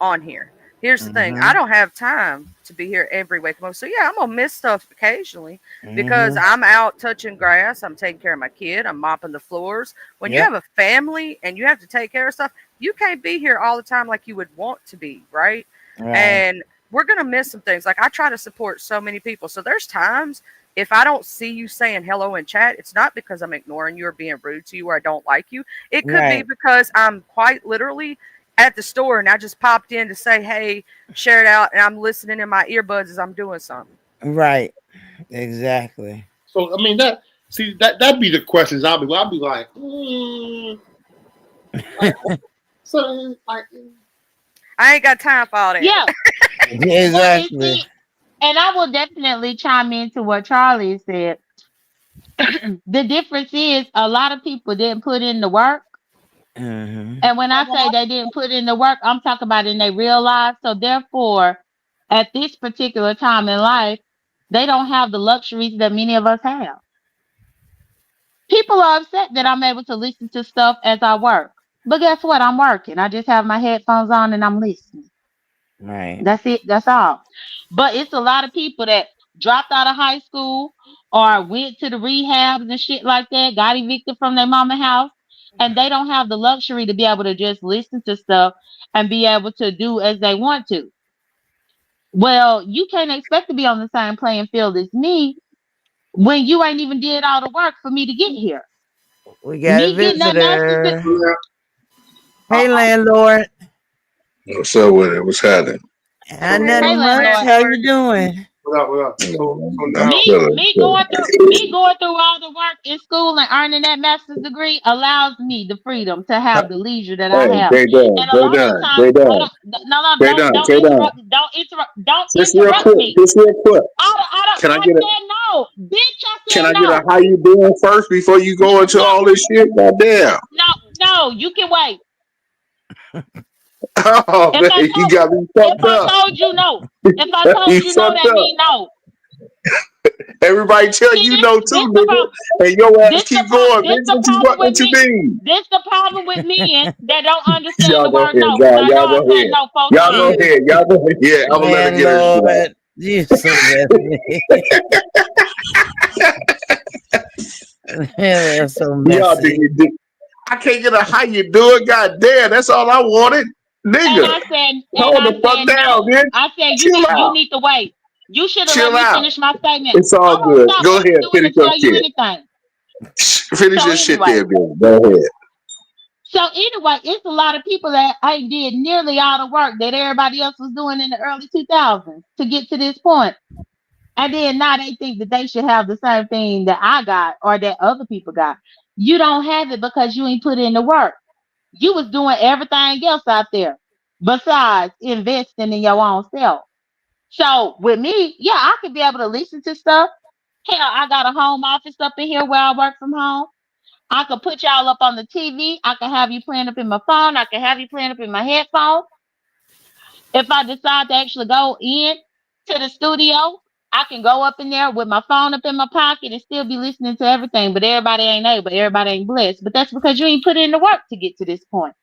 Speaker 17: on here. Here's the thing. I don't have time to be here every waking moment. So yeah, I'm gonna miss stuff occasionally because I'm out touching grass, I'm taking care of my kid, I'm mopping the floors. When you have a family and you have to take care of stuff, you can't be here all the time like you would want to be, right? And we're gonna miss some things. Like I try to support so many people. So there's times if I don't see you saying hello in chat, it's not because I'm ignoring you or being rude to you or I don't like you. It could be because I'm quite literally at the store and I just popped in to say, hey, share it out, and I'm listening in my earbuds as I'm doing something.
Speaker 8: Right. Exactly.
Speaker 12: So I mean that'd be the questions I'll be like, so like
Speaker 17: I ain't got time for all that.
Speaker 18: Yeah.
Speaker 8: Exactly.
Speaker 18: And I will definitely chime into what Charlie said. The difference is a lot of people didn't put in the work. And when I say they didn't put in the work, I'm talking about in their real life. So therefore, at this particular time in life, they don't have the luxuries that many of us have. People are upset that I'm able to listen to stuff as I work. But guess what? I'm working. I just have my headphones on and I'm listening.
Speaker 8: Right.
Speaker 18: That's it. That's all. But it's a lot of people that dropped out of high school or went to the rehabs and shit like that, got evicted from their mama house, and they don't have the luxury to be able to just listen to stuff and be able to do as they want to. Well, you can't expect to be on the same playing field as me when you ain't even did all the work for me to get here.
Speaker 8: We got a
Speaker 18: Me getting that master's
Speaker 8: visitor.
Speaker 18: degree.
Speaker 8: Hey, landlord.
Speaker 20: What's up with it? What's happening?
Speaker 8: Nothing much. How you doing?
Speaker 12: What up? What up? So now,
Speaker 18: Me going through all the work in school and earning that master's degree allows me the freedom to have the leisure that I
Speaker 20: Hey,
Speaker 18: have.
Speaker 20: Jay Dunn,
Speaker 18: And a
Speaker 20: Jay
Speaker 18: lot of the
Speaker 20: Dunn,
Speaker 18: times,
Speaker 20: Jay
Speaker 18: hold
Speaker 20: Dunn,
Speaker 18: on, no,
Speaker 20: Jay Dunn,
Speaker 18: don't
Speaker 20: Jay Dunn.
Speaker 18: don't
Speaker 20: Just real
Speaker 18: interrupt
Speaker 20: quick,
Speaker 18: me.
Speaker 20: just real quick.
Speaker 18: I
Speaker 20: Can I
Speaker 18: said
Speaker 20: get a
Speaker 18: no, bitch. I
Speaker 20: can
Speaker 18: said
Speaker 20: I get a
Speaker 18: no.
Speaker 20: how you doing first before you go into
Speaker 18: No,
Speaker 20: all this shit? Goddamn.
Speaker 18: no, you can wait.
Speaker 20: Oh
Speaker 18: If
Speaker 20: man,
Speaker 18: I
Speaker 20: you
Speaker 18: told
Speaker 20: got me
Speaker 18: if
Speaker 20: fucked
Speaker 18: I
Speaker 20: up.
Speaker 18: told you no, if I
Speaker 20: You
Speaker 18: told you no,
Speaker 20: fucked
Speaker 18: that
Speaker 20: up.
Speaker 18: mean no.
Speaker 20: Everybody tell
Speaker 18: See
Speaker 20: you
Speaker 18: this
Speaker 20: no
Speaker 18: this
Speaker 20: too,
Speaker 18: the
Speaker 20: nigga.
Speaker 18: problem.
Speaker 20: And your ass
Speaker 18: This the
Speaker 20: keep going,
Speaker 18: this
Speaker 20: bitch.
Speaker 18: the problem with
Speaker 20: What you
Speaker 18: me.
Speaker 20: mean?
Speaker 18: This the problem with men that don't understand
Speaker 20: Y'all
Speaker 18: the
Speaker 20: go
Speaker 18: word
Speaker 20: ahead,
Speaker 18: no. Cause I know
Speaker 20: y'all
Speaker 18: I
Speaker 20: go
Speaker 18: said
Speaker 20: ahead.
Speaker 18: no 4
Speaker 20: Y'all go
Speaker 18: times.
Speaker 20: ahead. Y'all go ahead. Yeah, I'm gonna let her get her shit out.
Speaker 8: Landlord. You so messy. That's so
Speaker 20: Y'all
Speaker 8: messy.
Speaker 20: think I can't get a how you doing? God damn, that's all I wanted.
Speaker 18: And
Speaker 20: Nigga. Hold the fuck down,
Speaker 18: no.
Speaker 20: bitch.
Speaker 18: I said
Speaker 20: Chill
Speaker 18: you
Speaker 20: out.
Speaker 18: need to wait. You should have let
Speaker 20: Chill
Speaker 18: me
Speaker 20: out.
Speaker 18: finish my statement.
Speaker 20: It's all
Speaker 18: I won't
Speaker 20: good.
Speaker 18: stop
Speaker 20: Go ahead,
Speaker 18: arguing to
Speaker 20: finish your
Speaker 18: tell you
Speaker 20: shit.
Speaker 18: anything.
Speaker 20: Finish
Speaker 18: So
Speaker 20: your shit
Speaker 18: anyway,
Speaker 20: there, bitch. Go ahead.
Speaker 18: it's a lot of people that I did nearly all the work that everybody else was doing in the early 2000s to get to this point. And then now they think that they should have the same thing that I got or that other people got. You don't have it because you ain't put in the work. You was doing everything else out there besides investing in your own self. So with me, yeah, I could be able to listen to stuff. Hell, I got a home office up in here where I work from home. I could put y'all up on the TV. I can have you playing up in my phone. I can have you playing up in my headphones. If I decide to actually go in to the studio, I can go up in there with my phone up in my pocket and still be listening to everything. But everybody ain't able. Everybody ain't blessed. But that's because you ain't put in the work to get to this point.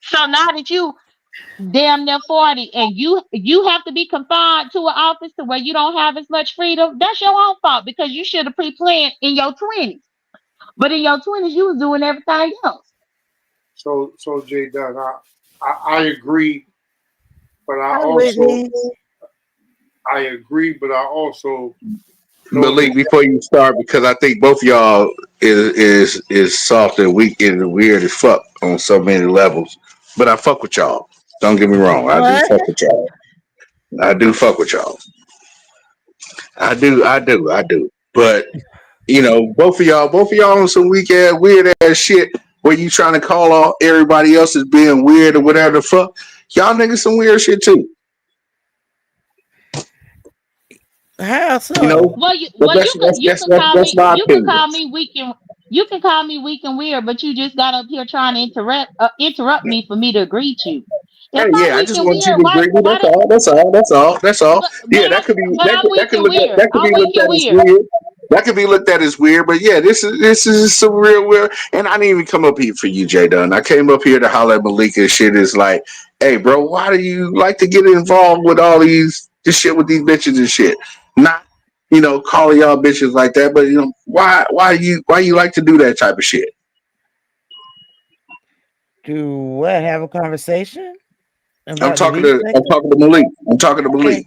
Speaker 18: So now that you damn near 40 and you have to be confined to an office to where you don't have as much freedom, that's your own fault because you should have pre-planned in your 20s. But in your 20s, you was doing everything else.
Speaker 12: so Jay Dunn, I agree, but
Speaker 8: Hi, Whitney.
Speaker 12: I agree, but I also know
Speaker 20: Malik,
Speaker 12: that.
Speaker 20: before you start, because I think both y'all is soft and weak and weird as fuck on so many levels. But I fuck with y'all. Don't get me wrong. I do
Speaker 8: What?
Speaker 20: fuck with y'all. I do fuck with y'all. I do. But both of y'all on some weak ass, weird ass shit where you trying to call all everybody else as being weird or whatever the fuck. Y'all niggas some weird shit too.
Speaker 8: How
Speaker 20: You
Speaker 8: so?
Speaker 20: know?
Speaker 18: Well,
Speaker 20: But that's my
Speaker 18: you can
Speaker 20: opinion.
Speaker 18: call me weak and you can call me weak and weird, but you just got up here trying to interrupt me for me to greet you.
Speaker 20: Hey,
Speaker 18: If I'm
Speaker 20: yeah, I
Speaker 18: weak
Speaker 20: just
Speaker 18: and
Speaker 20: want you
Speaker 18: weird,
Speaker 20: to agree. That's all. That's all. Yeah, that could be
Speaker 18: but I'm
Speaker 20: that
Speaker 18: weak
Speaker 20: could
Speaker 18: and
Speaker 20: look at
Speaker 18: weird.
Speaker 20: that could
Speaker 18: I'm
Speaker 20: be
Speaker 18: weak
Speaker 20: looked
Speaker 18: and
Speaker 20: at as
Speaker 18: weird.
Speaker 20: weird. That could be looked at as weird, but yeah, this is some real weird. And I didn't even come up here for you, Jay Dunn. I came up here to holler at Malika. Shit is like, hey, bro, why do you like to get involved with all this shit with these bitches and shit? Not calling y'all bitches like that, but why you like to do that type of shit?
Speaker 8: Do what? Have a conversation
Speaker 20: I'm
Speaker 8: about the
Speaker 20: talking
Speaker 8: V
Speaker 20: to I'm
Speaker 8: second?
Speaker 20: talking to Malik. I'm talking to
Speaker 8: Okay.
Speaker 20: Malik.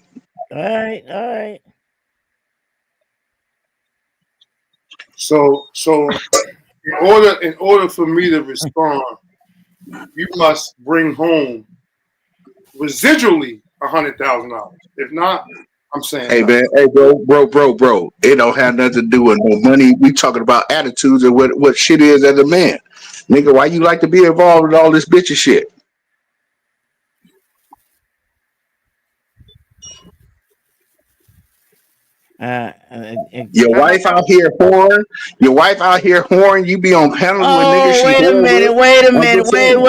Speaker 8: All right. All right.
Speaker 12: So in order for me to respond, you must bring home residually $100,000. If not, I'm saying
Speaker 20: Hey
Speaker 12: no.
Speaker 20: man, hey bro. It don't have nothing to do with no money. We talking about attitudes and what shit is as a man. Nigga, why you like to be involved with all this bitchy shit?
Speaker 8: Uh,
Speaker 20: Your
Speaker 8: I don't
Speaker 20: wife
Speaker 8: know.
Speaker 20: out here whoring. Your wife out here whoring. You be on panels with niggas
Speaker 8: Oh,
Speaker 20: she
Speaker 8: wait a
Speaker 20: whore
Speaker 8: minute.
Speaker 20: with.
Speaker 8: Wait a
Speaker 20: I'm
Speaker 8: minute.
Speaker 20: just saying.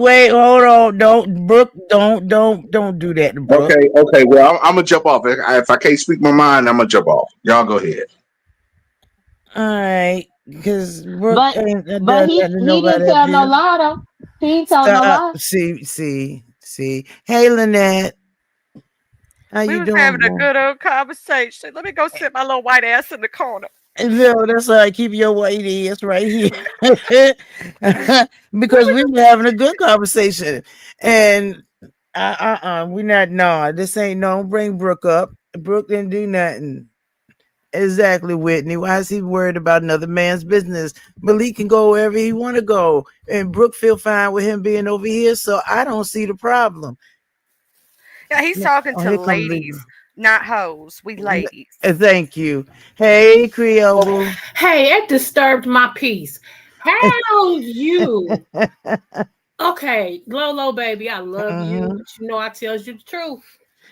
Speaker 8: Wait. Hold on. Don't, Brooke. Don't do that to Brooke.
Speaker 20: Okay. Well, I'm gonna jump off. If I can't speak my mind, I'm gonna jump off. Y'all go ahead.
Speaker 8: All right. Because Brooke
Speaker 18: But
Speaker 8: does
Speaker 18: he
Speaker 8: nothing to
Speaker 18: he didn't
Speaker 8: nobody up
Speaker 18: tell no
Speaker 8: here.
Speaker 18: lie though. He didn't tell no
Speaker 8: Stop.
Speaker 18: lie.
Speaker 8: See. Hey, Lynette. How
Speaker 17: We
Speaker 8: you
Speaker 17: was
Speaker 8: doing,
Speaker 17: having a
Speaker 8: bro?
Speaker 17: good old conversation. Let me go sit my little white ass in the corner.
Speaker 8: No, that's all right. Keep your white ass right here.
Speaker 17: We
Speaker 8: Because
Speaker 17: were
Speaker 8: we
Speaker 17: just
Speaker 8: were having a good conversation. And we not, no, this ain't, no, don't bring Brooke up. Brooke didn't do nothing. Exactly, Whitney. Why is he worried about another man's business? Malik can go wherever he want to go. And Brooke feel fine with him being over here. So I don't see the problem.
Speaker 17: yeah, he's talking
Speaker 8: Oh,
Speaker 17: to
Speaker 8: here come Libra.
Speaker 17: ladies, not hoes. We ladies.
Speaker 8: Thank you. Hey, Creole.
Speaker 15: Hey, it disturbed my peace. How you? Okay, Lolo, baby, I love you,
Speaker 8: Mhm.
Speaker 15: but you know I tells you the truth.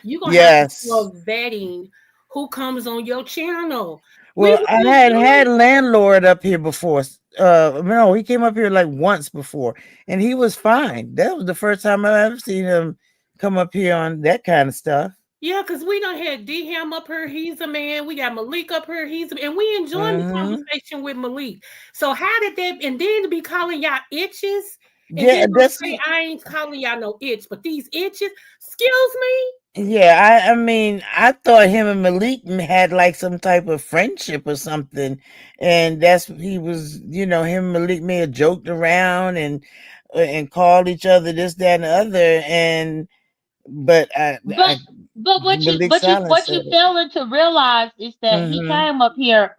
Speaker 15: You're gonna have to
Speaker 8: Yes.
Speaker 15: start vetting who comes on your channel. We
Speaker 8: Well,
Speaker 15: were
Speaker 8: I
Speaker 15: just
Speaker 8: had
Speaker 15: doing
Speaker 8: landlord up here before. No, he came up here like once before, and he was fine. That was the first time I ever seen him come up here on that kind of stuff.
Speaker 15: yeah, because we done had D Ham up here, he's a man. We got Malik up here, and we enjoying the
Speaker 8: Hmm.
Speaker 15: conversation with Malik. So how did that and then to be calling y'all itches and
Speaker 8: Yeah,
Speaker 15: then gonna
Speaker 8: that's
Speaker 15: say I ain't calling y'all no itch, but these itches, excuse me?
Speaker 8: yeah. I mean, I thought him and Malik had like some type of friendship or something, and that's he was. Him and Malik may have joked around and called each other this, that, and the other, and but
Speaker 18: But but what you
Speaker 8: Malik
Speaker 18: but you
Speaker 8: Silence
Speaker 18: what you
Speaker 8: said it.
Speaker 18: failing to realize is that he
Speaker 8: Hmm.
Speaker 18: came up here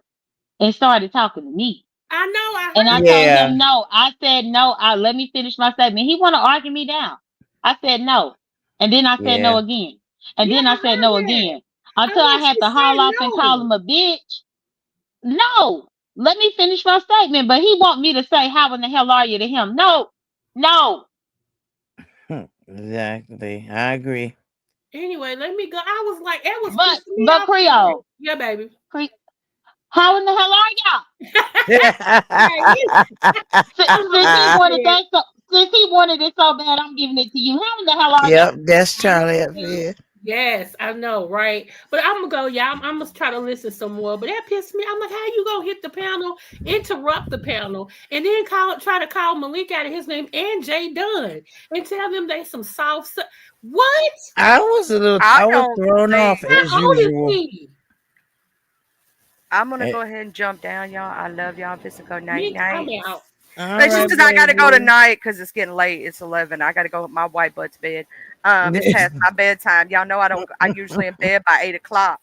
Speaker 18: and started talking to me.
Speaker 15: I know, I
Speaker 18: And I
Speaker 15: heard
Speaker 18: told
Speaker 15: that.
Speaker 8: Yeah,
Speaker 18: him no. I said no. Let me finish my statement. He want to argue me down. I said no, and then I said no
Speaker 8: yeah.
Speaker 18: again, and
Speaker 15: Yeah,
Speaker 18: then
Speaker 15: I
Speaker 18: I said
Speaker 15: heard
Speaker 18: no
Speaker 15: that.
Speaker 18: again
Speaker 15: I
Speaker 18: until I
Speaker 15: know
Speaker 18: had
Speaker 15: she
Speaker 18: to haul
Speaker 15: said
Speaker 18: off and call
Speaker 15: no.
Speaker 18: him a bitch. No, let me finish my statement. But he want me to say how in the hell are you to him? No, no.
Speaker 8: Exactly. I agree.
Speaker 15: Anyway, let me go. I was like, it was pissing me
Speaker 18: But
Speaker 15: off.
Speaker 18: Creole,
Speaker 15: Yeah, baby.
Speaker 18: how in the hell are y'all?
Speaker 15: Yeah, you. I'm
Speaker 18: Since he wanted
Speaker 15: dead.
Speaker 18: that, since he wanted it so bad, I'm giving it to you. How in the hell are y'all?
Speaker 8: Yep, that's Charlie up here.
Speaker 15: Yes, I know, right? But I'm gonna go, yeah. I'm gonna try to listen some more. But that pissed me. I'm like, how you gonna hit the panel, interrupt the panel, and then try to call Malik out of his name and Jay Dunn and tell them they some what?
Speaker 17: I
Speaker 8: I was
Speaker 17: don't
Speaker 8: thrown
Speaker 17: think
Speaker 8: off as
Speaker 15: How old is
Speaker 8: usual.
Speaker 15: he?
Speaker 17: I'm gonna
Speaker 8: Eh,
Speaker 17: go ahead and jump down, y'all. I love y'all. This go night
Speaker 15: Me, I'm
Speaker 17: night.
Speaker 15: out.
Speaker 8: All
Speaker 17: It's just
Speaker 8: right,
Speaker 17: because I gotta go
Speaker 8: baby.
Speaker 17: tonight because it's getting late. It's 11. I gotta go with my white butt to bed. It's past my bedtime. Y'all know I don't. I usually in bed by 8 o'clock.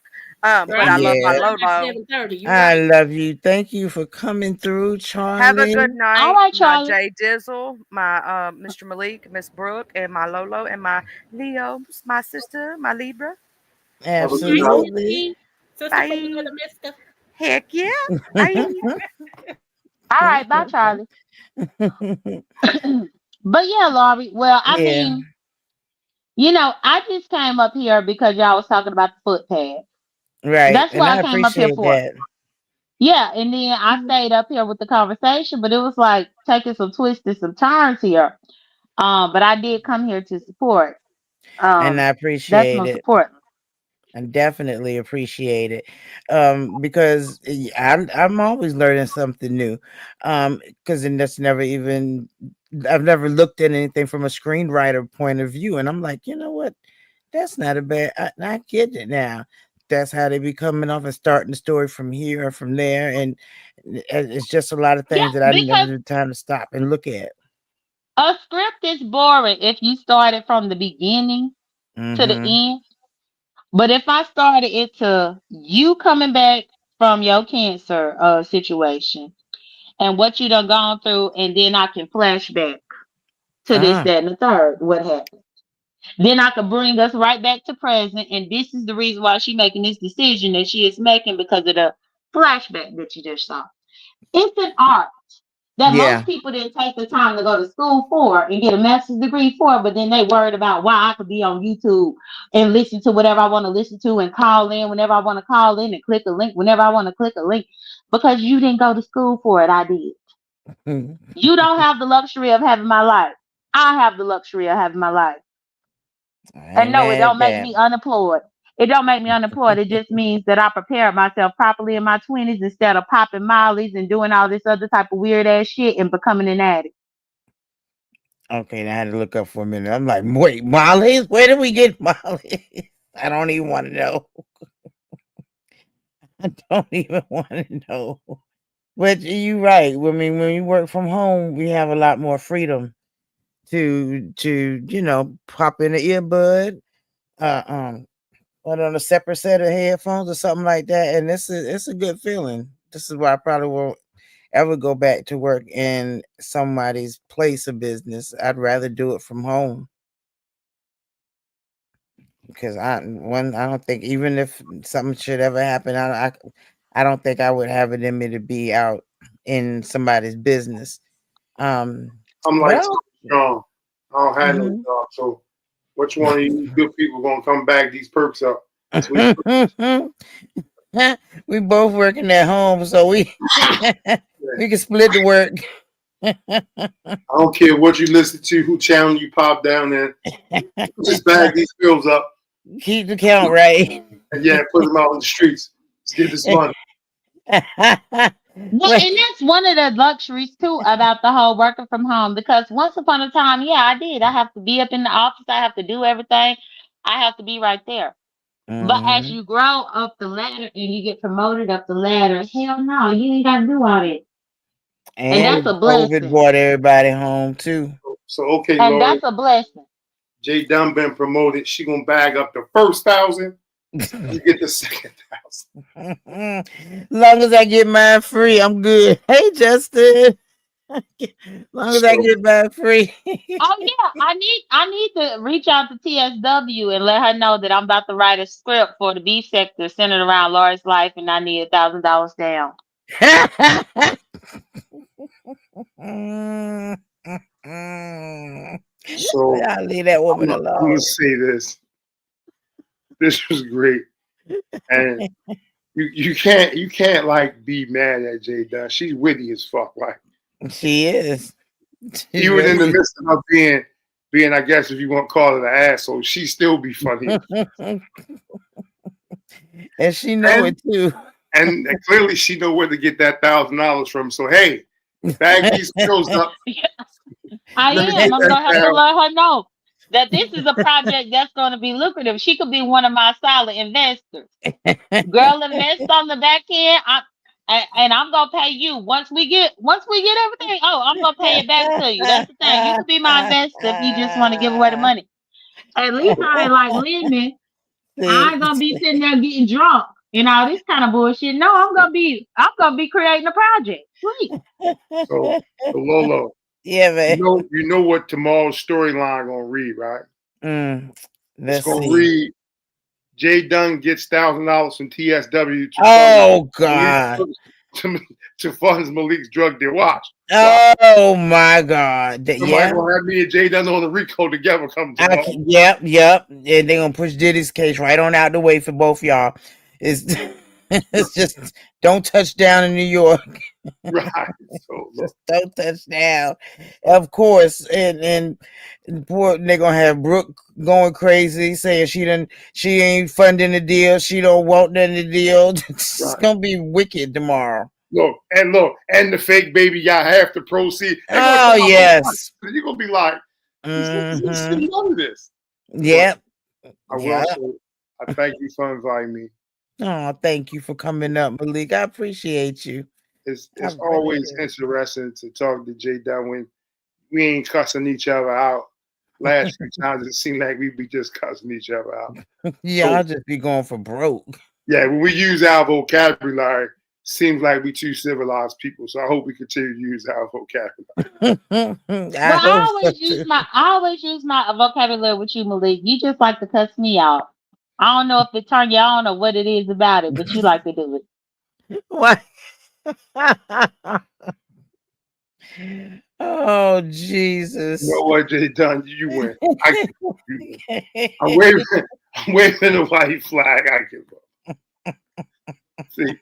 Speaker 15: Girl,
Speaker 17: But
Speaker 15: I'm
Speaker 17: I love
Speaker 15: usually
Speaker 17: my
Speaker 8: Yeah,
Speaker 15: up by
Speaker 17: Lolo.
Speaker 15: 7:30. You
Speaker 8: I
Speaker 15: right.
Speaker 8: love you. Thank you for coming through,
Speaker 17: Have a good
Speaker 8: Charlie.
Speaker 18: All
Speaker 17: night,
Speaker 18: right,
Speaker 17: my
Speaker 18: Charlie.
Speaker 17: Jay Dizzle, my Mr. Malik, Miss Brooke, and my Lolo, and my Leo, my sister, my Libra.
Speaker 20: Have a
Speaker 15: Good
Speaker 20: good
Speaker 15: night,
Speaker 20: night.
Speaker 15: Miss
Speaker 8: Absolutely.
Speaker 15: T. Sister from
Speaker 17: Bye.
Speaker 15: another mister.
Speaker 17: Heck yeah. Bye.
Speaker 18: All right, bye, Charlie. But yeah, Laurie. Well, I
Speaker 8: Yeah,
Speaker 18: mean, I just came up here because y'all was talking about the footpad.
Speaker 8: right.
Speaker 18: That's what
Speaker 8: And
Speaker 18: I
Speaker 8: I
Speaker 18: came up here
Speaker 8: appreciate
Speaker 18: for.
Speaker 8: that.
Speaker 18: Yeah, and then I stayed up here with the conversation, but it was like taking some twists and some turns here. But I did come here to support.
Speaker 8: And I
Speaker 18: That's
Speaker 8: appreciate
Speaker 18: my
Speaker 8: it.
Speaker 18: support.
Speaker 8: I definitely appreciate it. Because I'm always learning something new. Because then that's never even I've never looked at anything from a screenwriter point of view. And I'm like, you know what? That's not a bad. I get it now. That's how they be coming off and starting the story from here or from there, and it's just a lot of
Speaker 18: Yeah,
Speaker 8: things that I never
Speaker 18: because
Speaker 8: had time to stop and look at.
Speaker 18: a script is boring if you start it from the beginning to the
Speaker 8: Mm-hmm.
Speaker 18: end. But if I started it to you coming back from your cancer situation and what you done gone through, and then I can flashback to this,
Speaker 8: Uh-huh.
Speaker 18: that, and the third, what happened. Then I could bring us right back to present, and this is the reason why she's making this decision that she is making because of the flashback that you just saw. It's an art that most
Speaker 8: Yeah.
Speaker 18: people didn't take the time to go to school for and get a master's degree for, but then they worried about why I could be on YouTube and listen to whatever I want to listen to and call in whenever I want to call in and click a link whenever I want to click a link because you didn't go to school for it. I did. You don't have the luxury of having my life. I have the luxury of having my life.
Speaker 8: I
Speaker 18: And
Speaker 8: ain't
Speaker 18: no, it
Speaker 8: mad at
Speaker 18: don't make
Speaker 8: that.
Speaker 18: me unemployed. It don't make me unemployed. It just means that I prepared myself properly in my 20s instead of popping mollies and doing all this other type of weird ass shit and becoming an addict.
Speaker 8: Okay, now I had to look up for a minute. I'm like, wait, Molly's? Where did we get Molly's? I don't even want to know. I don't even want to know. But you're right. I mean, when you work from home, we have a lot more freedom to pop in the earbud, put on a separate set of headphones or something like that, and it's a good feeling. This is why I probably won't ever go back to work in somebody's place of business. I'd rather do it from home because I don't think, even if something should ever happen, I don't think I would have it in me to be out in somebody's business.
Speaker 12: I'm
Speaker 8: But
Speaker 12: like strong. I don't have no
Speaker 8: Mhm.
Speaker 12: job. So which one of you good people gonna come back these perks up? So
Speaker 8: we both working at home, so we we can split the work.
Speaker 12: I don't care what you listen to, who channel you pop down in. Just bag these bills up.
Speaker 8: Keep the count right.
Speaker 12: And yeah, put them out in the streets. Let's get this money.
Speaker 18: Well, and that's one of the luxuries too about the whole working from home. Because once upon a time, yeah, I did. I have to be up in the office. I have to do everything. I have to be right there. But as
Speaker 8: Mhm.
Speaker 18: you grow up the ladder and you get promoted up the ladder, hell no, you ain't got to do all that. And that's
Speaker 8: And
Speaker 18: a
Speaker 8: COVID
Speaker 18: blessing.
Speaker 8: brought everybody home too.
Speaker 12: So okay,
Speaker 18: And
Speaker 12: Lori,
Speaker 18: that's a blessing.
Speaker 12: Jay Dunn been promoted. She gonna bag up the first 1,000. You get the second 1,000.
Speaker 8: Long as I get mine free, I'm good. Hey, Justin. Long as I
Speaker 12: So
Speaker 8: get mine free.
Speaker 18: Oh yeah, I need to reach out to TSW and let her know that I'm about to write a script for the B sector centered around Laura's life, and I need $1,000 down.
Speaker 12: So
Speaker 8: I'll leave that
Speaker 12: I'm
Speaker 8: woman
Speaker 12: gonna
Speaker 8: alone.
Speaker 12: say this. This was great. And you can't like be mad at Jay Dunn. She's witty as fuck. Like
Speaker 8: She is. She
Speaker 12: even in the
Speaker 8: really
Speaker 12: midst of her being, I guess if you want to call it an asshole, she still be funny.
Speaker 8: is. And she know
Speaker 12: And
Speaker 8: it too.
Speaker 12: and clearly she know where to get that $1,000 from. So hey, bag these pills up.
Speaker 18: I
Speaker 12: Let me
Speaker 18: am.
Speaker 12: get
Speaker 18: I'm
Speaker 12: that
Speaker 18: gonna have to
Speaker 12: down.
Speaker 18: let her know that this is a project that's gonna be lucrative. She could be one of my solid investors. Girl, invest on the back end. And I'm gonna pay you once we get everything. Oh, I'm gonna pay it back to you. That's the thing. You could be my investor if you just want to give away the money. At least I ain't like lending. I
Speaker 8: See,
Speaker 18: ain't gonna be sitting there getting drunk and all this kind of bullshit. No, I'm gonna be creating a project. Sweet.
Speaker 12: So Lolo,
Speaker 8: yeah, man.
Speaker 12: you know what tomorrow's storyline gonna read, right? It's
Speaker 8: Let's
Speaker 12: gonna
Speaker 8: see.
Speaker 12: read Jay Dunn gets $1,000 from TSW
Speaker 8: Oh
Speaker 12: Malik,
Speaker 8: God.
Speaker 12: to fund Malik's drug deal. Watch.
Speaker 8: Oh my God.
Speaker 12: Somebody
Speaker 8: Yeah.
Speaker 12: gonna have me and Jay Dunn on the Rico together come tomorrow.
Speaker 8: Yep. And they're gonna push Diddy's case right on out the way for both y'all. It's it's just don't touch down in New York.
Speaker 12: Right. So
Speaker 8: Just don't touch down. Of course. And poor they're gonna have Brooke going crazy, saying she ain't funding the deal, she don't want none of the deal. It's
Speaker 12: right.
Speaker 8: gonna be wicked tomorrow.
Speaker 12: Look, and the fake baby got half the proceed. They're gonna
Speaker 8: Oh
Speaker 12: try
Speaker 8: yes.
Speaker 12: you're gonna be like, you see none of this.
Speaker 8: Yep.
Speaker 12: But I will
Speaker 8: Yep.
Speaker 12: say, I thank you for inviting me.
Speaker 8: Oh, thank you for coming up, Malik. I appreciate you.
Speaker 12: It's
Speaker 8: I really
Speaker 12: always interesting to talk to Jay Dunn when we ain't cussing each other out. Last few times it seemed like we be just cussing each other out.
Speaker 8: Yeah,
Speaker 12: So
Speaker 8: I'll just be going for broke.
Speaker 12: yeah, when we use our vocabulary, seems like we two civilized people. So I hope we continue to use our vocabulary.
Speaker 18: Well, I always use my vocabulary with you, Malik. You just like to cuss me out. I don't know if it turned you on or what it is about it, but you like to do it.
Speaker 8: What? Oh Jesus!
Speaker 12: You know what, Jay Dunn, you win. I'm waving the white flag. I give up. See,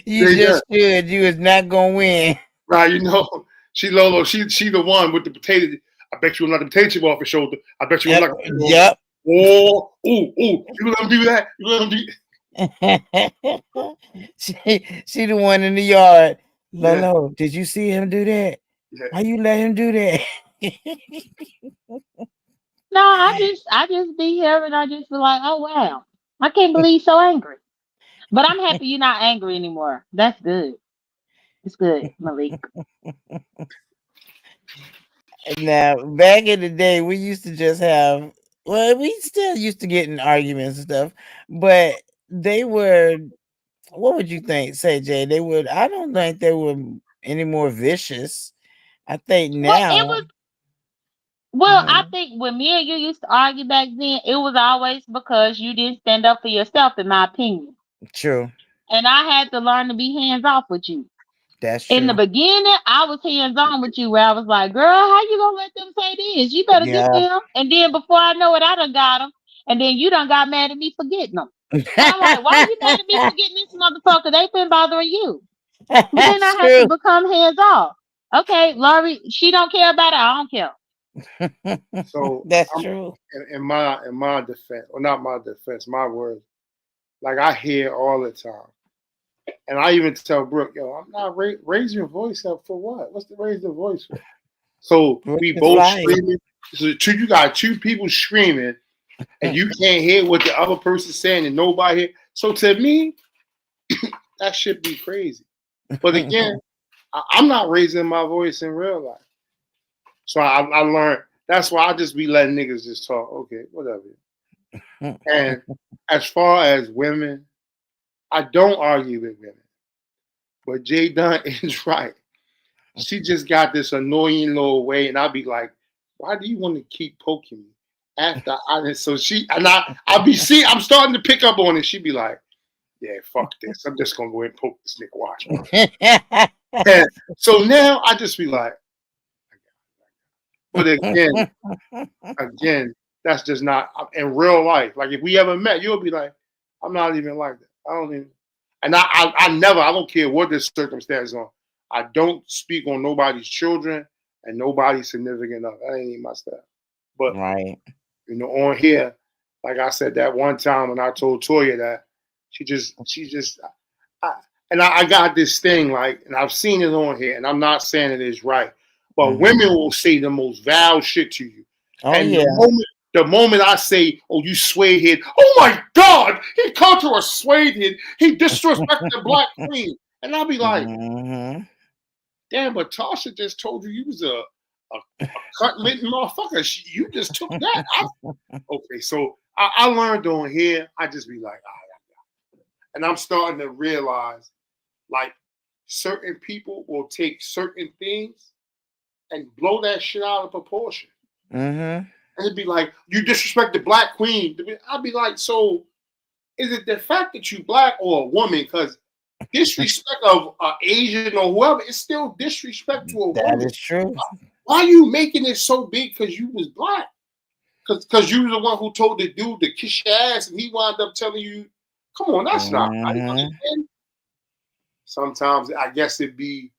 Speaker 8: you
Speaker 12: Jay
Speaker 8: just
Speaker 12: Dunn,
Speaker 8: should. You is not gonna win.
Speaker 12: right? You know, Lolo, she the one with the potato. I bet you will knock the potato chip off her shoulder. I bet you will knock.
Speaker 8: Yep.
Speaker 12: Oh, ooh, you let him do that? You let him do
Speaker 8: she the one in the yard.
Speaker 12: Yeah.
Speaker 8: Lolo, did you see him do that?
Speaker 12: Yeah.
Speaker 8: Why you let him do that?
Speaker 18: No, I just be here and I just be like, oh wow, I can't believe he's so angry. But I'm happy you're not angry anymore. That's good. It's good, Malik.
Speaker 8: Now, back in the day, we used to just have, well, we still used to get in arguments and stuff, but they were, what would you say, Jay? They would, I don't think they were any more vicious. I think
Speaker 18: Well, it
Speaker 8: now,
Speaker 18: was. Well, I
Speaker 8: mhm,
Speaker 18: think when me and you used to argue back then, it was always because you didn't stand up for yourself, in my opinion.
Speaker 8: true.
Speaker 18: And I had to learn to be hands off with you.
Speaker 8: That's
Speaker 18: In the
Speaker 8: true.
Speaker 18: beginning, I was hands on with you, where I was like, "Girl, how you gonna let them say this? You better get
Speaker 8: Yeah.
Speaker 18: them." And then before I know it, I done got them, and then you done got mad at me for getting them. And I'm like, "Why you mad at me for getting this motherfucker? They been bothering you." But then I
Speaker 8: That's
Speaker 18: had to
Speaker 8: true.
Speaker 18: become hands off. Okay, Laurie, she don't care about it. I don't care.
Speaker 12: So
Speaker 8: That's
Speaker 12: I'm
Speaker 8: true.
Speaker 12: in my defense, or not my defense, my words. Like I hear all the time, and I even tell Brooke, "Yo, I'm not raise your voice up for what? What's the raise the voice for?" So
Speaker 8: Brooke
Speaker 12: we
Speaker 8: is
Speaker 12: both
Speaker 8: lying.
Speaker 12: screaming. So you got two people screaming, and you can't hear what the other person's saying, and nobody hear. So to me, that should be crazy. But again, I'm not raising my voice in real life. So I learned that's why I just be letting niggas just talk. Okay, whatever. And as far as women, I don't argue with women. But Jay Dunn is right. She just got this annoying little way, and I'll be like, why do you want to keep poking me? After I so she and I'll be see I'm starting to pick up on it. She be like, yeah, fuck this. I'm just gonna go ahead and poke this nigga. Watch. And so now I just be like, but again, that's just not in real life. Like if we ever met, you'll be like, I'm not even like that. I don't even. And I never. I don't care what the circumstance on. I don't speak on nobody's children and nobody's significant other. That ain't even my style. But
Speaker 8: Right.
Speaker 12: on here, like I said that one time when I told Toya that she just, I, and I got this thing like, and I've seen it on here, and I'm not saying it is right, but women will say the most vile shit to you,
Speaker 8: Oh
Speaker 12: and
Speaker 8: yeah.
Speaker 12: the moment I say, "Oh, you suede head," oh my God, he called her a suede head. He disrespected the black queen, and I'll be like,
Speaker 8: Mhm.
Speaker 12: damn, but Tasha just told you was a cut litten motherfucker. You just took that. Okay, so I learned on here. I just be like, and I'm starting to realize, like, certain people will take certain things and blow that shit out of proportion.
Speaker 8: Mhm.
Speaker 12: And it'd be like, you disrespect the black queen. I'd be like, so is it the fact that you black or a woman? Because disrespect of Asian or whoever is still disrespect to a
Speaker 8: That
Speaker 12: woman.
Speaker 8: is true.
Speaker 12: Why are you making it so big because you was black? Because you were the one who told the dude to kiss your ass and he wound up telling you, come on, that's not right.
Speaker 8: Mhm.
Speaker 12: Understand? Sometimes I guess it'd be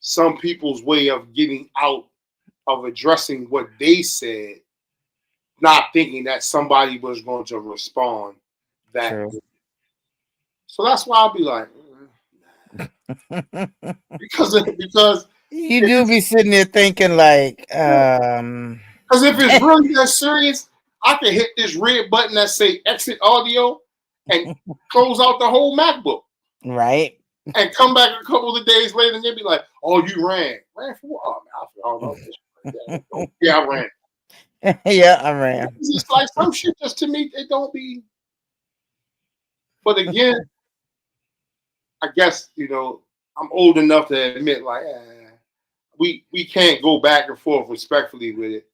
Speaker 12: some people's way of getting out of addressing what they said, not thinking that somebody was going to respond that
Speaker 8: True.
Speaker 12: way. So that's why I'll be like, because
Speaker 8: You do be sitting there thinking like,
Speaker 12: because if it's really that serious, I can hit this red button that say exit audio and close out the whole MacBook
Speaker 8: right.
Speaker 12: and come back a couple of days later and they'll be like, oh, you ran. Ran for what? Oh, man, I don't know. Yeah, I ran.
Speaker 8: Yeah, I ran.
Speaker 12: It's just like some shit just to me, it don't be. But again, I guess, I'm old enough to admit, like, we can't go back and forth respectfully with it.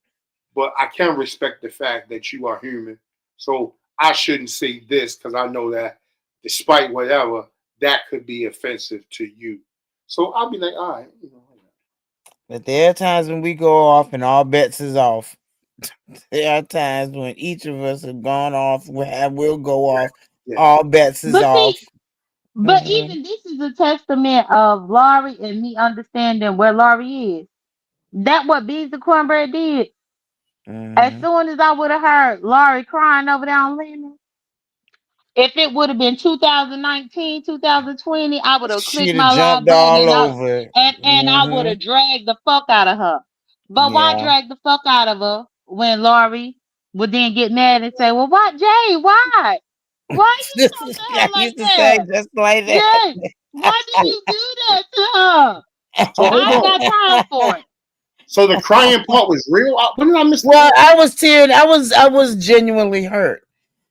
Speaker 12: But I can respect the fact that you are human. So I shouldn't say this because I know that despite whatever, that could be offensive to you. So I'll be like, all right.
Speaker 8: But there are times when we go off and all bets is off. There are times when each of us have gone off, will go off,
Speaker 12: Yeah.
Speaker 8: all bets is
Speaker 18: But
Speaker 8: off.
Speaker 18: see, but
Speaker 8: Mhm.
Speaker 18: even this is a testament of Laurie and me understanding where Laurie is. That what Beans the Cornbread did. As
Speaker 8: Mhm.
Speaker 18: soon as I would have heard Laurie crying over there on Lemon, if it would have been 2019, 2020, I would have clicked
Speaker 8: She'd have
Speaker 18: my live
Speaker 8: jumped
Speaker 18: button
Speaker 8: all
Speaker 18: and
Speaker 8: over it.
Speaker 18: I would have dragged the fuck out of her. But why
Speaker 8: Yeah.
Speaker 18: drag the fuck out of her when Laurie would then get mad and say, "Well, what, Jay? Why? Why you
Speaker 8: This
Speaker 18: talk
Speaker 8: is
Speaker 18: to
Speaker 8: I
Speaker 18: her like
Speaker 8: used to say
Speaker 18: that?
Speaker 8: just like that.
Speaker 18: Jay, why did you do that to her?
Speaker 12: So hold
Speaker 18: I ain't
Speaker 12: on.
Speaker 18: got time for it."
Speaker 12: So the crying part was real. When did I miss
Speaker 8: Well,
Speaker 12: that?
Speaker 8: I was teared. I was genuinely hurt.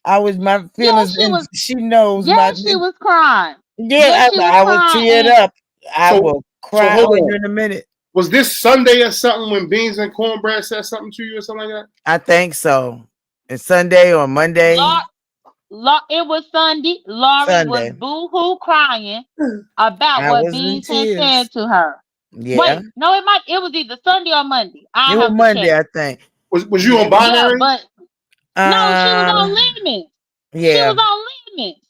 Speaker 8: I was my
Speaker 18: Yeah,
Speaker 8: feelings,
Speaker 18: she
Speaker 8: and
Speaker 18: was.
Speaker 8: she knows
Speaker 18: Yeah,
Speaker 8: my.
Speaker 18: she was crying. Yeah,
Speaker 8: Yeah,
Speaker 18: she was
Speaker 8: I was
Speaker 18: crying,
Speaker 8: teared
Speaker 18: and
Speaker 8: up. I
Speaker 12: So
Speaker 8: will
Speaker 12: so
Speaker 8: cry
Speaker 12: hold
Speaker 8: on you
Speaker 12: on.
Speaker 8: in a minute.
Speaker 12: Was this Sunday or something when Beans and Cornbread said something to you or something like that?
Speaker 8: I think so. It's Sunday or Monday.
Speaker 18: It was Sunday. Laurie was
Speaker 8: Sunday.
Speaker 18: boo-hoo crying about
Speaker 8: I
Speaker 18: what
Speaker 8: was in
Speaker 18: Beans had
Speaker 8: tears.
Speaker 18: said to her.
Speaker 8: Yeah,
Speaker 18: Wait, no, it was either Sunday or Monday. I
Speaker 8: it was
Speaker 18: have to check.
Speaker 8: Monday, I think.
Speaker 12: Was you on
Speaker 18: Yeah,
Speaker 12: binary?
Speaker 18: but no, she was
Speaker 8: Uh,
Speaker 18: on limits. She
Speaker 8: yeah.
Speaker 18: was on limits.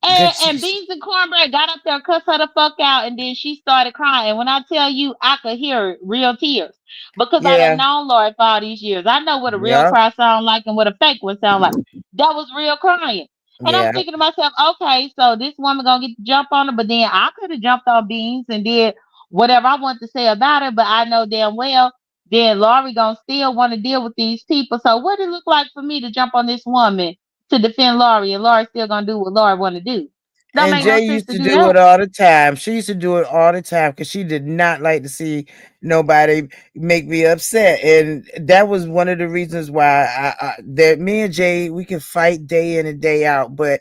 Speaker 8: Good.
Speaker 18: And Beans and Cornbread got up there, cussed her the fuck out, and then she started crying. And when I tell you, I could hear it, real tears. Because I done
Speaker 8: Yeah.
Speaker 18: known Lord for all these years. I know what a real
Speaker 8: Yep.
Speaker 18: cry sound like and what a fake one sound like. That was real crying. And I'm
Speaker 8: Yeah.
Speaker 18: thinking to myself, okay, so this woman gonna get to jump on her, but then I could have jumped on Beans and did whatever I want to say about her, but I know damn well then Laurie gonna still want to deal with these people. So what it look like for me to jump on this woman to defend Laurie, and Laurie still gonna do what Laurie want to do? Don't
Speaker 8: And
Speaker 18: make no
Speaker 8: Jay
Speaker 18: sense
Speaker 8: used
Speaker 18: to
Speaker 8: to
Speaker 18: do
Speaker 8: do
Speaker 18: that.
Speaker 8: it all the time. She used to do it all the time because she did not like to see nobody make me upset, and that was one of the reasons why that me and Jay we can fight day in and day out. But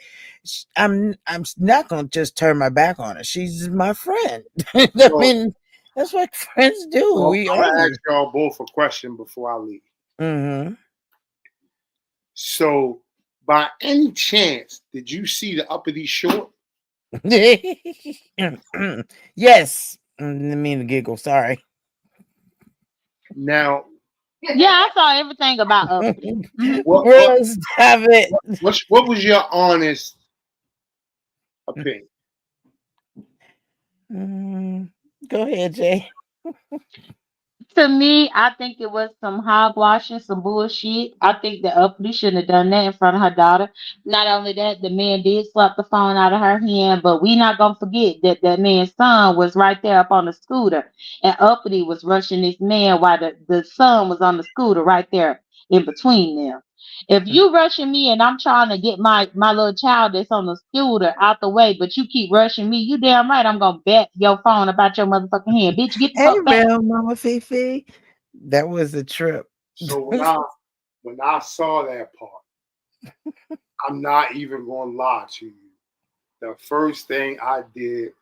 Speaker 8: I'm not gonna just turn my back on her. She's my friend. I
Speaker 12: So,
Speaker 8: mean, that's what friends do.
Speaker 12: so
Speaker 8: We
Speaker 12: I'm gonna
Speaker 8: argue.
Speaker 12: ask y'all both a question before I leave.
Speaker 8: Mm-hmm.
Speaker 12: So, by any chance, did you see the uppity short?
Speaker 8: Yes. I didn't mean to giggle. Sorry.
Speaker 12: Now,
Speaker 18: Yeah, I saw everything about uppity.
Speaker 12: what
Speaker 8: Bro, stop it.
Speaker 12: what was your honest opinion?
Speaker 8: Go ahead, Jay.
Speaker 18: To me, I think it was some hogwashing, some bullshit. I think that uppity shouldn't have done that in front of her daughter. Not only that, the man did slap the phone out of her hand, but we not gonna forget that that man's son was right there up on the scooter, and uppity was rushing this man while the son was on the scooter right there in between them. If you rushing me and I'm trying to get my little child that's on the scooter out the way, but you keep rushing me, you damn right I'm gonna bet your phone about your motherfucking hand, bitch. Get the
Speaker 8: Hey,
Speaker 18: fuck back.
Speaker 8: real Mama Fifi. That was a trip.
Speaker 12: So when I saw that part, I'm not even gonna lie to you. The first thing I did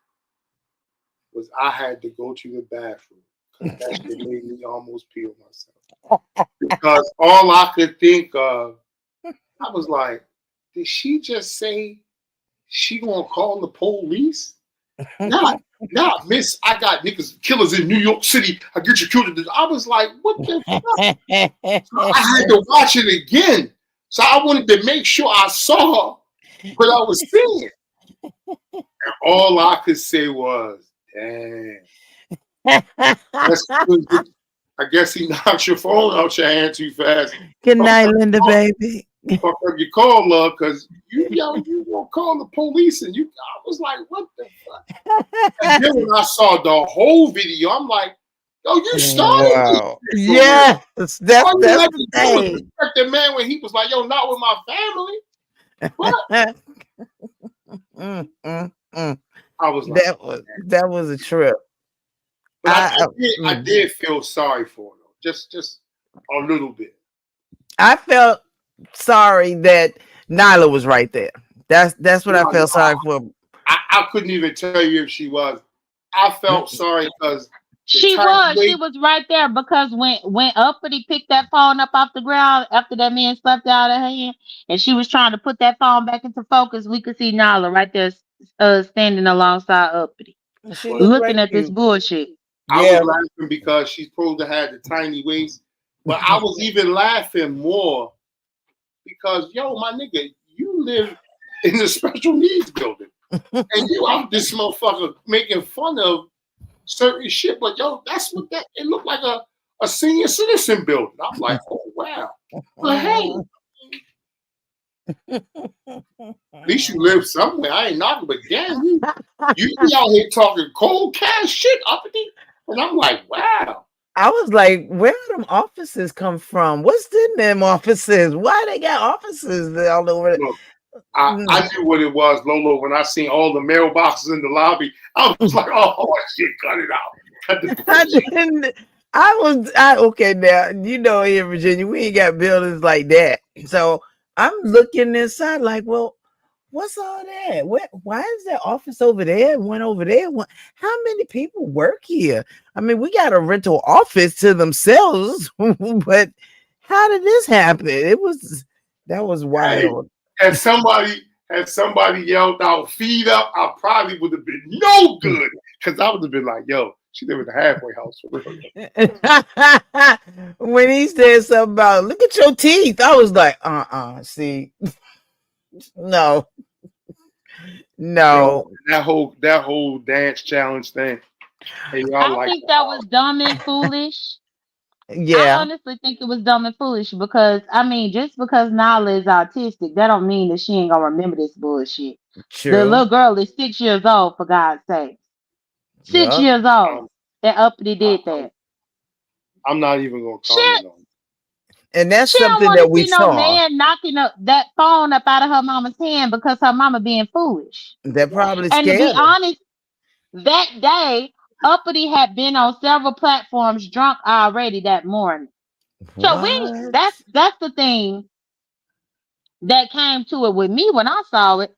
Speaker 12: was I had to go to the bathroom because that shit made me almost peel myself. Because all I could think of, I was like, did she just say she gonna call the police? Not, miss, I got niggas killers in New York City. I get you killed. I was like, what the fuck? So I had to watch it again. So I wanted to make sure I saw what I was seeing. And all I could say was, damn. I guess he knocked your phone out your hand too fast.
Speaker 8: Good night, Linda, baby.
Speaker 12: Fuck up your call, love, because you won't call the police, and I was like, what the fuck? And then when I saw the whole video, I'm like, yo, you started this
Speaker 8: Wow.
Speaker 12: shit for real.
Speaker 8: Yes, that's
Speaker 12: All you
Speaker 8: that's
Speaker 12: had
Speaker 8: the
Speaker 12: to do was
Speaker 8: thing.
Speaker 12: respect the man when he was like, yo, not with my family. What? I was like,
Speaker 8: that was a trip.
Speaker 12: but I did feel sorry for her, though. Just a little bit.
Speaker 8: I felt sorry that Nyla was right there. That's what I felt sorry for.
Speaker 12: I couldn't even tell you if she was. I felt sorry because
Speaker 18: She was right there because when uppity picked that phone up off the ground after that man slapped out of her hand, and she was trying to put that phone back into focus, we could see Nala right there standing alongside uppity, looking at this bullshit.
Speaker 12: I was laughing because she's supposed to have the tiny waist, but I was even laughing more because, yo, my nigga, you live in the special needs building, and you out this motherfucker making fun of certain shit, but yo, that's what it looked like a senior citizen building. I'm like, oh wow. But hey, at least you live somewhere. I ain't knocking, but damn, you be out here talking cold cash shit, uppity. And I'm like, wow.
Speaker 8: I was like, where them offices come from? What's in them offices? Why they got offices all over?
Speaker 12: Look, I knew what it was, Lolo, when I seen all the mailboxes in the lobby. I was like, oh shit, cut it out. Cut the
Speaker 8: I didn't. Okay now. You know, here in Virginia, we ain't got buildings like that. So I'm looking inside, like, well, what's all that? Why is that office over there? One over there. How many people work here? I mean, we got a rental office to themselves, but how did this happen? That was wild.
Speaker 12: Hey, had somebody yelled out, feed up, I probably would have been no good. Because I would have been like, yo, she live in a halfway house for real.
Speaker 8: When he said something about look at your teeth, I was like, see. No.
Speaker 12: Yo, that whole dance challenge thing. Hey,
Speaker 18: I think that was dumb and foolish. I
Speaker 8: Yeah.
Speaker 18: honestly think it was dumb and foolish because I mean, just because Nala is autistic, that don't mean that she ain't gonna remember this bullshit. The
Speaker 8: True.
Speaker 18: little girl is 6 years old, for God's sake. 6
Speaker 8: Yup.
Speaker 18: years old. That uppity did that.
Speaker 12: I'm not even gonna comment on it.
Speaker 8: And that's
Speaker 18: She don't
Speaker 8: something
Speaker 18: want
Speaker 8: that
Speaker 18: to
Speaker 8: we
Speaker 18: see no
Speaker 8: saw.
Speaker 18: man knocking that phone up out of her mama's hand because her mama being foolish.
Speaker 8: That probably
Speaker 18: And to
Speaker 8: scared
Speaker 18: be
Speaker 8: her.
Speaker 18: honest, that day, Uppity had been on several platforms drunk already that morning. So that's the thing that came to it with me when I saw it.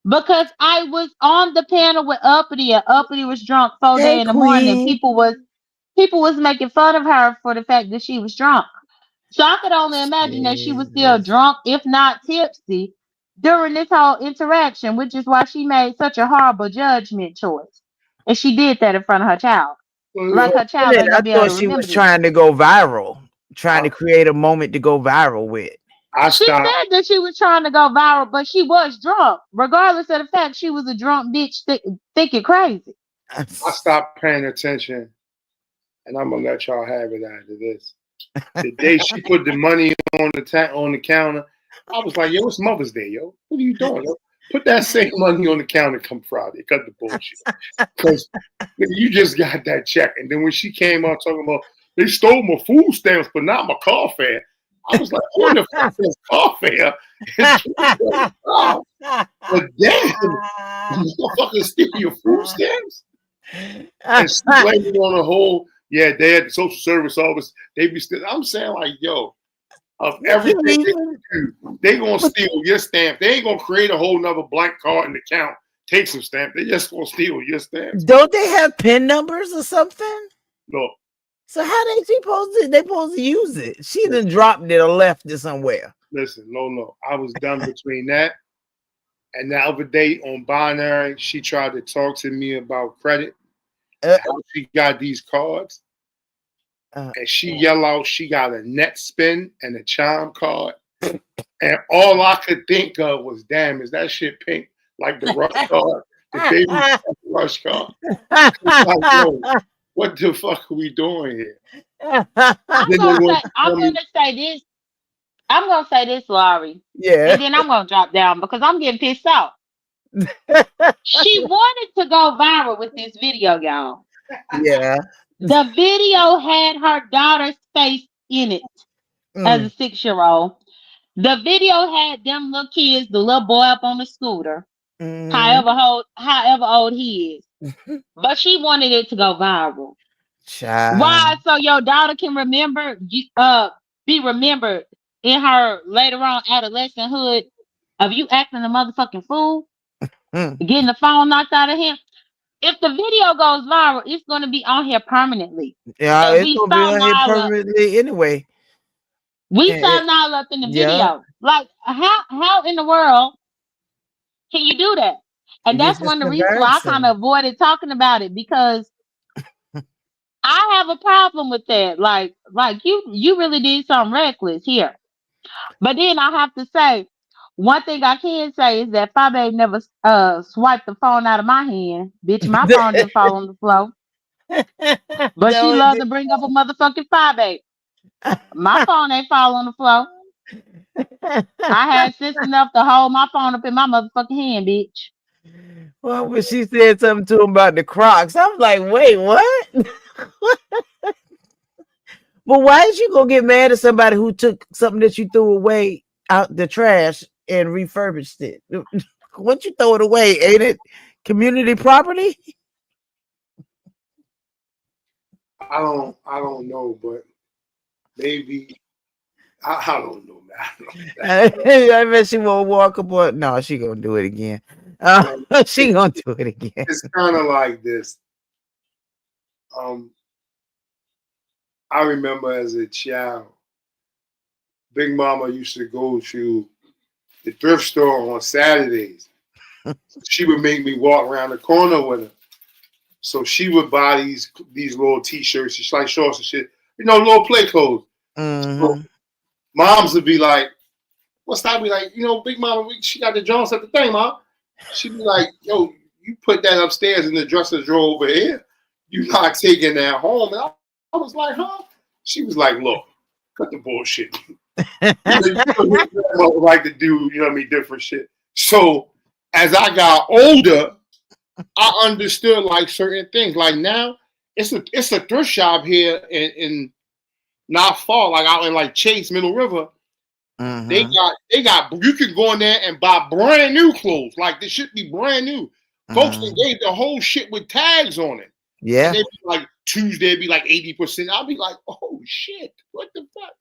Speaker 18: Because I was on the panel with Uppity and Uppity was drunk 4
Speaker 8: Hey,
Speaker 18: day in the morning and
Speaker 8: Queen.
Speaker 18: people was making fun of her for the fact that she was drunk. So I could only imagine that she was still drunk, if not tipsy, during this whole interaction, which is why she made such a horrible judgment choice. And she did that in front of her child. Like her child ain't
Speaker 8: I
Speaker 18: gonna be able
Speaker 8: thought
Speaker 18: to
Speaker 8: she
Speaker 18: remember
Speaker 8: was
Speaker 18: this.
Speaker 8: trying to go viral, trying to create a moment to go viral with.
Speaker 18: She said that she was trying to go viral, but she was drunk. Regardless of the fact she was a drunk bitch thick and crazy.
Speaker 12: I stopped paying attention, and I'm gonna let y'all have it after this. The day she put the money on the counter, I was like, yo, it's Mother's Day, yo. What are you doing, yo? Put that same money on the counter come Friday. Cut the bullshit. Because you just got that check. And then when she came out talking about they stole my food stamps, but not my car fare. I was like, who the fuck is car fare? But damn, you motherfuckers steal your food stamps? And she blamed it on the whole, yeah, they had the social service office. They be still. I'm saying, like, yo, of everything they do, they gonna steal your stamp. They ain't gonna create a whole nother blank card in the account, take some stamp. They just gonna steal your stamps.
Speaker 8: Don't they have PIN numbers or something?
Speaker 12: No.
Speaker 8: So how they supposed to use it? She done dropped it or left it somewhere.
Speaker 12: Listen, no. I was done between that and the other day on Binary. She tried to talk to me about credit. How she got these cards. And she yell out she got a net spin and a chime card. And all I could think of was, damn, is that shit pink like the rush card? The baby rush card. Like, yo, what the fuck are we doing here?
Speaker 18: I'm gonna say this, Laurie.
Speaker 8: Yeah.
Speaker 18: And then I'm gonna drop down because I'm getting pissed off. She wanted to go viral with this video, y'all.
Speaker 8: Yeah.
Speaker 18: The video had her daughter's face in it as a 6-year-old. The video had them little kids, the little boy up on the scooter, however old he is. But she wanted it to go viral.
Speaker 8: Child.
Speaker 18: Why? So your daughter can be remembered in her later on adolescenthood of you acting a motherfucking fool, getting the phone knocked out of him. If the video goes viral, it's going to be on here permanently.
Speaker 8: Yeah,
Speaker 18: And
Speaker 8: it's gonna be on here permanently anyway.
Speaker 18: We saw Nala up in the video. Like, how in the world can you do that? And that's one of the reasons why I kind of avoided talking about it because I have a problem with that. Like you really did something reckless here. But then I have to say, one thing I can say is that Fabe never swiped the phone out of my hand. Bitch, my phone didn't fall on the floor. But she loved to bring up a motherfucking Fabe. My phone ain't fall on the floor. I had sense enough to hold my phone up in my motherfucking hand, bitch.
Speaker 8: Well, when she said something to him about the Crocs, I was like, wait, what? But why is you gonna get mad at somebody who took something that you threw away out the trash and refurbished it? Once you throw it away, ain't it community property?
Speaker 12: I don't know, but maybe I don't know, man.
Speaker 8: I bet she won't walk up on. No, she gonna do it again. She gonna do it again.
Speaker 12: It's kind of like this. I remember as a child, Big Mama used to go to the thrift store on Saturdays. She would make me walk around the corner with her. So she would buy these little T-shirts, just like shorts and shit, little play clothes. So moms would be like, "What's that?" Be like, Big Mama, she got the Jones at the thing, Mom. She'd be like, "Yo, you put that upstairs in the dresser drawer over here. You're not taking that home." And I was like, "Huh?" She was like, "Look, cut the bullshit." You like to do, different shit. So as I got older, I understood like certain things. Like now, it's a thrift shop here in not far, like out in like Chase, Middle River. They got you can go in there and buy brand new clothes. Like this should be brand new. Folks, they gave the whole shit with tags on it.
Speaker 8: Yeah.
Speaker 12: And they'd be like Tuesday be like 80%. I'll be like, oh shit, what the fuck?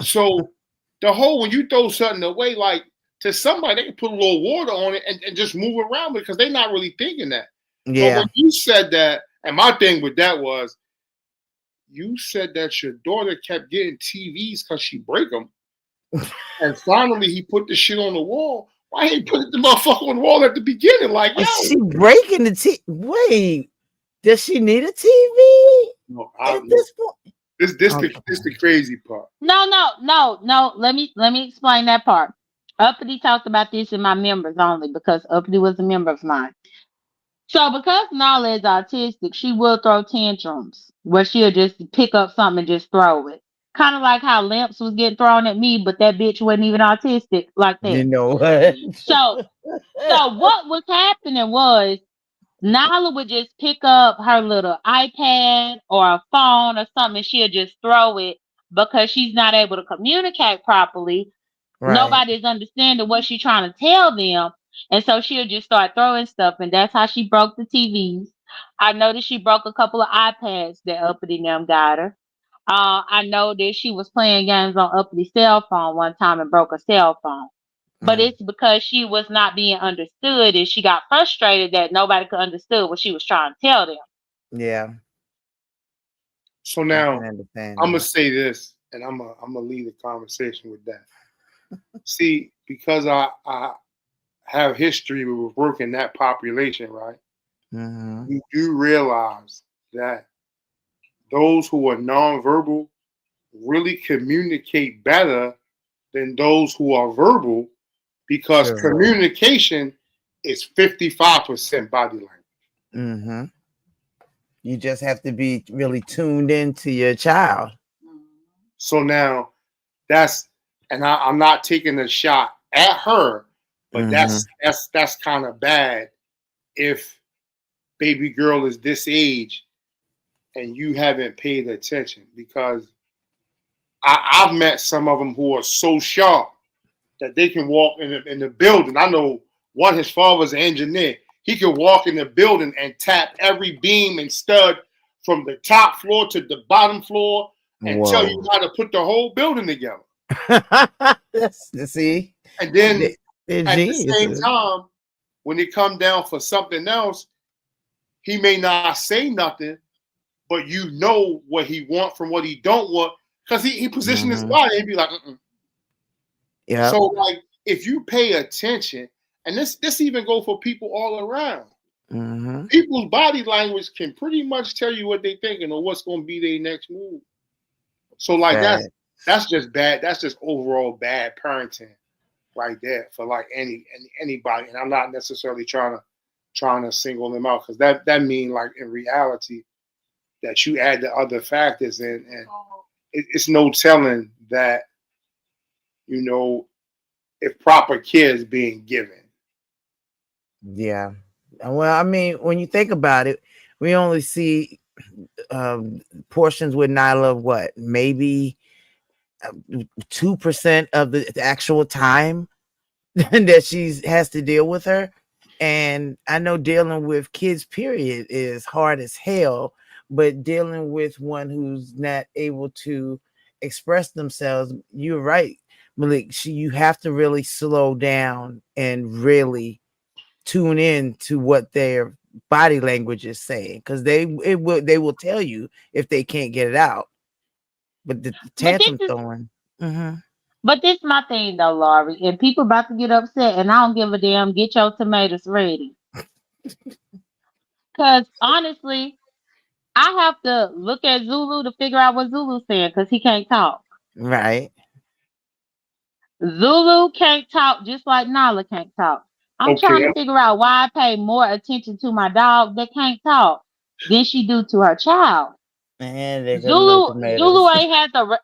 Speaker 12: So the whole when you throw something away, like to somebody, they can put a little water on it and just move around because they're not really thinking that.
Speaker 8: Yeah.
Speaker 12: But when you said that, and my thing with that was, you said that your daughter kept getting TVs because she break them, and finally he put the shit on the wall. Why he put the motherfucker on the wall at the beginning? Like, yo,
Speaker 8: she breaking the TV. Wait, does she need a TV?
Speaker 12: No,
Speaker 8: at this point?
Speaker 12: This the crazy part.
Speaker 18: No. Let me explain that part. Uppity talked about this in my members only because Uppity was a member of mine. So because Nala is autistic, she will throw tantrums where she'll just pick up something and just throw it. Kind of like how Lamps was getting thrown at me, but that bitch wasn't even autistic like that.
Speaker 8: You know what?
Speaker 18: So what was happening was Nala would just pick up her little iPad or a phone or something and she'll just throw it because she's not able to communicate properly.
Speaker 8: Right.
Speaker 18: Nobody's understanding what she's trying to tell them. And so she'll just start throwing stuff. And that's how she broke the TVs. I noticed she broke a couple of iPads that Uppity them got her. I know that she was playing games on Uppity's cell phone one time and broke a cell phone. But it's because she was not being understood and she got frustrated that nobody could understand what she was trying to tell them.
Speaker 8: Yeah.
Speaker 12: So now
Speaker 8: I understand
Speaker 12: I'm gonna
Speaker 8: that.
Speaker 12: say this, and I'm gonna lead the conversation with that. See, because I have history with working that population, right? You do realize that those who are nonverbal really communicate better than those who are verbal because
Speaker 8: Sure.
Speaker 12: communication is 55% body language.
Speaker 8: You just have to be really tuned into your child.
Speaker 12: So now I'm not taking a shot at her, but that's kind of bad if baby girl is this age and you haven't paid attention, because I've met some of them who are so sharp that they can walk in the building. I know one, his father's an engineer. He can walk in the building and tap every beam and stud from the top floor to the bottom floor and tell you how to put the whole building together.
Speaker 8: See?
Speaker 12: And then
Speaker 8: they're
Speaker 12: at the same
Speaker 8: geniuses.
Speaker 12: time, when they come down for something else, he may not say nothing, but you know what he want from what he don't want, because he positioned his body. He'd be like,
Speaker 8: Yeah.
Speaker 12: So like, if you pay attention, and this even go for people all around, people's body language can pretty much tell you what they thinking or what's going to be their next move. So like that's just bad. That's just overall bad parenting right there for like anybody. And I'm not necessarily trying to single them out, because that mean like in reality that you add the other factors in, and it's no telling that, you know, if proper care is being given.
Speaker 8: Yeah. Well, I mean, when you think about it, we only see portions with Nyla of what, maybe 2% of the actual time that she has to deal with her. And I know dealing with kids, period, is hard as hell, but dealing with one who's not able to express themselves, you're right, Malik. You have to really slow down and really tune in to what their body language is saying, because they will tell you if they can't get it out. But the
Speaker 18: But this
Speaker 8: tantrum
Speaker 18: is
Speaker 8: throwing. Mm-hmm.
Speaker 18: but this my thing though, Laurie. And people about to get upset, and I don't give a damn. Get your tomatoes ready. Cause honestly, I have to look at Zulu to figure out what Zulu's saying because he can't talk.
Speaker 8: Right.
Speaker 18: Zulu can't talk just like Nala can't talk. I'm trying
Speaker 12: Okay.
Speaker 18: to figure out why I pay more attention to my dog that can't talk than she do to her child.
Speaker 8: And they got no
Speaker 18: Zulu
Speaker 8: tomatoes.
Speaker 18: ain't had to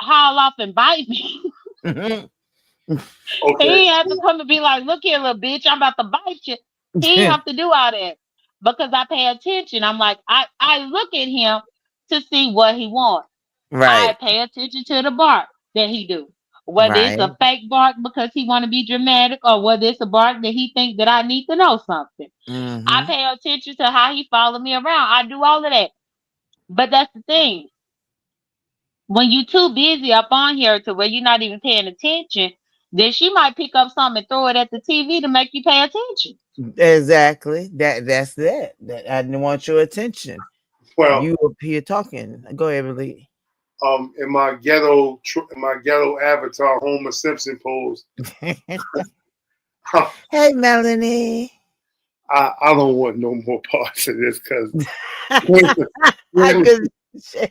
Speaker 18: howl off and bite me. He
Speaker 12: Okay.
Speaker 18: ain't have to come and be like, "Look here, little bitch, I'm about to bite you." He ain't have to do all that because I pay attention. I'm like, I look at him to see what he wants. I
Speaker 8: Right.
Speaker 18: pay attention to the bark that he do. Whether it's
Speaker 8: Right.
Speaker 18: a fake bark because he want to be dramatic, or whether it's a bark that he think that I need to know something. I
Speaker 8: Mm-hmm.
Speaker 18: pay attention to how he follow me around. I do all of that. But that's the thing. When you too busy up on here to where you're not even paying attention, then she might pick up something and throw it at the TV to make you pay attention.
Speaker 8: Exactly. That's that. That I didn't want your attention.
Speaker 12: Well,
Speaker 8: You up here talking. Go ahead, Billy.
Speaker 12: In my ghetto avatar Homer Simpson pose,
Speaker 8: Hey, Melanie.
Speaker 12: I don't want no more parts of this because
Speaker 8: I
Speaker 12: clearly,
Speaker 8: could.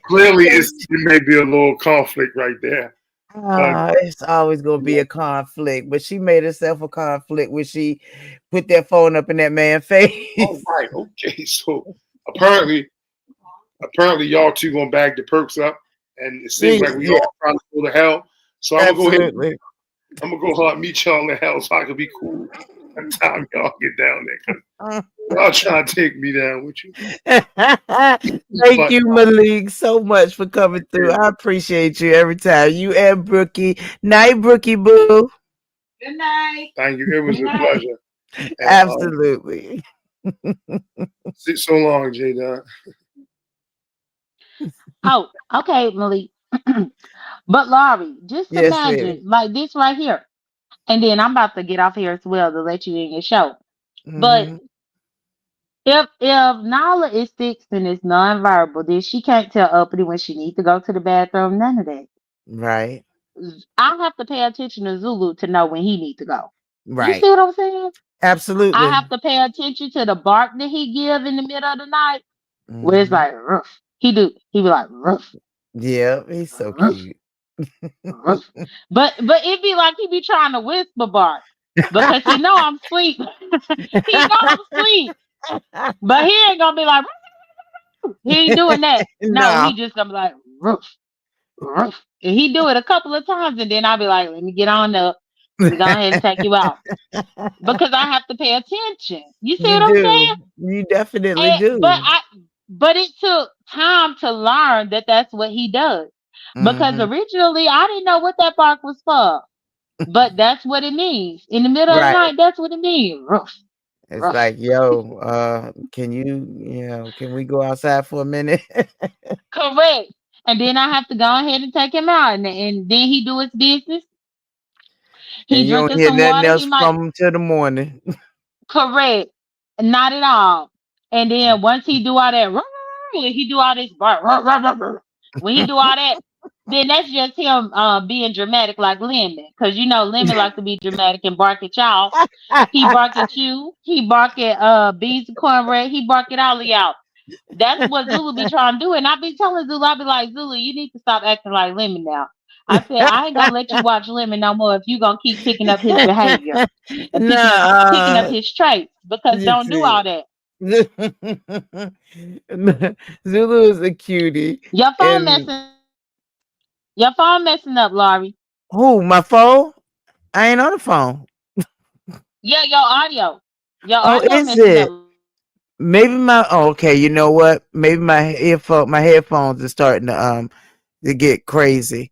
Speaker 12: clearly it may be a little conflict right there. But
Speaker 8: It's always gonna be a conflict, but she made herself a conflict when she put that phone up in that man's
Speaker 12: all
Speaker 8: face.
Speaker 12: right, okay. So apparently, y'all two gonna bag the perks up, and it seems like we
Speaker 8: Yeah,
Speaker 12: all trying to go to hell. So I'm gonna go ahead.
Speaker 8: absolutely.
Speaker 12: I'm gonna go meet y'all in hell so I can be cool by the time y'all get down there. Cause y'all trying to take me down with you.
Speaker 8: Thank
Speaker 12: But
Speaker 8: you, Malik, so much for coming through. I appreciate you every time. You and Brookie. Night, Brookie Boo.
Speaker 14: Good night.
Speaker 12: thank you. It was
Speaker 14: Good
Speaker 12: a
Speaker 14: night.
Speaker 12: pleasure. And
Speaker 8: Absolutely.
Speaker 12: so long, J Don.
Speaker 18: Oh, okay, Malik. But Laurie, just
Speaker 8: Yes, baby.
Speaker 18: imagine like this right here. And then I'm about to get off here as well to let you in your show. But
Speaker 8: Hmm.
Speaker 18: if Nala is 6 and is nonverbal, then she can't tell Uppity when she needs to go to the bathroom. None of that.
Speaker 8: Right.
Speaker 18: I have to pay attention to Zulu to know when he needs to go. You
Speaker 8: Right.
Speaker 18: see what I'm saying? I
Speaker 8: Absolutely.
Speaker 18: have to pay attention to the bark that he give in the middle of the night, where it's
Speaker 8: Hmm.
Speaker 18: like roof. He be like roof,
Speaker 8: Yeah, he's so
Speaker 18: roof,
Speaker 8: cute.
Speaker 18: roof. But it be like he be trying to whisper bark because he know I'm asleep. He know I'm asleep, but he ain't gonna be like he ain't doing that. No,
Speaker 8: No.
Speaker 18: he just gonna be like roof, roof. And he do it a couple of times, and then I'll be like, let me get on up. Let me go ahead and take you out because I have to pay attention. You see
Speaker 8: You
Speaker 18: what I'm
Speaker 8: do.
Speaker 18: saying?
Speaker 8: You definitely
Speaker 18: And,
Speaker 8: do.
Speaker 18: but it took time to learn that that's what he does because
Speaker 8: Hmm.
Speaker 18: originally I didn't know what that bark was for, but that's what it means in the middle of the
Speaker 8: Right.
Speaker 18: night. That's what it means. Roof,
Speaker 8: It's
Speaker 18: roof.
Speaker 8: like, yo, can we go outside for a minute?
Speaker 18: Correct. And then I have to go ahead and take him out, and then he do his business.
Speaker 8: And
Speaker 18: He
Speaker 8: you don't
Speaker 18: drinking
Speaker 8: hear
Speaker 18: some
Speaker 8: nothing
Speaker 18: water. He
Speaker 8: else
Speaker 18: might.
Speaker 8: from him till the morning.
Speaker 18: Correct. Not at all. And then once he do all that, when he do all this bark, when he do all that, then that's just him being dramatic like Lemon. Because you know Lemon like to be dramatic and bark at y'all. He bark at you. He bark at Beans and Cornbread. He bark at all of y'all. That's what Zulu be trying to do. And I be telling Zulu, I be like, Zulu, you need to stop acting like Lemon now. I said, I ain't gonna let you watch Lemon no more if you gonna keep picking up his behavior and picking up
Speaker 8: No,
Speaker 18: his traits because
Speaker 8: you
Speaker 18: don't do
Speaker 8: see.
Speaker 18: all that.
Speaker 8: Zulu is a cutie.
Speaker 18: Your phone
Speaker 8: And
Speaker 18: messing. Your phone messing up, Laurie.
Speaker 8: Who? My phone? I ain't on the phone.
Speaker 18: Yeah, your audio. Your
Speaker 8: Oh,
Speaker 18: audio
Speaker 8: is
Speaker 18: messing
Speaker 8: it?
Speaker 18: up.
Speaker 8: Maybe my. Oh, okay. You know what? Maybe my headphones are starting to get crazy.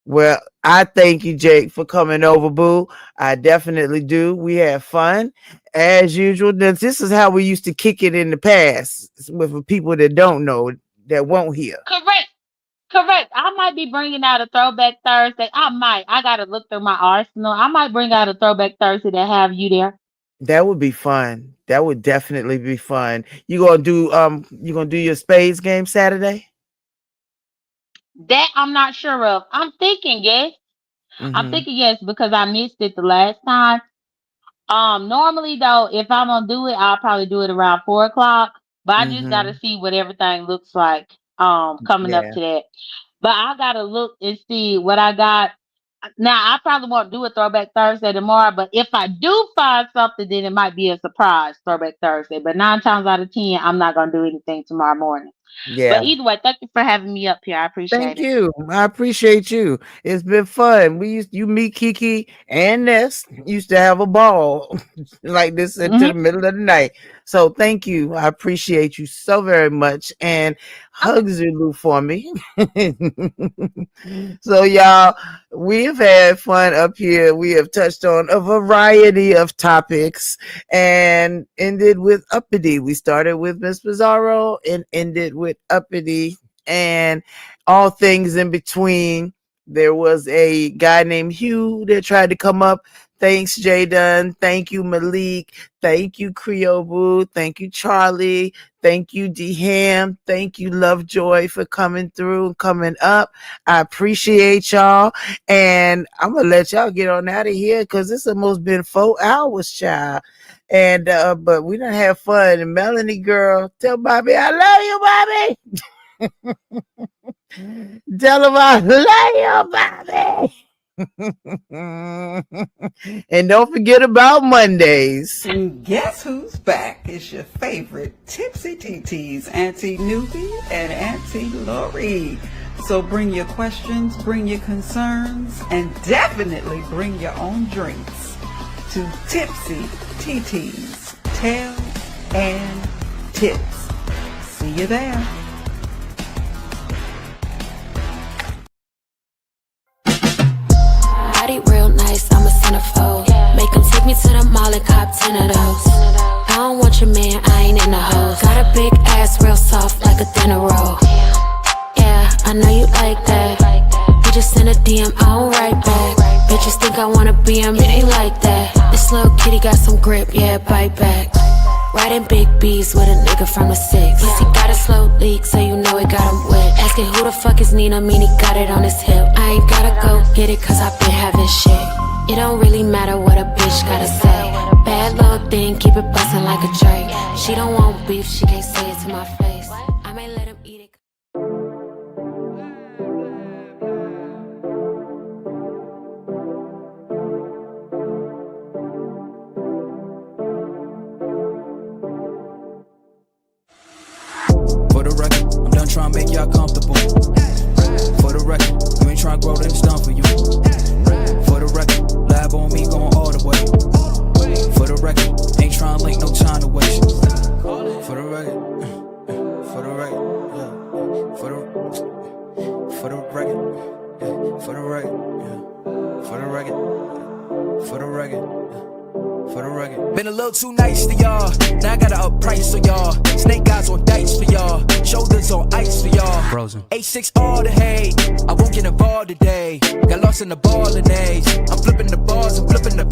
Speaker 8: Well, I thank you, Jake, for coming over, boo. I definitely do. We had fun as usual. This is how we used to kick it in the past with people that don't know, that won't hear.
Speaker 18: Correct. Correct. I might be bringing out a throwback Thursday. I might. I gotta look through my arsenal. I might bring out a throwback Thursday that have you there.
Speaker 8: That would be fun. That would definitely be fun. You gonna do your spades game Saturday?
Speaker 18: That I'm not sure of. I'm thinking yes. I'm
Speaker 8: Mm-hmm.
Speaker 18: thinking yes because I missed it the last time. Normally though, if I'm gonna do it, I'll probably do it around 4 o'clock. But I just gotta
Speaker 8: Mm-hmm.
Speaker 18: see what everything looks like coming up
Speaker 8: Yeah.
Speaker 18: to that. But I gotta look and see what I got. Now I probably won't do a throwback Thursday tomorrow, but if I do find something, then it might be a surprise throwback Thursday. But 9 times out of 10, I'm not gonna do anything tomorrow morning.
Speaker 8: Yeah.
Speaker 18: But either way, thank you for having me up here. I appreciate
Speaker 8: Thank
Speaker 18: it.
Speaker 8: you. I appreciate you. It's been fun. You meet Kiki and Ness used to have a ball like this into the middle of the night. So thank you. I appreciate you so very much. And hug Zulu for me. So y'all, we have had fun up here. We have touched on a variety of topics and ended with uppity. We started with Miss PIZARRO and ended with uppity and all things in between. There was a guy named Hugh that tried to come up. Thanks, Jay Dunn. Thank you, Malik. Thank you, Creole Boo. Thank you, Charlie. Thank you, D Ham. Thank you, Lovejoy, for coming through and coming up. I appreciate y'all. And I'm gonna let y'all get on out of here because it's almost been 4 hours, child. And but we done have fun. And Melanie girl, tell Bobby I love you, Bobby. Tell him I love you, Bobby. And don't forget about Mondays.
Speaker 21: And guess who's back? It's your favorite Tipsy TTs, Auntie Newbie and Auntie Lori. So bring your questions, bring your concerns, and definitely bring your own drinks to Tipsy TTs, Tell and Tips. See you there.
Speaker 2: Body real nice, I'm a centerfold. Make him take me to the mall and cop 10 of those. I don't want your man, I ain't in the hoes. Got a big ass, real soft like a dinner roll. Yeah, I know you like that. You just send a DM, I don't write back. Bitches think I wanna be him, it ain't like that. This little kitty got some grip, yeah, bite back. Riding big B's with a nigga from the 6. Pussy got a slow leak, so you know it got him wet. Asking who the fuck is Nina, mean he got it on his hip. I ain't gotta go get it, cause I've been having shit. It don't really matter what a bitch gotta say. Bad little thing, keep it bustin' like a tray. She don't want beef, she can't say it to my face. I may let him eat it.
Speaker 3: For the record, I'm done trying to make y'all comfortable. For the record, you ain't trying to grow, then it's done for you. For the record, lab on me going all the way. For the record, ain't trying to link, no time to waste. For the record, for the record, yeah. For the record, yeah. For the record, yeah. For the record, for the record. For the record. Been a little too nice to y'all. Now I gotta up price for y'all. Snake eyes on dice for y'all. Shoulders on ice for y'all. Frozen. A6 all the hate. I won't get involved today. Got lost in the ballin' age. I'm flipping the bars and flipping the.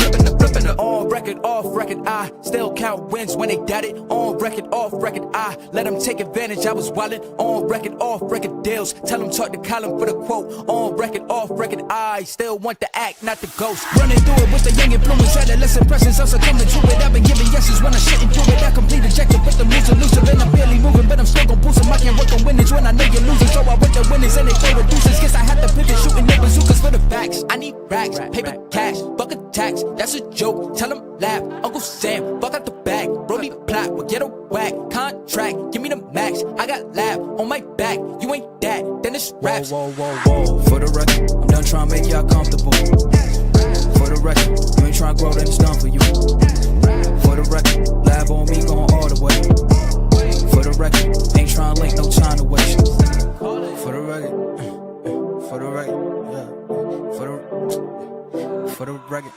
Speaker 3: On record, off record, I still count wins when they got it. On record, off record, I let them take advantage. I was wildin'. On record, off record deals. Tell them talk to Colin for the quote. On record, off record, I still want the act, not the ghost. Running through it with the young influence. Adolescent presence, I'm succumbing to it. I've been giving yeses when I shouldn't do it. I complete objective, but the moves elusive. And I'm barely moving, but I'm still gon' boost them. I can't work on winnings when I know you're losing. So I work the winnings and they play the deuces. Guess I have to pivot, shooting no bazookas for the facts. I need racks, paper cash, buck a tax. That's a joke, tell them laugh. Uncle Sam, fuck out the bag. Brody plot, will get a whack. Contract, give me the max. I got lab on my back. You ain't that, then it's raps. Whoa, whoa, whoa, whoa. For the Nothing trying to make y'all comfortable. For the record, you ain't trying to grow, then it's done for you. For the record, lab on me going all the way. For the record, ain't trying to link, no time to waste. For the record, for the record, yeah. For the record.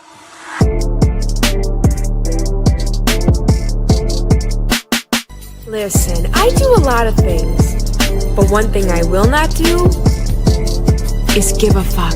Speaker 4: Listen, I do a lot of things, but one thing I will not do is give a fuck.